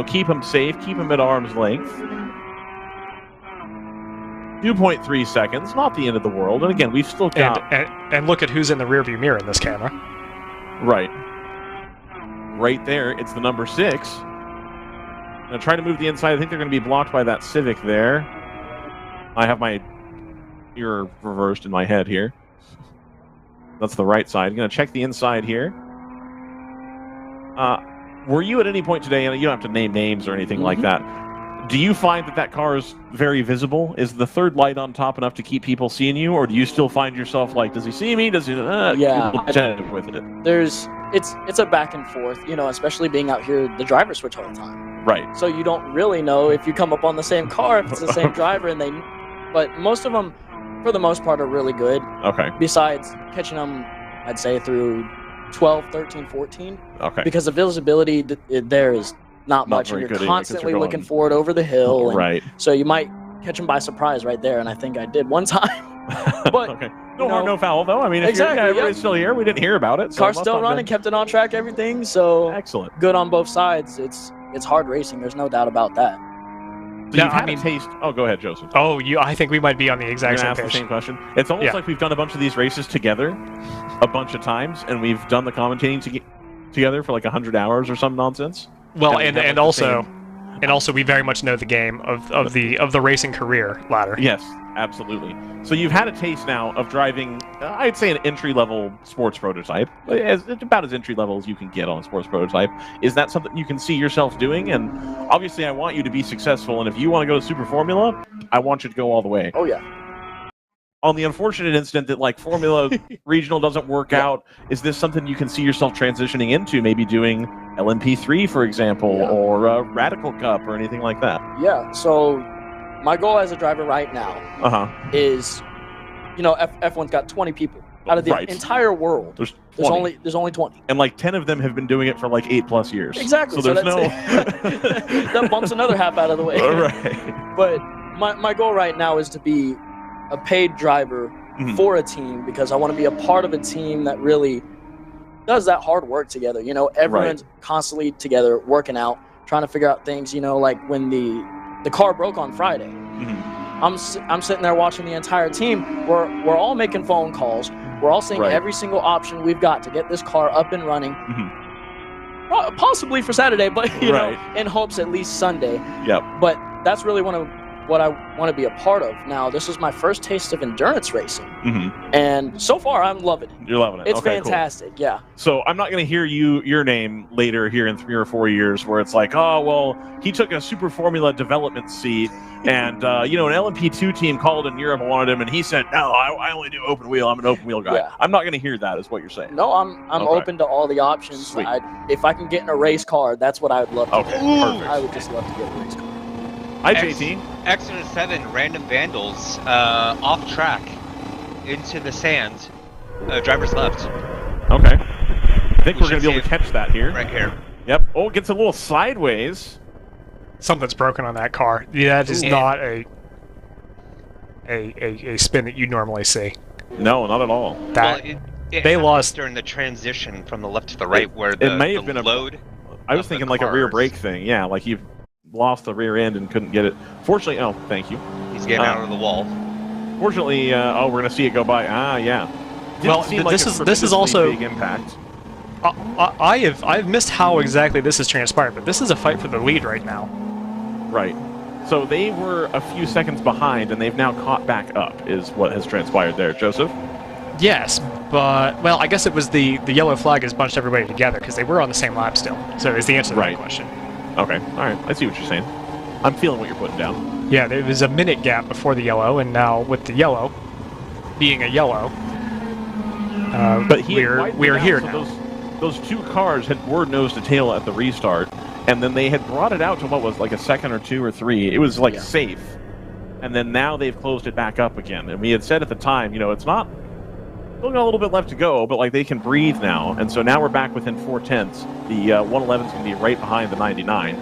keep them safe, keep them at arm's length. 2.3 seconds, not the end of the world. And again, we've still got... And look at who's in the rearview mirror in this camera. Right. Right there, it's the number 6. Now trying to move the inside. I think they're going to be blocked by that Civic there. I have my ear reversed in my head here. That's the right side. I'm going to check the inside here. Were you at any point today, and you don't have to name names or anything like that, do you find that car is very visible? Is the third light on top enough to keep people seeing you, or do you still find yourself like, does he see me? Does he? Yeah. With it. It's a back and forth, especially being out here, the driver switch all the time. Right. So you don't really know if you come up on the same car, if it's the same driver, but most of them, for the most part, are really good. Okay. Besides catching them, I'd say through 12, 13, 14. Okay. Because the visibility there is not much, and you're constantly looking forward over the hill. Right. So you might catch them by surprise right there, and I think I did one time. But okay. No harm, no foul, though. I mean, if everybody's still here, we didn't hear about it. So car's still running, kept it on track, everything. So excellent. Good on both sides. It's hard racing. There's no doubt about that. So you've had a taste. Oh, go ahead, Joseph. Oh, I think we might be on the exact same page. The same question. It's almost like we've done a bunch of these races together a bunch of times, and we've done the commentating together for like 100 hours or some nonsense. Well, and also we very much know the game of the racing career ladder. Yes, absolutely. So you've had a taste now of driving, I'd say, an entry-level sports prototype. It's about as entry-level as you can get on a sports prototype. Is that something you can see yourself doing? And obviously, I want you to be successful. And if you want to go to Super Formula, I want you to go all the way. Oh, yeah. On the unfortunate incident that, like, Formula Regional doesn't work out, is this something you can see yourself transitioning into? Maybe doing LMP3, for example, or Radical Cup or anything like that? Yeah, so my goal as a driver right now is, F1's got 20 people out of the entire world. There's only 20. And like 10 of them have been doing it for like 8+ years. Exactly. So there's no... that bumps another half out of the way. All right. But my goal right now is to be a paid driver for a team, because I want to be a part of a team that really does that hard work together. Everyone's constantly together working out, trying to figure out things. Like when the car broke on Friday, I'm sitting there watching the entire team. We're all making phone calls. We're all seeing every single option we've got to get this car up and running. Possibly for Saturday, but in hopes at least Sunday. Yep. But that's really what I want to be a part of. Now, this is my first taste of endurance racing, and so far I'm loving it. You're loving it. It's okay, fantastic. Cool. Yeah. So I'm not going to hear your name later here in 3 or 4 years, where it's like, oh well, he took a Super Formula development seat, and an LMP2 team called in Europe and wanted him, and he said, no, I only do open wheel. I'm an open wheel guy. Yeah. I'm not going to hear that, is what you're saying. No, I'm open to all the options. Sweet. If I can get in a race car, that's what I would love to do. Perfect. I would just love to get a race car. Hi, JT. Exodus 7, random vandals off track into the sand. Driver's left. Okay. I think we're going to be able to catch that here. Right here. Yep. Oh, gets a little sideways. Something's broken on that car. Yeah, that is not a spin that you normally see. No, not at all. That They lost during the transition from the left to the right, where it may have been load. I was thinking like a rear brake thing. Yeah, like you've lost the rear end and couldn't get it. Fortunately, oh, thank you. He's getting out of the wall. Fortunately, oh, we're gonna see it go by. Ah, yeah. Well, this is also big impact. I've missed how exactly this has transpired, but this is a fight for the lead right now. Right. So they were a few seconds behind, and they've now caught back up, is what has transpired there. Joseph? Yes, but, well, I guess it was the yellow flag has bunched everybody together, because they were on the same lap still. So is the answer to that question. Okay, all right. I see what you're saying. I'm feeling what you're putting down. Yeah, there was a minute gap before the yellow, and now with the yellow being a yellow, but we're here now. Those two cars were nose to tail at the restart, and then they had brought it out to what was like a second or two or three. It was like safe, and then now they've closed it back up again. And we had said at the time, you know, it's not still got a little bit left to go, but like they can breathe now. And so now we're back within 0.4. The 111 is going to be right behind the 99.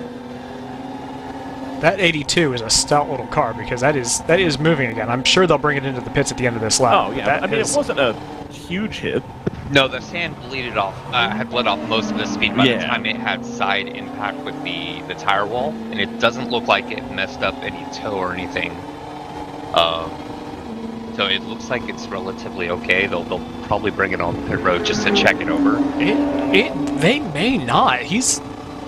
That 82 is a stout little car because that is moving again. I'm sure they'll bring it into the pits at the end of this lap. Oh yeah, I mean it wasn't a huge hit. No, the sand bleeded off. Had bled off most of the speed by the time it had side impact with the tire wall, and it doesn't look like it messed up any toe or anything. So it looks like it's relatively okay. They'll probably bring it on pit road just to check it over. They may not. He's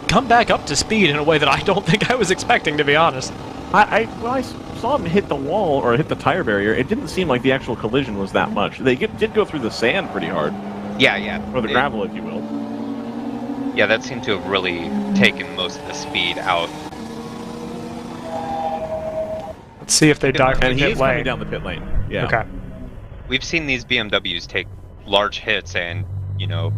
come back up to speed in a way that I don't think I was expecting, to be honest. When I saw him hit the wall or hit the tire barrier, it didn't seem like the actual collision was that much. They did go through the sand pretty hard. Yeah. Or the gravel, if you will. Yeah, that seemed to have really taken most of the speed out. Let's see if they dive from and the pit he's lane. coming down the pit lane. Yeah. Okay. We've seen these BMWs take large hits and, you know,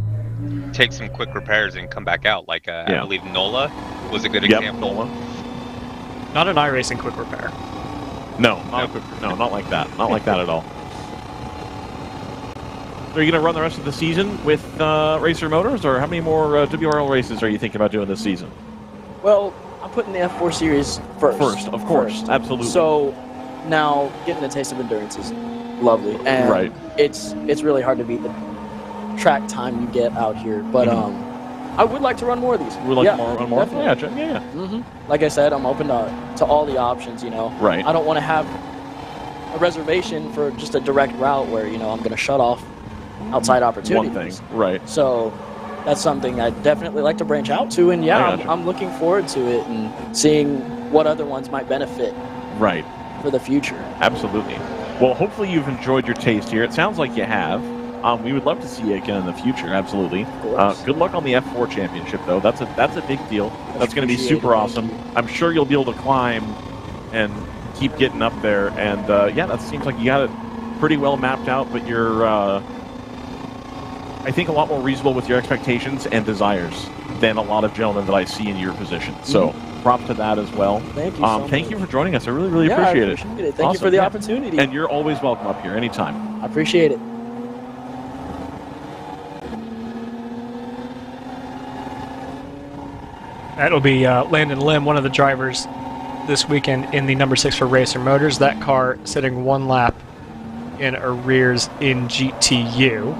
take some quick repairs and come back out. Like, I believe NOLA was a good example. NOLA. Not an iRacing quick repair. No, not like that. Not like that at all. Are you going to run the rest of the season with Racer Motors, or how many more WRL races are you thinking about doing this season? Well, I'm putting the F4 series first. First, of course, absolutely. So now getting a taste of endurance is lovely, and it's really hard to beat the track time you get out here. But I would like to run more of these. Would like to run more? Definitely. Yeah. Like I said, I'm open to all the options. You know, right. I don't want to have a reservation for just a direct route where I'm going to shut off outside opportunities. One thing, right? So that's something I'd definitely like to branch out to, and I'm looking forward to it and seeing what other ones might benefit. Right. For the future. Absolutely. Well, hopefully you've enjoyed your taste here. It sounds like you have. We would love to see you again in the future. Absolutely. Good luck on the F4 championship, though. That's a big deal. That's going to be super awesome. I'm sure you'll be able to climb and keep getting up there. And that seems like you got it pretty well mapped out. But you're, I think, a lot more reasonable with your expectations and desires than a lot of gentlemen that I see in your position. So props to that as well. Thank you so much. Thank you for joining us. I really appreciate it. Thank you for the opportunity. And you're always welcome up here anytime. I appreciate it. That'll be Landon Lim, one of the drivers this weekend in the number 6 for Racer Motors. That car sitting one lap in arrears in GTU.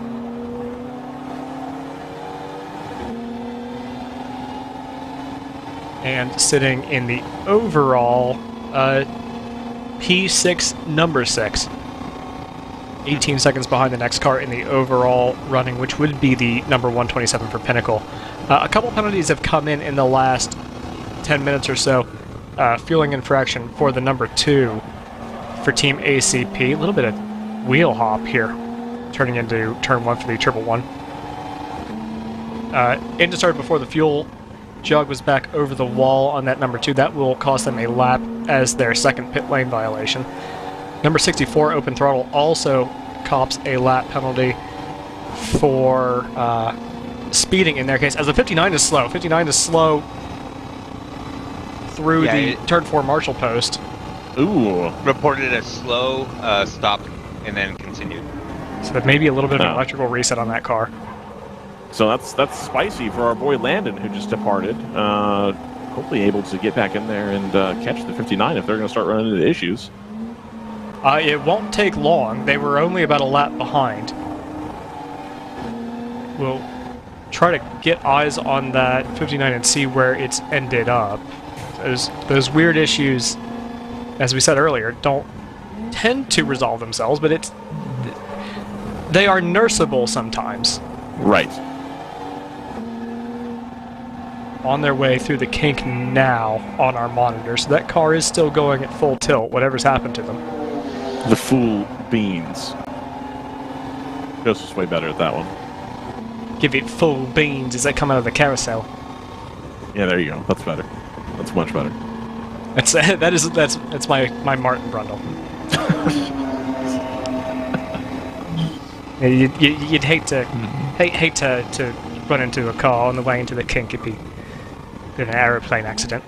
And sitting in the overall P6 number 6. 18 seconds behind the next car in the overall running, which would be the number 127 for Pinnacle. A couple penalties have come in the last 10 minutes or so. Fueling infraction for the number 2 for Team ACP. A little bit of wheel hop here, turning into turn 1 for the 111. Engine started before the fuel jug was back over the wall on that number 2. That will cost them a lap as their second pit lane violation. Number 64, Open Throttle, also cops a lap penalty for speeding in their case, as the 59 is slow. 59 is slow through the turn 4 Marshall post. Ooh. Reported a slow stop and then continued. So that may be a little bit of an electrical reset on that car. So that's spicy for our boy Landon, who just departed. Hopefully able to get back in there and catch the 59 if they're going to start running into issues. It won't take long. They were only about a lap behind. We'll try to get eyes on that 59 and see where it's ended up. Those weird issues, as we said earlier, don't tend to resolve themselves, but they are nurseable sometimes. Right. On their way through the kink now on our monitor, so that car is still going at full tilt, whatever's happened to them. The fool beans. Joseph's way better at that one. Give it full beans as they come out of the carousel. Yeah, there you go. That's better. That's much better. That's my Martin Brundle. You'd hate to run into a car on the way into the kink. It'd be an aeroplane accident.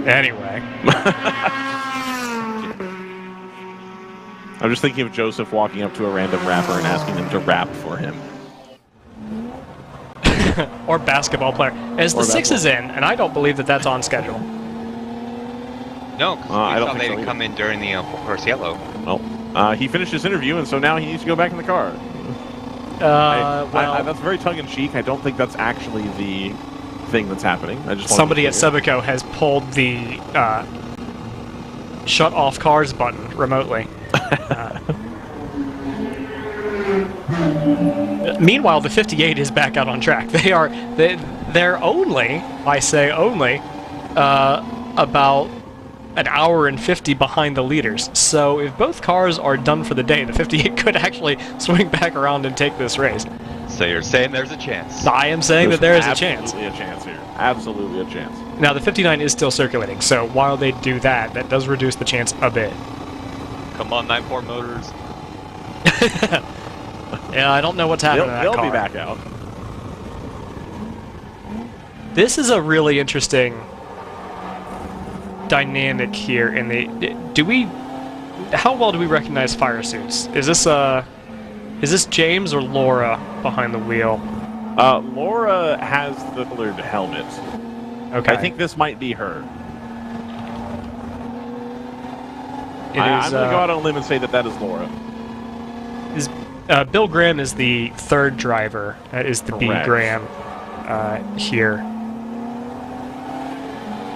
Anyway. I'm just thinking of Joseph walking up to a random rapper and asking them to rap for him. Or basketball player. As the 6 is in, and I don't believe that that's on schedule. No, because we saw they didn't come in during the full course yellow. Well, he finished his interview, and so now he needs to go back in the car. Well, that's very tongue-in-cheek. I don't think that's actually the thing that's happening. I just somebody at Subico has pulled the shut off cars button remotely. Meanwhile, the 58 is back out on track. They're only, I say only, about an hour and 50 behind the leaders. So if both cars are done for the day, the 58 could actually swing back around and take this race. So you're saying there's a chance? I am saying that there is a chance. Absolutely a chance here. Absolutely a chance. Now, the 59 is still circulating, so while they do that, that does reduce the chance a bit. Come on, 9-4 Motors. Yeah, I don't know what's happening to that car. They'll be back out. This is a really interesting dynamic here in the... How well do we recognize fire suits? Is this James or Laura behind the wheel? Laura has the colored helmet. Okay. I think this might be her. I'm going to go out on a limb and say that is Laura. Bill Graham is the third driver. That is the B. Graham here.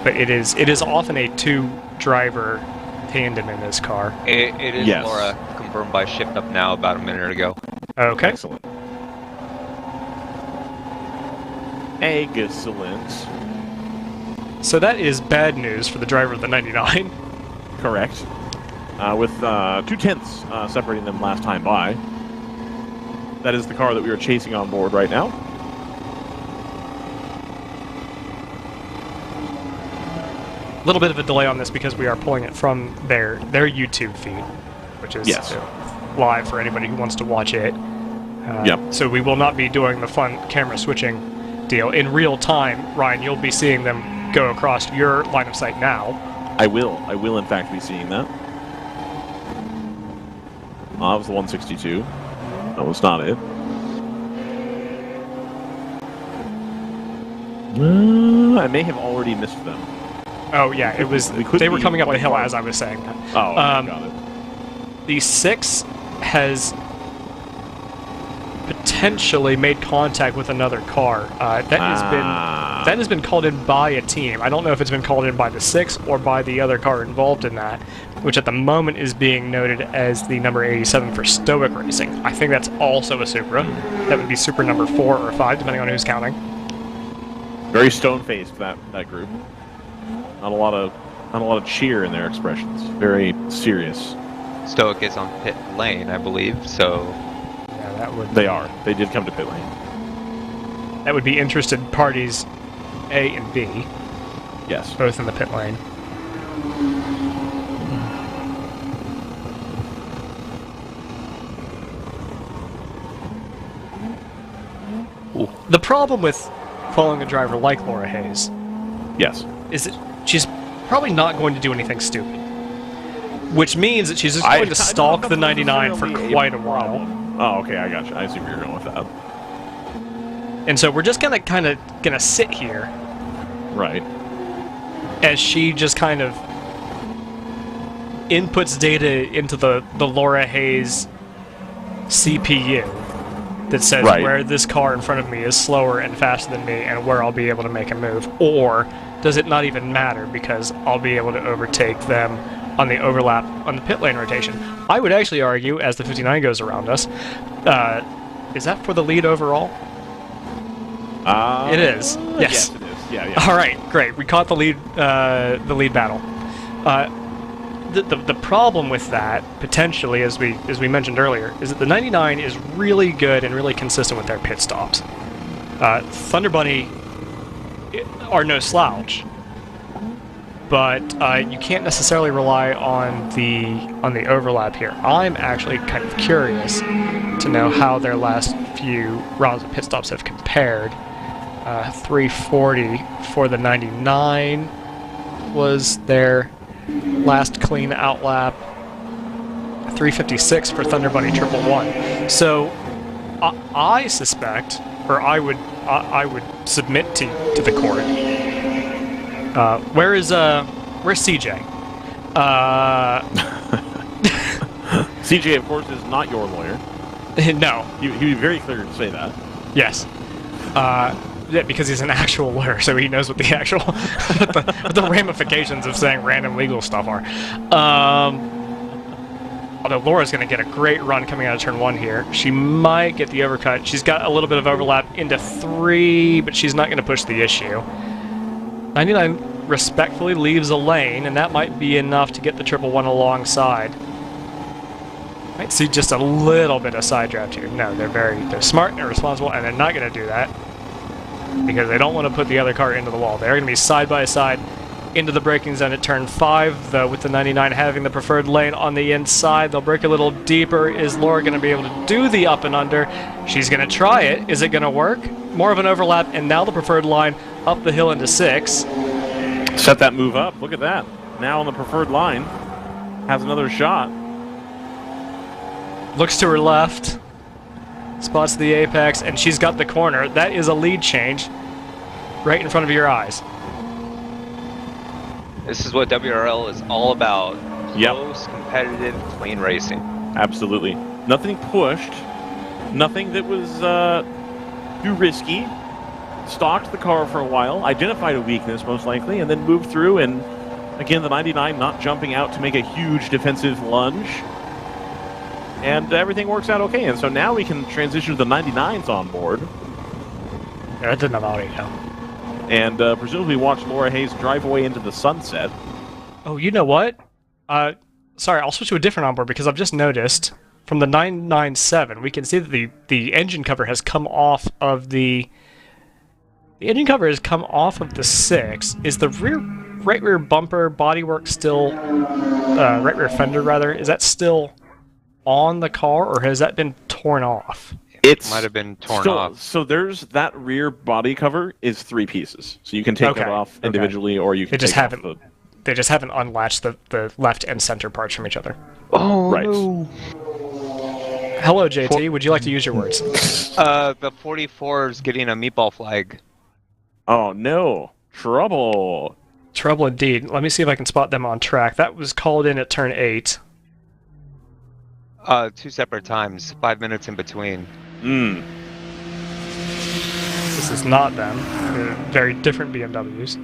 But it is often a two-driver tandem in this car. It is yes. Laura, confirmed by Shift Up Now about a minute ago. Okay. Excellent. Excellent. So that is bad news for the driver of the 99. Correct. With 2/10 separating them last time by. That is the car that we are chasing on board right now. A little bit of a delay on this because we are pulling it from their YouTube feed, which is live for anybody who wants to watch it. So we will not be doing the fun camera switching deal. In real time, Ryan, you'll be seeing them go across your line of sight now. I will in fact be seeing that. That was the 162. That was not it. I may have already missed them. Oh yeah, it was. They were coming up the hill as I was saying that. Oh, got it. The 6 has potentially made contact with another car. That has been called in by a team. I don't know if it's been called in by the 6 or by the other car involved in that, which at the moment is being noted as the number 87 for Stoic Racing. I think that's also a Supra. That would be Supra number 4 or 5, depending on who's counting. Very stone-faced that group. Not a lot of cheer in their expressions. Very serious. Stoic is on pit lane, I believe. So yeah, that would. They are. They did come to pit lane. That would be interested parties A and B. Yes. Both in the pit lane. Ooh. The problem with following a driver like Laura Hayes is that she's probably not going to do anything stupid. which means that she's just going to stalk the 99 for quite a while. Oh, okay, I got you. I see where you're going with that. And so we're just gonna sit here, right, as she just kind of inputs data into the Laura Hayes CPU that says where this car in front of me is slower and faster than me and where I'll be able to make a move. Or does it not even matter because I'll be able to overtake them on the overlap on the pit lane rotation? I would actually argue, as the 59 goes around us, is that for the lead overall? It is. Yes. Yes, it is. Yeah. All right, great. We caught the lead battle. The problem with that, potentially, as we mentioned earlier, is that the 99 is really good and really consistent with their pit stops. Thunder Bunny are no slouch, but you can't necessarily rely on the overlap here. I'm actually kind of curious to know how their last few rounds of pit stops have compared. 340 for the 99 was their last clean outlap. 356 for Thunder Bunny 111. So I suspect, or I would submit to the court. Where's CJ? CJ, of course, is not your lawyer. No, he'd be very clear to say that. Yes. Yeah, because he's an actual lawyer, so he knows what the actual what the ramifications of saying random legal stuff are. Although Laura's going to get a great run coming out of turn 1 here. She might get the overcut. She's got a little bit of overlap into 3, but she's not going to push the issue. 99 respectfully leaves a lane, and that might be enough to get the 111 alongside. Might see just a little bit of side draft here. No, they're smart and responsible, and they're not going to do that because they don't want to put the other car into the wall. They're going to be side by side into the braking zone at turn 5, though, with the 99 having the preferred lane on the inside. They'll brake a little deeper. Is Laura going to be able to do the up and under? She's going to try it. Is it going to work? More of an overlap, and now the preferred line up the hill into 6. Set that move up. Look at that. Now on the preferred line. Has another shot. Looks to her left. Spots the apex, and she's got the corner. That is a lead change right in front of your eyes. This is what WRL is all about. Close, competitive, clean racing. Absolutely. Nothing pushed. Nothing that was too risky. Stalked the car for a while. Identified a weakness, most likely, and then moved through. And again, the 99 not jumping out to make a huge defensive lunge. And everything works out okay. And so now we can transition to the 99s on board. Yeah, that's enough already now. And presumably watch Laura Hayes drive away into the sunset. Oh, you know what? Sorry, I'll switch to a different onboard because I've just noticed from the 997 we can see that the engine cover has come off of the engine cover has come off of the 6. Is the right rear bumper bodywork still right rear fender rather? Is that still on the car, or has that been torn off? It might have been torn off. So there's that rear body cover is 3 pieces. So you can take it off individually, or you can They just haven't unlatched the left and center parts from each other. Oh, right. no. Hello, JT. Would you like to use your words? The 44 is getting a meatball flag. Oh, no. Trouble. Trouble indeed. Let me see if I can spot them on track. That was called in at turn 8. 2 separate times, 5 minutes in between. This is not them. They're very different BMWs.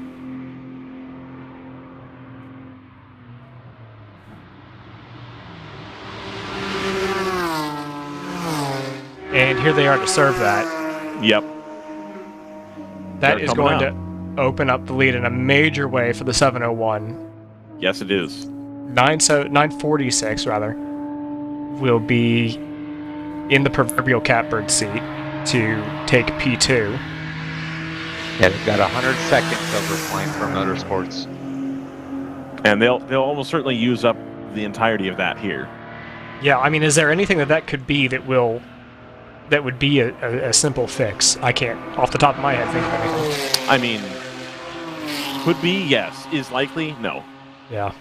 And here they are to serve that. Yep. That is going to open up the lead in a major way for the 701. Yes, it is. 946, rather, will be in the proverbial catbird seat to take P2. Yeah, they've got 100 seconds over point for motorsports. And they'll almost certainly use up the entirety of that here. Yeah, I mean, is there anything that could be that would be a simple fix? I can't, off the top of my head, think of anything. I mean, could be, yes. Is likely, no. Yeah.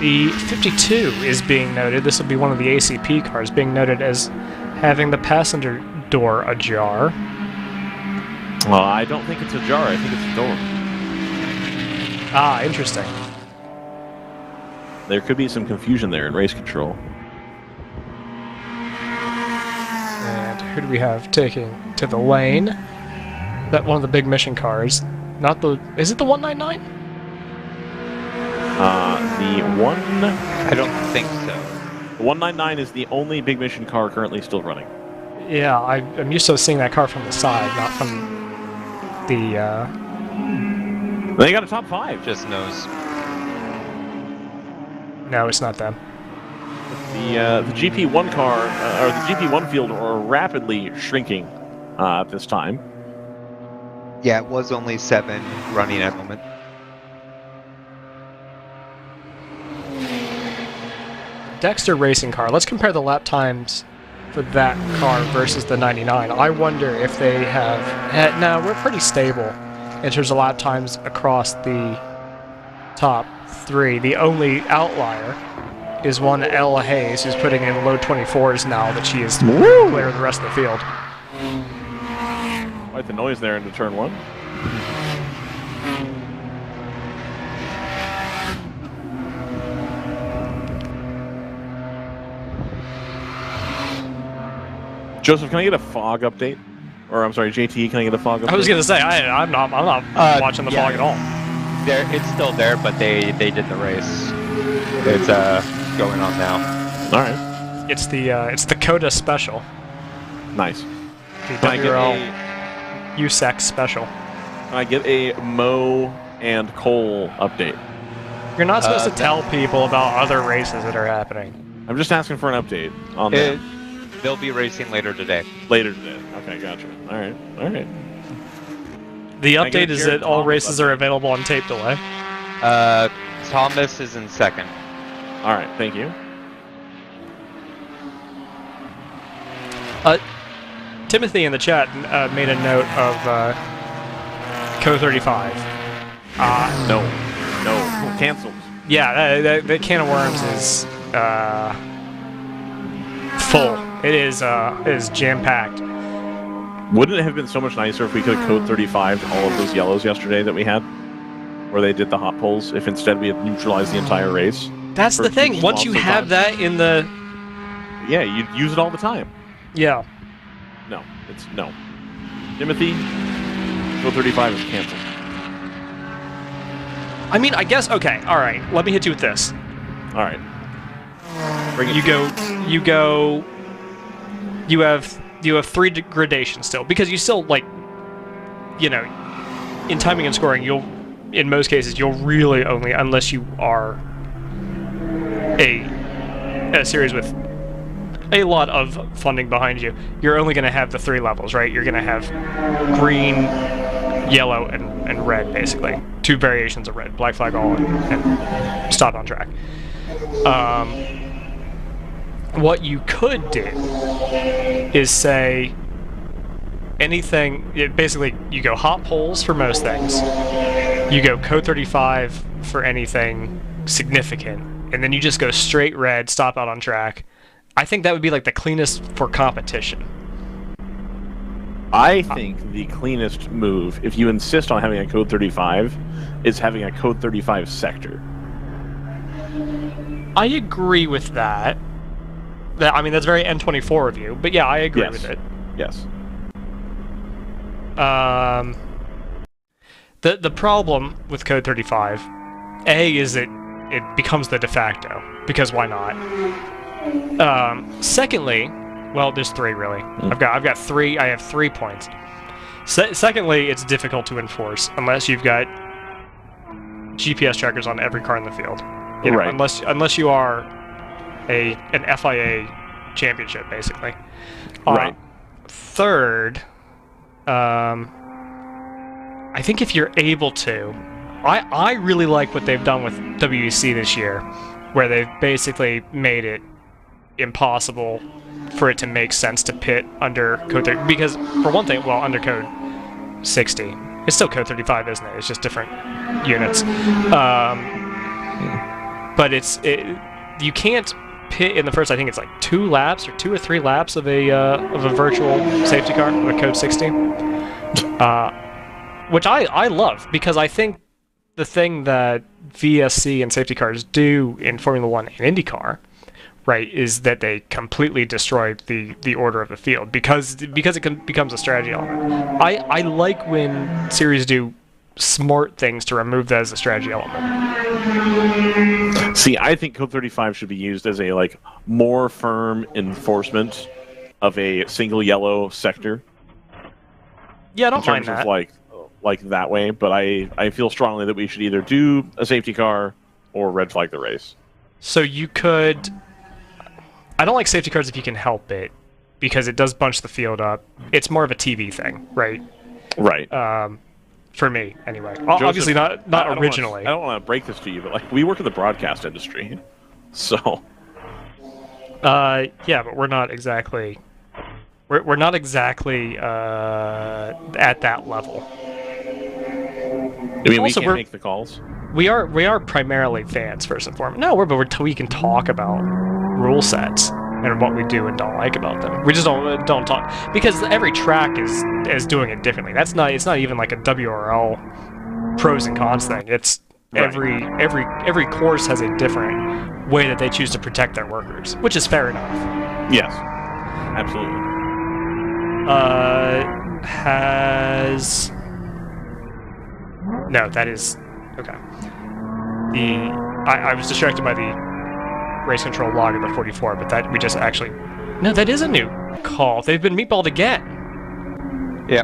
The 52 is being noted. This will be one of the ACP cars being noted as having the passenger door ajar. Well, I don't think it's ajar. I think it's a door. Ah, interesting. There could be some confusion there in race control. And who do we have taking to the lane? That one of the big mission cars. Not the... Is it the 199? The one... I don't think so. The 199 is the only big mission car currently still running. Yeah, I'm used to seeing that car from the side, not from the... They got a top 5. Just knows. No, it's not them. The GP1 car, or the GP1 field are rapidly shrinking at this time. Yeah, it was only 7 running at the moment. Dexter racing car. Let's compare the lap times for that car versus the 99. I wonder if they have... No, we're pretty stable in terms of lap times across the top 3. The only outlier is one Ella Hayes, who's putting in low 24s now that she is clear of the rest of the field. Quite the noise there into turn 1. Joseph, can I get a fog update? Or I'm sorry, JT, can I get a fog update? I was gonna say I'm not watching the fog at all. It's still there, but they did the race. It's going on now. All right. It's the Coda special. Nice. The Can I get WRL USEC special. Can I get a Mo and Cole update? You're not supposed to tell people about other races that are happening. I'm just asking for an update on that. They'll be racing later today. Later today. Okay, gotcha. All right. All right. The update is that all races are available on tape delay. Thomas is in second. All right. Thank you. Timothy in the chat made a note of Co35. No. Canceled. Yeah, that can of worms is full. It is jam-packed. Wouldn't it have been so much nicer if we could have code 35 to all of those yellows yesterday that we had? Where they did the hot pulls, if instead we had neutralized the entire race? That's the thing. Once you have that in the... Yeah, you'd use it all the time. Yeah. No. No. Timothy, code 35 is canceled. I mean, I guess... Okay, alright. Let me hit you with this. Alright. You have 3 gradations still, because you still, like, you know, in timing and scoring, in most cases, you'll really only, unless you are a series with a lot of funding behind you, you're only going to have the 3 levels, right? You're going to have green, yellow, and red, basically. 2 variations of red, black flag all and stop on track. What you could do is say anything, basically you go hot poles for most things, you go code 35 for anything significant, and then you just go straight red, stop out on track. I think that would be like the cleanest for competition. I think the cleanest move, if you insist on having a code 35, is having a code 35 sector. I agree with that. I mean, that's very N24 of you, but yeah, I agree with it. Yes. The problem with code 35, A, is that it becomes the de facto, because why not? Secondly, well, there's 3 really. I've got 3. I have 3 points. Secondly, it's difficult to enforce unless you've got GPS trackers on every car in the field. You know, right. Unless you are an FIA championship, basically. Right. Third, I think if you're able to, I really like what they've done with WEC this year, where they've basically made it impossible for it to make sense to pit under code 30, because for one thing, well, under code 60, it's still code 35, isn't it? It's just different units. but you can't pit in the first. I think it's like 2 laps or 2 or 3 laps of a virtual safety car, of a code 60, which I love, because I think the thing that VSC and safety cars do in Formula 1 and IndyCar, right, is that they completely destroy the order of the field because it becomes a strategy element. I like when series do smart things to remove that as a strategy element. See, I think Code 35 should be used as a more firm enforcement of a single yellow sector. Yeah, I don't mind that. In terms of like that way, but I feel strongly that we should either do a safety car or red flag the race. So you could. I don't like safety cars if you can help it, because it does bunch the field up. It's more of a TV thing, right? Right. For me, anyway. Joseph, obviously not originally. I don't want to break this to you, but we work in the broadcast industry, so. Yeah, but we're not exactly. We're not exactly at that level. I mean, we can't make the calls. We are primarily fans first and foremost. No, we can talk about rule sets and what we do and don't like about them. We just don't talk, because every track is doing it differently. It's not even like a WRL pros and cons thing. It's right. Every course has a different way that they choose to protect their workers, which is fair enough. Yes, absolutely. No, that is okay. I was distracted by the race control log of the 44, but that we just actually... No, that is a new call. They've been meatballed again. Yeah.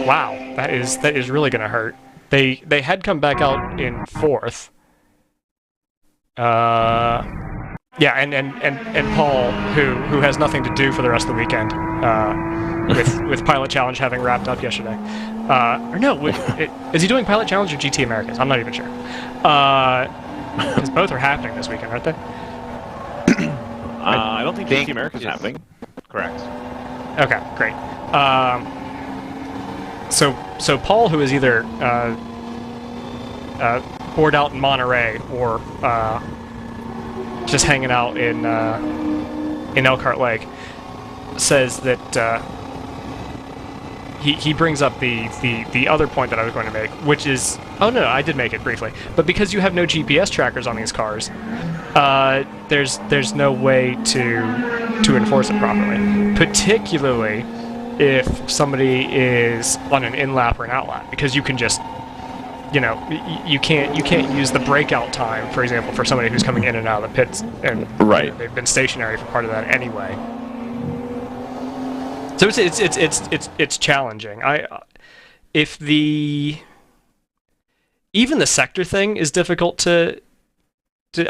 Wow, that is really gonna hurt. They had come back out in 4th. Yeah, and Paul, who has nothing to do for the rest of the weekend, with Pilot Challenge having wrapped up yesterday. Or no, is he doing Pilot Challenge or GT Americas? I'm not even sure. Because both are happening this weekend, aren't they? I don't think GT Americas is happening. Correct. Okay, great. So Paul, who is either bored out in Monterey or just hanging out in Elkhart Lake, says that he brings up the other point that I was going to make, which is, oh no, I did make it briefly, but because you have no GPS trackers on these cars, there's no way to enforce it properly, particularly if somebody is on an in-lap or an out-lap, because you can just, you can't use the breakout time, for example, for somebody who's coming in and out of the pits, and right. They've been stationary for part of that anyway. So it's challenging. Even the sector thing is difficult to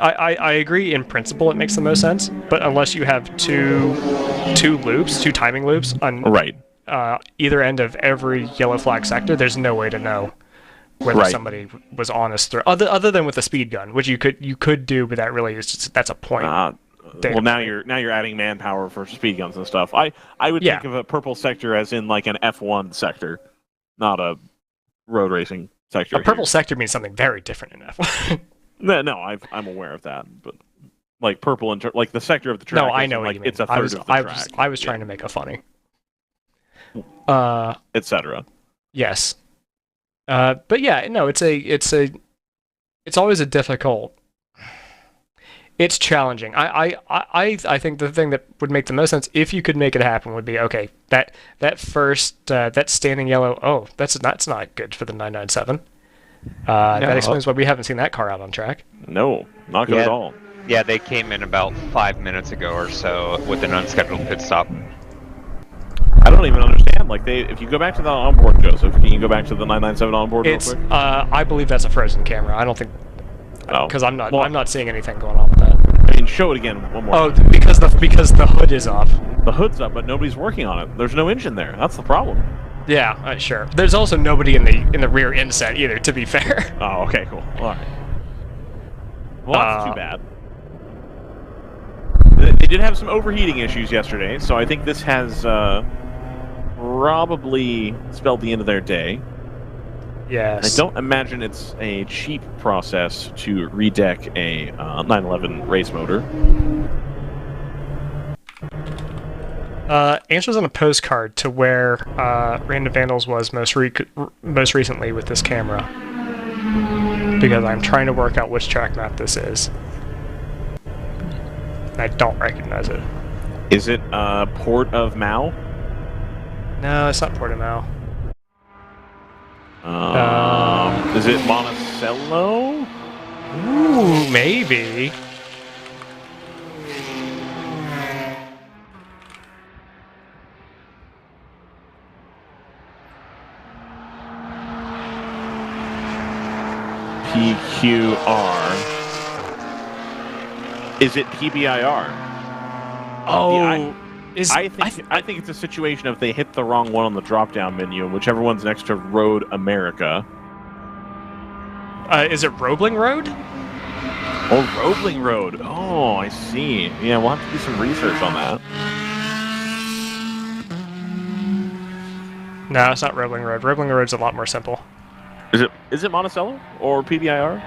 I agree in principle it makes the most sense, but unless you have two timing loops on either end of every yellow flag sector, there's no way to know whether somebody was honest or other than with a speed gun, which you could do, but that really is just, that's a point. Well, now you're adding manpower for speed guns and stuff. I would think of a purple sector as in like an F1 sector, not a road racing sector. A purple sector means something very different in F1. No, I'm aware of that, but like purple like the sector of the track. No, I know what you mean. It's a third of the track. I was trying to make a funny. Etc. Yes. But yeah, no, it's always a difficult. It's challenging. I think the thing that would make the most sense, if you could make it happen, would be okay. That first that standing yellow. Oh, that's not good for the 997. That explains why we haven't seen that car out on track. No, not good at all. Yeah, they came in about 5 minutes ago or so with an unscheduled pit stop. I don't even understand. Like if you go back to the onboard, Joseph, can you go back to the 997 onboard real quick? I believe that's a frozen camera. I don't think. Because I'm Well, I'm not seeing anything going on with that. I mean, show it again one more. Oh, because the hood is up. The hood's up, but nobody's working on it. There's no engine there. That's the problem. Yeah, sure. There's also nobody in the rear inset either, to be fair. Oh, okay, cool. All right. Well, that's too bad. They did have some overheating issues yesterday, so I think this has probably spelled the end of their day. Yes. I don't imagine it's a cheap process to redeck a 911 race motor. Answers on a postcard to where Random Vandals was most recently with this camera. Because I'm trying to work out which track map this is. I don't recognize it. Is it Port of Mao? No, it's not Portimao. Is it Monticello? Ooh, maybe. PQR. Is it PBIR? Oh, I think it's a situation of they hit the wrong one on the drop-down menu, and whichever one's next to Road America. Is it Roebling Road? Oh, Roebling Road. Oh, I see. Yeah, we'll have to do some research on that. No, it's not Roebling Road. Roebling Road's a lot more simple. Is it Monticello or PBIR?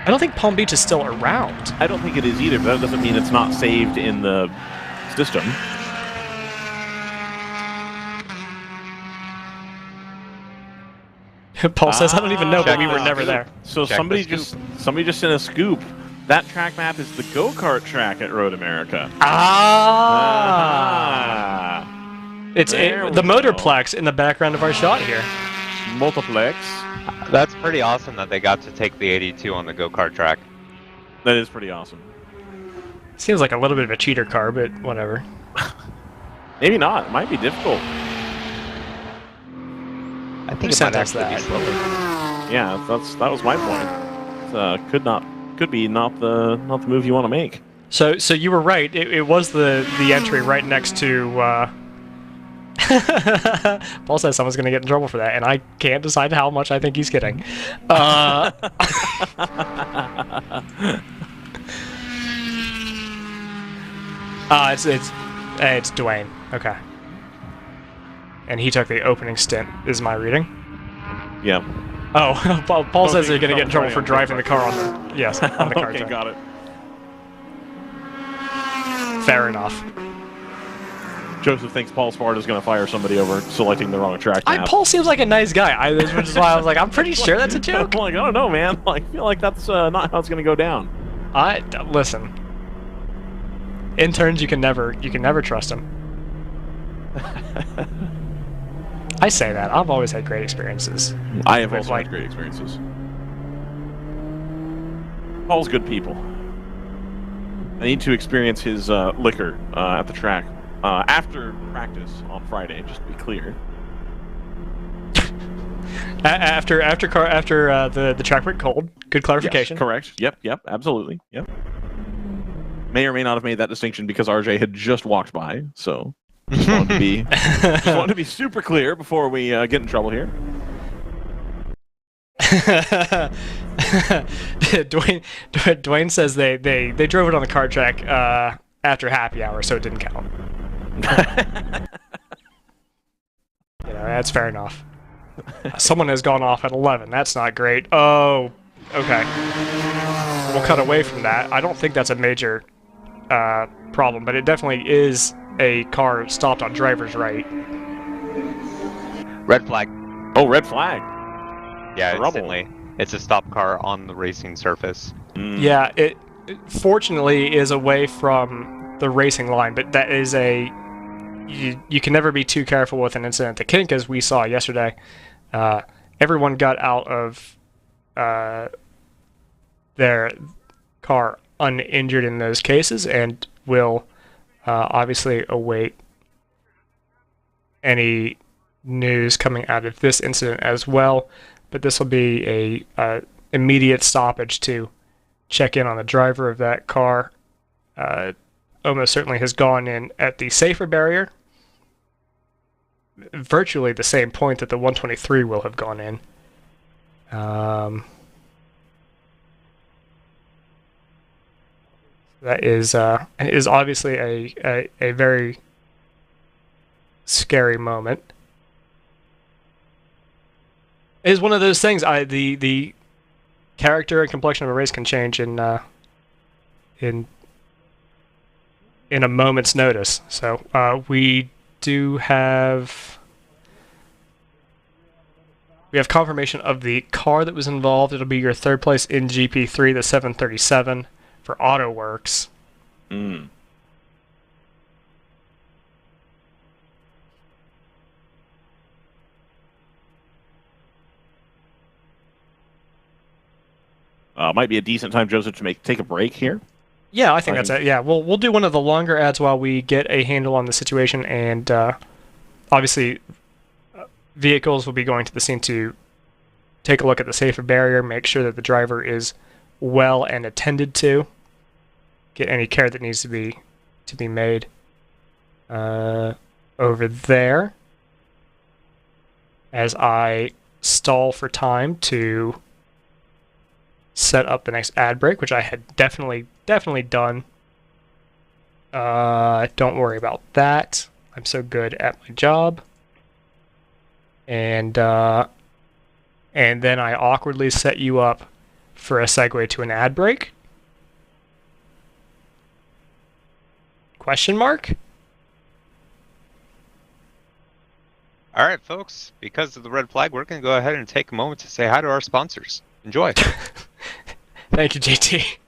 I don't think Palm Beach is still around. I don't think it is either, but that doesn't mean it's not saved in the system. Paul says, I don't even know, but we were never there. So somebody just sent a scoop. That track map is the go-kart track at Road America. It's the Motorplex in the background of our shot here. Multiplex. That's pretty awesome that they got to take the 82 on the go-kart track. That is pretty awesome. Seems like a little bit of a cheater car, but whatever. Maybe not. It might be difficult. I think it might actually be slower. Yeah, that was my point. Could be not the move you want to make. So you were right. It was the entry right next to. Paul says someone's going to get in trouble for that, and I can't decide how much I think he's kidding. It's Dwayne. Okay. And he took the opening stint, is my reading. Yeah. Oh, Paul says they're going to get in trouble for driving the car on the on the car. Okay, got it. Fair enough. Joseph thinks Paul Sparta's going to fire somebody over selecting the wrong track map. Paul seems like a nice guy, which is why I was like, I'm pretty sure that's a joke. I'm like, I don't know, man. I feel like that's not how it's going to go down. Listen. Interns, you can never trust them. I say that. I've always had great experiences. I have also had great experiences. Paul's good people. I need to experience his liquor at the track after practice on Friday, just to be clear. After the track went cold. Good clarification. Yes, correct. Yep, absolutely. Yep. May or may not have made that distinction because RJ had just walked by, so just wanted to be super clear before we get in trouble here. Dwayne says they drove it on the kart track after happy hour, so it didn't count. That's fair enough. Someone has gone off at 11. That's not great. Oh, okay. We'll cut away from that. I don't think that's a major problem, but it definitely is a car stopped on driver's right. Red flag. Oh, red flag. Yeah, instantly. It's a stop car on the racing surface. Yeah, it fortunately is away from the racing line, but that is you can never be too careful with an incident. The kink, as we saw yesterday, everyone got out of their car uninjured in those cases, and will obviously await any news coming out of this incident as well. But this will be a immediate stoppage to check in on the driver of that car. Almost certainly has gone in at the safer barrier, virtually the same point that the 123 will have gone in. That is obviously a very scary moment. It's one of those things. The character and complexion of a race can change in a moment's notice. So we have confirmation of the car that was involved. It'll be your third place in GP3, the 737 for AutoWorks. Might be a decent time, Joseph, to take a break here. Yeah, I think that's it. Yeah, we'll do one of the longer ads while we get a handle on the situation, and obviously vehicles will be going to the scene to take a look at the safer barrier, make sure that the driver is well and attended to, get any care that needs to be made over there. As I stall for time to set up the next ad break, which I had definitely done. Don't worry about that. I'm so good at my job. And then I awkwardly set you up for a segue to an ad break? Question mark? All right, folks. Because of the red flag, we're going to go ahead and take a moment to say hi to our sponsors. Enjoy. Thank you, JT.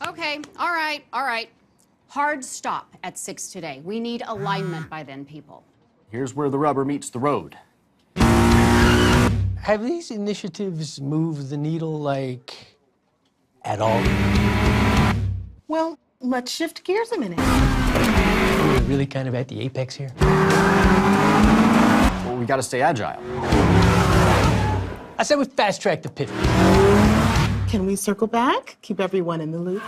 Okay, all right. Hard stop at 6 today. We need alignment by then, people. Here's where the rubber meets the road. Have these initiatives moved the needle, like, at all? Well, let's shift gears a minute. We're really kind of at the apex here. Well, we gotta stay agile. I said we fast track the pivot. Can we circle back? Keep everyone in the loop.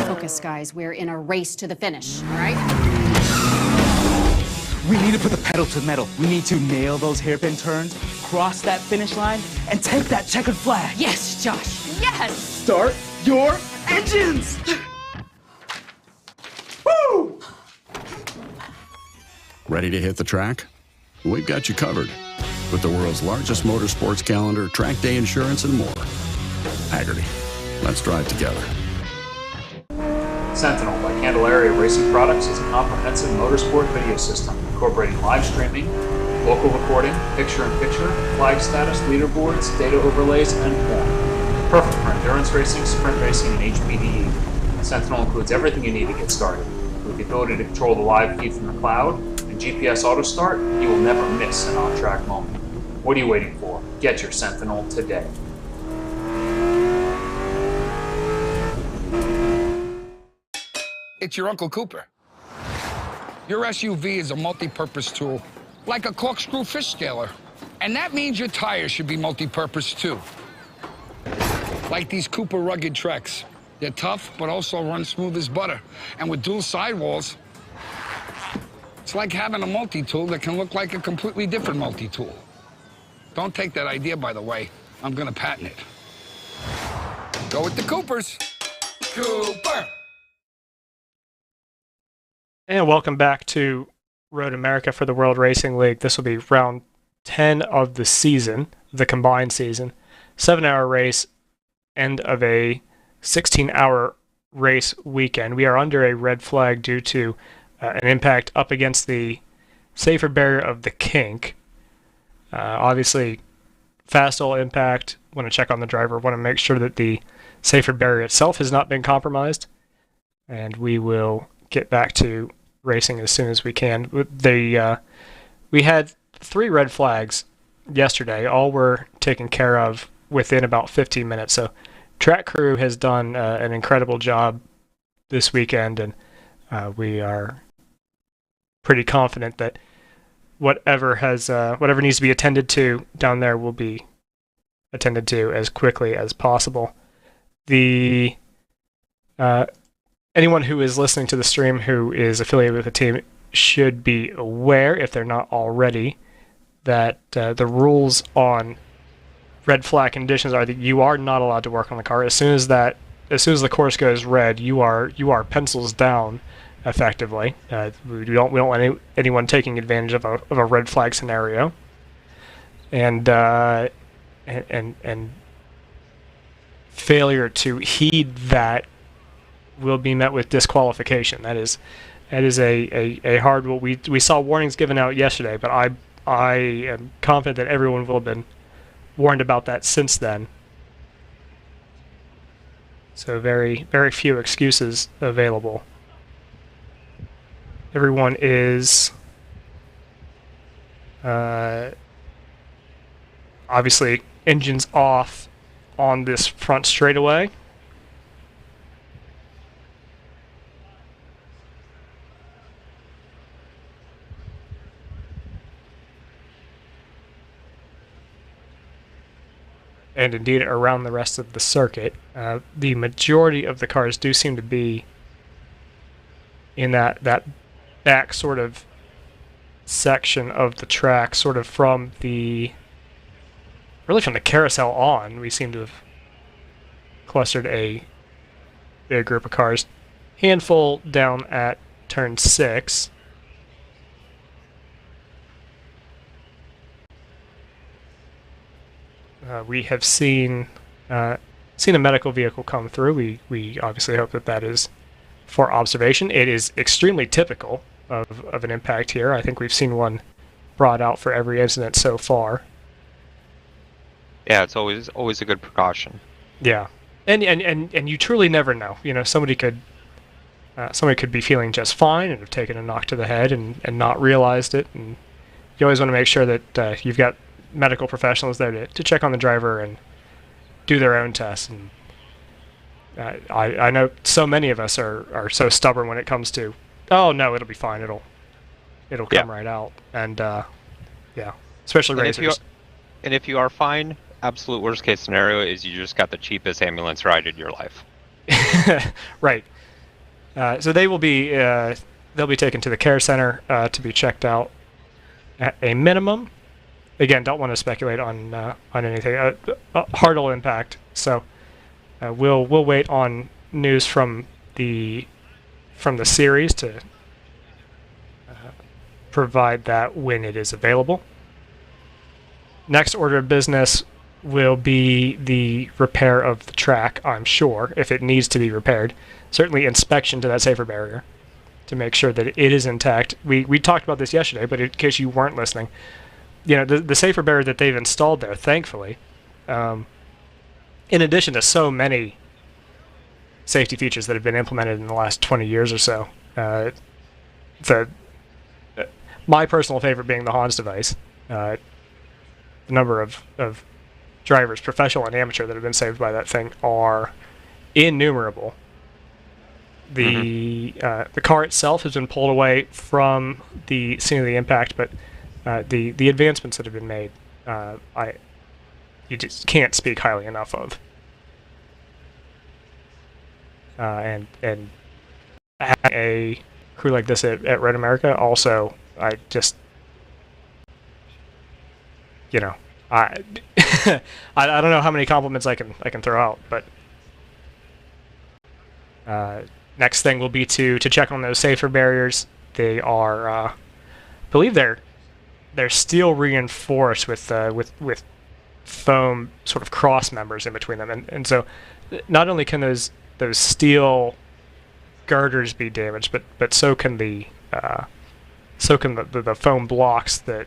Focus, guys. We're in a race to the finish, all right? We need to put the pedal to the metal. We need to nail those hairpin turns, cross that finish line, and take that checkered flag. Yes, Josh. Yes! Start your engines! Woo! Ready to hit the track? We've got you covered. With the world's largest motorsports calendar, track day insurance, and more. Hagerty. Let's drive together. Sentinel by Candelaria Racing Products is a comprehensive motorsport video system incorporating live streaming, local recording, picture-in-picture, flag status, leaderboards, data overlays, and more. Perfect for endurance racing, sprint racing, and HPDE. Sentinel includes everything you need to get started. With the ability to control the live feed from the cloud and GPS auto start, you will never miss an on-track moment. What are you waiting for? Get your Sentinel today. It's your Uncle Cooper. Your SUV is a multi-purpose tool, like a corkscrew fish scaler. And that means your tires should be multi-purpose too. Like these Cooper rugged Treks. They're tough, but also run smooth as butter. And with dual sidewalls, it's like having a multi-tool that can look like a completely different multi-tool. Don't take that idea, by the way. I'm gonna patent it. Go with the Coopers. Cooper! And welcome back to Road America for the World Racing League. This will be round 10 of the season, the combined season. 7-hour race, end of a 16-hour race weekend. We are under a red flag due to an impact up against the safer barrier of the kink. Obviously, Fastall impact. Want to check on the driver. Want to make sure that the safer barrier itself has not been compromised. And we will get back to racing as soon as we can. We had 3 red flags yesterday. All were taken care of within about 15 minutes. So track crew has done an incredible job this weekend, and we are pretty confident that whatever needs to be attended to down there will be attended to as quickly as possible. The anyone who is listening to the stream who is affiliated with the team should be aware, if they're not already, that the rules on red flag conditions are that you are not allowed to work on the car. As soon as the course goes red, you are pencils down, effectively. We don't want anyone taking advantage of a red flag scenario, and failure to heed that will be met with disqualification. That is a hard rule. We saw warnings given out yesterday, but I am confident that everyone will have been warned about that since then. So very, very few excuses available. Everyone is obviously engines off on this front straightaway. And indeed around the rest of the circuit. The majority of the cars do seem to be in that back sort of section of the track, sort of from the carousel on. We seem to have clustered a big group of cars. Handful down at turn 6. We have seen a medical vehicle come through. We obviously hope that is for observation. It is extremely typical of an impact here. I think we've seen one brought out for every incident so far. Yeah, it's always a good precaution. Yeah, and you truly never know. You know, somebody could be feeling just fine and have taken a knock to the head and not realized it. And you always want to make sure that you've got medical professionals there to check on the driver and do their own tests. And I know so many of us are so stubborn when it comes to, oh no, it'll be fine, it'll come right out. And yeah, especially racers. And if you are fine, absolute worst case scenario is you just got the cheapest ambulance ride in your life. Right. So they will be they'll be taken to the care center to be checked out at a minimum. Again, don't want to speculate on anything. Hardle impact. So we'll wait on news from the series to provide that when it is available. Next order of business will be the repair of the track, I'm sure, if it needs to be repaired. Certainly inspection to that safer barrier to make sure that it is intact. We talked about this yesterday, but in case you weren't listening, you know, the safer barrier that they've installed there, thankfully, in addition to so many safety features that have been implemented in the last 20 years or so, my personal favorite being the Hans device. The number of drivers, professional and amateur, that have been saved by that thing are innumerable. The car itself has been pulled away from the scene of the impact, but the advancements that have been made, you just can't speak highly enough of. And having a crew like this at Red America, also, I just, you know, I I don't know how many compliments I can throw out, but next thing will be to check on those safer barriers. They are, I believe they're steel reinforced with foam sort of cross members in between them, and so not only can those steel girders be damaged, but so can the foam blocks that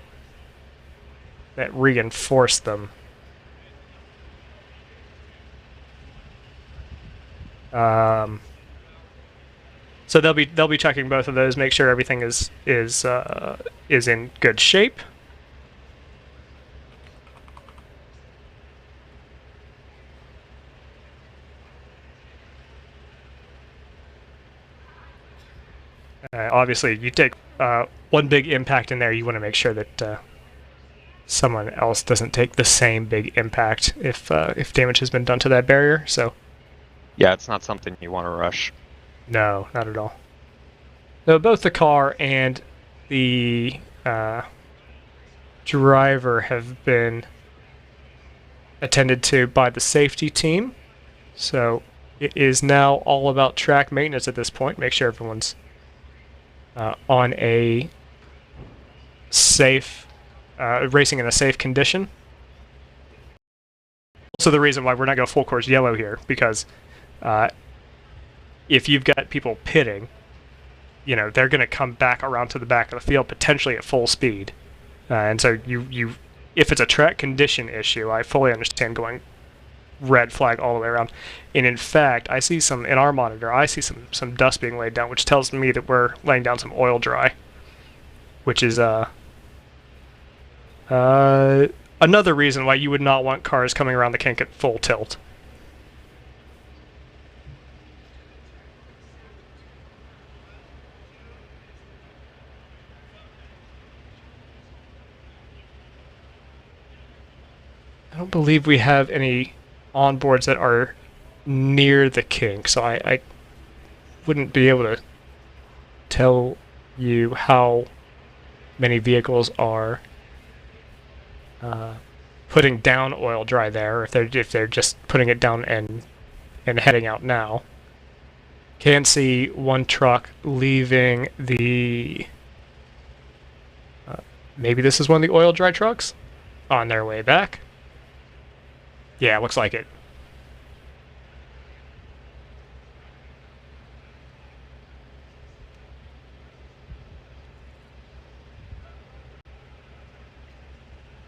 reinforce them. So they'll be checking both of those, make sure everything is in good shape. Obviously, you take one big impact in there, you want to make sure that someone else doesn't take the same big impact if damage has been done to that barrier. So yeah, it's not something you want to rush. No, not at all. So both the car and the driver have been attended to by the safety team. So it is now all about track maintenance at this point. Make sure everyone's on a safe, racing in a safe condition. Also the reason why we're not going full course yellow here, because if you've got people pitting, you know, they're going to come back around to the back of the field potentially at full speed. And so you if it's a track condition issue, I fully understand going red flag all the way around. And in fact, I see in our monitor, I see some dust being laid down, which tells me that we're laying down some oil dry, which is another reason why you would not want cars coming around the kink at full tilt. I don't believe we have any onboards that are near the kink, so I wouldn't be able to tell you how many vehicles are putting down oil dry there, if they're just putting it down and heading out now. Can see one truck leaving the maybe this is one of the oil dry trucks on their way back. Yeah, looks like it.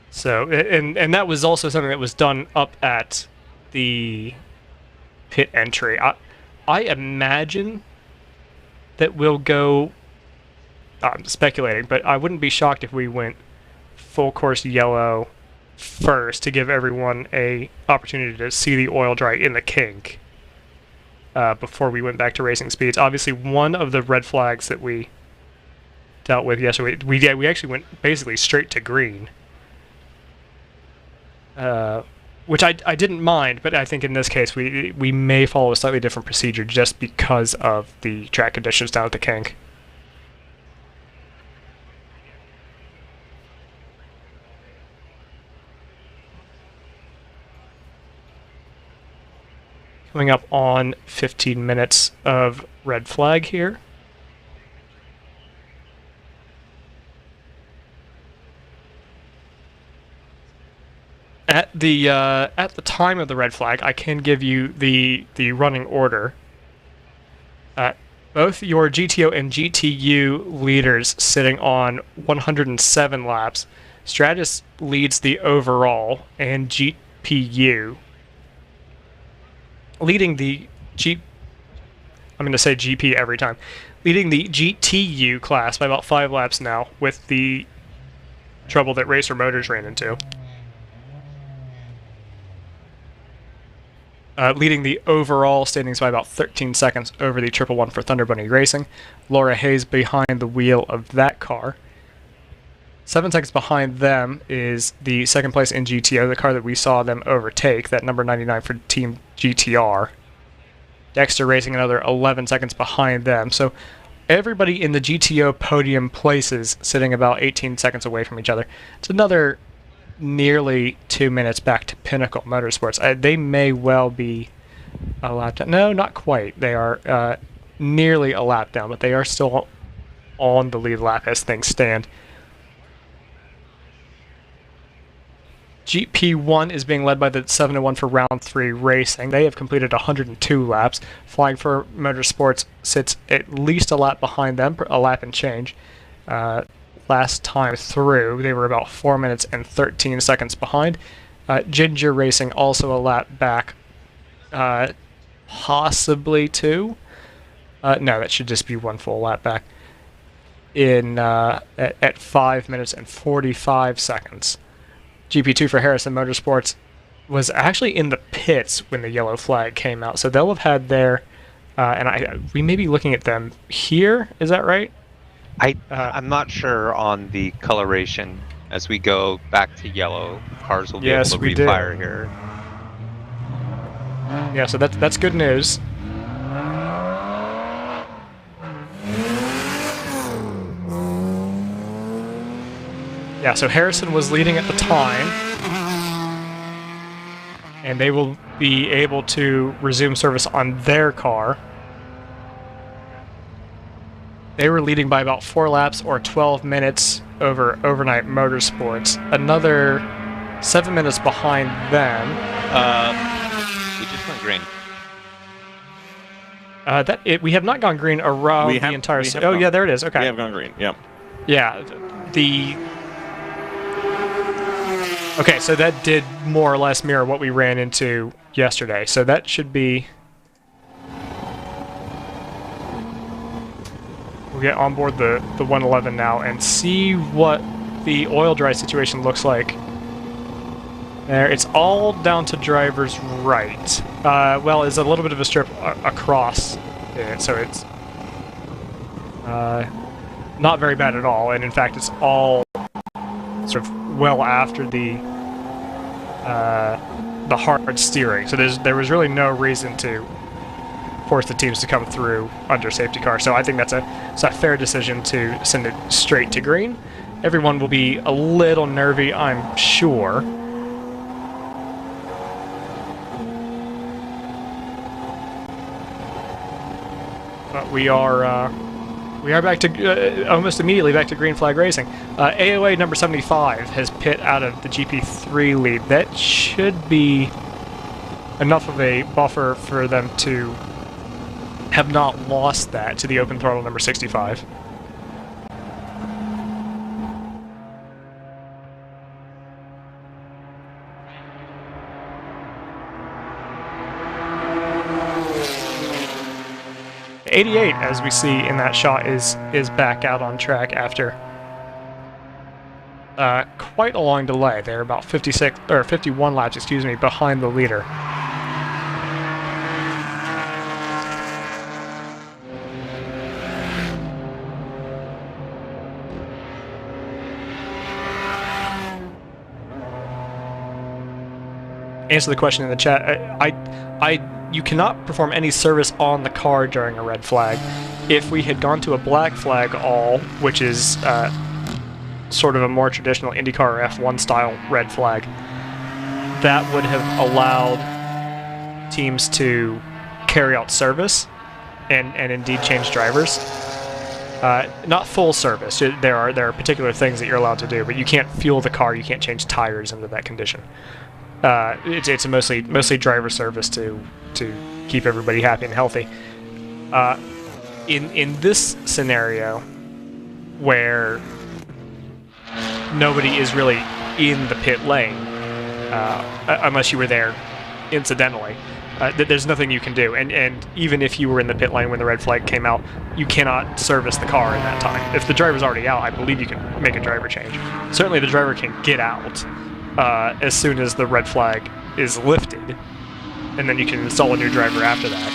So, and that was also something that was done up at the pit entry. I imagine that we'll go, I'm speculating, but I wouldn't be shocked if we went full course yellow first to give everyone a opportunity to see the oil dry in the kink before we went back to racing speeds. Obviously, one of the red flags that we dealt with yesterday, we actually went basically straight to green, which I didn't mind, but I think in this case we may follow a slightly different procedure just because of the track conditions down at the kink. Coming up on 15 minutes of red flag here. At the time of the red flag, I can give you the running order. Both your GTO and GTU leaders sitting on 107 laps. Stratus leads the overall, and GPU leading the I'm going to say GP every time. Leading the GTU class by about 5 laps now with the trouble that Racer Motors ran into. Leading the overall standings by about 13 seconds over the 111 for Thunder Bunny Racing. Laura Hayes behind the wheel of that car. 7 seconds behind them is the second place in GTO, the car that we saw them overtake, that number 99 for Team GTR. Dexter Racing another 11 seconds behind them. So everybody in the GTO podium places sitting about 18 seconds away from each other. It's another nearly 2 minutes back to Pinnacle Motorsports. They may well be a lap down. No, not quite. They are nearly a lap down, but they are still on the lead lap as things stand. GP1 is being led by the 701 for round 3 racing. They have completed 102 laps. Flying for Motorsports sits at least a lap behind them, a lap and change. Last time through, they were about 4 minutes and 13 seconds behind. Ginger Racing also a lap back, possibly 2. No, that should just be 1 full lap back. At 5 minutes and 45 seconds. GP2 for Harrison Motorsports was actually in the pits when the yellow flag came out, so they'll have had their, we may be looking at them here, is that right? I'm not sure on the coloration. As we go back to yellow, cars will be able to refire here. Yeah, so that's good news. Yeah, so Harrison was leading at the time, and they will be able to resume service on their car. They were leading by about 4 laps or 12 minutes over Overnight Motorsports. Another 7 minutes behind them. We just went green. We have not gone green around the entire... Oh, yeah, there it is. Okay. We have gone green, yep. Yeah, Okay, so that did more or less mirror what we ran into yesterday. So that should be... We'll get on board the 111 now and see what the oil dry situation looks like. There, it's all down to driver's right. Well, it's a little bit of a strip across it, so it's not very bad at all. And in fact, it's all sort of well after the hard steering. So there was really no reason to force the teams to come through under safety car. So I think it's a fair decision to send it straight to green. Everyone will be a little nervy, I'm sure. But we are back to almost immediately back to green flag racing. AOA number 75 has pit out of the GP3 lead. That should be enough of a buffer for them to have not lost that to the open throttle number 65. '88, as we see in that shot, is back out on track after quite a long delay. They're about 51 laps, excuse me, behind the leader. Answer the question in the chat. You cannot perform any service on the car during a red flag. If we had gone to a black flag all, which is sort of a more traditional IndyCar or F1 style red flag, that would have allowed teams to carry out service and indeed change drivers. Not full service. There are particular things that you're allowed to do, but you can't fuel the car, you can't change tires under that condition. It's mostly driver service to keep everybody happy and healthy. In this scenario, where nobody is really in the pit lane, unless you were there incidentally, there's nothing you can do. And even if you were in the pit lane when the red flag came out, you cannot service the car in that time. If the driver's already out, I believe you can make a driver change. Certainly the driver can get out as soon as the red flag is lifted, and then you can install a new driver after that.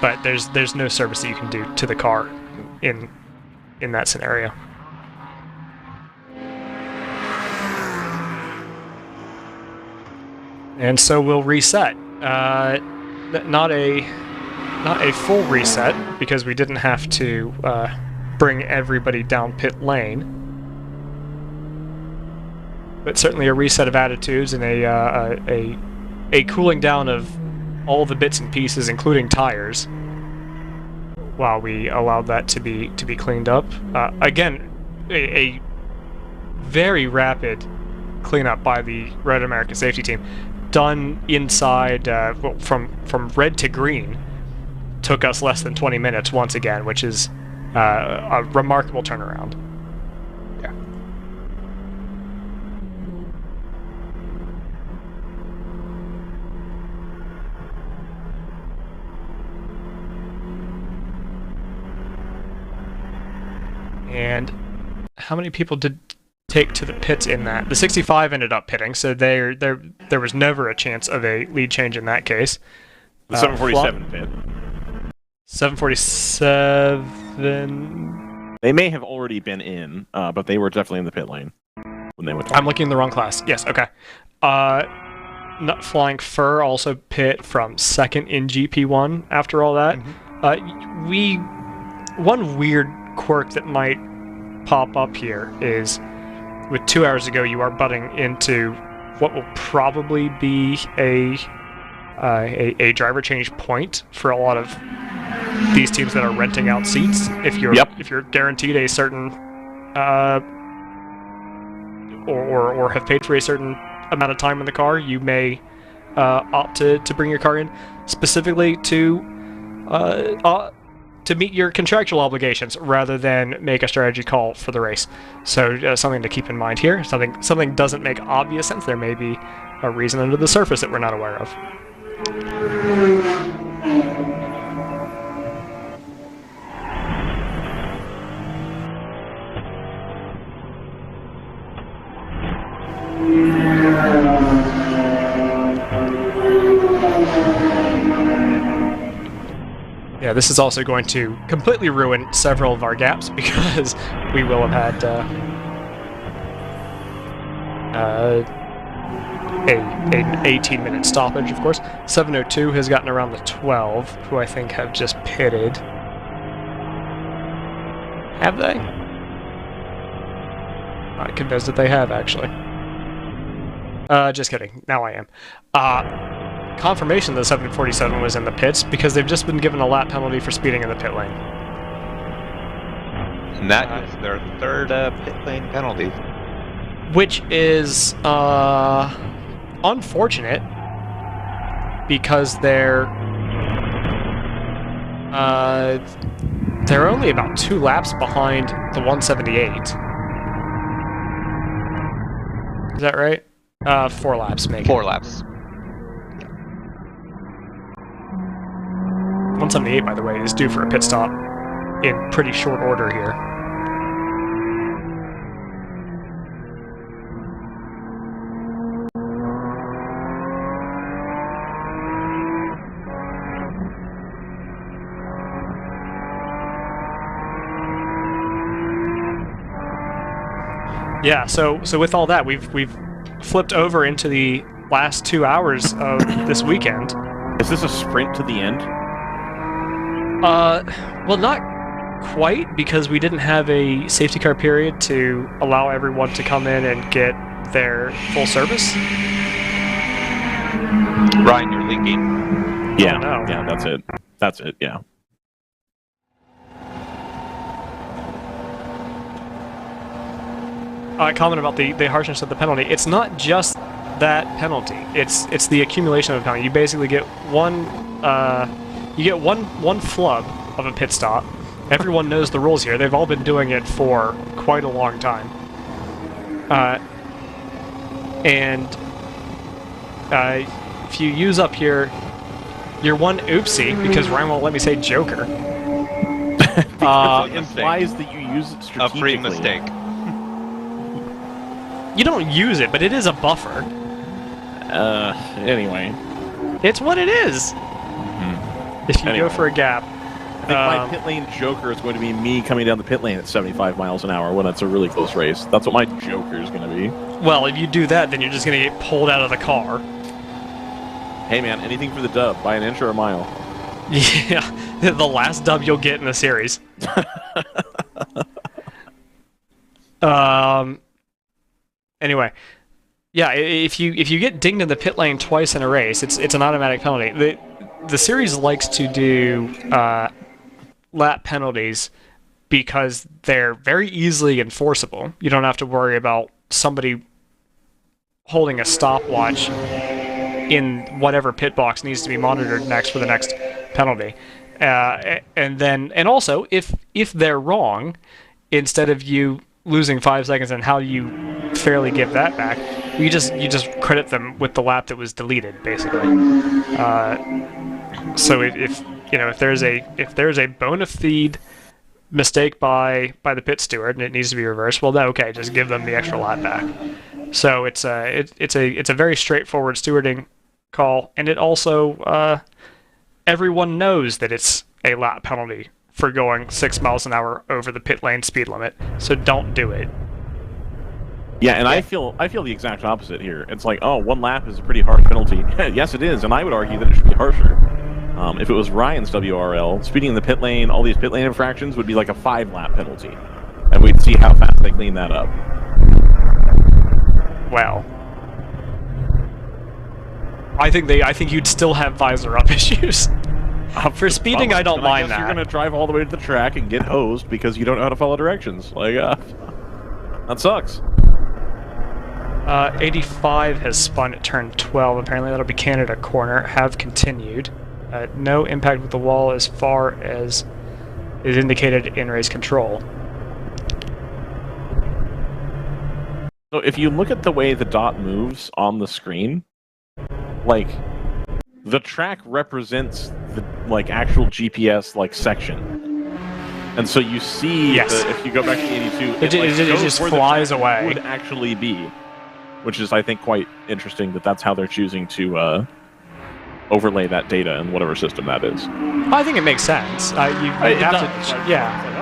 But there's no service that you can do to the car in that scenario. And so we'll reset. Not a full reset, because we didn't have to bring everybody down pit lane. But certainly a reset of attitudes and a cooling down of all the bits and pieces, including tires, while we allowed that to be cleaned up. Again, a very rapid cleanup by the Red America safety team, done inside from red to green. Took us less than 20 minutes once again, which is a remarkable turnaround. And how many people did take to the pits in that? The 65 ended up pitting, so there was never a chance of a lead change in that case. The 747 pit. 747... They may have already been in, but they were definitely in the pit lane when they went. I'm looking in the wrong class. Yes, okay. Not Flying Fur also pit from second in GP1 after all that. One weird quirk that might pop up here is with 2 hours ago you are butting into what will probably be a driver change point for a lot of these teams that are renting out seats. If you're guaranteed a certain or have paid for a certain amount of time in the car, you may opt to bring your car in specifically to meet your contractual obligations rather than make a strategy call for the race. So something to keep in mind here. Something doesn't make obvious sense. There may be a reason under the surface that we're not aware of. Yeah, this is also going to completely ruin several of our gaps because we will have had an 18-minute stoppage, of course. 702 has gotten around the 12, who I think have just pitted. Have they? Not convinced that they have, actually. Just kidding. Now I am. Confirmation that 747 was in the pits because they've just been given a lap penalty for speeding in the pit lane. And that is their third pit lane penalty. Which is unfortunate because they're only about 2 laps behind the 178. Is that right? 4 laps, maybe. 4 laps. 178, by the way, is due for a pit stop in pretty short order here. Yeah, so with all that, we've flipped over into the last 2 hours of this weekend. Is this a sprint to the end? Well, not quite, because we didn't have a safety car period to allow everyone to come in and get their full service. Ryan, you're leaking. Yeah, oh, no. Yeah, that's it. That's it, yeah. Comment about the harshness of the penalty. It's not just that penalty. It's the accumulation of the penalty. You basically get one flub of a pit stop. Everyone knows the rules here. They've all been doing it for quite a long time. If you use up your one oopsie, because Ryan won't let me say joker. It implies that you use it strategically. A free mistake. You don't use it, but it is a buffer. Anyway. It's what it is. If you go for a gap. I think my pit lane joker is going to be me coming down the pit lane at 75 miles an hour when it's a really close race. That's what my joker is going to be. Well, if you do that, then you're just going to get pulled out of the car. Hey man, anything for the dub, by an inch or a mile. Yeah, the last dub you'll get in the series. Anyway, yeah, if you get dinged in the pit lane twice in a race, it's an automatic penalty. The series likes to do lap penalties because they're very easily enforceable. You don't have to worry about somebody holding a stopwatch in whatever pit box needs to be monitored next for the next penalty. And also, if they're wrong, instead of you losing 5 seconds and how do you fairly give that back, you just credit them with the lap that was deleted, basically. So if there's a bona fide mistake by the pit steward and it needs to be reversed, well, okay, just give them the extra lap back. So it's a very straightforward stewarding call, and it also everyone knows that it's a lap penalty for going 6 miles an hour over the pit lane speed limit. So don't do it. Yeah, and I feel the exact opposite here. It's like, oh, 1 lap is a pretty harsh penalty. Yes, it is, and I would argue that it should be harsher. If it was Ryan's WRL, speeding in the pit lane, all these pit lane infractions would be like a 5-lap penalty, and we'd see how fast they clean that up. Well, I think you'd still have visor up issues. For speeding, I don't mind that. You're gonna drive all the way to the track and get hosed because you don't know how to follow directions. Like, that sucks. 85 has spun at turn 12. Apparently that'll be Canada corner. Have continued. No impact with the wall as far as is indicated in race control. So if you look at the way the dot moves on the screen, like, the track represents the actual GPS section. And so you see, if you go back to the 82, it just flies away. Would actually be, which is, I think, quite interesting that that's how they're choosing to overlay that data in whatever system that is. I think it makes sense. You have to, yeah.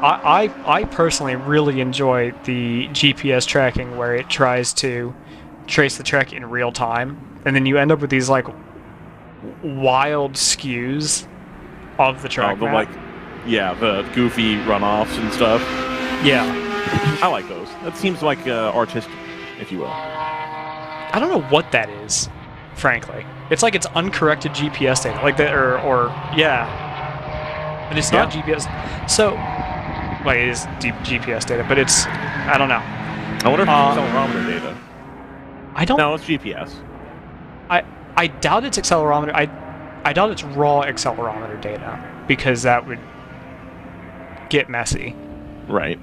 All right. I personally really enjoy the GPS tracking where it tries to trace the track in real time, and then you end up with these wild skews of the track map. The goofy runoffs and stuff. Yeah. I like those. That seems like artistic, if you will. I don't know what that is, frankly. It's like it's uncorrected GPS data, like that, but it's not GPS. So, it is deep GPS data, but it's, I don't know. I wonder if it's accelerometer data. I don't. No, it's GPS. I doubt it's accelerometer. I doubt it's raw accelerometer data because that would get messy. Right.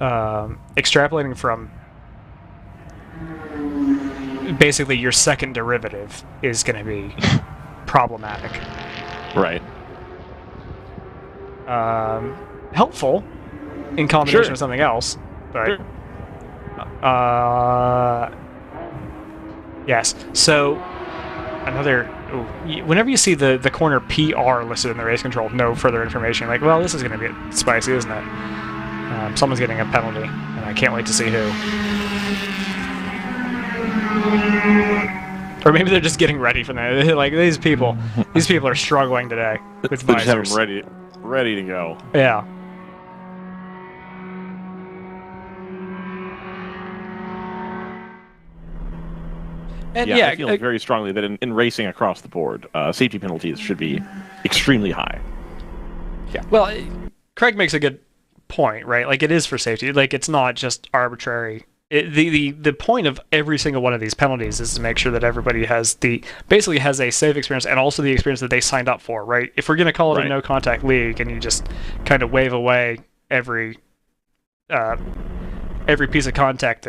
Extrapolating from basically your second derivative is going to be problematic. Right. Helpful in combination with something else, but yes. So another. Whenever you see the corner PR listed in the race control, no further information. Like, well, this is going to be spicy, isn't it? Someone's getting a penalty, and I can't wait to see who. Or maybe they're just getting ready for that. Like, these people are struggling today with visors. They just have them ready to go. Yeah. And I feel very strongly that in racing across the board, safety penalties should be extremely high. Yeah. Well, Craig makes a good point, right? Like, it is for safety. Like, it's not just arbitrary. The point of every single one of these penalties is to make sure that everybody basically has a safe experience and also the experience that they signed up for, right? If we're going to call it a no contact league and you just kind of wave away every piece of contact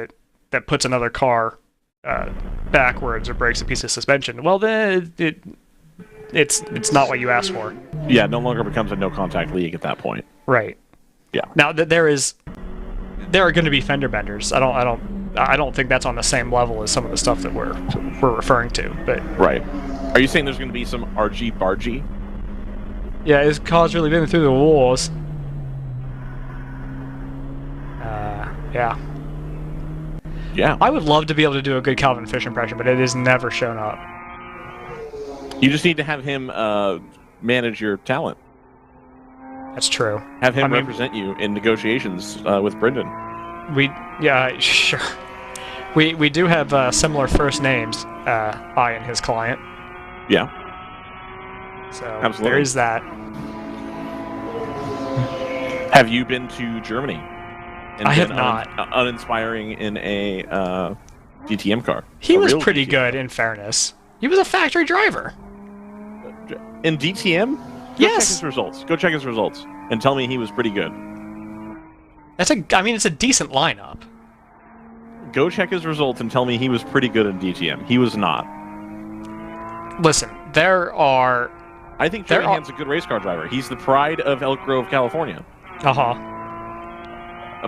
that puts another car backwards or breaks a piece of suspension, well, then it's not what you asked for. Yeah, it no longer becomes a no contact league at that point. Right. Yeah. Now there are going to be fender benders. I don't think that's on the same level as some of the stuff that we're referring to. But right. Are you saying there's going to be some RG bargy? Yeah, his car's really been through the wars. Yeah. Yeah. I would love to be able to do a good Calvin Fish impression, but it has never shown up. You just need to have him manage your talent. That's true. Have him represent you in negotiations with Brendan. Sure. We do have similar first names, I and his client. Yeah. So absolutely. There is that. Have you been to Germany? And I have not. Uninspiring in a DTM car. He was pretty good, in fairness. He was a factory driver. In DTM? Yes. Go check his results and tell me he was pretty good. It's a decent lineup. Go check his results and tell me he was pretty good in DTM. He was not. Listen, I think Jernigan's a good race car driver. He's the pride of Elk Grove, California.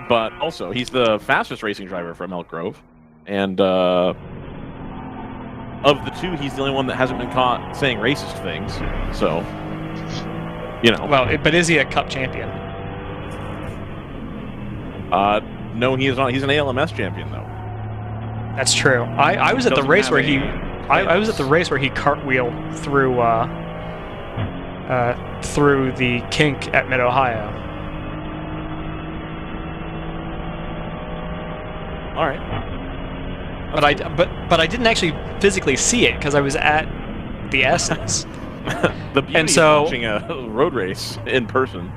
But also, he's the fastest racing driver from Elk Grove. And of the two, he's the only one that hasn't been caught saying racist things. So, Well, but is he a Cup champion? No, he is not. He's an ALMS champion, though. That's true. I was at the race where he. I was at the race where he cartwheeled through the kink at Mid Ohio. All right. But I didn't actually physically see it because I was at the Essence. The beauty of watching a road race in person.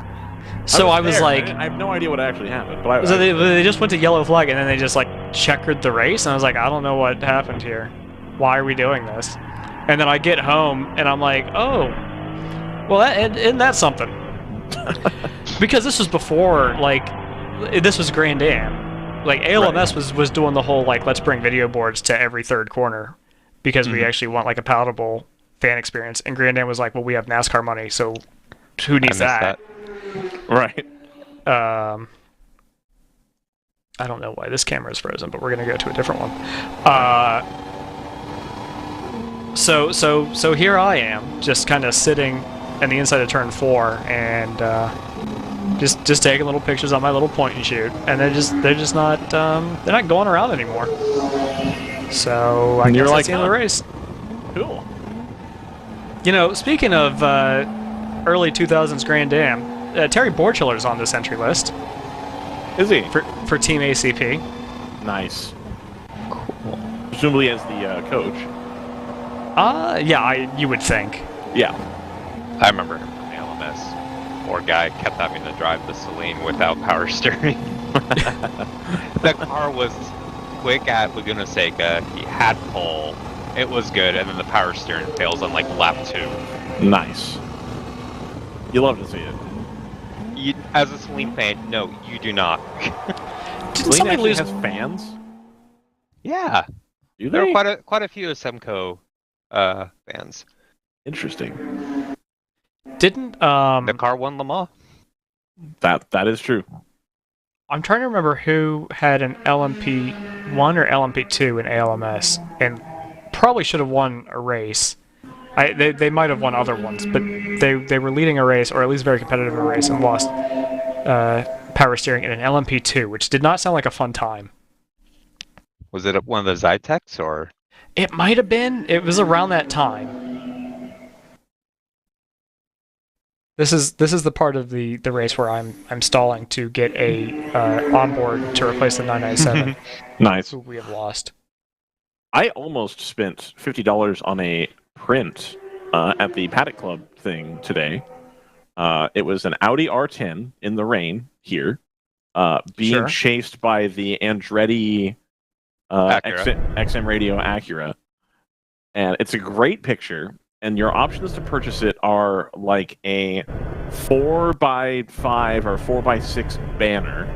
So I was like, I have no idea what actually happened. But so they just went to yellow flag and then they just like checkered the race, and I was like, I don't know what happened here. Why are we doing this? And then I get home and I'm like, oh, well, isn't that something? Because this was before, like, this was Grand Am. Like, ALMS was doing the whole, like, let's bring video boards to every third corner because we actually want, like, a palatable fan experience. And Grand Am was like, well, we have NASCAR money, so who needs that? Right. I don't know why this camera is frozen, but we're going to go to a different one. So here I am, just kind of sitting on the inside of turn 4 and just taking little pictures on my little point and shoot, and they're just not they're not going around anymore. So I guess that's the end of the race. Cool. Speaking of early 2000s Grand Am, Terry Borchiller's on this entry list. Is he? For Team ACP. Nice. Cool. Presumably as the coach. Yeah, you would think. Yeah. I remember him from ALMS. Poor guy kept having to drive the Celine without power steering. The car was quick at Laguna Seca. He had pole. It was good, and then the power steering fails on like lap 2. Nice. You love to see it. As a Celine fan, no, you do not. Didn't somebody lose has fans? Yeah. Do There they? are quite a few Semco fans. Interesting. Didn't the car won Le Mans? That is true. I'm trying to remember who had an LMP1 or LMP2 in ALMS and probably should have won a race. They might have won other ones, but they were leading a race, or at least very competitive in a race, and lost power steering in an LMP2, which did not sound like a fun time. Was it one of the Zytecs, or? It might have been. It was around that time. This is the part of the race where I'm stalling to get a onboard to replace the 997. Nice. Who we have lost. I almost spent $50 on a print at the Paddock Club thing today. It was an Audi R10 in the rain here, being chased by the Andretti XM Radio Acura. And it's a great picture. And your options to purchase it are like a 4x5 or 4x6 banner,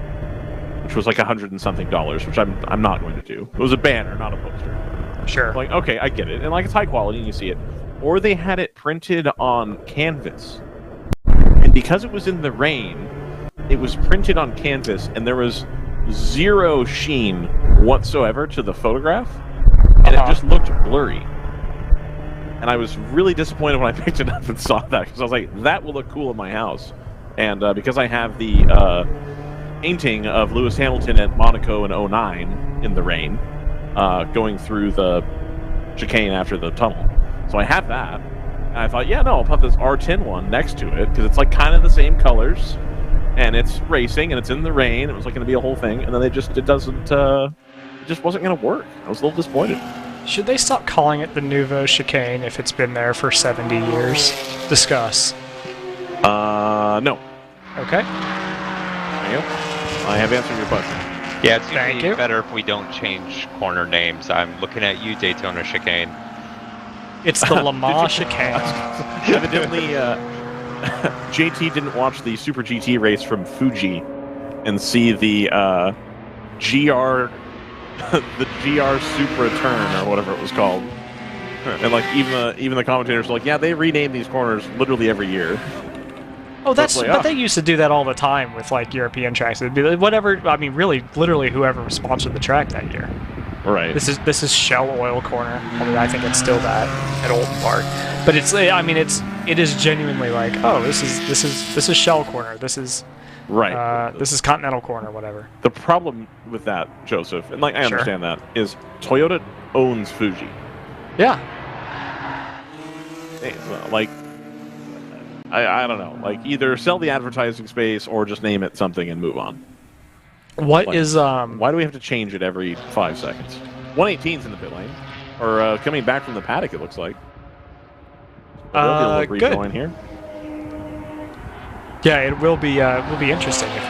which was like $100 and something, which I'm not going to do. It was a banner, not a poster. Sure. Like, okay, I get it. And like it's high quality and you see it. Or they had it printed on canvas. And because it was in the rain, it was printed on canvas and there was zero sheen whatsoever to the photograph. And it just looked blurry. And I was really disappointed when I picked it up and saw that, because I was like, that will look cool in my house. And because I have the painting of Lewis Hamilton at Monaco in 09 in the rain, going through the chicane after the tunnel. So I have that. And I thought, yeah, no, I'll put this R10 one next to it, because it's like kind of the same colors, and it's racing, and it's in the rain. It was like going to be a whole thing, and then it just wasn't going to work. I was a little disappointed. Should they stop calling it the Nouveau Chicane if it's been there for 70 years? Discuss. No. Okay. There you go. I have answered your question. Yeah, it's usually better if we don't change corner names. I'm looking at you, Daytona Chicane. It's the Le Mans Chicane. Evidently, JT didn't watch the Super GT race from Fuji and see the GR... the GR Supra Turn, or whatever it was called. And like even the commentators were like, yeah, they rename these corners literally every year. Oh, but they used to do that all the time with like European tracks. It'd be like, whatever. I mean, really, literally, whoever sponsored the track that year. Right. This is Shell Oil Corner. Although I think it's still that at Old Park. But it is genuinely like, oh, this is Shell Corner. This is right. This is Continental Corner, whatever. The problem with that, Joseph, and like I understand that, is Toyota owns Fuji. Yeah. Like, I don't know. Like, either sell the advertising space or just name it something and move on. Why do we have to change it every 5 seconds? 118's in the pit lane, or coming back from the paddock. It looks like. They'll be able to rejoin here. Yeah, it will be interesting if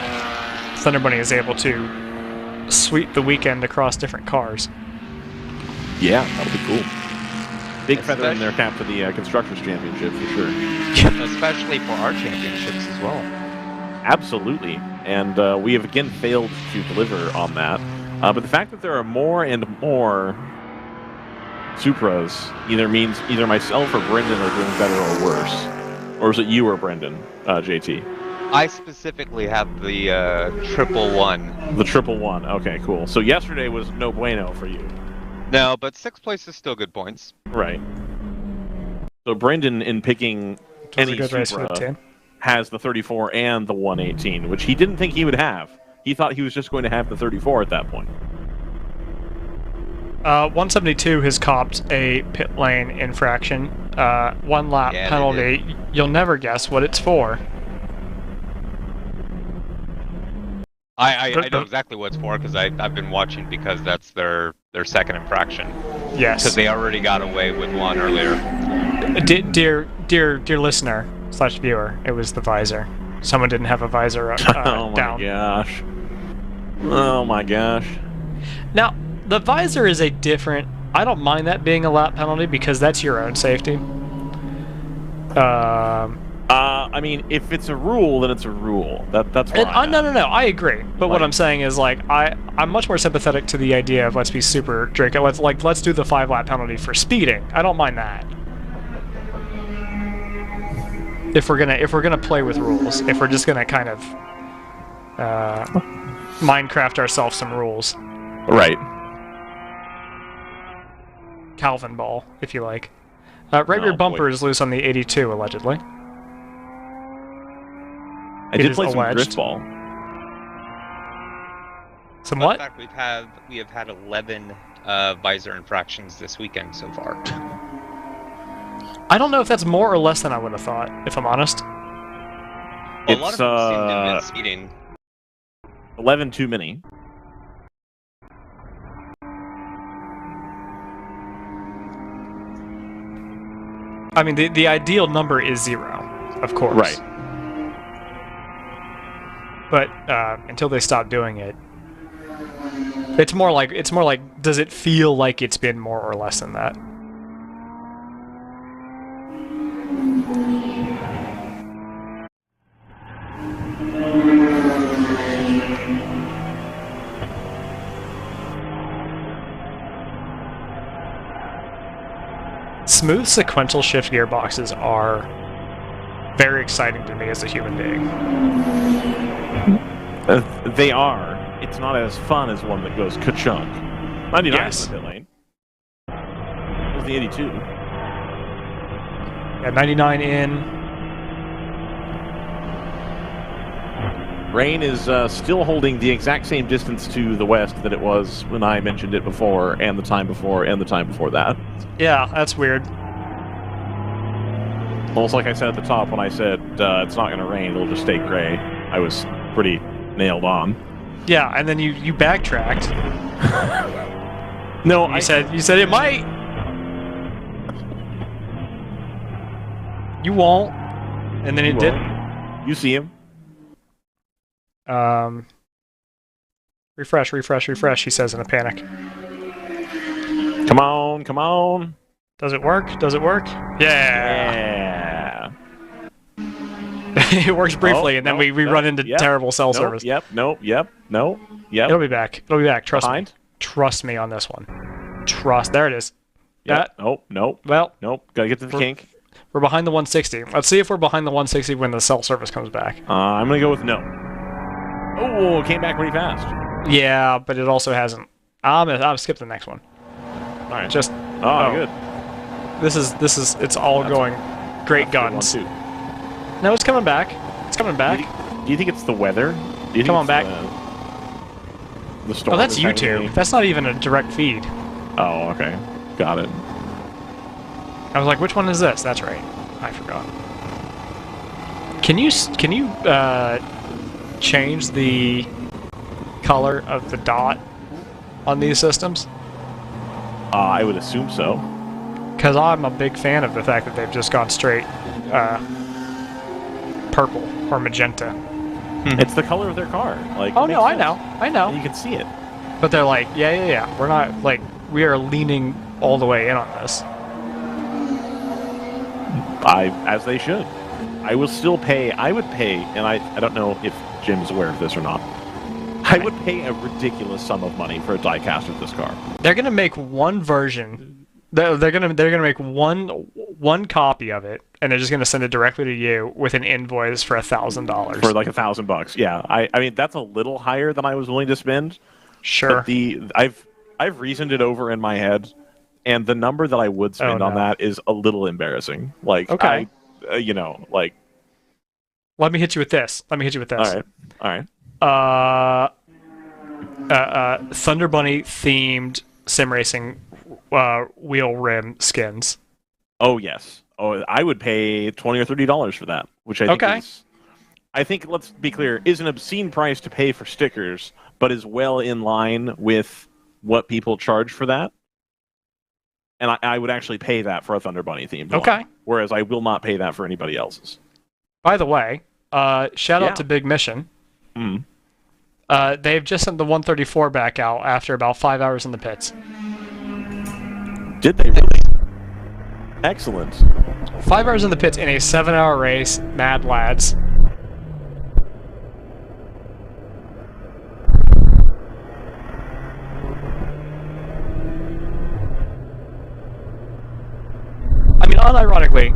Thunder Bunny is able to sweep the weekend across different cars. Yeah, that'll be cool. Big feather in their cap for the Constructors' Championship, for sure. Especially for our championships as well. Absolutely. And we have again failed to deliver on that. But the fact that there are more and more Supras means either myself or Brendan are doing better or worse. Or is it you or Brendan, JT? I specifically have the 111. The 111. Okay, cool. So yesterday was no bueno for you. No, but 6th place is still good points. Right. So Brendan, in picking any Supra, has the 34 and the 118, which he didn't think he would have. He thought he was just going to have the 34 at that point. 172 has copped a pit lane infraction. 1 lap penalty. You'll never guess what it's for. I know exactly what it's for because I've been watching because that's their second infraction. Yes. Because they already got away with one earlier. Dear listener / viewer, it was the visor. Someone didn't have a visor oh my down. Gosh. Oh my gosh. Now, the visor is a different... I don't mind that being a lap penalty because that's your own safety. I mean, if it's a rule, then it's a rule. That's fine. No, I agree. But what I'm saying is, like, I'm much more sympathetic to the idea of let's be super Draco. Let's do the 5-lap penalty for speeding. I don't mind that. If we're gonna play with rules, if we're just gonna kind of Minecraft ourselves some rules. Right. Calvin ball, if you like. Right rear bumper is loose on the 82, allegedly. I did play some drift ball. Some what? In fact, we have had 11 visor infractions this weekend so far. I don't know if that's more or less than I would have thought, if I'm honest. Well, a lot of them seem to have been speeding. 11 too many. I mean, the ideal number is 0, of course. Right. But until they stop doing it, it's more like does it feel like it's been more or less than that? Smooth sequential shift gearboxes are very exciting to me as a human being. They are. It's not as fun as one that goes ka-chunk. 99 yes. in the pit lane. There's the 82. Yeah, 99 in. Rain is still holding the exact same distance to the west that it was when I mentioned it before, and the time before, and the time before that. Yeah, that's weird. Almost like I said at the top when I said it's not going to rain, it'll just stay gray. I was pretty nailed on. Yeah, and then you backtracked. No, you said it might. You won't, and then it didn't. You see him. Refresh, he says in a panic. Come on. Does it work? Yeah. It works briefly, and then we run into terrible cell service. Yep. It'll be back. Trust me. Trust me on this one. There it is. Yep. Nope. Well, gotta get to the kink. We're behind the 160. Let's see if we're behind the 160 when the cell service comes back. I'm gonna go with no. Oh, came back pretty fast. Yeah, but it also hasn't I'm skip the next one. All right. Just good. This is it's all going great guns. No, it's coming back. It's coming back. Do you think it's the weather? Do you Come on back. The storm. Oh, that's is having YouTube. That's not even a direct feed. Oh, okay. Got it. I was like, which one is this? That's right. I forgot. Can you change the color of the dot on these systems? I would assume so. Because I'm a big fan of the fact that they've just gone straight purple or magenta. It's the color of their car. Like. Oh no, I know. And you can see it. But they're like, yeah. We're not like we are leaning all the way in on this. As they should. I will still pay. I would pay, and I don't know if Jim's aware of this or not. I would pay a ridiculous sum of money for a diecast of this car. They're gonna make one version. They're gonna make one copy of it, and they're just gonna send it directly to you with an invoice for $1,000. For like $1,000, yeah. I mean that's a little higher than I was willing to spend. Sure. But I've reasoned it over in my head, and the number that I would spend on that is a little embarrassing. Like okay, like. Let me hit you with this. All right. Thunder Bunny themed sim racing wheel rim skins. Oh yes. Oh, I would pay $20 or $30 for that, which I think is, I think, let's be clear, is an obscene price to pay for stickers, but is well in line with what people charge for that. And I would actually pay that for a Thunder Bunny themed one, whereas I will not pay that for anybody else's. By the way, shout out to Big Mission. They've just sent the 134 back out after about 5 hours in the pits. Did they really? Excellent. 5 hours in the pits in a 7-hour race. Mad lads. I mean, unironically,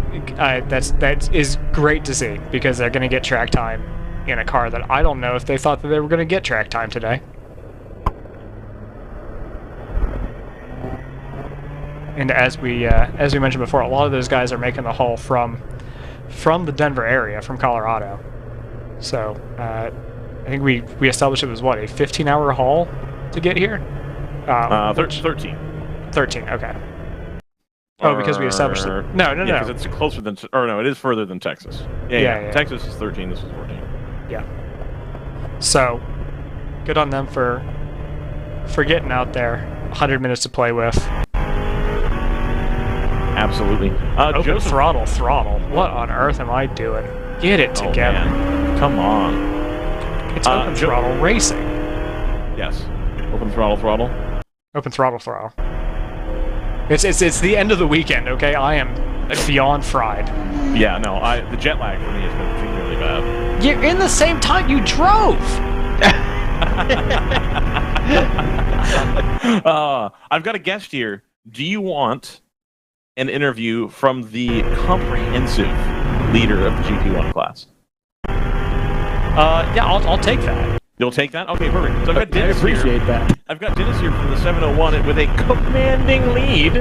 that is great to see because they're going to get track time in a car that I don't know if they thought that they were going to get track time today. And as we mentioned before, a lot of those guys are making the haul from the Denver area, from Colorado. So I think we established it was what, a 15-hour haul to get here. 13. 13. Okay. Oh, because we established it. No. Because it's closer than, or no, it is further than Texas. Yeah. Texas is 13. This is 14. Yeah. So, good on them for getting out there. 100 minutes to play with. Absolutely. Open throttle. What on earth am I doing? Get it together. Man. Come on. It's open throttle racing. Yes. Open throttle. Open throttle. It's the end of the weekend, okay? I am beyond fried. Yeah, no, the jet lag for me has been particularly bad. You're in the same time you drove! I've got a guest here. Do you want an interview from the comprehensive leader of the GP1 class? Yeah, I'll take that. You'll take that? Okay, perfect. So I've got Dennis I appreciate that. I've got Dennis here from the 701 with a commanding lead.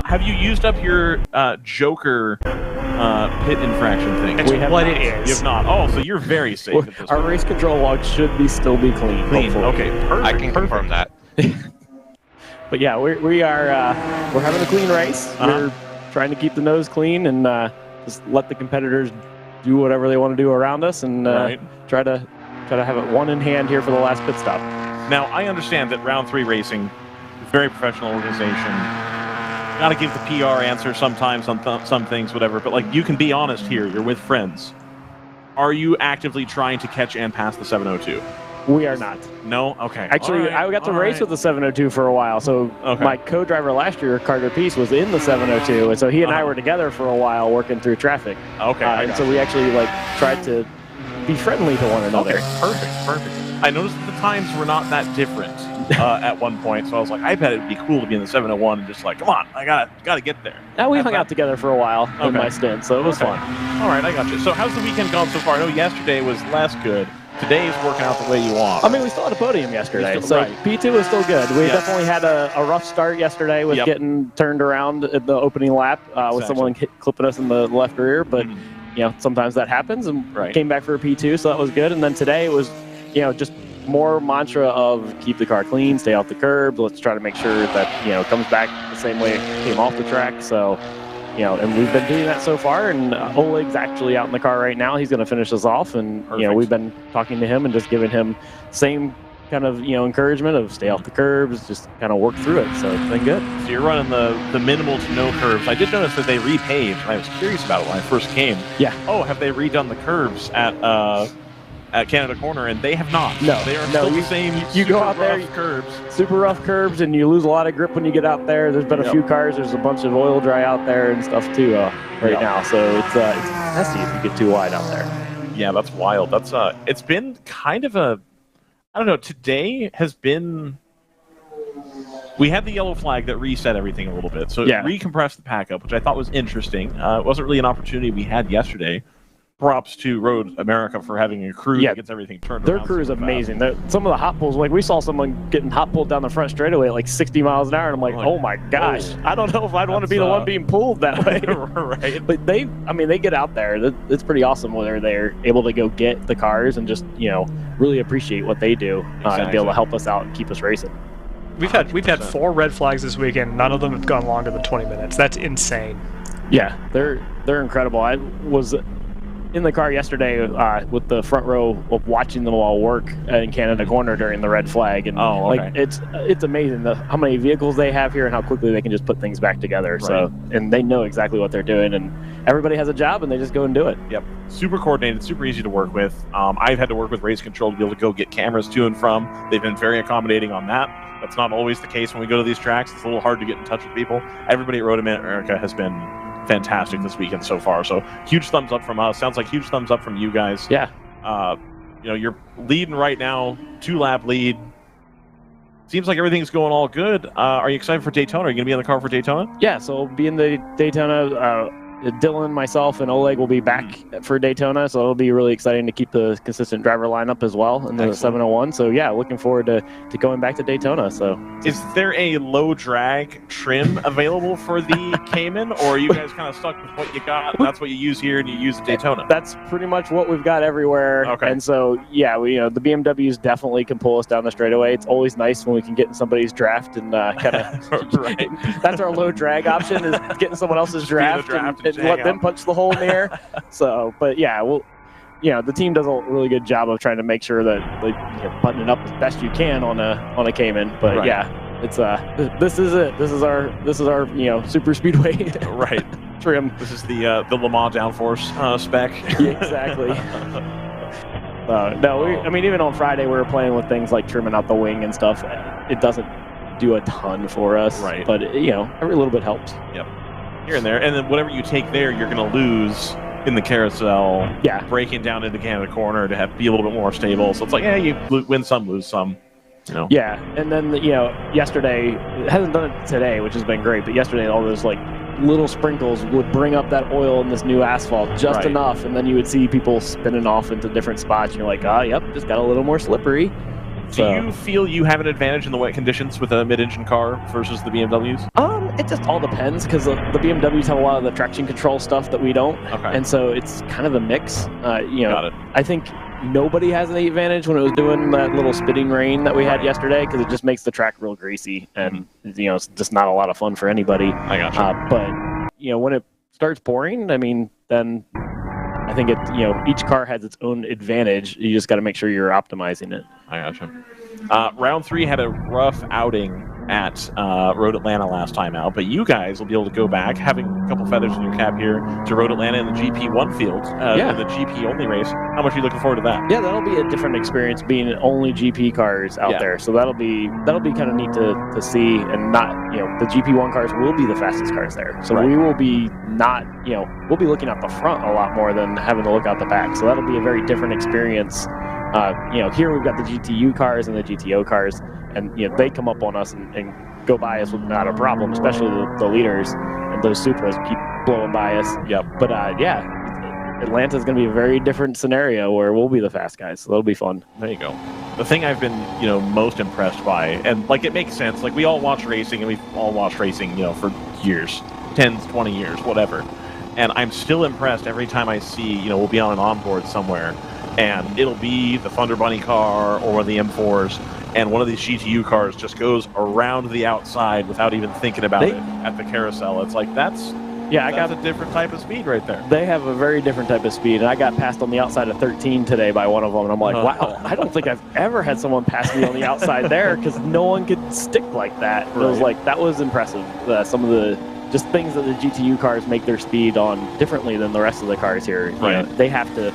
Have you used up your Joker pit infraction thing? It's what it is. You have not. Oh, so you're very safe at this Our race control log should still be clean. Okay, perfect. I can confirm that. But yeah, we're having a clean race. We're trying to keep the nose clean and just let the competitors do whatever they want to do around us, and try to have it one in hand here for the last pit stop. Now, I understand that Round 3 Racing, very professional organization. Got to give the PR answer sometimes on some things, whatever. But like, you can be honest here. You're with friends. Are you actively trying to catch and pass the 702? We are not. No? Okay. Actually, I got to race with the 702 for a while. So my co-driver last year, Carter Peace, was in the 702, and so he and I were together for a while working through traffic. Okay. And so we actually tried to be friendly to one another. Okay. Perfect. I noticed that the times were not that different at one point, so I was like, I bet it'd be cool to be in the 701 and just like, come on, I gotta get there. Yeah, we hung out together for a while in my stint, so it was fun. All right, I got you. So how's the weekend gone so far? I know yesterday was less good. today's working out the way you want. I mean, we still had a podium yesterday, Still, so right. P2 was still good. We definitely had a rough start yesterday with getting turned around at the opening lap with someone clipping us in the left rear, but you know, sometimes that happens, and came back for a P2, so that was good. And then today it was, you know, just more mantra of keep the car clean, stay off the curb. Let's try to make sure that, you know, it comes back the same way it came off the track. So, you know, and we've been doing that so far. And Oleg's actually out in the car right now. He's going to finish us off, and you know, we've been talking to him and just giving him same kind of, you know, encouragement of stay off the curbs, just kind of work through it. So it's been good. So you're running the minimal to no curves. I did notice that they repaved. I was curious about it when I first came. Yeah. Oh, have they redone the curves at Canada Corner? And they have not. No, they are no, still the same. You go out there, curbs, super rough curbs, and you lose a lot of grip when you get out there. There's been a few cars. There's a bunch of oil dry out there and stuff too right now. So it's messy if you get too wide out there. Yeah, that's wild. That's it's been kind of a, I don't know. Today has been. We had the yellow flag that reset everything a little bit, so it recompressed the pack up, which I thought was interesting. It wasn't really an opportunity we had yesterday. Props to Road America for having a crew that gets everything turned around. Their crew is amazing. Some of the hot pulls, like we saw someone getting hot pulled down the front straightaway at like 60 miles an hour, and I'm like, oh my gosh, I don't know if I'd want to be the one being pulled that way. Right. But they get out there. It's pretty awesome whether they're able to go get the cars and just, you know, really appreciate what they do and be able to help us out and keep us racing. We've had 4 red flags this weekend. None of them have gone longer than 20 minutes. That's insane. Yeah, they're incredible. I was in the car yesterday with the front row of watching them all work in Canada Corner during the red flag, and like it's amazing how many vehicles they have here and how quickly they can just put things back together. Right. So, and they know exactly what they're doing, and everybody has a job, and they just go and do it. Yep, super coordinated, super easy to work with. I've had to work with race control to be able to go get cameras to and from. They've been very accommodating on that. That's not always the case when we go to these tracks. It's a little hard to get in touch with people. Everybody at Road America has been fantastic this weekend so far. So huge thumbs up from us. Sounds like huge thumbs up from you guys. Yeah. You know, you're leading right now, 2-lap lead. Seems like everything's going all good. Are you excited for Daytona? Are you going to be in the car for Daytona? Yeah, so we'll be in the Daytona. Dylan, myself, and Oleg will be back for Daytona, so it'll be really exciting to keep the consistent driver lineup as well in the 701. So yeah, looking forward to going back to Daytona. So is there a low drag trim available for the Cayman, or are you guys kind of stuck with what you got? That's what you use here, and you use at Daytona. That's pretty much what we've got everywhere. Okay. And so yeah, the BMWs definitely can pull us down the straightaway. It's always nice when we can get in somebody's draft and kind of right. That's our low drag option, is getting someone else's draft and let them punch the hole in the air. So, but yeah, the team does a really good job of trying to make sure that you're buttoning up as best you can on a Cayman. But yeah, it's this is it. This is our super speedway right trim. This is the Le Mans downforce spec. Yeah, exactly. I mean, even on Friday we were playing with things like trimming out the wing and stuff. It doesn't do a ton for us, right? But every little bit helps. Yep. Here and there, and then whatever you take there, you're going to lose in the carousel. Yeah, breaking down into Canada Corner to be a little bit more stable. So it's like, you win some, lose some. Yeah, and then yesterday, it hasn't done it today, which has been great. But yesterday, all those little sprinkles would bring up that oil in this new asphalt just enough, and then you would see people spinning off into different spots. And you're like, yep, just got a little more slippery. Do you feel you have an advantage in the wet conditions with a mid-engine car versus the BMWs? It just all depends, because the BMWs have a lot of the traction control stuff that we don't, and so it's kind of a mix. Got it. I think nobody has an advantage when it was doing that little spitting rain that we had yesterday, because it just makes the track real greasy, and it's just not a lot of fun for anybody. I gotcha. But when it starts pouring, I mean, then I think each car has its own advantage. You just got to make sure you're optimizing it. I gotcha. Round 3 had a rough outing at Road Atlanta last time out, but you guys will be able to go back, having a couple feathers in your cap here, to Road Atlanta in the GP1 field, in the GP only race. How much are you looking forward to that? Yeah, that'll be a different experience being only GP cars out there. So that'll be kind of neat to see, and not the GP1 cars will be the fastest cars there. So we will be we'll be looking out the front a lot more than having to look out the back. So that'll be a very different experience. Here we've got the GTU cars and the GTO cars, and they come up on us and go by us without a problem, especially the leaders, and those Supras keep blowing by us. Yep. But Atlanta's going to be a very different scenario where we'll be the fast guys. So that'll be fun. There you go. The thing I've been, most impressed by, and like it makes sense. Like we all watch racing, and we've all watched racing, for years, 10, 20 years, whatever. And I'm still impressed every time I see, we'll be on an onboard somewhere, and it'll be the Thunder Bunny car or one of the M4s, and one of these GTU cars just goes around the outside without even thinking about it at the carousel. It's like that's a different type of speed right there. They have a very different type of speed, and I got passed on the outside of 13 today by one of them, and I'm like, wow, I don't think I've ever had someone pass me on the outside there, because no one could stick like that. Right. It was like, that was impressive. Some of the just things that the GTU cars make their speed on differently than the rest of the cars here. Right. They have to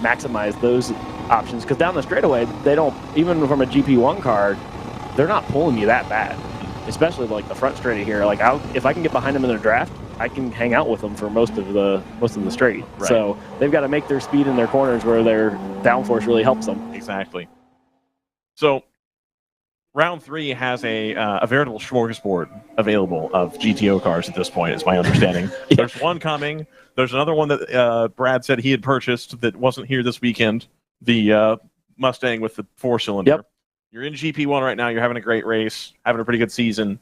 maximize those options, because down the straightaway, they don't, even from a GP1 car, they're not pulling you that bad, especially like the front straight here. Like if I can get behind them in their draft, I can hang out with them for most of the straight. Right. So they've got to make their speed in their corners where their downforce really helps them. Exactly. So round 3 has a veritable smorgasbord available of GTO cars at this point, is my understanding. There's one coming. There's another one that Brad said he had purchased that wasn't here this weekend, the Mustang with the 4-cylinder. Yep. You're in GP1 right now. You're having a great race, having a pretty good season.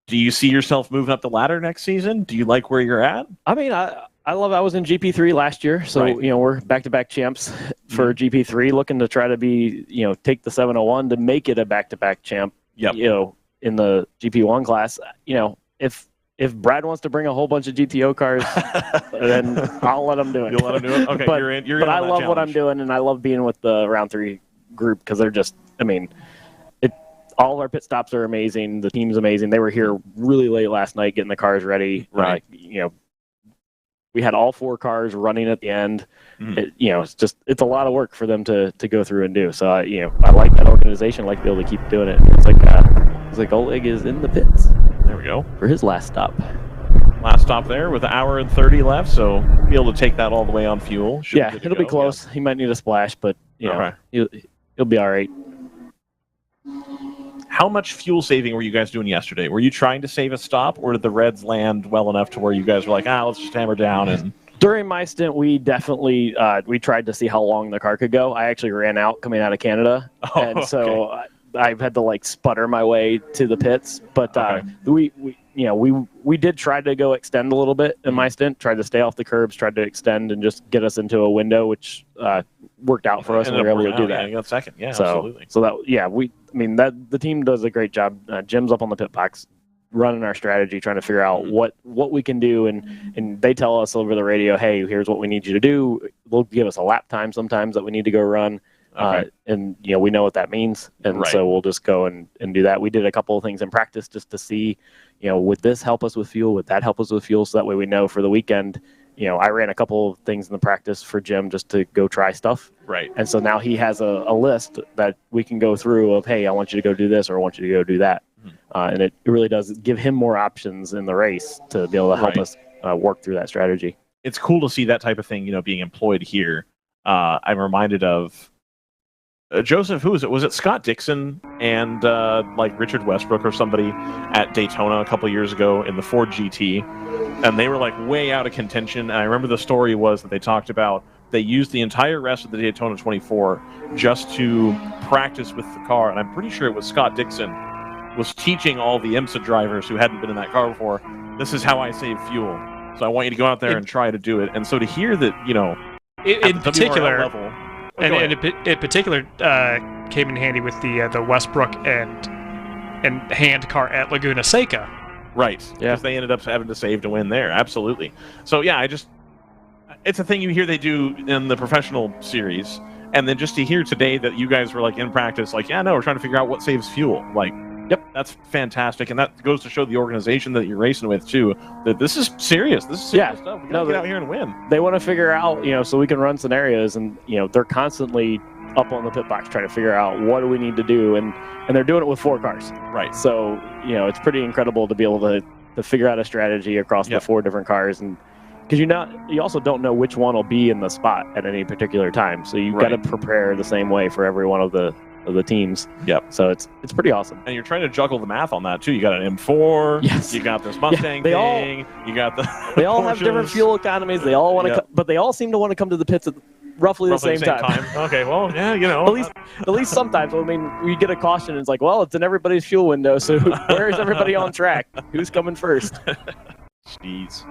Do you see yourself moving up the ladder next season? Do you like where you're at? I mean, I was in GP3 last year, so right. We're back-to-back champs for GP3, looking to try to be, take the 701 to make it a back-to-back champ. Yep. In the GP1 class. If Brad wants to bring a whole bunch of GTO cars, then I'll let him do it. You'll let him do it? Okay, but, you're in but I on that love what I'm challenge. doing, and I love being with the round 3 group, because they're just, all of our pit stops are amazing. The team's amazing. They were here really late last night getting the cars ready. Right. We had all 4 cars running at the end. It's a lot of work for them to go through and do. So, I like that organization. I like to be able to keep doing it. It's like Oleg is in the pits. There we go. For his last stop. Last stop there with an hour and 30 left, so be able to take that all the way on fuel. It'll be close. He might need a splash, but he'll be all right. How much fuel saving were you guys doing yesterday? Were you trying to save a stop, or did the Reds land well enough to where you guys were like, let's just hammer down? And during my stint, we definitely we tried to see how long the car could go. I actually ran out coming out of Canada, so I've had to sputter my way to the pits. But we did try to go extend a little bit in my stint. Tried to stay off the curbs, tried to extend and just get us into a window, which worked out for us, and we were able to do that. Yeah, you got second. Yeah, so, absolutely. So that the team does a great job. Jim's up on the pit box, running our strategy, trying to figure out what we can do, and they tell us over the radio, hey, here's what we need you to do. They'll give us a lap time sometimes that we need to go run. And we know what that means, and so we'll just go and do that. We did a couple of things in practice just to see, would this help us with fuel? Would that help us with fuel? So that way we know for the weekend. I ran a couple of things in the practice for Jim just to go try stuff. Right. And so now he has a list that we can go through of, hey, I want you to go do this, or I want you to go do that. And it really does give him more options in the race to be able to help us work through that strategy. It's cool to see that type of thing, being employed here. I'm reminded of Joseph, who was it? Was it Scott Dixon and Richard Westbrook or somebody at Daytona a couple years ago in the Ford GT? And they were way out of contention. And I remember the story was that they talked about they used the entire rest of the Daytona 24 just to practice with the car. And I'm pretty sure it was Scott Dixon was teaching all the IMSA drivers who hadn't been in that car before, this is how I save fuel. So I want you to go out there and try to do it. And so to hear that, in particular, level, in particular, came in handy with the Westbrook and hand car at Laguna Seca. Right. Yeah. Because they ended up having to save to win there. Absolutely. So yeah, it's a thing you hear they do in the professional series, and then just to hear today that you guys were in practice, we're trying to figure out what saves fuel. Yep, that's fantastic, and that goes to show the organization that you're racing with too, that this is serious. This is serious stuff. We gotta get out here and win. They want to figure out, so we can run scenarios, and they're constantly up on the pit box trying to figure out what do we need to do, and they're doing it with 4 cars. Right. So it's pretty incredible to be able to figure out a strategy across the 4 different cars, and because you also don't know which one will be in the spot at any particular time, so you've got to prepare the same way for every one of the of the teams. Yep. So it's pretty awesome. And you're trying to juggle the math on that too. You got an M4. Yes. You got this Mustang thing. You got the. They all have different fuel economies. They all want to, but they all seem to want to come to the pits at roughly the same time. Okay. Well, yeah. You know. At least sometimes. I mean, we get a caution. And it's like, well, it's in everybody's fuel window. So where is everybody on track? Who's coming first? Jeez.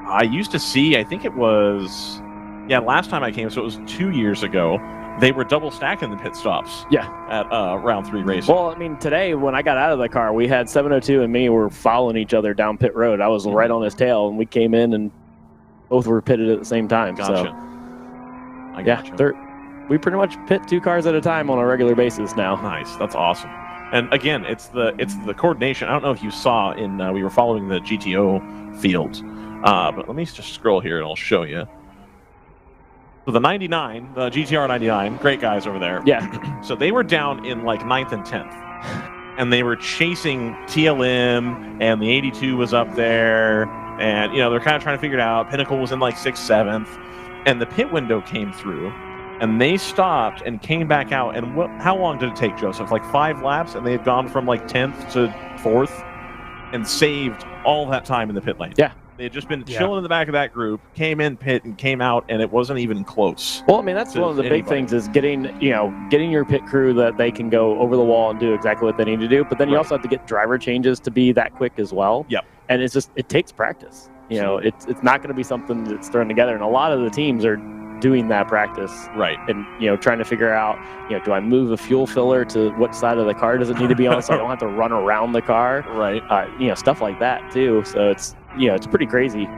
I used to see. I think it was. Yeah, last time I came, so it was 2 years ago. They were double stacking the pit stops. Yeah. At round 3 racing. Well, I mean, today when I got out of the car, we had 702 and me were following each other down pit road. I was right on his tail, and we came in and both were pitted at the same time. Gotcha. So, yeah, we pretty much pit 2 cars at a time on a regular basis now. Nice. That's awesome. And again, it's the coordination. I don't know if you saw in we were following the GTO field, but let me just scroll here and I'll show you. So the 99, the GTR 99, great guys over there. Yeah. So they were down in like 9th and 10th. And they were chasing TLM, and the 82 was up there. And, you know, they're kind of trying to figure it out. Pinnacle was in like 6th, 7th. And the pit window came through, and they stopped and came back out. And how long did it take, Joseph? Like 5 laps, and they had gone from like 10th to 4th and saved all that time in the pit lane. Yeah. They had just been chilling in the back of that group, came in pit and came out, and it wasn't even close. Well, I mean, that's one of the big things is getting your pit crew that they can go over the wall and do exactly what they need to do. But then you also have to get driver changes to be that quick as well. Yep. And it's just, it takes practice. You know, it's not going to be something that's thrown together. And a lot of the teams are doing that practice. Right. And, you know, trying to figure out, you know, do I move a fuel filler to what side of the car does it need to be on so I don't have to run around the car? Right. You know, stuff like that too. So it's, you know, it's pretty crazy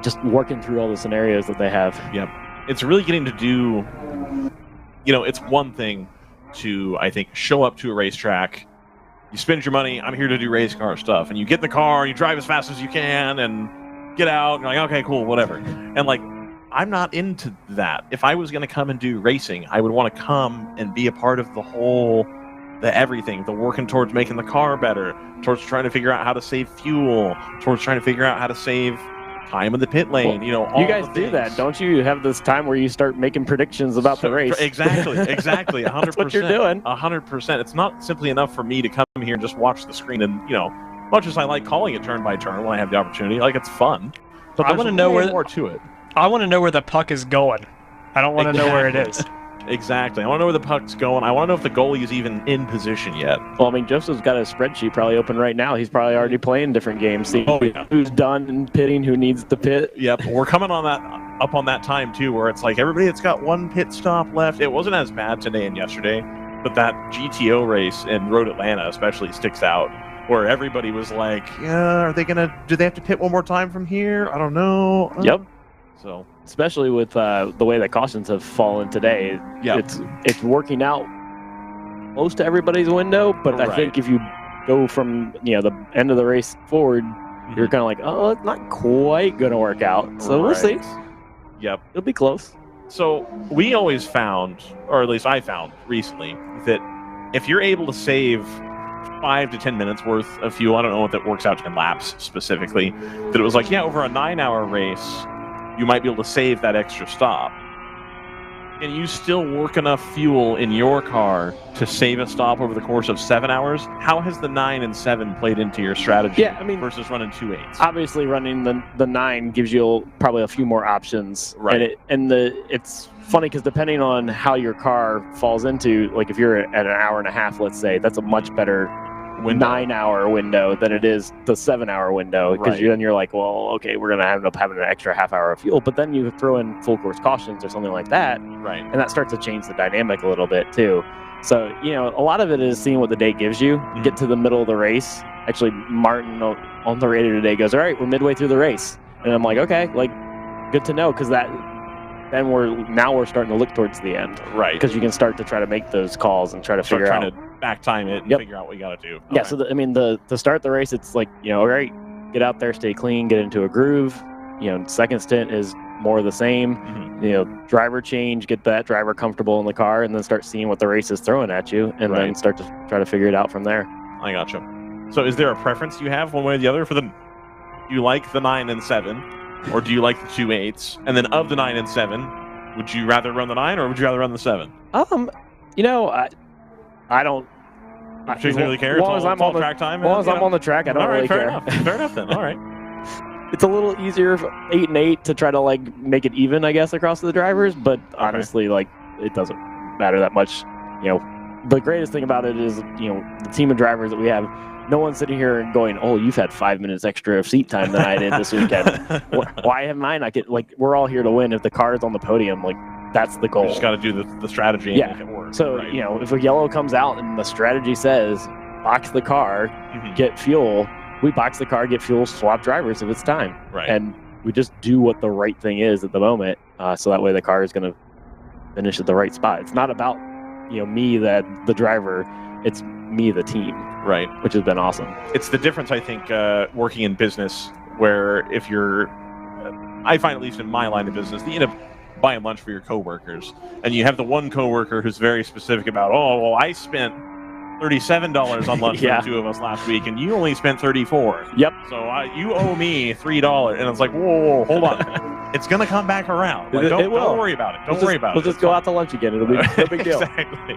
just working through all the scenarios that they have. Yep. It's really getting to do, you know, it's one thing to, I think, show up to a racetrack, you spend your money, I'm here to do race car stuff, and you get in the car, you drive as fast as you can, and get out, and you're like, okay, cool, whatever. And, like, I'm not into that. If I was going to come and do racing, I would want to come and be a part of the whole, the everything, the working towards making the car better, towards trying to figure out how to save fuel, towards trying to figure out how to save time in the pit lane, well, you know, all you guys do that, don't you? You have this time where you start making predictions about the race. Exactly, 100%. That's what you're doing. 100%. It's not simply enough for me to come here and just watch the screen and, you know, much as I like calling it turn by turn when I have the opportunity, like, it's fun. But I want to know where more to it. I want to know where the puck is going. I don't want to know where it is. Exactly. I want to know where the puck's going. I want to know if the goalie is even in position yet. Well, I mean, Joseph's got a spreadsheet probably open right now. He's probably already playing different games, seeing who's done in pitting, who needs to pit. Yep. We're coming on up on that time, too, where it's like everybody that's got one pit stop left. It wasn't as bad today and yesterday, but that GTO race in Road Atlanta especially sticks out, where everybody was like, yeah, do they have to pit one more time from here? I don't know. Yep. So, especially with the way that cautions have fallen today, it's working out close to everybody's window. But I think if you go from the end of the race forward, you're kind of like, oh, it's not quite going to work out. So we'll see. Yep, it'll be close. So we always found, or at least I found recently, that if you're able to save 5 to 10 minutes worth of fuel, I don't know what that works out to in laps specifically, that it was like, over a 9-hour race, you might be able to save that extra stop. Can you still work enough fuel in your car to save a stop over the course of 7 hours? How has the 9 and 7 played into your strategy versus running 2 8s? Obviously, running the 9 gives you probably a few more options. Right. And it's funny because depending on how your car falls into, like if you're at an hour and a half, let's say, that's a much better 9-hour window than it is the 7-hour window, because then you're like, well, okay, we're gonna end up having an extra half hour of fuel, but then you throw in full course cautions or something like that, and that starts to change the dynamic a little bit too. So a lot of it is seeing what the day gives you. Get to the middle of the race. Actually, Martin on the radio today goes, all right, we're midway through the race, and I'm like, okay, like good to know, because then we're starting to look towards the end, because you can start to try to make those calls and try to figure out, back time it and figure out what you got to do. Yeah, so to start the race, it's like, all right, get out there, stay clean, get into a groove. Second stint is more of the same. Driver change, get that driver comfortable in the car, and then start seeing what the race is throwing at you, and then start to try to figure it out from there. I gotcha. So is there a preference you have one way or the other for do you like the 9 and 7, or do you like the 2 8s? And then of the 9 and 7, would you rather run the 9 or would you rather run the 7? You know, I don't. Particularly care. As long as I'm on the track time. As long as I'm on the track, I don't really fair care. Enough. Fair enough then. All right. It's a little easier 8 and 8 to try to like make it even, I guess, across the drivers. But honestly, like it doesn't matter that much. You know, the greatest thing about it is the team of drivers that we have. No one's sitting here and going, "Oh, you've had 5 minutes extra of seat time than I did this weekend. Why haven't I not get like?" We're all here to win. If the car is on the podium, like that's the goal. You just got to do the strategy and make it work. So right. If a yellow comes out and the strategy says box the car, get fuel. We box the car, get fuel, swap drivers if it's time. Right. And we just do what the right thing is at the moment, so that way the car is going to finish at the right spot. It's not about me, the driver. It's me, the team. Right. Which has been awesome. It's the difference, I think, working in business, where if you're, I find at least in my line of business, you end up buying lunch for your coworkers, and you have the one coworker who's very specific about, oh, well, I spent $37 on lunch for the two of us last week, and you only spent $34. Yep. So you owe me $3, and it's like, whoa, hold on, it's gonna come back around. Like, don't worry about it. Don't worry about it. We'll just go out to lunch again. It'll be no big deal. Exactly.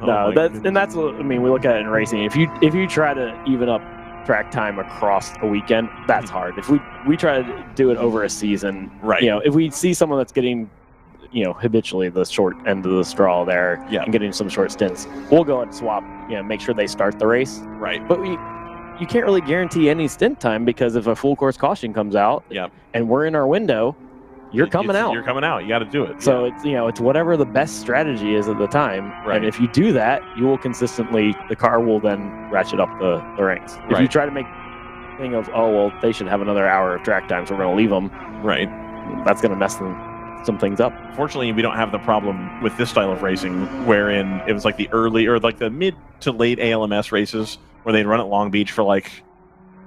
No, that's what I mean. We look at it in racing. If you try to even up track time across a weekend, that's hard. If we try to do it over a season, right? If we see someone that's getting habitually the short end of the straw there and getting some short stints, we'll go and swap, make sure they start the race. Right. But you can't really guarantee any stint time, because if a full course caution comes out and we're in our window, you're coming out. You're coming out. You got to do it. So it's whatever the best strategy is at the time. Right. And if you do that, you will consistently, the car will then ratchet up the ranks. If you try to make a thing of, oh, well, they should have another hour of track time, so we're going to leave them. Right. That's going to mess some things up. Fortunately, we don't have the problem with this style of racing, wherein it was like the early or like the mid to late ALMS races where they'd run at Long Beach for like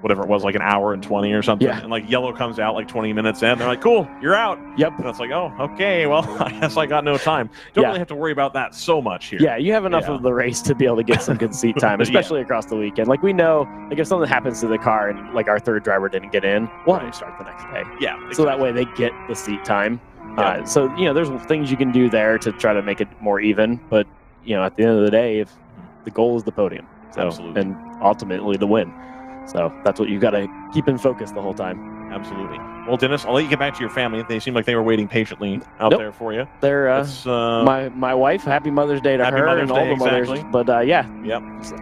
whatever it was, like an hour and 20 or something. Yeah. And like yellow comes out like 20 minutes in. They're like, cool, you're out. Yep. And it's like, oh, okay, well, I guess I got no time. Don't really have to worry about that so much here. Yeah, you have enough of the race to be able to get some good seat time, especially across the weekend. Like we know, like if something happens to the car and like our third driver didn't get in, we'll have them start the next day. Yeah. Exactly. So that way they get the seat time. So there's things you can do there to try to make it more even. But at the end of the day, if the goal is the podium, and ultimately the win. So that's what you've got to keep in focus the whole time. Absolutely. Well, Dennis, I'll let you get back to your family. They seem like they were waiting patiently out there for you. They're my wife. Happy Mother's Day to her and all the mothers. Exactly. But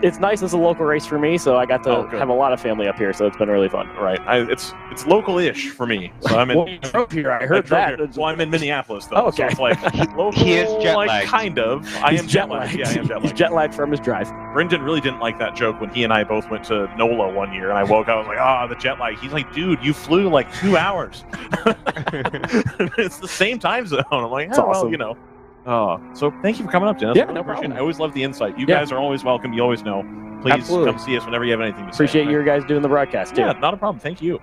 it's nice. It's a local race for me, so I got to have a lot of family up here. So it's been really fun. Right. It's local-ish for me. So I'm in. Well, you drove here. I heard that. Well, I'm in Minneapolis though. Oh, okay. So it's like local. He is jet like lagged. kind of. I am jet lagged. Yeah, I am jet lagged. He's jet lagged from his drive. Brendan really didn't like that joke when he and I both went to NOLA one year, and I woke up, I was like, the jet lag. He's like, dude, you flew like 2 hours. It's the same time zone. I'm like, It's awesome. So thank you for coming up, Dennis. Yeah, I really no appreciate problem. it. I always love the insight. You guys are always welcome. You always know. Please Absolutely. come see us whenever you have anything to say. Appreciate you guys doing the broadcast too. Yeah, not a problem. Thank you.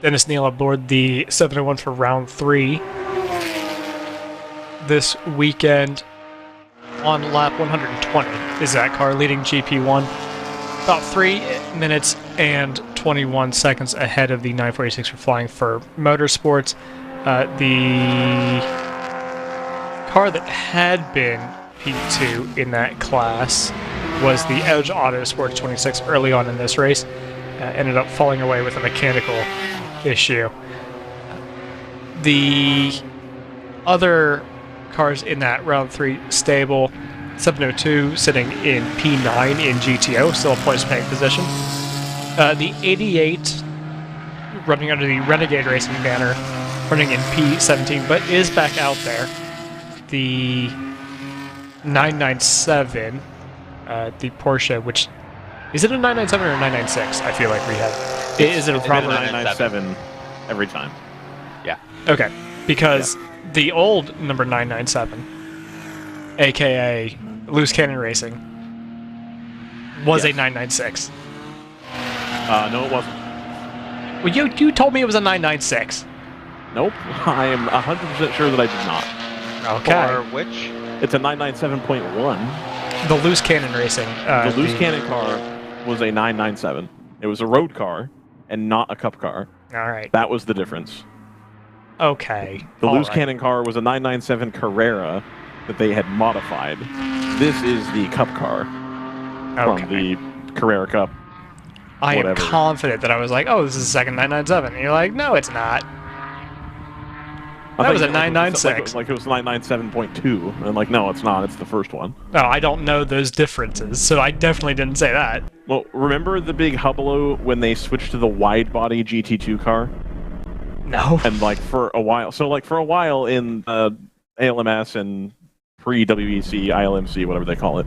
Dennis Neal aboard the 701 for round 3 this weekend on lap 120 is that car leading GP1 about 3 minutes and 21 seconds ahead of the 946 for flying for motorsports. The car that had been P2 in that class was the Edge Auto Sports 26 early on in this race. Ended up falling away with a mechanical issue. The other cars in that round 3 stable, 702 sitting in P9 in GTO, still a place paying position. The 88 running under the Renegade Racing banner, running in P17, but is back out there. The 997, the Porsche, which is it a 997 or a 996? I feel like we have. Is it a proper 997 every time? Yeah. Okay, because the old number 997, aka Loose Cannon Racing, was a 996. No, it wasn't. Well, you told me it was a 996. Nope. I am 100% sure that I did not. Okay. Or which? It's a 997.1. The Loose Cannon Racing. The Loose Cannon car was a 997. It was a road car and not a cup car. All right. That was the difference. Okay. The all loose right. cannon car was a 997 Carrera that they had modified. This is the Cup car from the Carrera Cup. I am whatever. confident that I was like, oh, this is the second 997. And you're like, no, it's not. That was a 996. Like it was 997.2. And like, no, it's not. It's the first one. No, I don't know those differences, so I definitely didn't say that. Well, remember the big hubbub when they switched to the wide-body GT2 car? No. And like for a while, in ALMS and pre-WEC, ILMC, whatever they call it,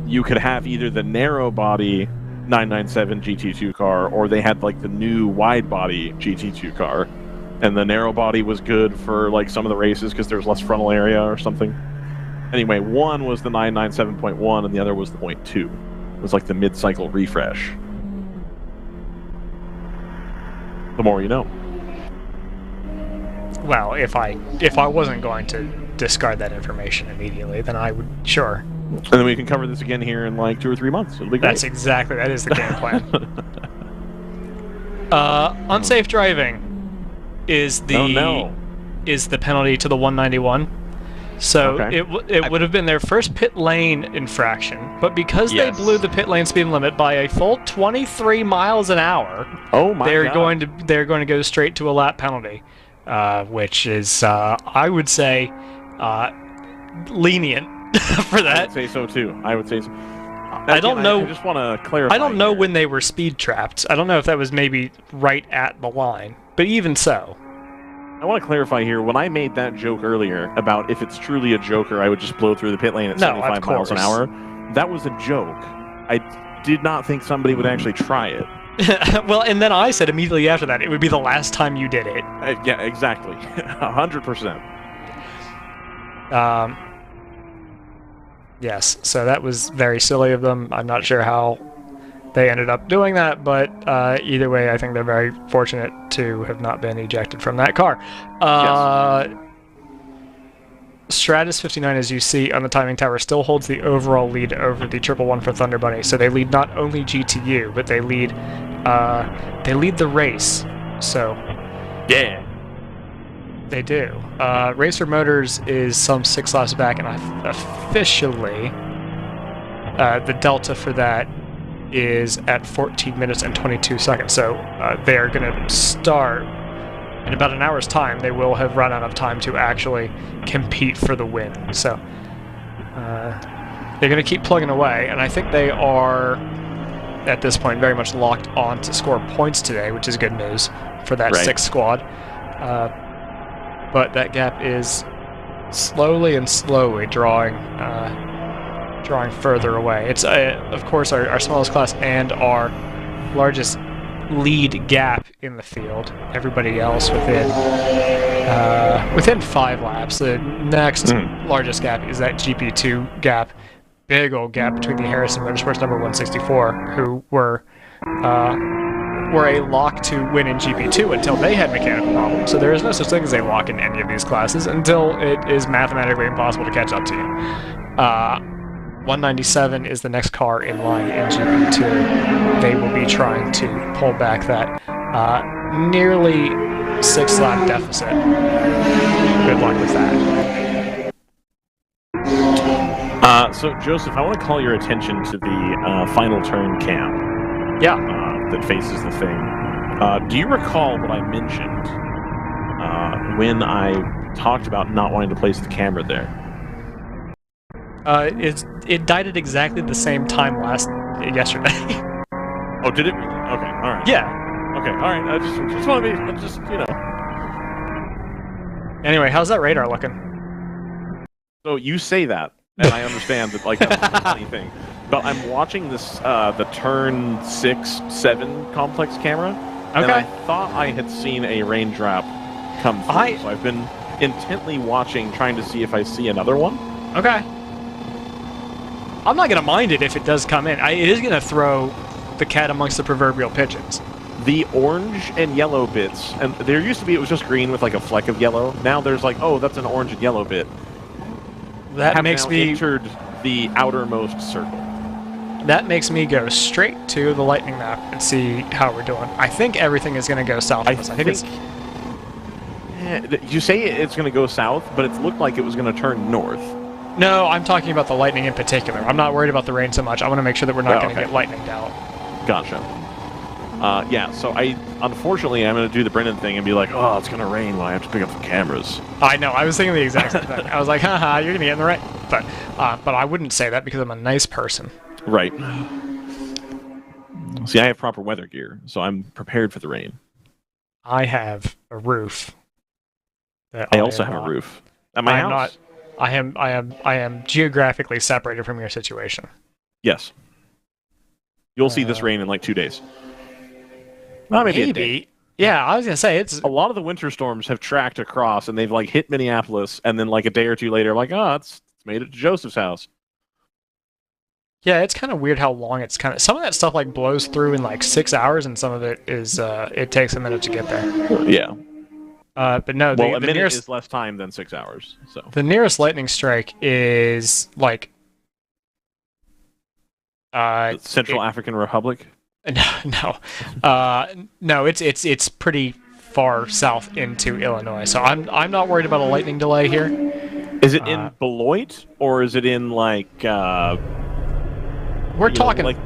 you could have either the narrow-body 997 GT2 car, or they had like the new wide-body GT2 car. And the narrow body was good for like some of the races because there was less frontal area or something. Anyway, one was the 997.1 and the other was the 0.2. It was like the mid-cycle refresh. The more you know. Well, if I wasn't going to discard that information immediately, then I would, sure. And then we can cover this again here in like 2 or 3 months. It'll be great. That is the game plan. Unsafe driving is the penalty to the 191. So it would have been their first pit lane infraction, but because they blew the pit lane speed limit by a full 23 miles an hour, they're going to go straight to a lap penalty, which is I would say lenient for that. I would say so too. I would say so. I don't know. I just want to clarify. I don't know when they were speed trapped. I don't know if that was maybe right at the line, but even so. I want to clarify here, when I made that joke earlier about if it's truly a joker, I would just blow through the pit lane at 75 miles an hour, that was a joke. I did not think somebody would actually try it. Well, and then I said immediately after that, it would be the last time you did it. Yeah, exactly. 100%. Yes, so that was very silly of them. I'm not sure how they ended up doing that, but either way, I think they're very fortunate to have not been ejected from that car. Stratus 59, as you see on the timing tower, still holds the overall lead over the 111 for Thunder Bunny. So they lead not only GTU, but they lead the race. So yeah, they do. Racer Motors is some 6 laps back, and officially the delta for that is at 14 minutes and 22 seconds. So they're going to start in about an hour's time. They will have run out of time to actually compete for the win. So they're going to keep plugging away, and I think they are, at this point, very much locked on to score points today, which is good news for that 6th squad. But that gap is slowly drawing further away. It's of course our smallest class and our largest lead gap in the field. Everybody else within 5 laps. The next largest gap is that GP2 gap. Big old gap between the Harrison Motorsports number 164, who were a lock to win in GP2 until they had mechanical problems. So there is no such thing as a lock in any of these classes until it is mathematically impossible to catch up to you. 197 is the next car in line in GP2. They will be trying to pull back that nearly 6-lap deficit. Good luck with that. So, Joseph, I want to call your attention to the final turn cam. Yeah. That faces the thing. Do you recall what I mentioned when I talked about not wanting to place the camera there? It died at exactly the same time yesterday. Oh, did it really? Okay, all right. Yeah. Okay, all right. I just want to be, Anyway, how's that radar looking? So you say that, and I understand that, like, that's a funny thing. But I'm watching this, the turn 6-7 complex camera, and I thought I had seen a raindrop come through. So I've been intently watching, trying to see if I see another one. Okay. I'm not going to mind it if it does come in. It is going to throw the cat amongst the proverbial pigeons. The orange and yellow bits, and there used to be, it was just green with like a fleck of yellow. Now there's like, oh, that's an orange and yellow bit. That makes me entered the outermost circle. That makes me go straight to the lightning map and see how we're doing. I think everything is going to go south. I think it's... You say it's going to go south, but it looked like it was going to turn north. No, I'm talking about the lightning in particular. I'm not worried about the rain so much. I want to make sure that we're not going to get lightninged out. Gotcha. Yeah, so unfortunately, I'm going to do the Brendan thing and be like, oh, it's going to rain when I have to pick up the cameras. I know. I was thinking the exact same thing. I was like, haha, you're going to get in the rain. But I wouldn't say that because I'm a nice person. Right. See, I have proper weather gear, so I'm prepared for the rain. I have a roof. I also have a roof at my house. I am geographically separated from your situation. Yes. You'll see this rain in like 2 days. Well, maybe a day. Yeah, I was gonna say it's a lot of the winter storms have tracked across and they've like hit Minneapolis, and then like a day or two later, like, oh, it's made it to Joseph's house. Yeah, it's kind of weird how long it's kind of. Some of that stuff like blows through in like 6 hours, and some of it is it takes a minute to get there. Yeah. But no, a minute is less time than 6 hours. So the nearest lightning strike is like Central African Republic. No, it's pretty far south into Illinois. So I'm not worried about a lightning delay here. Is it in Beloit or is it in like? We're talking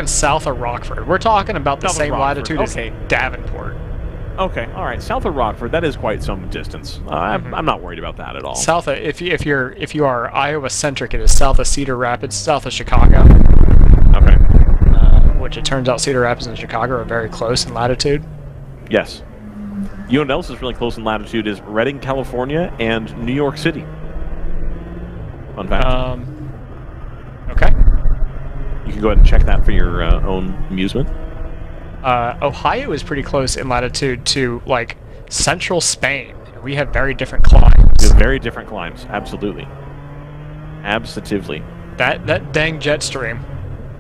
south of Rockford. We're talking about the same latitude as Davenport. Okay, all right. South of Rockford, that is quite some distance. I'm not worried about that at all. South of, if you are Iowa centric, it is south of Cedar Rapids, south of Chicago. Okay. Which it turns out Cedar Rapids and Chicago are very close in latitude. Yes. You know what else is really close in latitude is Redding, California, and New York City. Fun fact. Okay. You can go ahead and check that for your own amusement. Ohio is pretty close in latitude to like central Spain. We have very different climes. We have very different climes. Absolutely. Absolutely. That dang jet stream.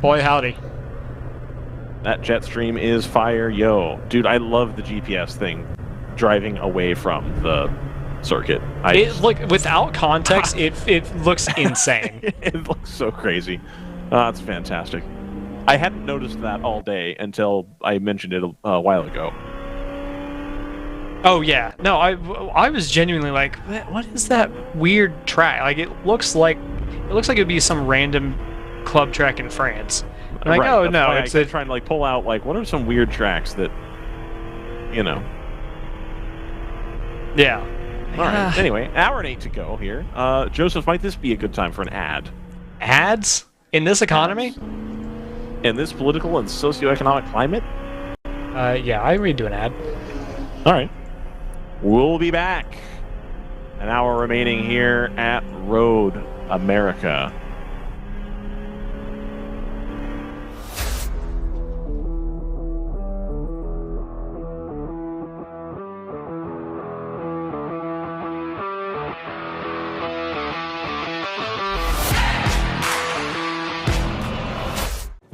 Boy howdy. That jet stream is fire, yo. Dude, I love the GPS thing driving away from the circuit. Look, without context, it looks insane. It looks so crazy. It's fantastic. I hadn't noticed that all day until I mentioned it a while ago. Oh yeah, no, I was genuinely like, what is that weird track? Like it looks like it'd be some random club track in France. I'm like, oh no, it's trying to like pull out like what are some weird tracks that, you know. Yeah. All right. Anyway, hour and 8 to go here. Joseph, might this be a good time for an ad? Ads in this economy? In this political and socioeconomic climate? Yeah, I would do an ad. All right. We'll be back. An hour remaining here at Road America.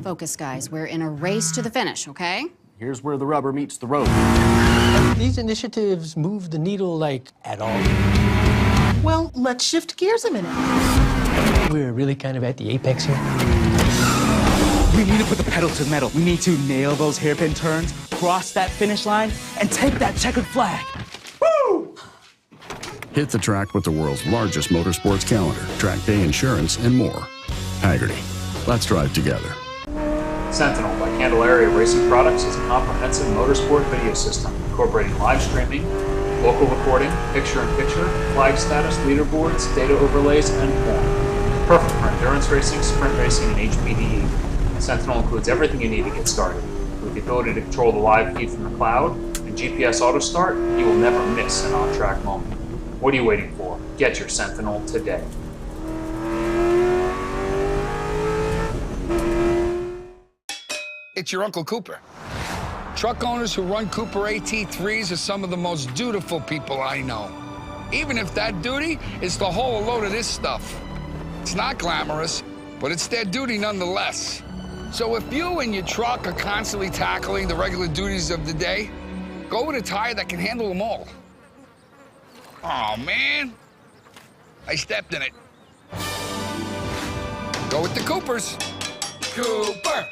Focus, guys. We're in a race to the finish, okay? Here's where the rubber meets the road. These initiatives move the needle, like, at all? Well, let's shift gears a minute. We're really kind of at the apex here. We need to put the pedal to the metal. We need to nail those hairpin turns, cross that finish line, and take that checkered flag. Woo! Hit the track with the world's largest motorsports calendar, track day insurance, and more. Hagerty. Let's drive together. Sentinel by Candelaria Racing Products is a comprehensive motorsport video system incorporating live streaming, local recording, picture-in-picture, flag status, leaderboards, data overlays, and more. Perfect for endurance racing, sprint racing, and HPDE. Sentinel includes everything you need to get started. With the ability to control the live feed from the cloud and GPS auto start, you will never miss an on-track moment. What are you waiting for? Get your Sentinel today. It's your Uncle Cooper. Truck owners who run Cooper AT3s are some of the most dutiful people I know. Even if that duty is to haul a load of this stuff. It's not glamorous, but it's their duty nonetheless. So if you and your truck are constantly tackling the regular duties of the day, go with a tire that can handle them all. Oh man, I stepped in it. Go with the Coopers. Cooper.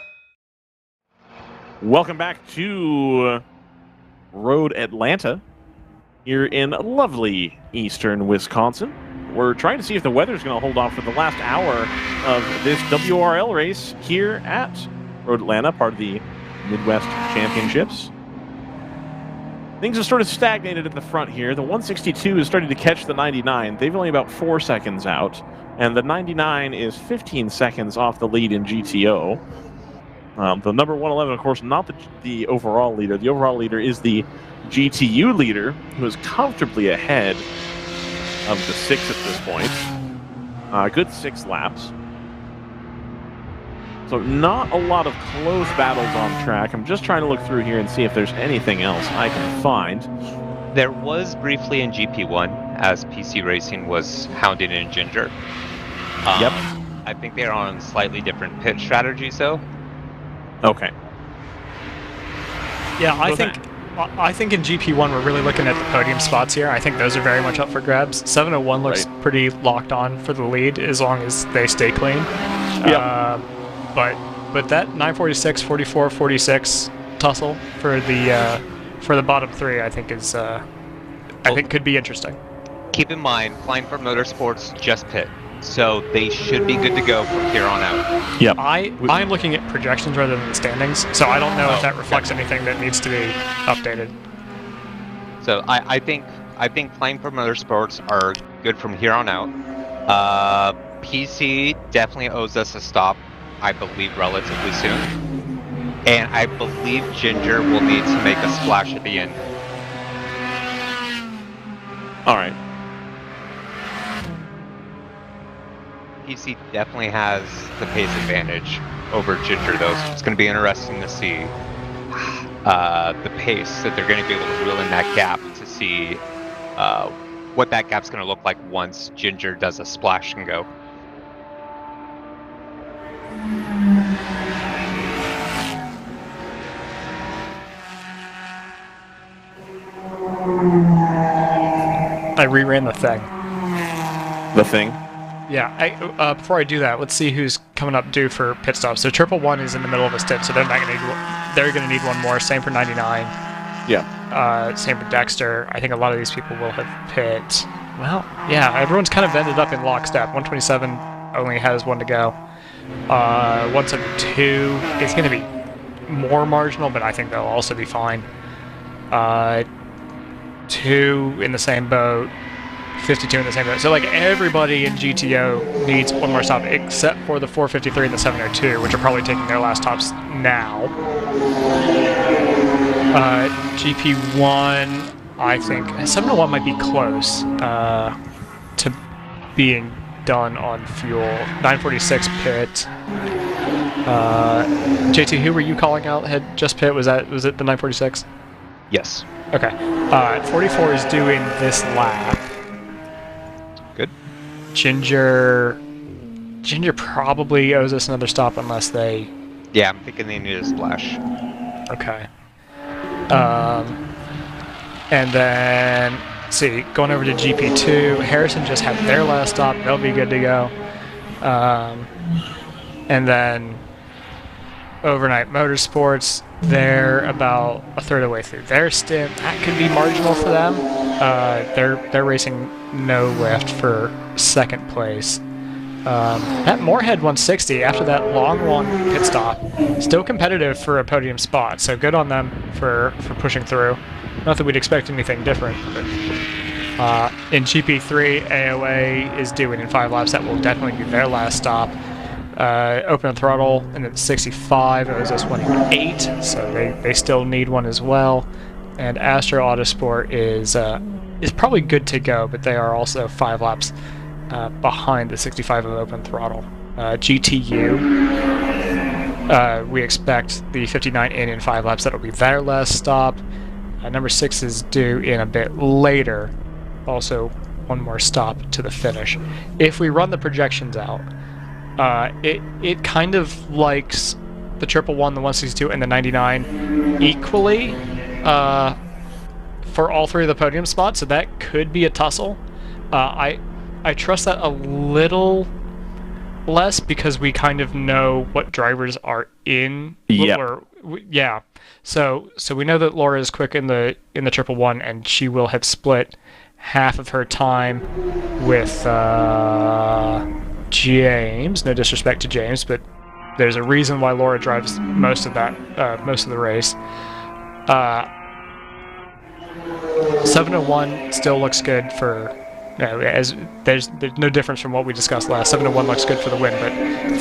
Welcome back to Road Atlanta. here in lovely eastern Wisconsin. We're trying to see if the weather's going to hold off for the last hour of this WRL race here at Road Atlanta, part of the Midwest Championships. Things have sort of stagnated at the front here. The 162 is starting to catch the 99. They've only about 4 seconds out, and the 99 is 15 seconds off the lead in GTO. The number 111, of course, not the overall leader. The overall leader is the GTU leader, who is comfortably ahead of the 6 at this point. Good 6 laps. So not a lot of close battles on track. I'm just trying to look through here and see if there's anything else I can find. There was briefly in GP1 as PC Racing was hounding in Ginger. Yep. I think they're on slightly different pit strategies though. Okay. Yeah, I think in GP1 we're really looking at the podium spots here. I think those are very much up for grabs. 701 looks pretty locked on for the lead as long as they stay clean. Yep. But that 946, 44, 46 tussle for the bottom 3, I think is I think could be interesting. Keep in mind, Flying for Motorsports just pit, so they should be good to go from here on out. Yep. I'm looking at projections rather than the standings, so I don't know if that reflects anything that needs to be updated. So I think Flying for Motorsports are good from here on out. PC definitely owes us a stop, I believe, relatively soon. And I believe Ginger will need to make a splash at the end. All right. PC definitely has the pace advantage over Ginger, though, so it's going to be interesting to see the pace that they're going to be able to reel in that gap to see what that gap's going to look like once Ginger does a splash and go. I reran the thing. The thing? Yeah. Before I do that, let's see who's coming up due for pit stops. So 111 is in the middle of a stint, so they're not going to need. They're going to need one more. Same for 99. Yeah. Same for Dexter. I think a lot of these people will have pit. Well, yeah. Everyone's kind of ended up in lockstep. 127 only has one to go. 172 is going to be more marginal, but I think they'll also be fine. 2 in the same boat, 52 in the same boat. So like everybody in GTO needs one more stop, except for the 453 and the 702, which are probably taking their last stops now. GP1, I think 701 might be close to being done on fuel. 946 pit. JT, who were you calling out had just pit? Was it the 946? Yes. Okay. 44 is doing this lap. Good. Ginger probably owes us another stop unless they... Yeah, I'm thinking they need a splash. Okay. And then, let's see, going over to GP2, Harrison just had their last stop. They'll be good to go. And then Overnight Motorsports, they're about a third of the way through their stint. That could be marginal for them. They're racing no lift for second place. That Moorhead 160, after that long pit stop, still competitive for a podium spot, so good on them for pushing through. Not that we'd expect anything different. But, in GP3, AOA is doing in 5 laps. That will definitely be their last stop. Open throttle, and then 65 owes us 1.8, so they still need one as well. And Astro Autosport is probably good to go, but they are also 5 laps behind the 65 of open throttle. GTU, we expect the 59 in 5 laps. That'll be their last stop. Number 6 is due in a bit later. Also, one more stop to the finish. If we run the projections out, it kind of likes the 111, the 162, and the 99 equally for all 3 of the podium spots, so that could be a tussle. I trust that a little less because we kind of know what drivers are in. Yep. Or yeah. So we know that Laura is quick in the 111, and she will have split half of her time with James. No disrespect to James, but there's a reason why Laura drives most of the race. 701 still looks good for. As there's no difference from what we discussed last. 701 looks good for the win, but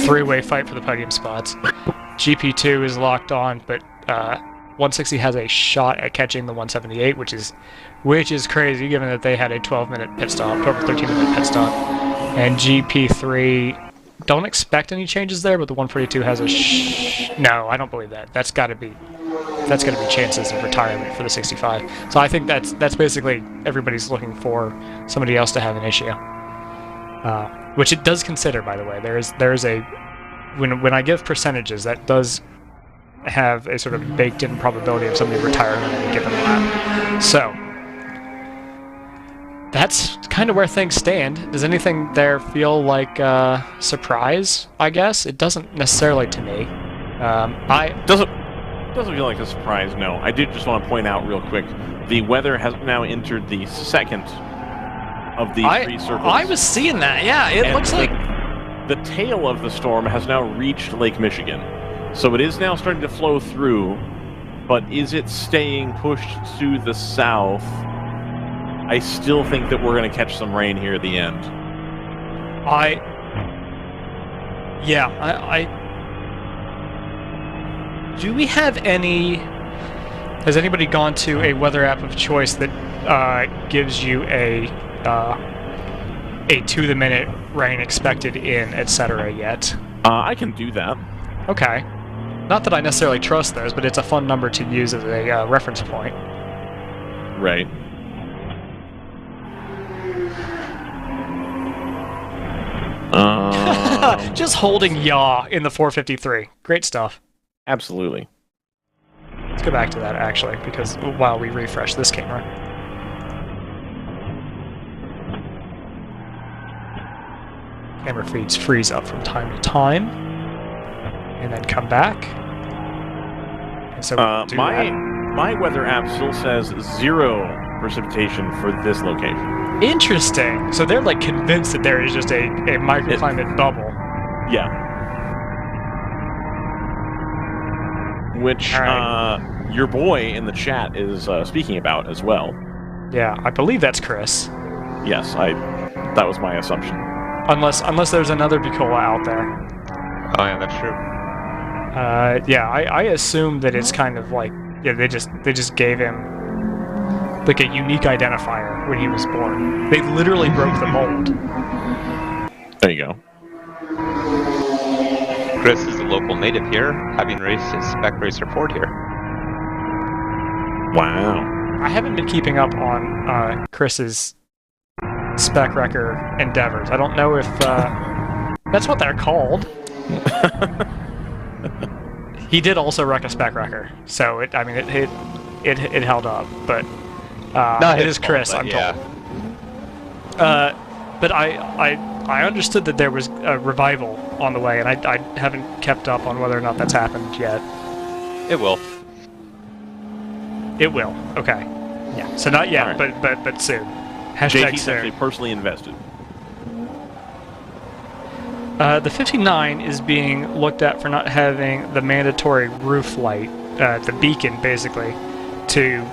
three-way fight for the podium spots. GP2 is locked on, but 160 has a shot at catching the 178, which is crazy given that they had a 12-minute pit stop, 12 or 13-minute pit stop. And GP3, don't expect any changes there, but the 142 has a no, I don't believe that. That's got to be chances of retirement for the 65. So I think that's basically everybody's looking for somebody else to have an issue, which it does consider, by the way. There is a when I give percentages, that does have a sort of baked-in probability of somebody retiring on any given lap. So that's kind of where things stand. Does anything there feel like surprise? I guess it doesn't necessarily to me. Doesn't feel like a surprise, no. I did just want to point out real quick, the weather has now entered the second of the three circles. I was seeing that, yeah. It looks like the tail of the storm has now reached Lake Michigan. So it is now starting to flow through, but is it staying pushed to the south? I still think that we're going to catch some rain here at the end. Do we have any... Has anybody gone to a weather app of choice that gives you a to-the-minute rain expected in, etc. yet? I can do that. Okay. Not that I necessarily trust those, but it's a fun number to use as a reference point. Right. Just holding yaw in the 453. Great stuff. Absolutely. Let's go back to that, actually, because while we refresh this camera. Camera feeds freeze up from time to time, and then come back. And so my weather app still says 0 precipitation for this location. Interesting. So they're like convinced that there is just a microclimate bubble. Yeah. Which your boy in the chat is speaking about as well. Yeah, I believe that's Chris. Yes, that was my assumption. Unless there's another Bicola out there. Oh yeah, that's true. Yeah, I assume that it's kind of like, yeah, they just gave him like a unique identifier when he was born. They literally broke the mold. There you go. Chris is a local native here, having raced his Spec Racer Ford here. Wow. I haven't been keeping up on Chris's Spec Wrecker endeavors. I don't know if that's what they're called. He did also wreck a Spec Wrecker, so it held up, but it is Chris, I'm told. But I understood that there was a revival on the way, and I haven't kept up on whether or not that's happened yet. It will. It will. Okay. Yeah. So not yet, right. but soon. Hashtag JT's soon. actually personally invested. The 59 is being looked at for not having the mandatory roof light, the beacon, basically, to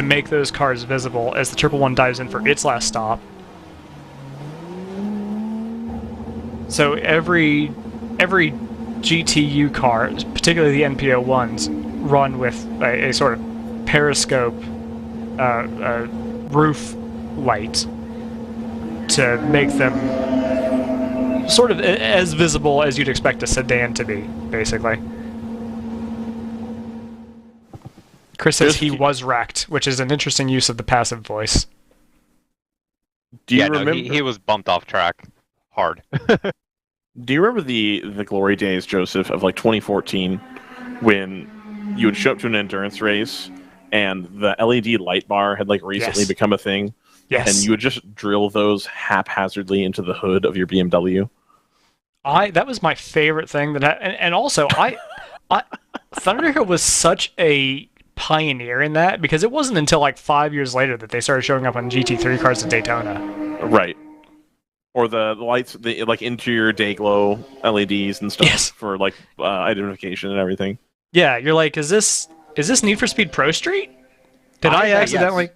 make those cars visible as the 111 dives in for its last stop. So every GTU car, particularly the NPO ones, run with a sort of periscope roof light to make them sort of as visible as you'd expect a sedan to be, basically. Chris says he was wrecked, which is an interesting use of the passive voice. Do you remember? He was bumped off track hard. Do you remember the glory days, Joseph, of like 2014, when you would show up to an endurance race and the LED light bar had like recently become a thing? Yes. And you would just drill those haphazardly into the hood of your BMW? That was my favorite thing and also Thunderhill was such a pioneer in that because it wasn't until like 5 years later that they started showing up on GT3 cars at Daytona. Right. Or the lights, the like interior day glow LEDs and stuff for like identification and everything. Yeah, you're like, is this Need for Speed Pro Street? Did I accidentally? Yes.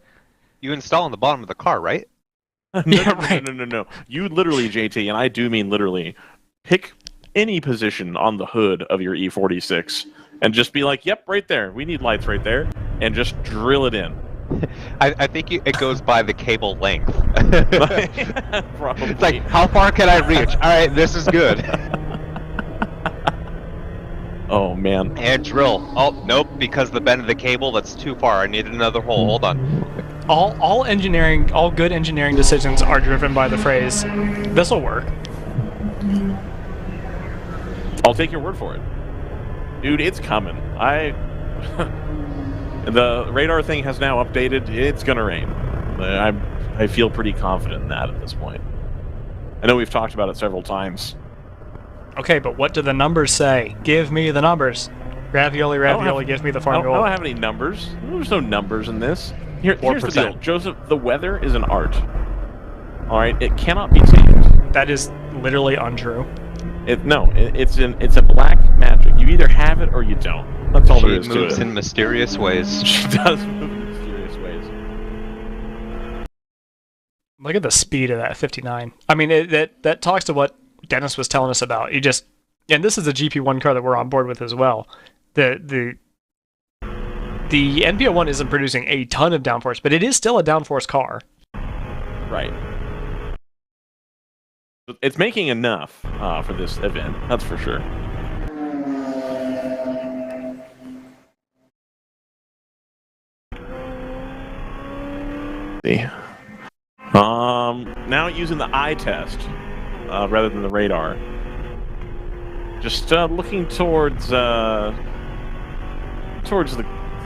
You install on the bottom of the car, right? No. You literally, JT, and I do mean literally, pick any position on the hood of your E46 and just be like, yep, right there. We need lights right there. And just drill it in. I think it goes by the cable length. Probably. It's like, how far can I reach? All right, this is good. Oh, man. And drill. Oh, nope, because the bend of the cable, that's too far. I need another hole. Hold on. All good engineering decisions are driven by the phrase, this'll work. I'll take your word for it. Dude, it's coming. The radar thing has now updated. It's gonna rain. I feel pretty confident in that at this point. I know we've talked about it several times. Okay, but what do the numbers say? Give me the numbers. Ravioli, give me the formula. I don't have any numbers. There's no numbers in this. Here's the deal, Joseph. The weather is an art. All right, it cannot be tamed. That is literally untrue. It's a black magic. You either have it or you don't. That's all there is to it. She moves in mysterious ways. She does move in mysterious ways. Look at the speed of that 59. I mean, that talks to what Dennis was telling us about. And this is a GP1 car that we're on board with as well. The NPO1 isn't producing a ton of downforce, but it is still a downforce car. Right. It's making enough for this event, that's for sure. See. Now using the eye test rather than the radar. Just looking towards the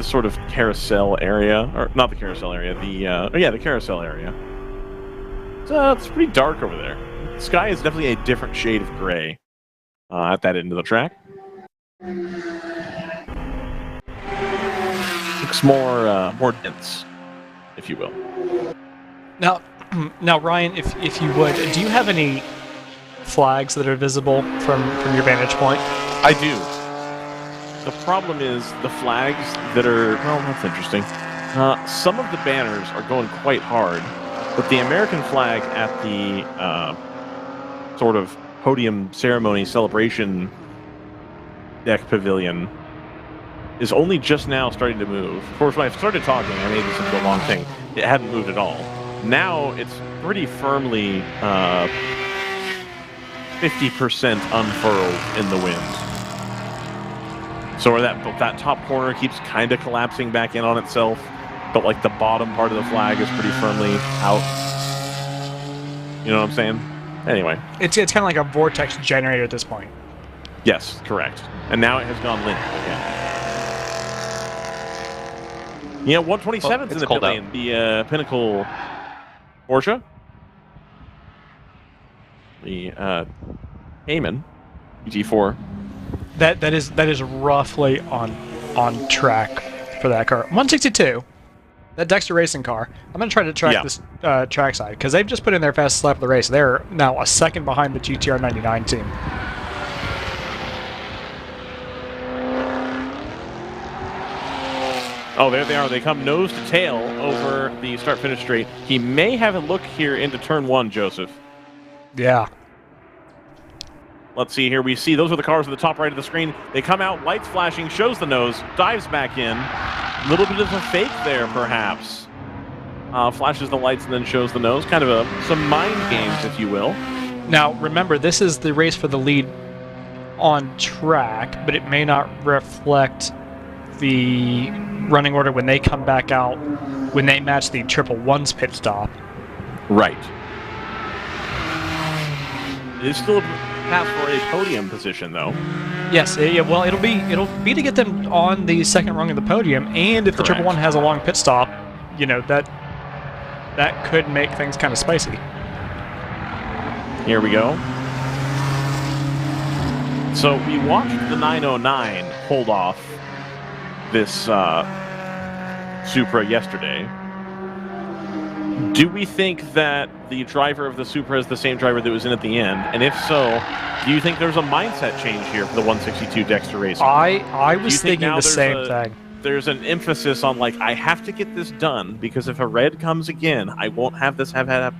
sort of carousel area, or not the carousel area, the carousel area. It's pretty dark over there. The sky is definitely a different shade of gray at that end of the track. Looks more dense, if you will. Now, Ryan, if you would, do you have any flags that are visible from your vantage point? I do. The problem is the flags that are... Well, that's interesting. Some of the banners are going quite hard, but the American flag at the sort of podium ceremony celebration deck pavilion is only just now starting to move. Of course, when I started talking, I made this into a long thing. It hadn't moved at all. Now it's pretty firmly 50% unfurled in the wind. So where that top corner keeps kind of collapsing back in on itself, but like the bottom part of the flag is pretty firmly out. You know what I'm saying? Anyway. It's kind of like a vortex generator at this point. Yes, correct. And now it has gone limp again. Yeah, 127's in the pit lane. The Pinnacle Porsche. The Cayman GT4. That is roughly on track for that car. 162. That Dexter Racing car. I'm going to try to track this trackside because they've just put in their fastest lap of the race. They're now a second behind the GTR 99 team. Oh, there they are. They come nose to tail over the start-finish straight. He may have a look here into turn one, Joseph. Yeah. Let's see here. We see those are the cars at the top right of the screen. They come out, lights flashing, shows the nose, dives back in. A little bit of a fake there, perhaps. Flashes the lights and then shows the nose. Kind of some mind games, if you will. Now, remember, this is the race for the lead on track, but it may not reflect the running order when they come back out, when they match the 111's pit stop. Right. It's still a path for a podium position, though. Yes, well, it'll be to get them on the second rung of the podium, and if the 111 has a long pit stop, you know, that could make things kind of spicy. Here we go. So we watched the 909 hold off this Supra yesterday. Do we think that the driver of the Supra is the same driver that was in at the end? And if so, do you think there's a mindset change here for the 162 Dexter Racing? I was thinking the same thing. There's an emphasis on, like, I have to get this done because if a red comes again, I won't have this have had a...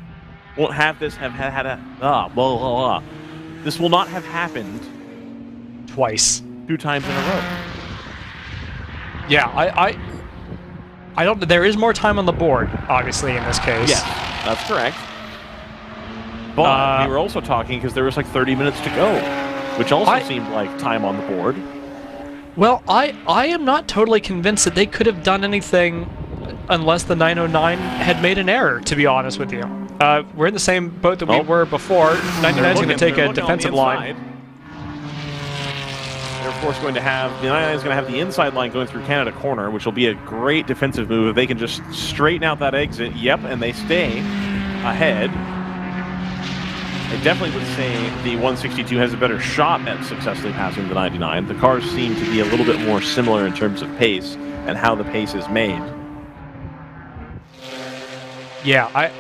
Won't have this have had a... blah, blah, blah. This will not have happened... Twice. 2 times in a row. Yeah, I don't... There is more time on the board, obviously, in this case. Yes, that's correct. But we were also talking because there was like 30 minutes to go, which also seemed like time on the board. Well, I am not totally convinced that they could have done anything unless the 909 had made an error, to be honest with you. We're in the same boat that we were before. 99 is going to take a defensive line. They're, of course, going to have... The 99 is going to have the inside line going through Canada Corner, which will be a great defensive move if they can just straighten out that exit. Yep, and they stay ahead. I definitely would say the 162 has a better shot at successfully passing the 99. The cars seem to be a little bit more similar in terms of pace and how the pace is made. Yeah,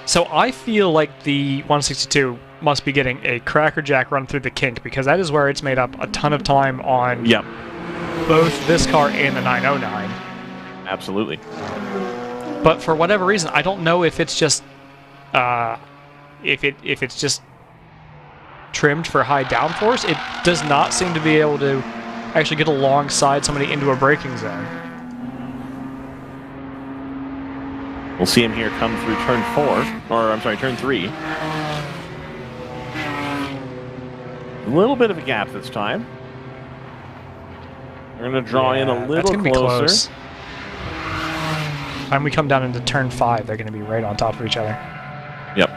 so I feel like the 162 must be getting a crackerjack run through the kink because that is where it's made up a ton of time on both this car and the 909. Absolutely. But for whatever reason, I don't know if it's just if it's just trimmed for high downforce. It does not seem to be able to actually get alongside somebody into a braking zone. We'll see him here come through turn 4, or I'm sorry, turn 3. A little bit of a gap this time. We're going to draw in a little closer. Be close. Time we come down into turn 5, they're going to be right on top of each other. Yep.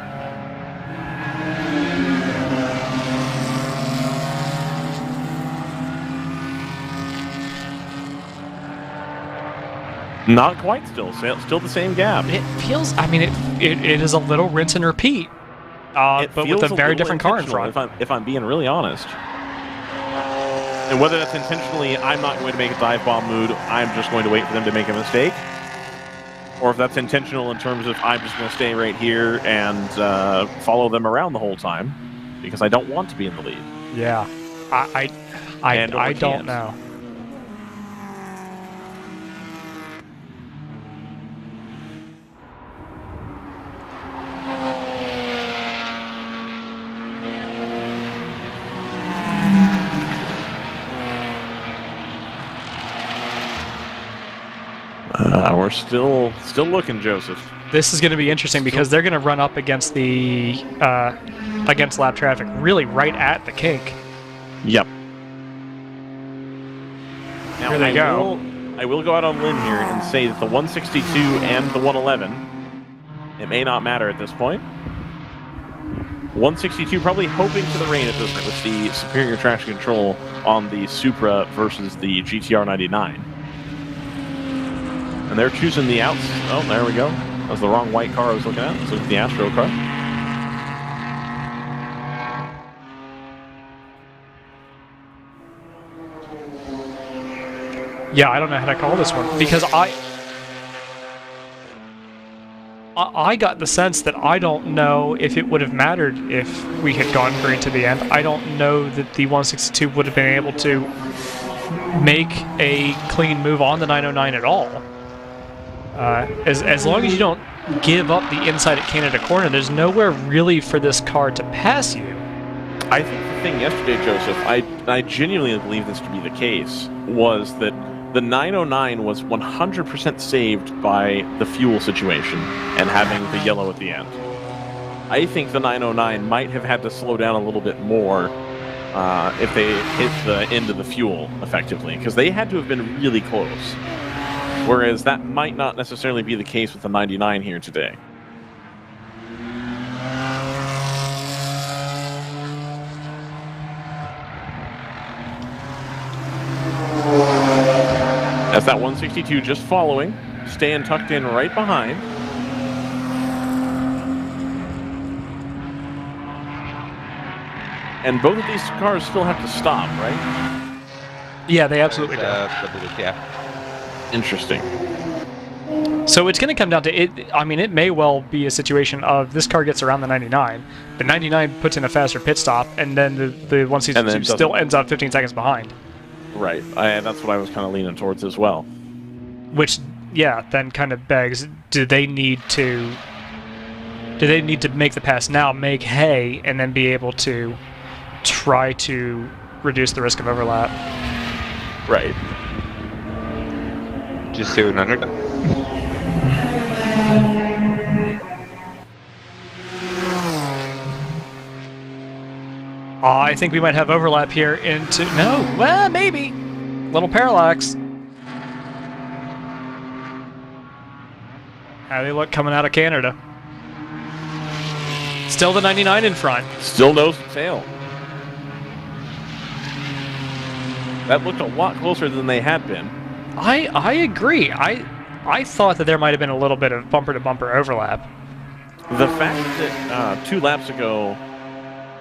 Not quite still the same gap. It feels, I mean, it is a little rinse and repeat, but with a very different car in front. If I'm being really honest. And whether that's intentionally, I'm not going to make a dive bomb mood, I'm just going to wait for them to make a mistake. Or if that's intentional in terms of I'm just going to stay right here and follow them around the whole time because I don't want to be in the lead. Yeah, I don't know. We're still looking, Joseph. This is going to be interesting because they're going to run up against the against lap traffic, really right at the kink. Yep. Now, here they go. I will go out on a limb here and say that the 162 and the 111, it may not matter at this point. 162 probably hoping for the rain at this point with the superior traction control on the Supra versus the GTR 99. And they're choosing the outs. Oh, there we go. That was the wrong white car I was looking at. Let's look at the Astro car. Yeah, I don't know how to call this one because I got the sense that I don't know if it would have mattered if we had gone green to the end. I don't know that the 162 would have been able to make a clean move on the 909 at all. As long as you don't give up the inside at Canada Corner, there's nowhere really for this car to pass you. I think the thing yesterday, Joseph, I genuinely believe this to be the case, was that the 909 was 100% saved by the fuel situation and having the yellow at the end. I think the 909 might have had to slow down a little bit more if they hit the end of the fuel effectively, because they had to have been really close. Whereas that might not necessarily be the case with the 99 here today. As that 162 just following, staying tucked in right behind. And both of these cars still have to stop, right? Yeah, they absolutely do. Yeah. Interesting. So it's going to come down to it. I mean, it may well be a situation of this car gets around the 99. The 99 puts in a faster pit stop, and then the 162 still ends up 15 seconds behind. Right. That's what I was kind of leaning towards as well. Which, yeah, then kind of begs: do they need to make the pass now, make hay, and then be able to try to reduce the risk of overlap? Right. Just do an undercut. I think we might have overlap here into... No, well, maybe. Little parallax. How do they look coming out of Canada? Still the 99 in front. Still nose to tail. That looked a lot closer than they had been. I agree. I thought that there might have been a little bit of bumper-to-bumper overlap. The fact that 2 laps ago,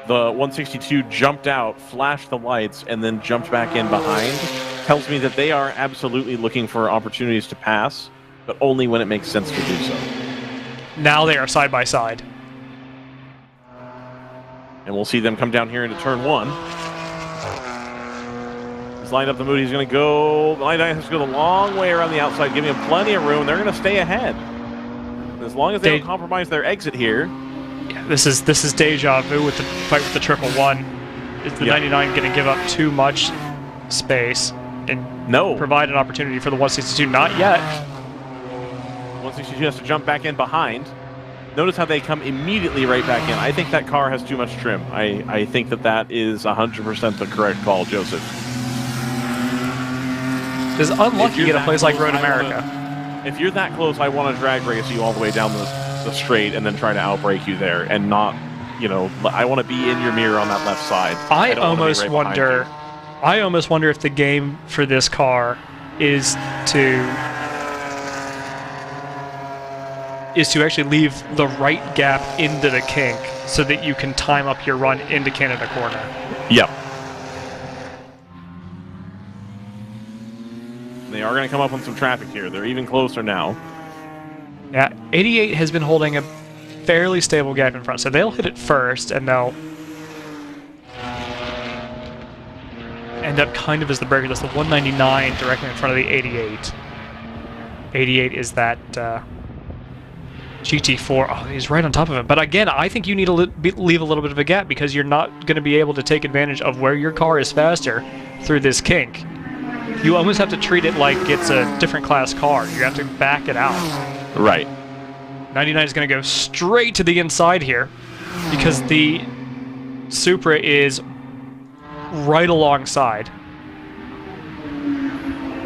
the 162 jumped out, flashed the lights, and then jumped back in behind tells me that they are absolutely looking for opportunities to pass, but only when it makes sense to do so. Now they are side by side. And we'll see them come down here into turn 1. He's lined up the mood. He's going to go. The 99 has to go the long way around the outside, giving him plenty of room. They're going to stay ahead. As long as they don't compromise their exit here. Yeah, this is deja vu with the fight with the 111. Is the 99 going to give up too much space and provide an opportunity for the 162? Not yet. 162 has to jump back in behind. Notice how they come immediately right back in. I think that car has too much trim. I think that is 100% the correct call, Joseph. It's unlucky to get a place like Road America. If you're that close, I want to drag race you all the way down the straight and then try to outbrake you there and not, I want to be in your mirror on that left side. I almost wonder if the game for this car is to actually leave the right gap into the kink so that you can time up your run into Canada corner. Yep. They are going to come up on some traffic here. They're even closer now. Yeah, 88 has been holding a fairly stable gap in front, so they'll hit it first, and they'll end up kind of as the breaker. That's the 199 directly in front of the 88. 88 is that GT4. Oh, he's right on top of him. But again, I think you need to leave a little bit of a gap because you're not going to be able to take advantage of where your car is faster through this kink. You almost have to treat it like it's a different class car. You have to back it out. Right. 99 is going to go straight to the inside here because the Supra is right alongside.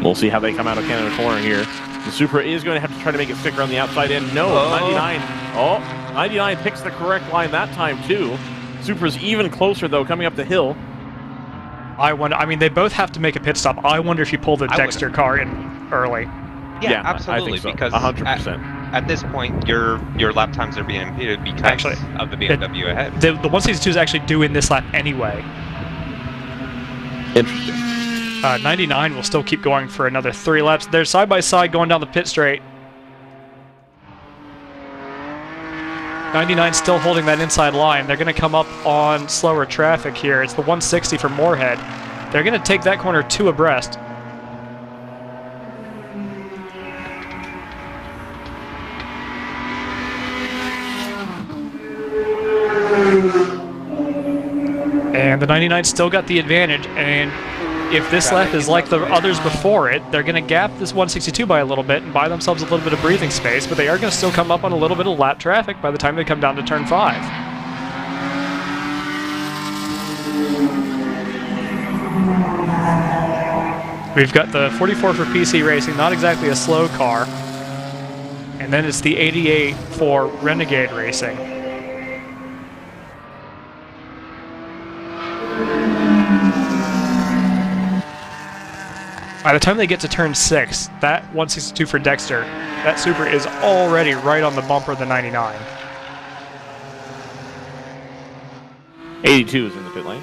We'll see how they come out of Canada corner here. The Supra is going to have to try to make it stick around the outside end. No, 99. Oh, 99 picks the correct line that time too. Supra's even closer though, coming up the hill. I wonder. I mean, they both have to make a pit stop. I wonder if you pull the Dexter car in early. Yeah, absolutely. I think so. Because 100%. At this point, your lap times are being impeded because of the BMW ahead. The 162 is actually doing this lap anyway. Interesting. 99 will still keep going for another 3 laps. They're side by side going down the pit straight. 99 still holding that inside line. They're going to come up on slower traffic here. It's the 160 for Moorhead. They're going to take that corner 2 abreast. And the 99 still got the advantage, and if this lap is like the others before it, they're going to gap this 162 by a little bit and buy themselves a little bit of breathing space, but they are going to still come up on a little bit of lap traffic by the time they come down to turn 5. We've got the 44 for PC Racing, not exactly a slow car, and then it's the 88 for Renegade Racing. By the time they get to turn 6, that 162 for Dexter, that Supra is already right on the bumper of the 99. 82 is in the pit lane.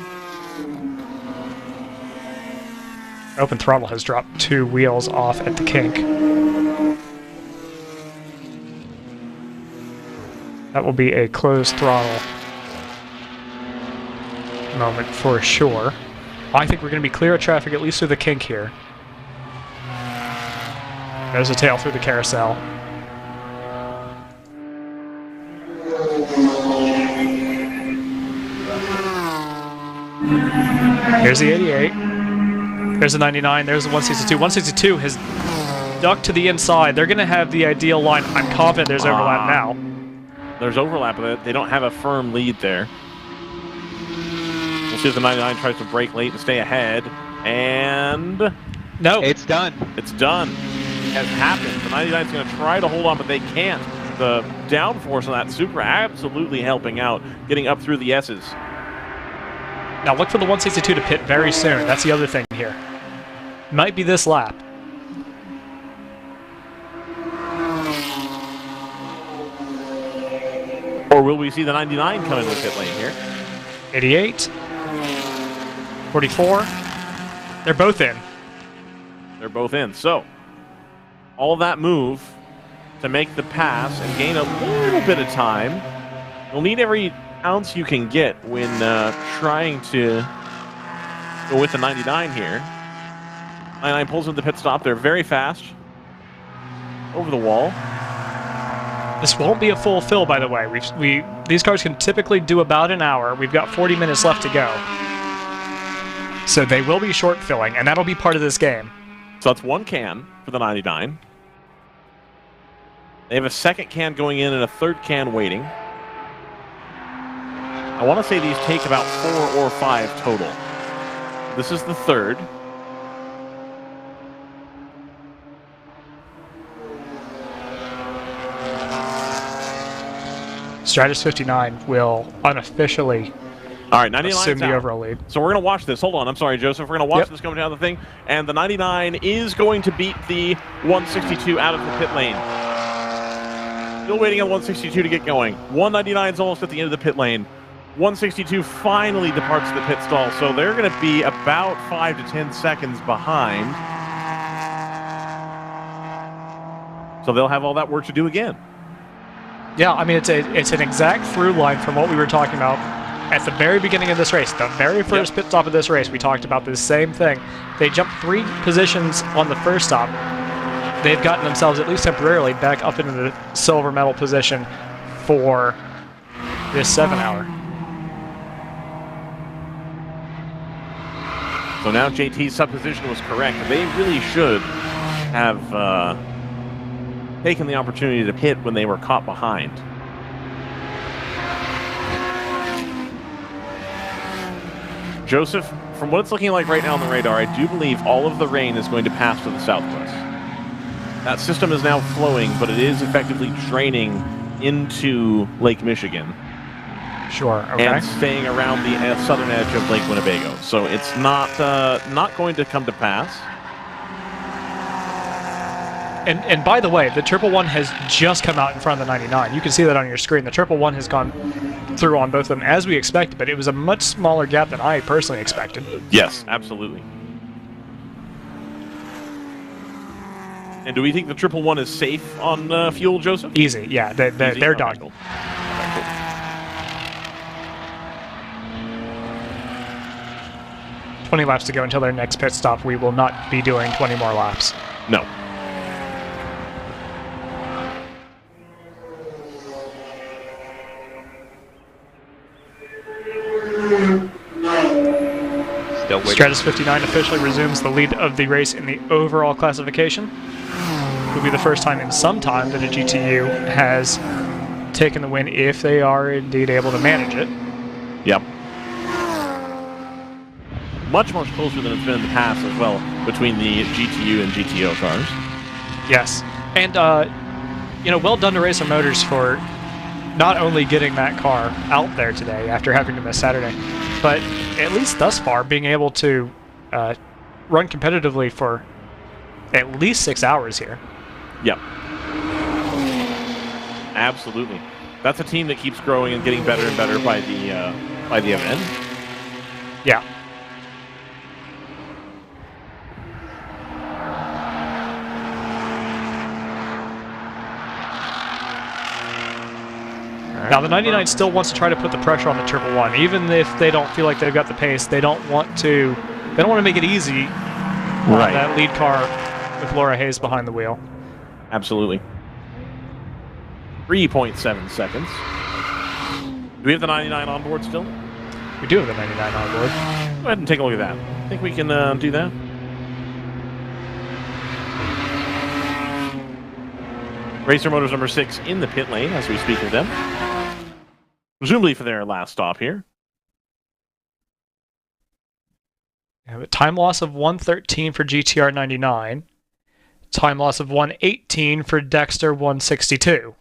Open throttle has dropped 2 wheels off at the kink. That will be a closed throttle moment for sure. I think we're going to be clear of traffic at least through the kink here. There's a tail through the carousel. Here's the 88. There's the 99. There's the 162. 162 has ducked to the inside. They're going to have the ideal line. I'm confident there's overlap now. There's overlap with it. They don't have a firm lead there. We'll see if the 99 tries to break late and stay ahead. And... no. It's done. It's done. It has happened. The 99 is going to try to hold on, but they can't. The downforce on that Supra absolutely helping out, getting up through the S's. Now look for the 162 to pit very soon. That's the other thing here. Might be this lap. Or will we see the 99 come into the pit lane here? 88. 44. They're both in. They're both in. So, all of that move to make the pass and gain a little bit of time. You'll need every ounce you can get when trying to go with the 99 here. 99 pulls into the pit stop. They're very fast. Over the wall. This won't be a full fill, by the way. These cars can typically do about an hour. We've got 40 minutes left to go. So they will be short filling, and that'll be part of this game. So that's 1 can for the 99. They have a 2nd can going in and a 3rd can waiting. I want to say these take about 4 or 5 total. This is the 3rd. Stratus 59 will unofficially all right, 99 assume the overall lead. So we're going to watch this. Hold on. I'm sorry, Joseph. We're going to watch this coming down the thing. And the 99 is going to beat the 162 out of the pit lane. Still waiting on 162 to get going. 199 is almost at the end of the pit lane. 162 finally departs the pit stall. So they're going to be about 5 to 10 seconds behind. So they'll have all that work to do again. Yeah, I mean, it's an exact through line from what we were talking about at the very beginning of this race. The very first pit stop of this race, we talked about the same thing. They jumped 3 positions on the first stop. They've gotten themselves, at least temporarily, back up into the silver medal position for this 7-hour. So now JT's supposition was correct. They really should have taken the opportunity to pit when they were caught behind. Joseph, from what it's looking like right now on the radar, I do believe all of the rain is going to pass to the southwest. That system is now flowing, but it is effectively draining into Lake Michigan. Sure, okay. And staying around the southern edge of Lake Winnebago. So it's not going to come to pass. And by the way, the 111 has just come out in front of the 99. You can see that on your screen. The 111 has gone through on both of them as we expected, but it was a much smaller gap than I personally expected. Yes, absolutely. And do we think the 111 is safe on fuel, Joseph? Easy, yeah. They're done. Cool. 20 laps to go until their next pit stop. We will not be doing 20 more laps. No. Still waiting. Stratus 59 officially resumes the lead of the race in the overall classification. It will be the first time in some time that a GTU has taken the win if they are indeed able to manage it. Yep. Much closer than it's been in the past as well between the GTU and GTO cars. Yes. And, well done to Racer Motors for not only getting that car out there today after having to miss Saturday, but at least thus far being able to run competitively for at least 6 hours here. Yep. Absolutely. That's a team that keeps growing and getting better and better by the event. Yeah. Now, the 99 still wants to try to put the pressure on the 111, even if they don't feel like they've got the pace. They don't want to make it easy on that lead car with Laura Hayes behind the wheel. Absolutely. 3.7 seconds. Do we have the 99 on board still? We do have the 99 on board. Go ahead and take a look at that. I think we can do that. Racer Motors number 6 in the pit lane as we speak with them. Presumably for their last stop here. Yeah, but time loss of 113 for GTR 99. Time loss of 118 for Dexter 162.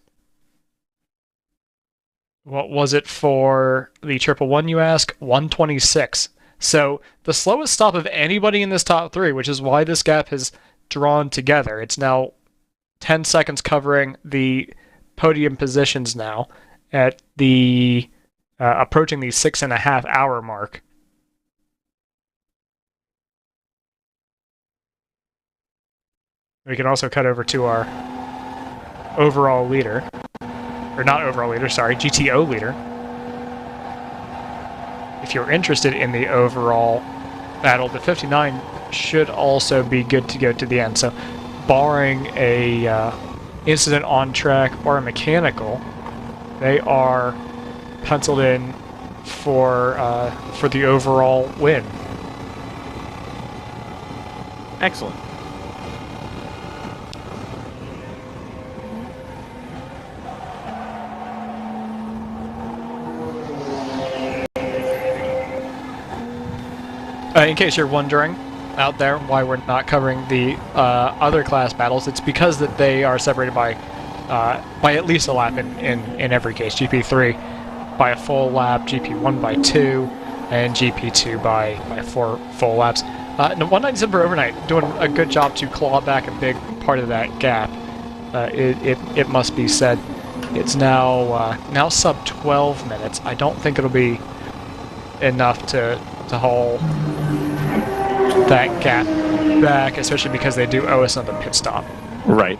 What was it for the 111, you ask? 126. So the slowest stop of anybody in this top 3, which is why this gap has drawn together. It's now 10 seconds covering the podium positions now at the approaching the 6.5 hour mark. We can also cut over to our overall leader. Or not overall leader, sorry, GTO leader. If you're interested in the overall battle, the 59 should also be good to go to the end. So, barring a incident on track or a mechanical, they are penciled in for the overall win. Excellent. In case you're wondering out there why we're not covering the other class battles, it's because that they are separated by at least a lap in every case. GP3 by a full lap, GP1 by 2, and GP2 by 4 full laps. 197 for overnight, doing a good job to claw back a big part of that gap. It must be said. It's now sub 12 minutes. I don't think it'll be enough to haul that gap back, especially because they do owe us another pit stop. Right.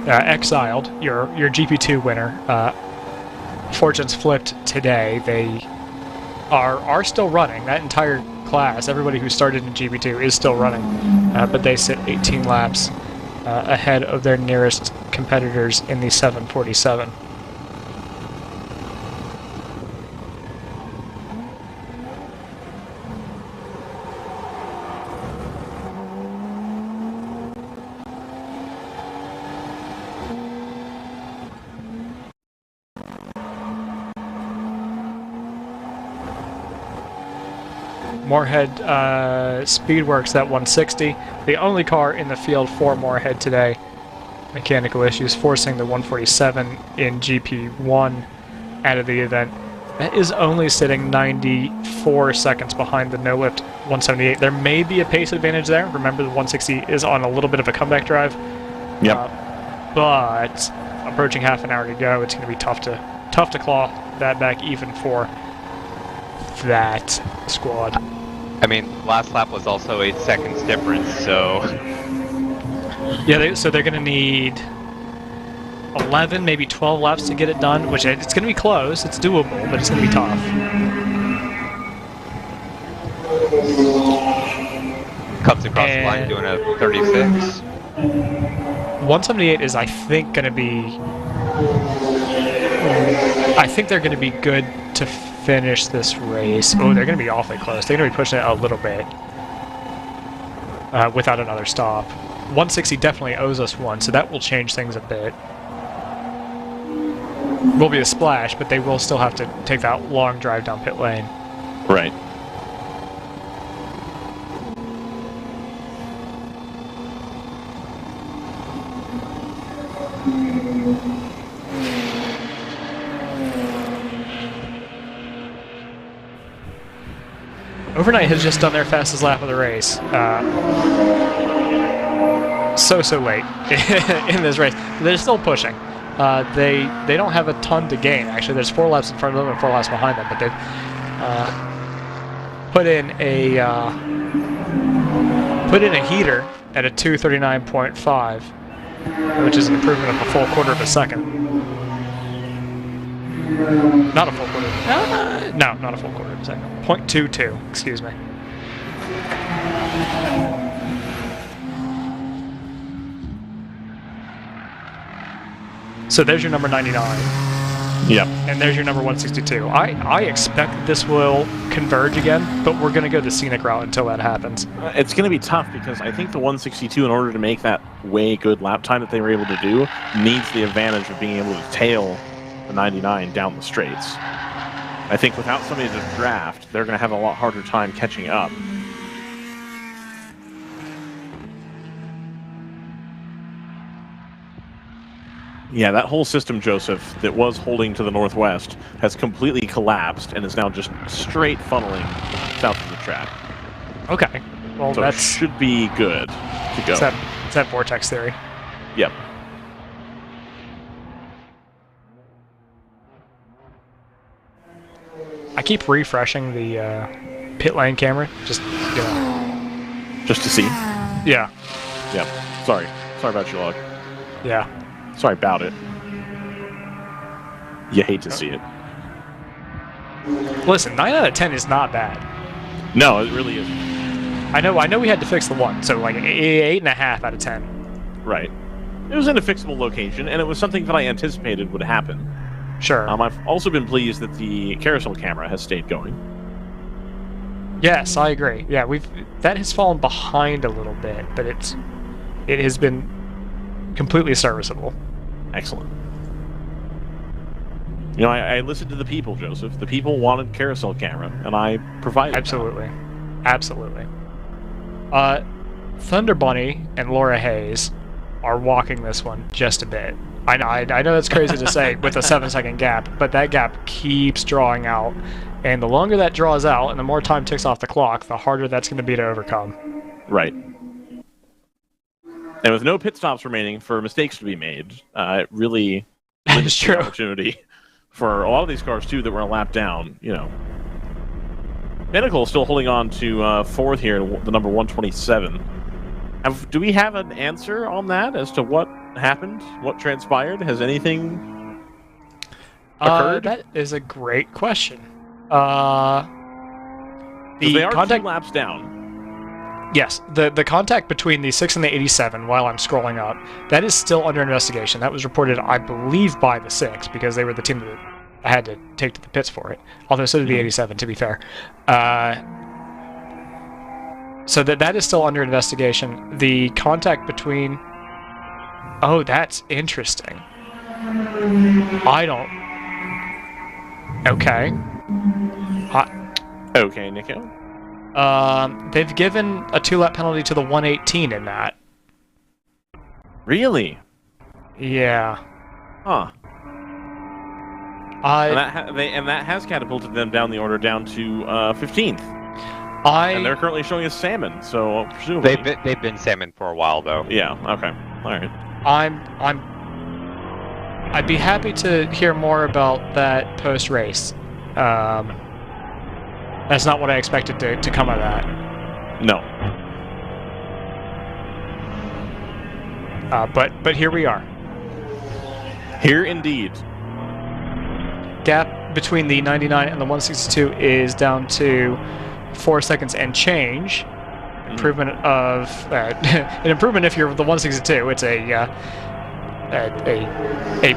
Exiled, your GP2 winner. Fortunes flipped today. They are still running. That entire class, everybody who started in GP2 is still running, but they sit 18 laps ahead of their nearest competitors in the 747. Moorhead Speedworks at 160. The only car in the field for Moorhead today. Mechanical issues forcing the 147 in GP1 out of the event. That is only sitting 94 seconds behind the no-lift 178. There may be a pace advantage there. Remember, the 160 is on a little bit of a comeback drive. Yep. But approaching half an hour to go, it's going to be tough to claw that back even for that squad. I mean, last lap was also 8 seconds difference, so... Yeah, so they're going to need 11, maybe 12 laps to get it done, which it's going to be close. It's doable, but it's going to be tough. Comes across the line doing a 36. 178 is, I think, going to be... I think they're going to be good to finish this race. Oh, they're going to be awfully close. They're going to be pushing it a little bit without another stop. 160 definitely owes us one, so that will change things a bit. Will be a splash, but they will still have to take that long drive down pit lane. Right. Overnight has just done their fastest lap of the race. So late in this race. They're still pushing. They don't have a ton to gain, actually. There's 4 laps in front of them and 4 laps behind them, but put in a heater at a 239.5, which is an improvement of a full quarter of a second. Not a full quarter. No, not a full quarter of a second. 0.22. Excuse me. So there's your number 99. Yep. And there's your number 162. I expect that this will converge again, but we're going to go the scenic route until that happens. It's going to be tough because I think the 162, in order to make that way good lap time that they were able to do, needs the advantage of being able to tail the 99 down the straights. I think without somebody to draft, they're going to have a lot harder time catching up. Yeah, that whole system, Joseph, that was holding to the northwest has completely collapsed and is now just straight funneling south of the track. Okay. Well, so that should be good to go. It's that vortex theory. Yep. I keep refreshing the pit lane camera, just just to see. Yeah. Yep. Sorry about your log. Yeah. Sorry about it. You hate to see it. Listen, 9 out of 10 is not bad. No, it really isn't. I know we had to fix the one, so like 8.5 out of 10. Right. It was in a fixable location, and it was something that I anticipated would happen. Sure. I've also been pleased that the carousel camera has stayed going. Yes, I agree. Yeah, that has fallen behind a little bit, but it has been completely serviceable. Excellent. You know, I listened to the people, Joseph. The people wanted carousel camera, and I provided. Absolutely. Absolutely. Thunder Bunny and Laura Hayes are walking this one just a bit. I know that's crazy to say with a 7-second gap, but that gap keeps drawing out. And the longer that draws out and the more time ticks off the clock, the harder that's going to be to overcome. Right. And with no pit stops remaining for mistakes to be made, it really limits the opportunity for a lot of these cars, too, that were a lap down. You know, Pinnacle is still holding on to fourth here, the number 127. Do we have an answer on that as to what happened? What transpired? Has anything occurred? That is a great question. They are 2 laps down. Yes, the contact between the 6 and the 87, while I'm scrolling up, that is still under investigation. That was reported, I believe, by the 6, because they were the team that I had to take to the pits for it. Although so did the 87, to be fair. So that is still under investigation. The contact between... Oh, that's interesting. I don't... Okay. Okay, Nico. They've given a 2-lap penalty to the 118 in that. Really? Yeah. Huh. And that has catapulted them down the order down to 15th. And they're currently showing us salmon, so presumably they've been salmon for a while though. Yeah. Okay. All right. I'd be happy to hear more about that post race. That's not what I expected to come out of that. No. But here we are. Here indeed. Gap between the 99 and the 162 is down to 4 seconds and change. Improvement of an improvement if you're the 162. It's a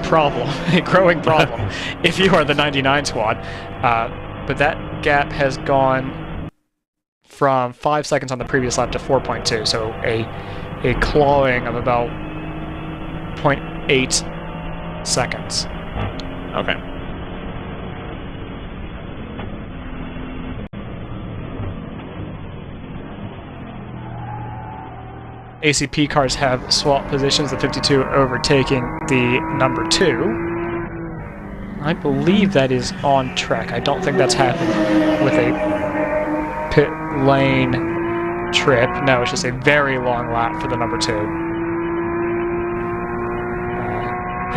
problem, a growing problem. If you are the 99 squad, but that gap has gone from 5 seconds on the previous lap to 4.2. So a clawing of about 0.8 seconds. Okay. ACP cars have swapped positions, the 52 overtaking the number 2. I believe that is on track. I don't think that's happened with a pit lane trip. No, it's just a very long lap for the number 2.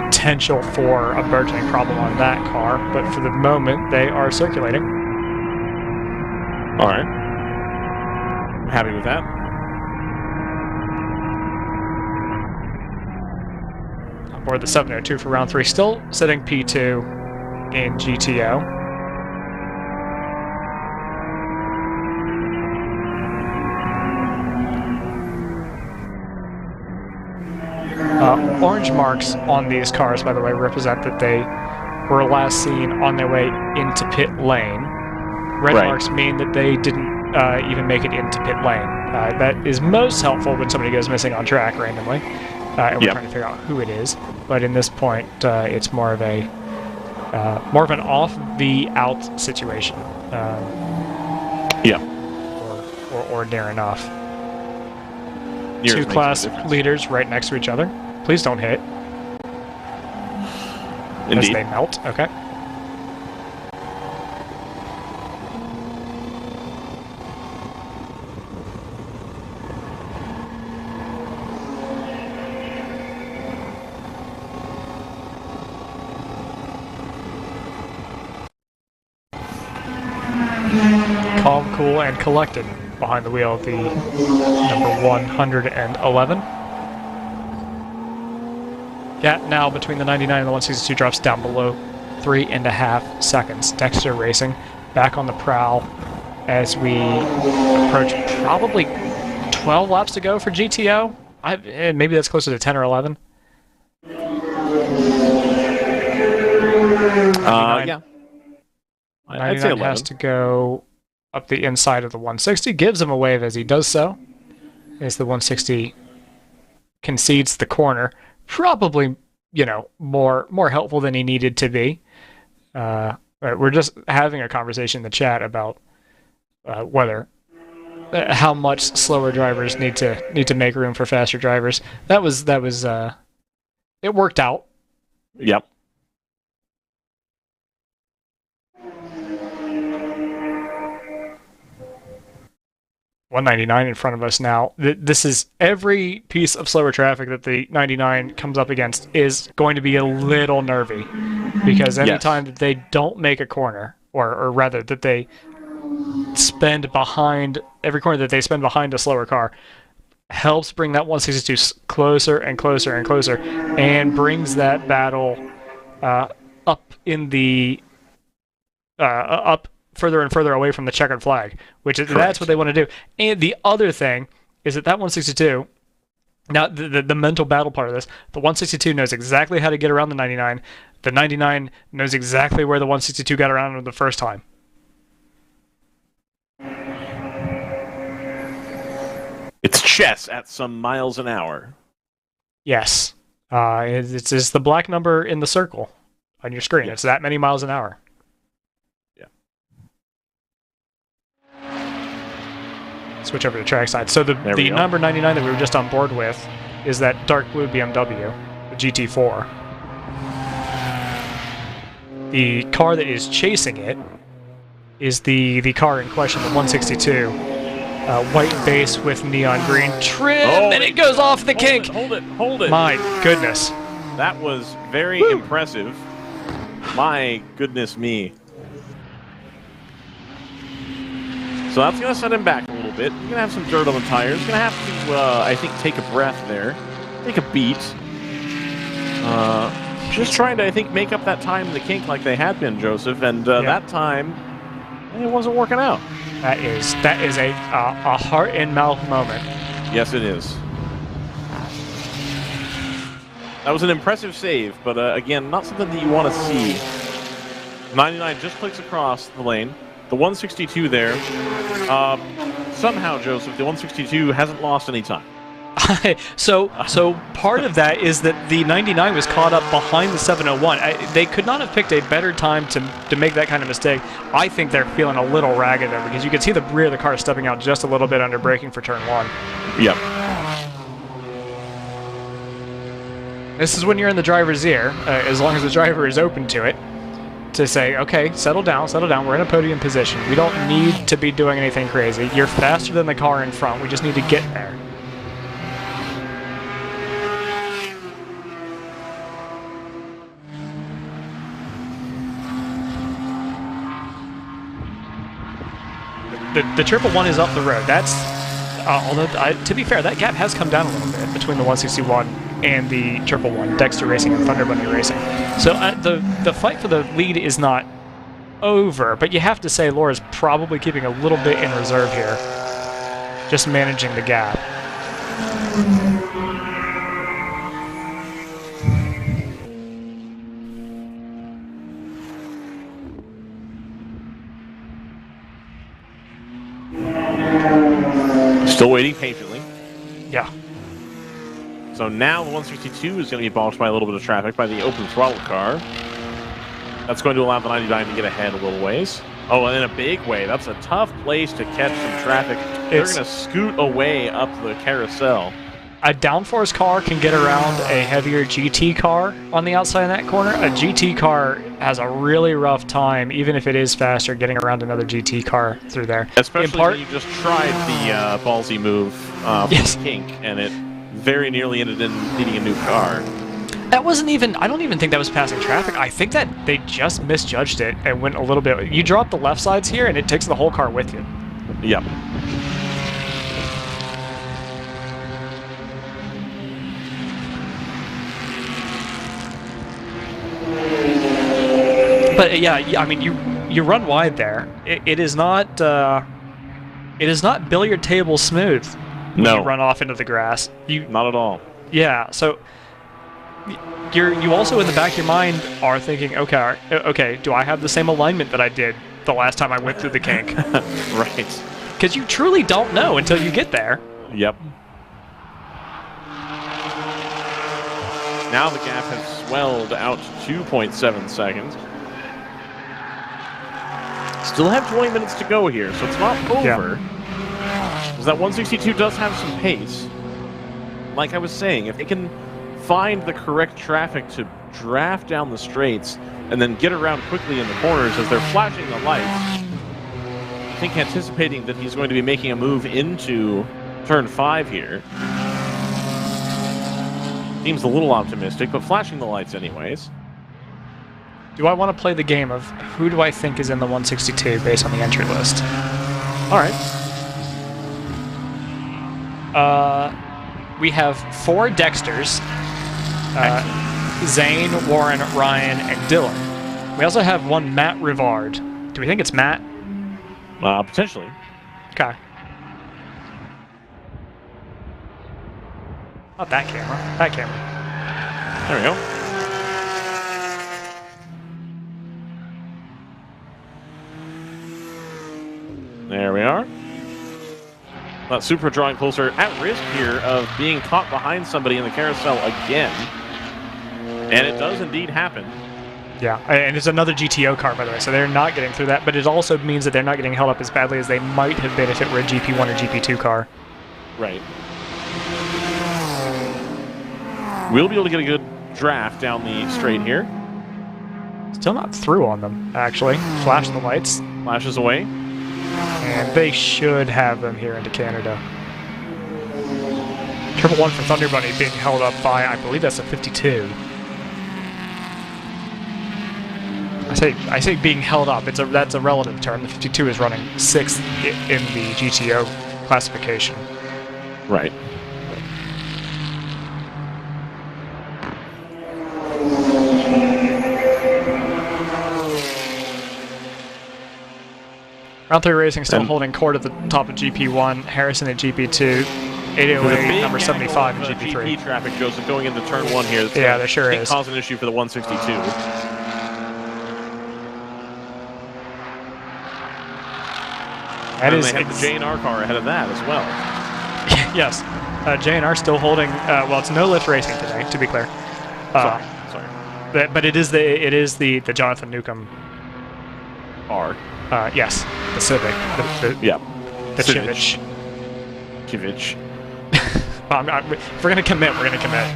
Potential for a burgeoning problem on that car, but for the moment they are circulating. All right. Happy with that. Aboard the 702 for round 3, still sitting P2 in GTO. Orange marks on these cars, by the way, represent that they were last seen on their way into pit lane. Red marks mean that they didn't even make it into pit lane. That is most helpful when somebody goes missing on track randomly, and we're trying to figure out who it is. But in this point, it's more of an off the out situation. Or near enough. Two class leaders right next to each other. Please don't hit. Indeed. As they melt. Okay. Calm, cool, and collected behind the wheel of the number 111. Gap now between the 99 and the 162 drops down below 3.5 seconds. Dexter Racing back on the prowl as we approach probably 12 laps to go for GTO. Maybe that's closer to 10 or 11. Yeah. I'd say 11. Has to go up the inside of the 160. Gives him a wave as he does so. As the 160 concedes the corner. Probably, more helpful than he needed to be. We're just having a conversation in the chat about how much slower drivers need to make room for faster drivers. That was it worked out. Yep. .199 in front of us now. This is every piece of slower traffic that the 99 comes up against is going to be a little nervy, because anytime that they don't make a corner, or rather that they spend behind every corner that they spend behind a slower car, helps bring that 162 closer and closer and closer, and brings that battle up in the up further and further away from the checkered flag, which is, that's what they want to do. And the other thing is that 162, now the mental battle part of this, the 162 knows exactly how to get around the 99. The 99 knows exactly where the 162 got around him the first time. It's chess at some miles an hour. Yes. It's the black number in the circle on your screen. It's that many miles an hour. Switch over to trackside. So the number 99 that we were just on board with is that dark blue BMW, the GT4. The car that is chasing it is the car in question, the 162. White base with neon green trim, and it goes off the kink. Hold it. My goodness. That was very impressive. My goodness me. So that's going to set him back a little bit. He's going to have some dirt on the tires. He's going to have to, I think, take a breath there. Take a beat. Just trying to, I think, make up that time in the kink like they had been, Joseph. And that time, it wasn't working out. That is a heart and mouth moment. Yes, it is. That was an impressive save, but again, not something that you want to see. 99 just clicks across the lane. The 162 there, somehow, Joseph, the 162 hasn't lost any time. So part of that is that the 99 was caught up behind the 701. They could not have picked a better time to make that kind of mistake. I think they're feeling a little ragged there, because you can see the rear of the car stepping out just a little bit under braking for turn 1. Yep. This is when you're in the driver's ear, as long as the driver is open to it, to say, okay, settle down, we're in a podium position. We don't need to be doing anything crazy. You're faster than the car in front. We just need to get there. the triple one is up the road. That's although to be fair, that gap has come down a little bit between the 161 and the triple one, Dexter Racing and Thunder Bunny Racing. So the fight for the lead is not over, but you have to say Laura's probably keeping a little bit in reserve here, just managing the gap. Still waiting patiently. Yeah. So now the 162 is going to be balked by a little bit of traffic by the open throttle car. That's going to allow the 99 to get ahead a little ways. Oh, and in a big way. That's a tough place to catch some traffic. They're going to scoot away up the carousel. A downforce car can get around a heavier GT car on the outside of that corner. A GT car has a really rough time, even if it is faster, getting around another GT car through there. Especially when you just tried the ballsy move from Kink, and it very nearly ended in needing a new car. That wasn't even, I don't even think that was passing traffic. I think that they just misjudged it and went a little bit. You drop the left sides here, and it takes the whole car with you. Yep. But yeah, I mean, you run wide there. It is not billiard table smooth when you run off into the grass. Not at all. Yeah, so you also in the back of your mind are thinking, okay, do I have the same alignment that I did the last time I went through the kink? Right. Because you truly don't know until you get there. Yep. Now the gap has swelled out to 2.7 seconds. Still have 20 minutes to go here, so it's not over. Because that 162 does have some pace. Like I was saying, if they can find the correct traffic to draft down the straights and then get around quickly in the corners as they're flashing the lights, I think anticipating that he's going to be making a move into turn 5 here. Seems a little optimistic, but flashing the lights anyways. Do I want to play the game of who do I think is in the 162 based on the entry list? All right. We have 4 Dexters. Zane, Warren, Ryan, and Dylan. We also have 1 Matt Rivard. Do we think it's Matt? Potentially. Okay. Not that camera. That camera. There we go. There we are. That Supra drawing closer, at risk here of being caught behind somebody in the carousel again. And it does indeed happen. Yeah, and it's another GTO car, by the way, so they're not getting through that, but it also means that they're not getting held up as badly as they might have been if it were a GP1 or GP2 car. Right. We'll be able to get a good draft down the straight here. Still not through on them, actually. Flash the lights. Flashes away. And they should have them here into Canada. 111 for Thunder Bunny being held up by, I believe that's a 52. I say being held up. That's a relative term. The 52 is running 6th in the GTO classification. Right. Round 3 Racing still holding court at the top of GP1, Harrison at GP2, 808, number 75 in GP3. GP traffic, Joseph, going into turn 1 here. Yeah, there sure is. Cause an issue for the 162. That is. They have the J&R car ahead of that as well. Yes, J&R still holding. Well, it's no lift racing today, to be clear. Sorry. But it is the Jonathan Newcomb R. Yes, the Civic. The Chivich. Chivich. If we're gonna commit, we're gonna commit.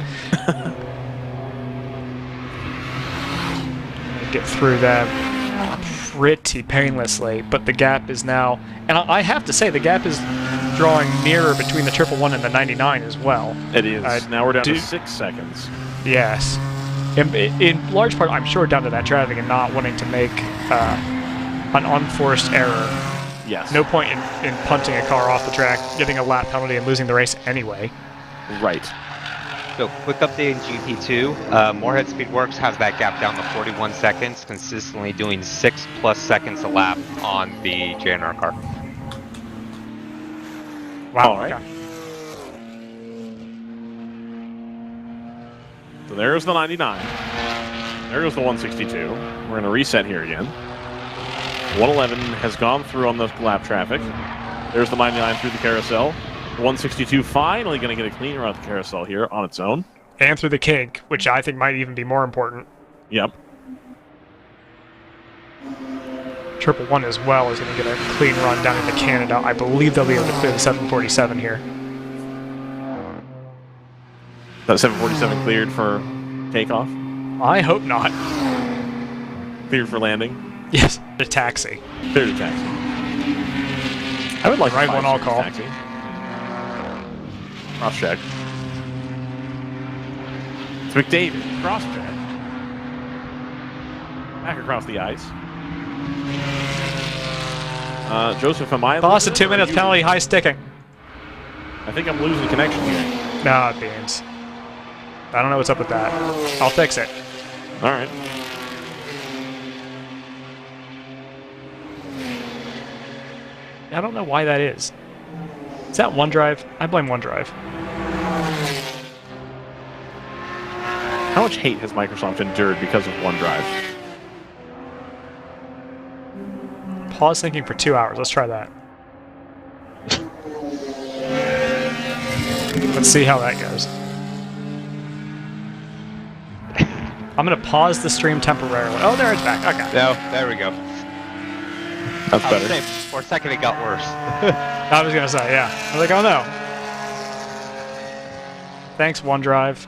Get through that pretty painlessly, but the gap is now, and I have to say, the gap is drawing nearer between the 111 and the 99 as well. It is. Now we're down to 6 seconds. Yes. In large part, I'm sure, down to that traffic and not wanting to make an unforced error Yes. No point in punting a car off the track, getting a lap penalty, and losing the race anyway. Right. So, quick update in GP2. Moorhead Speedworks has that gap down to 41 seconds, consistently doing 6+ seconds a lap on the JNR car. Wow. All right. Okay. So there's the 99. There goes the 162. We're going to reset here again. 111 has gone through on the lap traffic. There's the 99 through the carousel. 162 finally going to get a clean run at the carousel here on its own. And through the kink, which I think might even be more important. Yep. 111 as well is going to get a clean run down into Canada. I believe they'll be able to clear the 747 here. That 747 cleared for takeoff? I hope not. Cleared for landing? Yes, the taxi. Cleared a taxi. I would like Ride one all call. Taxi. Cross check. It's McDavid. Cross check. Back across the ice. Joseph, am I Lost a 2 minutes penalty, high sticking. I think I'm losing connection here. No, it beams. I don't know what's up with that. I'll fix it. All right. I don't know why that is. Is that OneDrive? I blame OneDrive. How much hate has Microsoft endured because of OneDrive? Pause thinking for 2 hours. Let's try that. Let's see how that goes. I'm going to pause the stream temporarily. Oh, there it's back. Okay. No, there we go. That's better. For a second, it got worse. I was going to say, yeah. I was like, oh no. Thanks, OneDrive.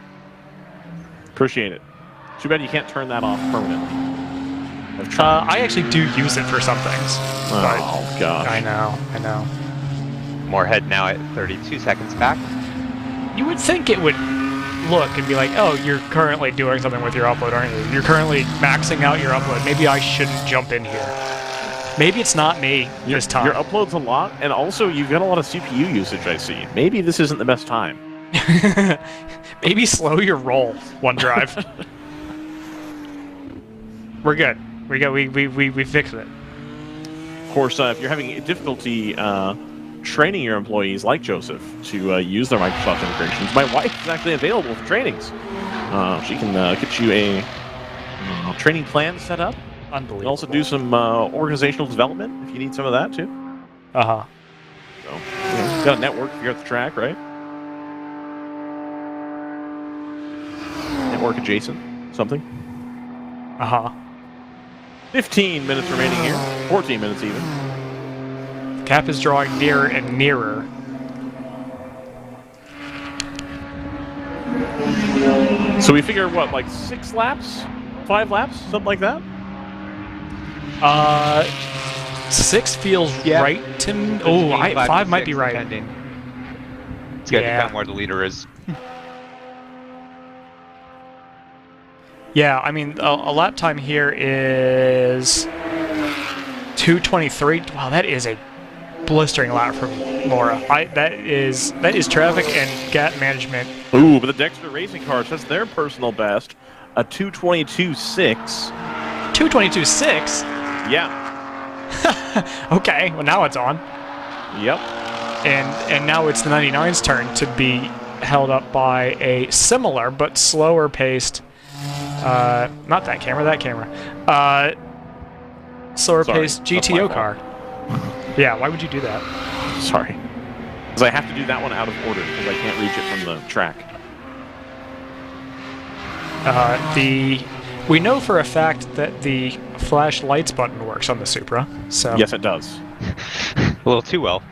Appreciate it. Too bad you can't turn that off permanently. I actually do use it for some things. Oh, gosh. I know. Moorhead now at 32 seconds back. You would think it would look and be like, oh, you're currently doing something with your upload, aren't you? You're currently maxing out your upload. Maybe I shouldn't jump in here. Maybe it's not me this time. Your upload's a lot, and also you've got a lot of CPU usage, I see. Maybe this isn't the best time. Maybe slow your roll, OneDrive. We're good. We fixed it. Of course, if you're having difficulty training your employees like Joseph to use their Microsoft integrations, my wife is actually available for trainings. She can get you a training plan set up. Unbelievable. And also do some organizational development if you need some of that too. Uh-huh. So, you've got a network if you're at the track, right? Network adjacent, something. Uh-huh. 15 minutes remaining here. 14 minutes even. Cap is drawing nearer and nearer. So we figure, what, like 6 laps? 5 laps? Something like that? 6 feels right to me. Oh, 5 might be right. Depending. It's going to depend where the leader is. Yeah, I mean, a lap time here is 2:23. Wow, that is a blistering lap from Laura. That is traffic and gap management. Ooh, but the Dexter Racing Cars, that's their personal best. A 2:22.6. 2:22.6? Yeah. Okay, well now it's on. Yep. And now it's the 99's turn to be held up by a similar but slower paced. Not that camera, that camera. Slower paced GTO car. Yeah, why would you do that? Sorry. Because I have to do that one out of order because I can't reach it from the track. We know for a fact that the flash lights button works on the Supra, so... Yes, it does. A little too well.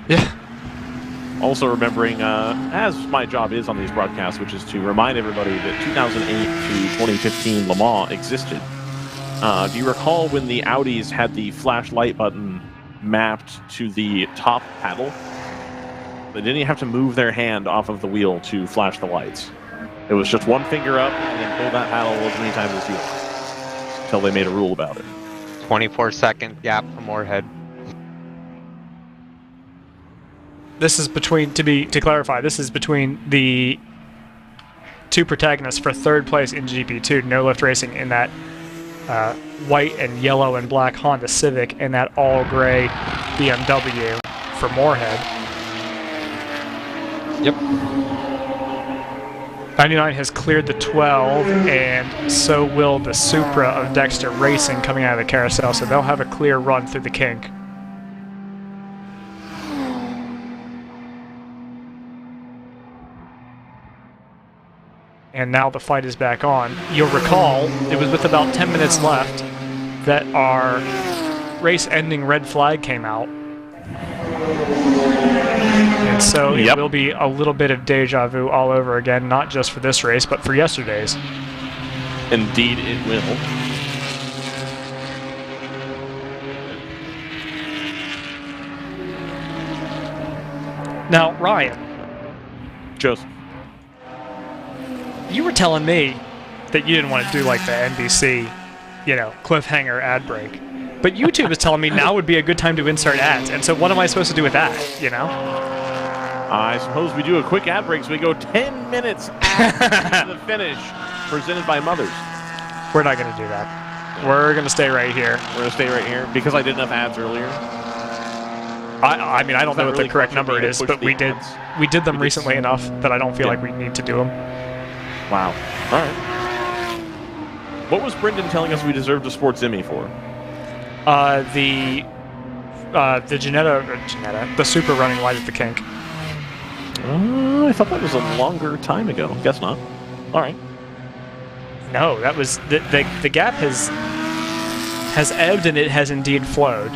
Yeah. Also remembering, as my job is on these broadcasts, which is to remind everybody that 2008 to 2015 Le Mans existed. Do you recall when the Audis had the flash light button mapped to the top paddle? They didn't even have to move their hand off of the wheel to flash the lights. It was just one finger up and then pull that paddle as many times as you want. Until they made a rule about it. 24-second gap from Moorhead. this is between, to clarify, this is between the two protagonists for third place in GP2, No Lift Racing, in that white and yellow and black Honda Civic, and that all gray BMW for Moorhead. Yep. 99 has cleared the 12, and so will the Supra of Dexter Racing coming out of the carousel, so they'll have a clear run through the kink. And now the fight is back on. You'll recall, it was with about 10 minutes left that our race-ending red flag came out. And so it will be a little bit of deja vu all over again, not just for this race, but for yesterday's. Indeed it will. Now, Ryan. Joseph. You were telling me that you didn't want to do like the NBC, you know, cliffhanger ad break. But YouTube is telling me now would be a good time to insert ads. And so what am I supposed to do with that, you know? I suppose we do a quick ad break so we go 10 minutes after the finish, presented by Mothers. We're not going to do that. We're going to stay right here. We're going to stay right here because I did enough ads earlier. I mean, I don't know what the correct number it is, but we did them recently enough that I don't feel like we need to do them. Wow. All right. What was Brendan telling us we deserved a sports Emmy for? The the Super running wide at the kink. I thought that was a longer time ago. Guess not. All right. No, that was the gap has ebbed and it has indeed flowed.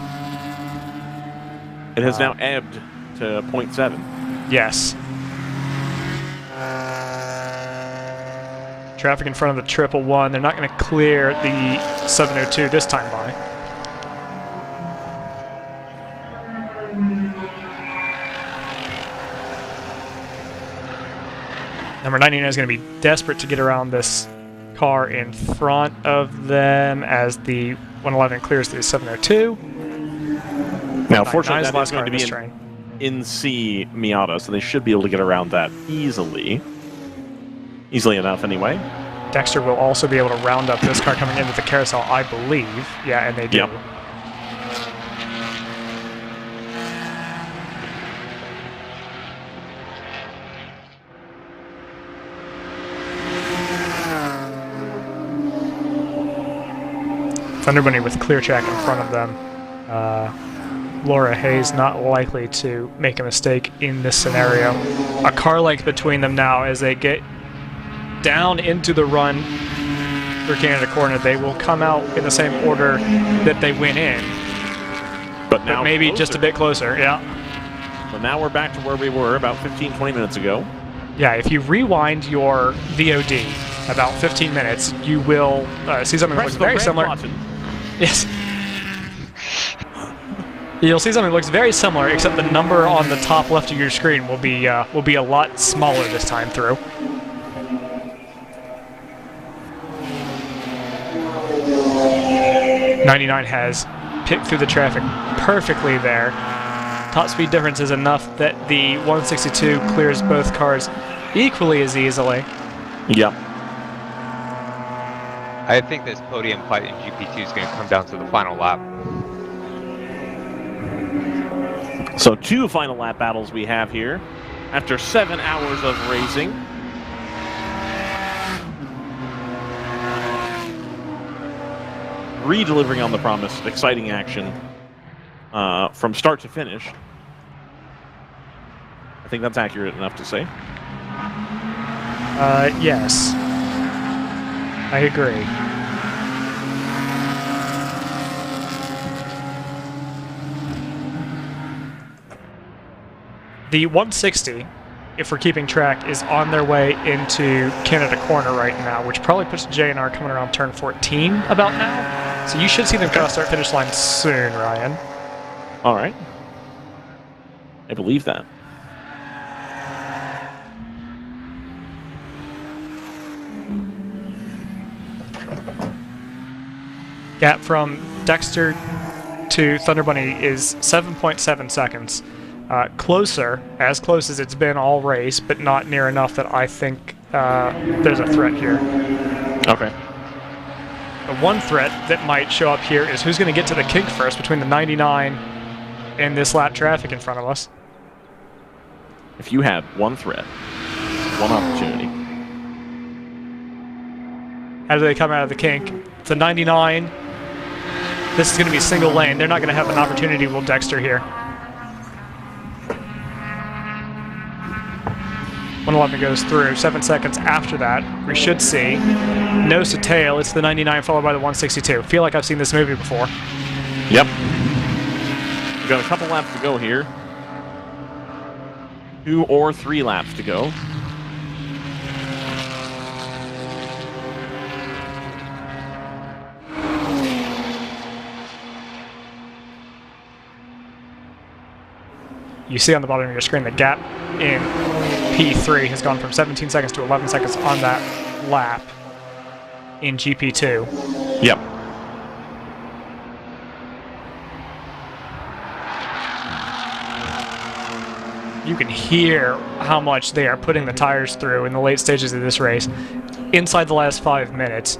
It has now ebbed to 0.7. Yes. Traffic in front of the 111. They're not going to clear the 702 this time by. Number 99 is going to be desperate to get around this car in front of them as the 111 clears the 702. Now, fortunately, that is going to be an NC Miata, so they should be able to get around that easily. Easily enough, anyway. Dexter will also be able to round up this car coming into the carousel, I believe. Yeah, and they do. Yep. Thunder Bunny with clear track in front of them. Laura Hayes not likely to make a mistake in this scenario. A car length between them now as they get down into the run for Canada Corner. They will come out in the same order that they went in. But now maybe closer. Just a bit closer, yeah. So now we're back to where we were about 15, 20 minutes ago. Yeah, if you rewind your VOD about 15 minutes, you will see something that looks very similar. Yes. You'll see something that looks very similar, except the number on the top left of your screen will be a lot smaller this time through. '99 has picked through the traffic perfectly there. Top speed difference is enough that the 162 clears both cars equally as easily. Yep. I think this podium fight in GP2 is going to come down to the final lap. So 2 final lap battles we have here after 7 hours of racing. Re-delivering on the promise, exciting action from start to finish. I think that's accurate enough to say. Yes. I agree. The 160, if we're keeping track, is on their way into Canada Corner right now, which probably puts J&R coming around turn 14 about now. So you should see them cross start-finish line soon, Ryan. All right. I believe that. Gap from Dexter to Thunder Bunny is 7.7 seconds. Closer, as close as it's been all race, but not near enough that I think there's a threat here. Okay. The one threat that might show up here is who's going to get to the kink first between the 99 and this lap traffic in front of us. If you had one threat, one opportunity. As they come out of the kink, it's a 99. This is going to be single lane. They're not going to have an opportunity, will Dexter here. 111 goes through. 7 seconds after that, we should see nose to tail. It's the 99 followed by the 162. Feel like I've seen this movie before. Yep. We've got a couple laps to go here. 2 or 3 laps to go. You see on the bottom of your screen the gap in P3 has gone from 17 seconds to 11 seconds on that lap in GP2. Yep. You can hear how much they are putting the tires through in the late stages of this race. Inside the last 5 minutes.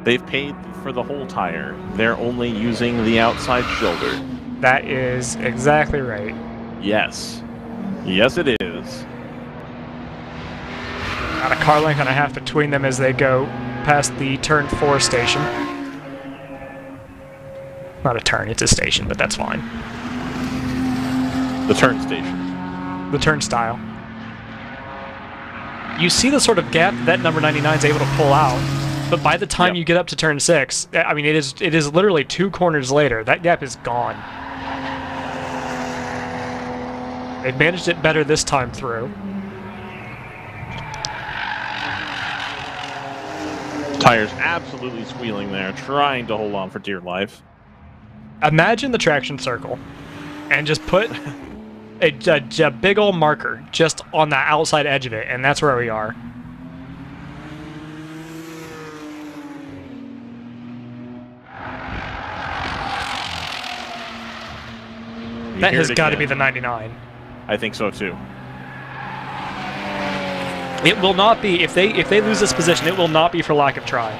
They've paid for the whole tire. They're only using the outside shoulder. That is exactly right. Yes. Yes, it is. Got a car length and a half between them as they go past the turn 4 station. Not a turn, it's a station, but that's fine. The turn station. The turnstile. You see the sort of gap that number 99 is able to pull out, but by the time you get up to turn 6, I mean, it is literally 2 corners later. That gap is gone. They've managed it better this time through. Tires absolutely squealing there, trying to hold on for dear life. Imagine the traction circle and just put a big old marker just on the outside edge of it, and that's where we are. That has got to be the 99. I think so too. It will not be, if they lose this position, it will not be for lack of trying.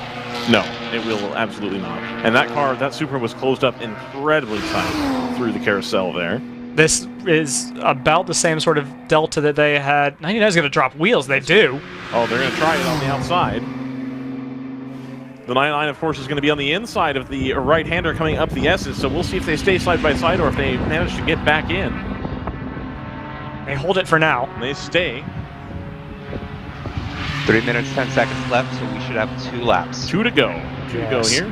No, it will absolutely not. And that car, that Supra was closed up incredibly tight through the carousel there. This is about the same sort of delta that they had. 99 is going to drop wheels, they do. Oh, they're going to try it on the outside. The 99, of course, is going to be on the inside of the right-hander coming up the S's, so we'll see if they stay side by side or if they manage to get back in. They hold it for now. They stay. 3 minutes, 10 seconds left, so we should have 2 laps. 2 to go. 2 to go here.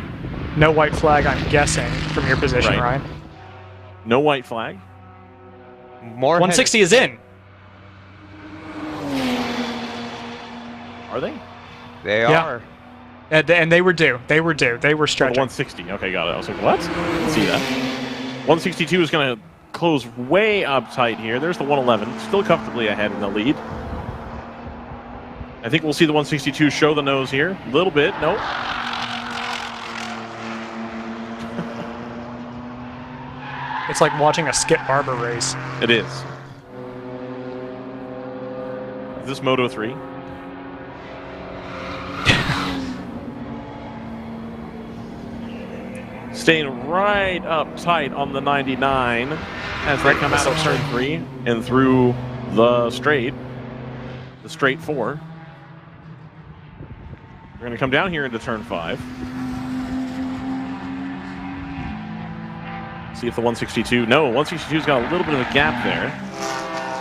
No white flag, I'm guessing, from your position, Right. Ryan. No white flag. More 160 is in. Are they? They are. And they were due. They were due. They were Oh, stretching. 160. Okay, got it. I was like, what? Let's see that. 162 is going to close way up tight here. There's the 111. Still comfortably ahead in the lead. I think we'll see the 162 show the nose here. A little bit. Nope. It's like watching a Skip Barber race. It is. Is this Moto 3? Staying right up tight on the 99 as they come out of turn 3 and through the straight 4. We're going to come down here into turn 5. See if the 162... No, 162's got a little bit of a gap there.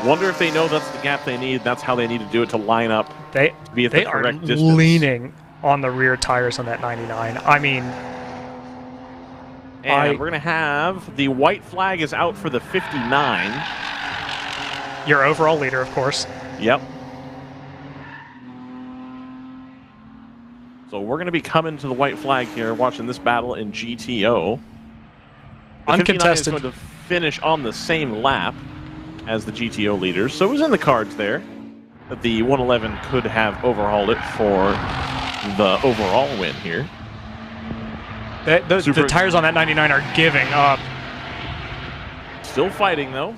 Wonder if they know that's the gap they need. That's how they need to do it to line up. They be at the correct distance. Leaning on the rear tires on that 99. I mean... And we're going to have the white flag is out for the 59. Your overall leader, of course. Yep. So we're going to be coming to the white flag here, watching this battle in GTO. The Uncontested. 59 is going to finish on the same lap as the GTO leaders. So it was in the cards there that the 111 could have overhauled it for the overall win here. The tires on that 99 are giving up. Still fighting, though.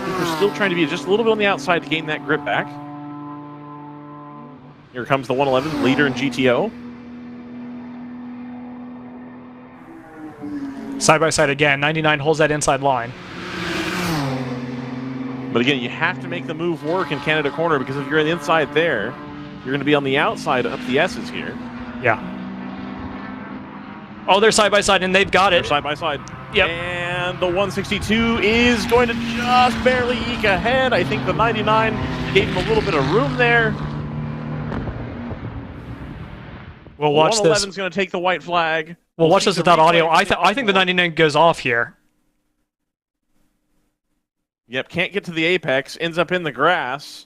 Cooper's still trying to be just a little bit on the outside to gain that grip back. Here comes the 111, leader in GTO. Side by side again. 99 holds that inside line. But again, you have to make the move work in Canada corner, because if you're on the inside there, you're going to be on the outside up the S's here. Yeah. Oh, they're side by side, and they've got it. They're side by side. Yep. And the 162 is going to just barely eke ahead. I think the 99 gave him a little bit of room there. We'll watch this. 111's going to take the white flag. We'll watch this without audio. I think the 99 goes off here. Yep, can't get to the apex, ends up in the grass.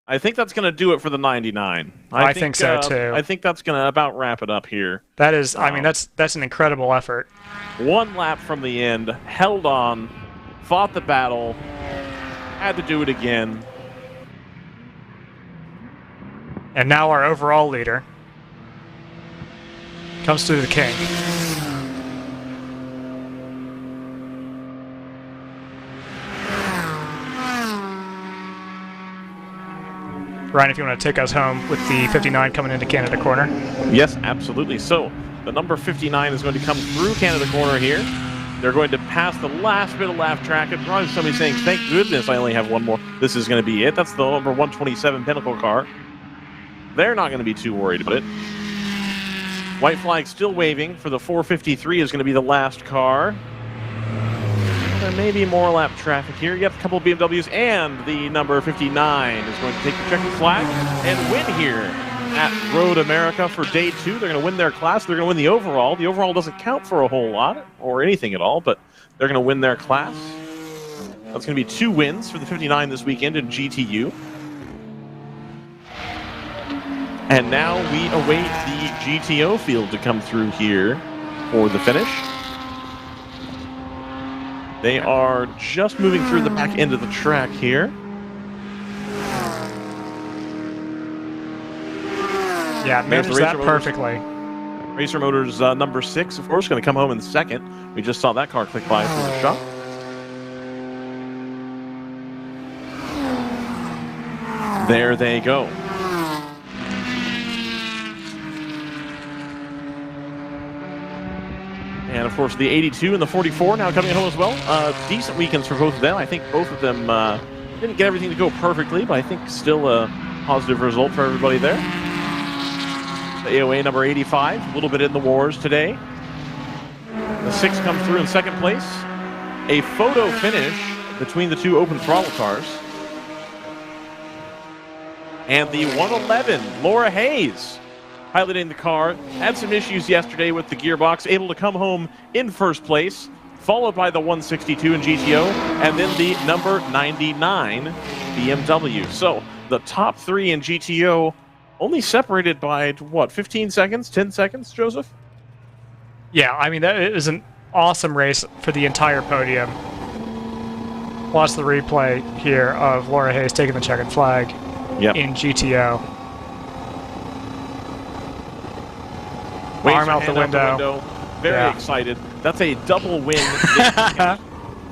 I think that's going to do it for the 99. I think so too. I think that's going to about wrap it up here. That is, I mean, that's an incredible effort. One lap from the end, held on, fought the battle, had to do it again. And now our overall leader comes through the king. Ryan, if you want to take us home with the 59 coming into Canada corner. Yes, absolutely. So the number 59 is going to come through Canada corner here. They're going to pass the last bit of laugh track. And probably somebody saying, thank goodness I only have one more. This is going to be it. That's the number 127 Pinnacle car. They're not going to be too worried about it. White flag still waving for the 453 is going to be the last car. There may be more lap traffic here. Yep, a couple of BMWs, and the number 59 is going to take the checkered flag and win here at Road America for day 2. They're going to win their class. They're going to win the overall. The overall doesn't count for a whole lot or anything at all, but they're going to win their class. That's going to be 2 wins for the 59 this weekend in GTU. And now we await the GTO field to come through here for the finish. They are just moving through the back end of the track here. Yeah, managed that perfectly. Racer Motors number 6, of course, going to come home in second. We just saw that car click by through the shop. There they go. And, of course, the 82 and the 44 now coming home as well. Decent weekends for both of them. I think both of them didn't get everything to go perfectly, but I think still a positive result for everybody there. The AOA number 85, a little bit in the wars today. The 6 comes through in second place. A photo finish between the 2 open throttle cars. And the 111, Laura Hayes, piloting the car, had some issues yesterday with the gearbox, able to come home in first place, followed by the 162 in GTO, and then the number 99 BMW. So the top 3 in GTO only separated by, what, 15 seconds, 10 seconds, Joseph? Yeah, I mean, that is an awesome race for the entire podium. Watch the replay here of Laura Hayes taking the checkered flag in GTO. Arm out the window. Very excited. That's a double win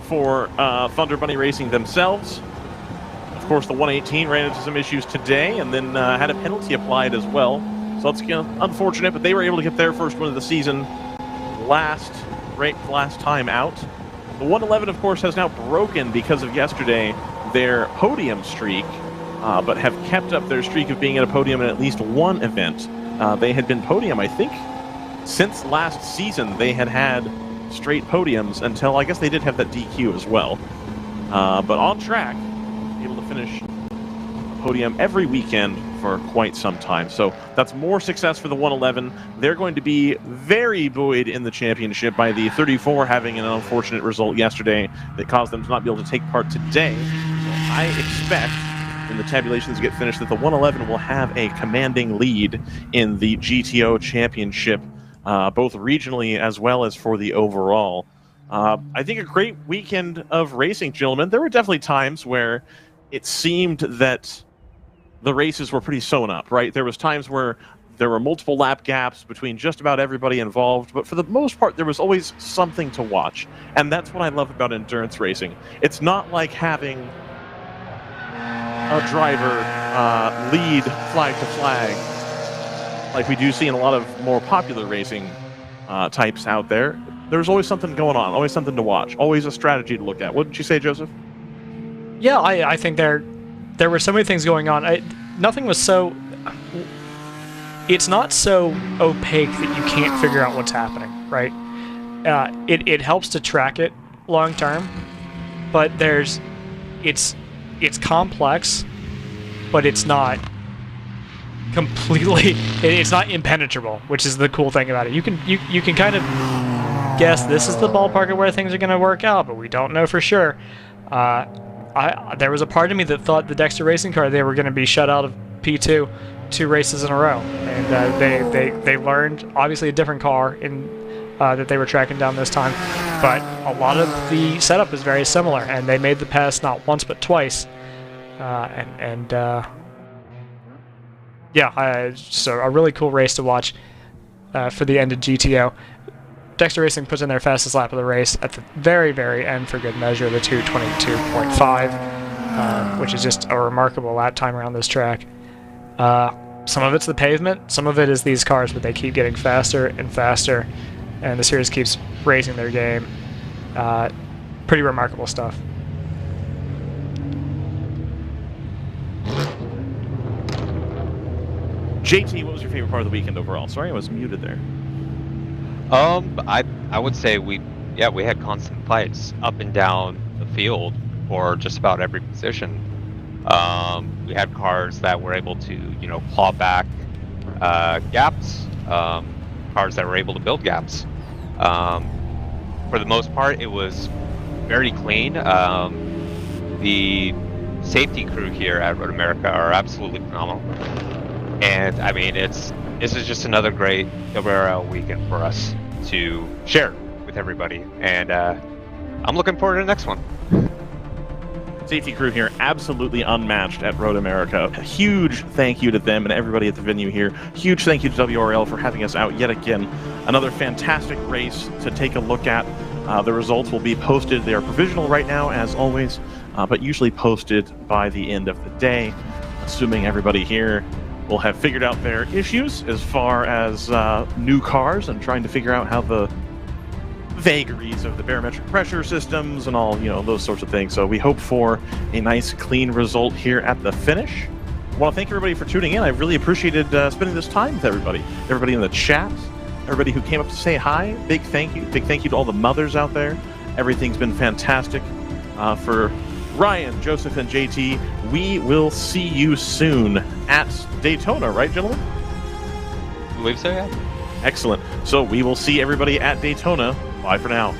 for Thunder Bunny Racing themselves. Of course, the 118 ran into some issues today and then had a penalty applied as well. So that's unfortunate, but they were able to get their first win of the season last time out. The 111, of course, has now broken because of yesterday their podium streak, but have kept up their streak of being at a podium in at least one event. They had been podium, I think, since last season. They had straight podiums until, I guess they did have that DQ as well. But on track, able to finish a podium every weekend for quite some time. So that's more success for the 111. They're going to be very buoyed in the championship by the 34 having an unfortunate result yesterday that caused them to not be able to take part today. So I expect, when the tabulations get finished, that the 111 will have a commanding lead in the GTO championship, both regionally as well as for the overall. I think a great weekend of racing, gentlemen. There were definitely times where it seemed that the races were pretty sewn up, right? There was times where There were multiple lap gaps between just about everybody involved, but for the most part, there was always something to watch. And that's what I love about endurance racing. It's not like having a driver lead flag to flag, like we do see in a lot of more popular racing types out there. There's always something going on, always something to watch, always a strategy to look at. What did you say, Joseph? Yeah, I think there were so many things going on. Nothing was so... It's not so opaque that you can't figure out what's happening, right? It helps to track it long term, but it's complex, but it's not completely... It's not impenetrable, which is the cool thing about it. You can kind of guess this is the ballpark of where things are going to work out, but we don't know for sure. There was a part of me that thought the Dexter racing car, they were going to be shut out of P2 2 races in a row, and they learned obviously a different car in that they were tracking down this time, but a lot of the setup is very similar, and they made the pass not once but twice, so a really cool race to watch for the end of GTO. Dexter Racing puts in their fastest lap of the race at the very, very end for good measure, the 2:22.5, which is just a remarkable lap time around this track. Some of it's the pavement, some of it is these cars, but they keep getting faster and faster, and the series keeps raising their game. Pretty remarkable stuff. JT, what was your favorite part of the weekend overall? Sorry, I was muted there. I would say we had constant fights up and down the field for just about every position. We had cars that were able to, claw back gaps, cars that were able to build gaps. For the most part, it was very clean. The safety crew here at Road America are absolutely phenomenal. And, I mean, this is just another great WRL weekend for us to share with everybody. And I'm looking forward to the next one. Safety crew here, absolutely unmatched at Road America. A huge thank you to them and everybody at the venue here. Huge thank you to WRL for having us out yet again. Another fantastic race to take a look at. The results will be posted. They are provisional right now, as always, but usually posted by the end of the day, assuming everybody here will have figured out their issues as far as new cars and trying to figure out how the vagaries of the barometric pressure systems and all, those sorts of things. So we hope for a nice, clean result here at the finish. I want to thank everybody for tuning in. I really appreciated spending this time with everybody. Everybody in the chat, everybody who came up to say hi, big thank you. Big thank you to all the mothers out there. Everything's been fantastic. For Ryan, Joseph, and JT, we will see you soon at Daytona, right, gentlemen? I believe so, yeah. Excellent. So we will see everybody at Daytona. Bye for now.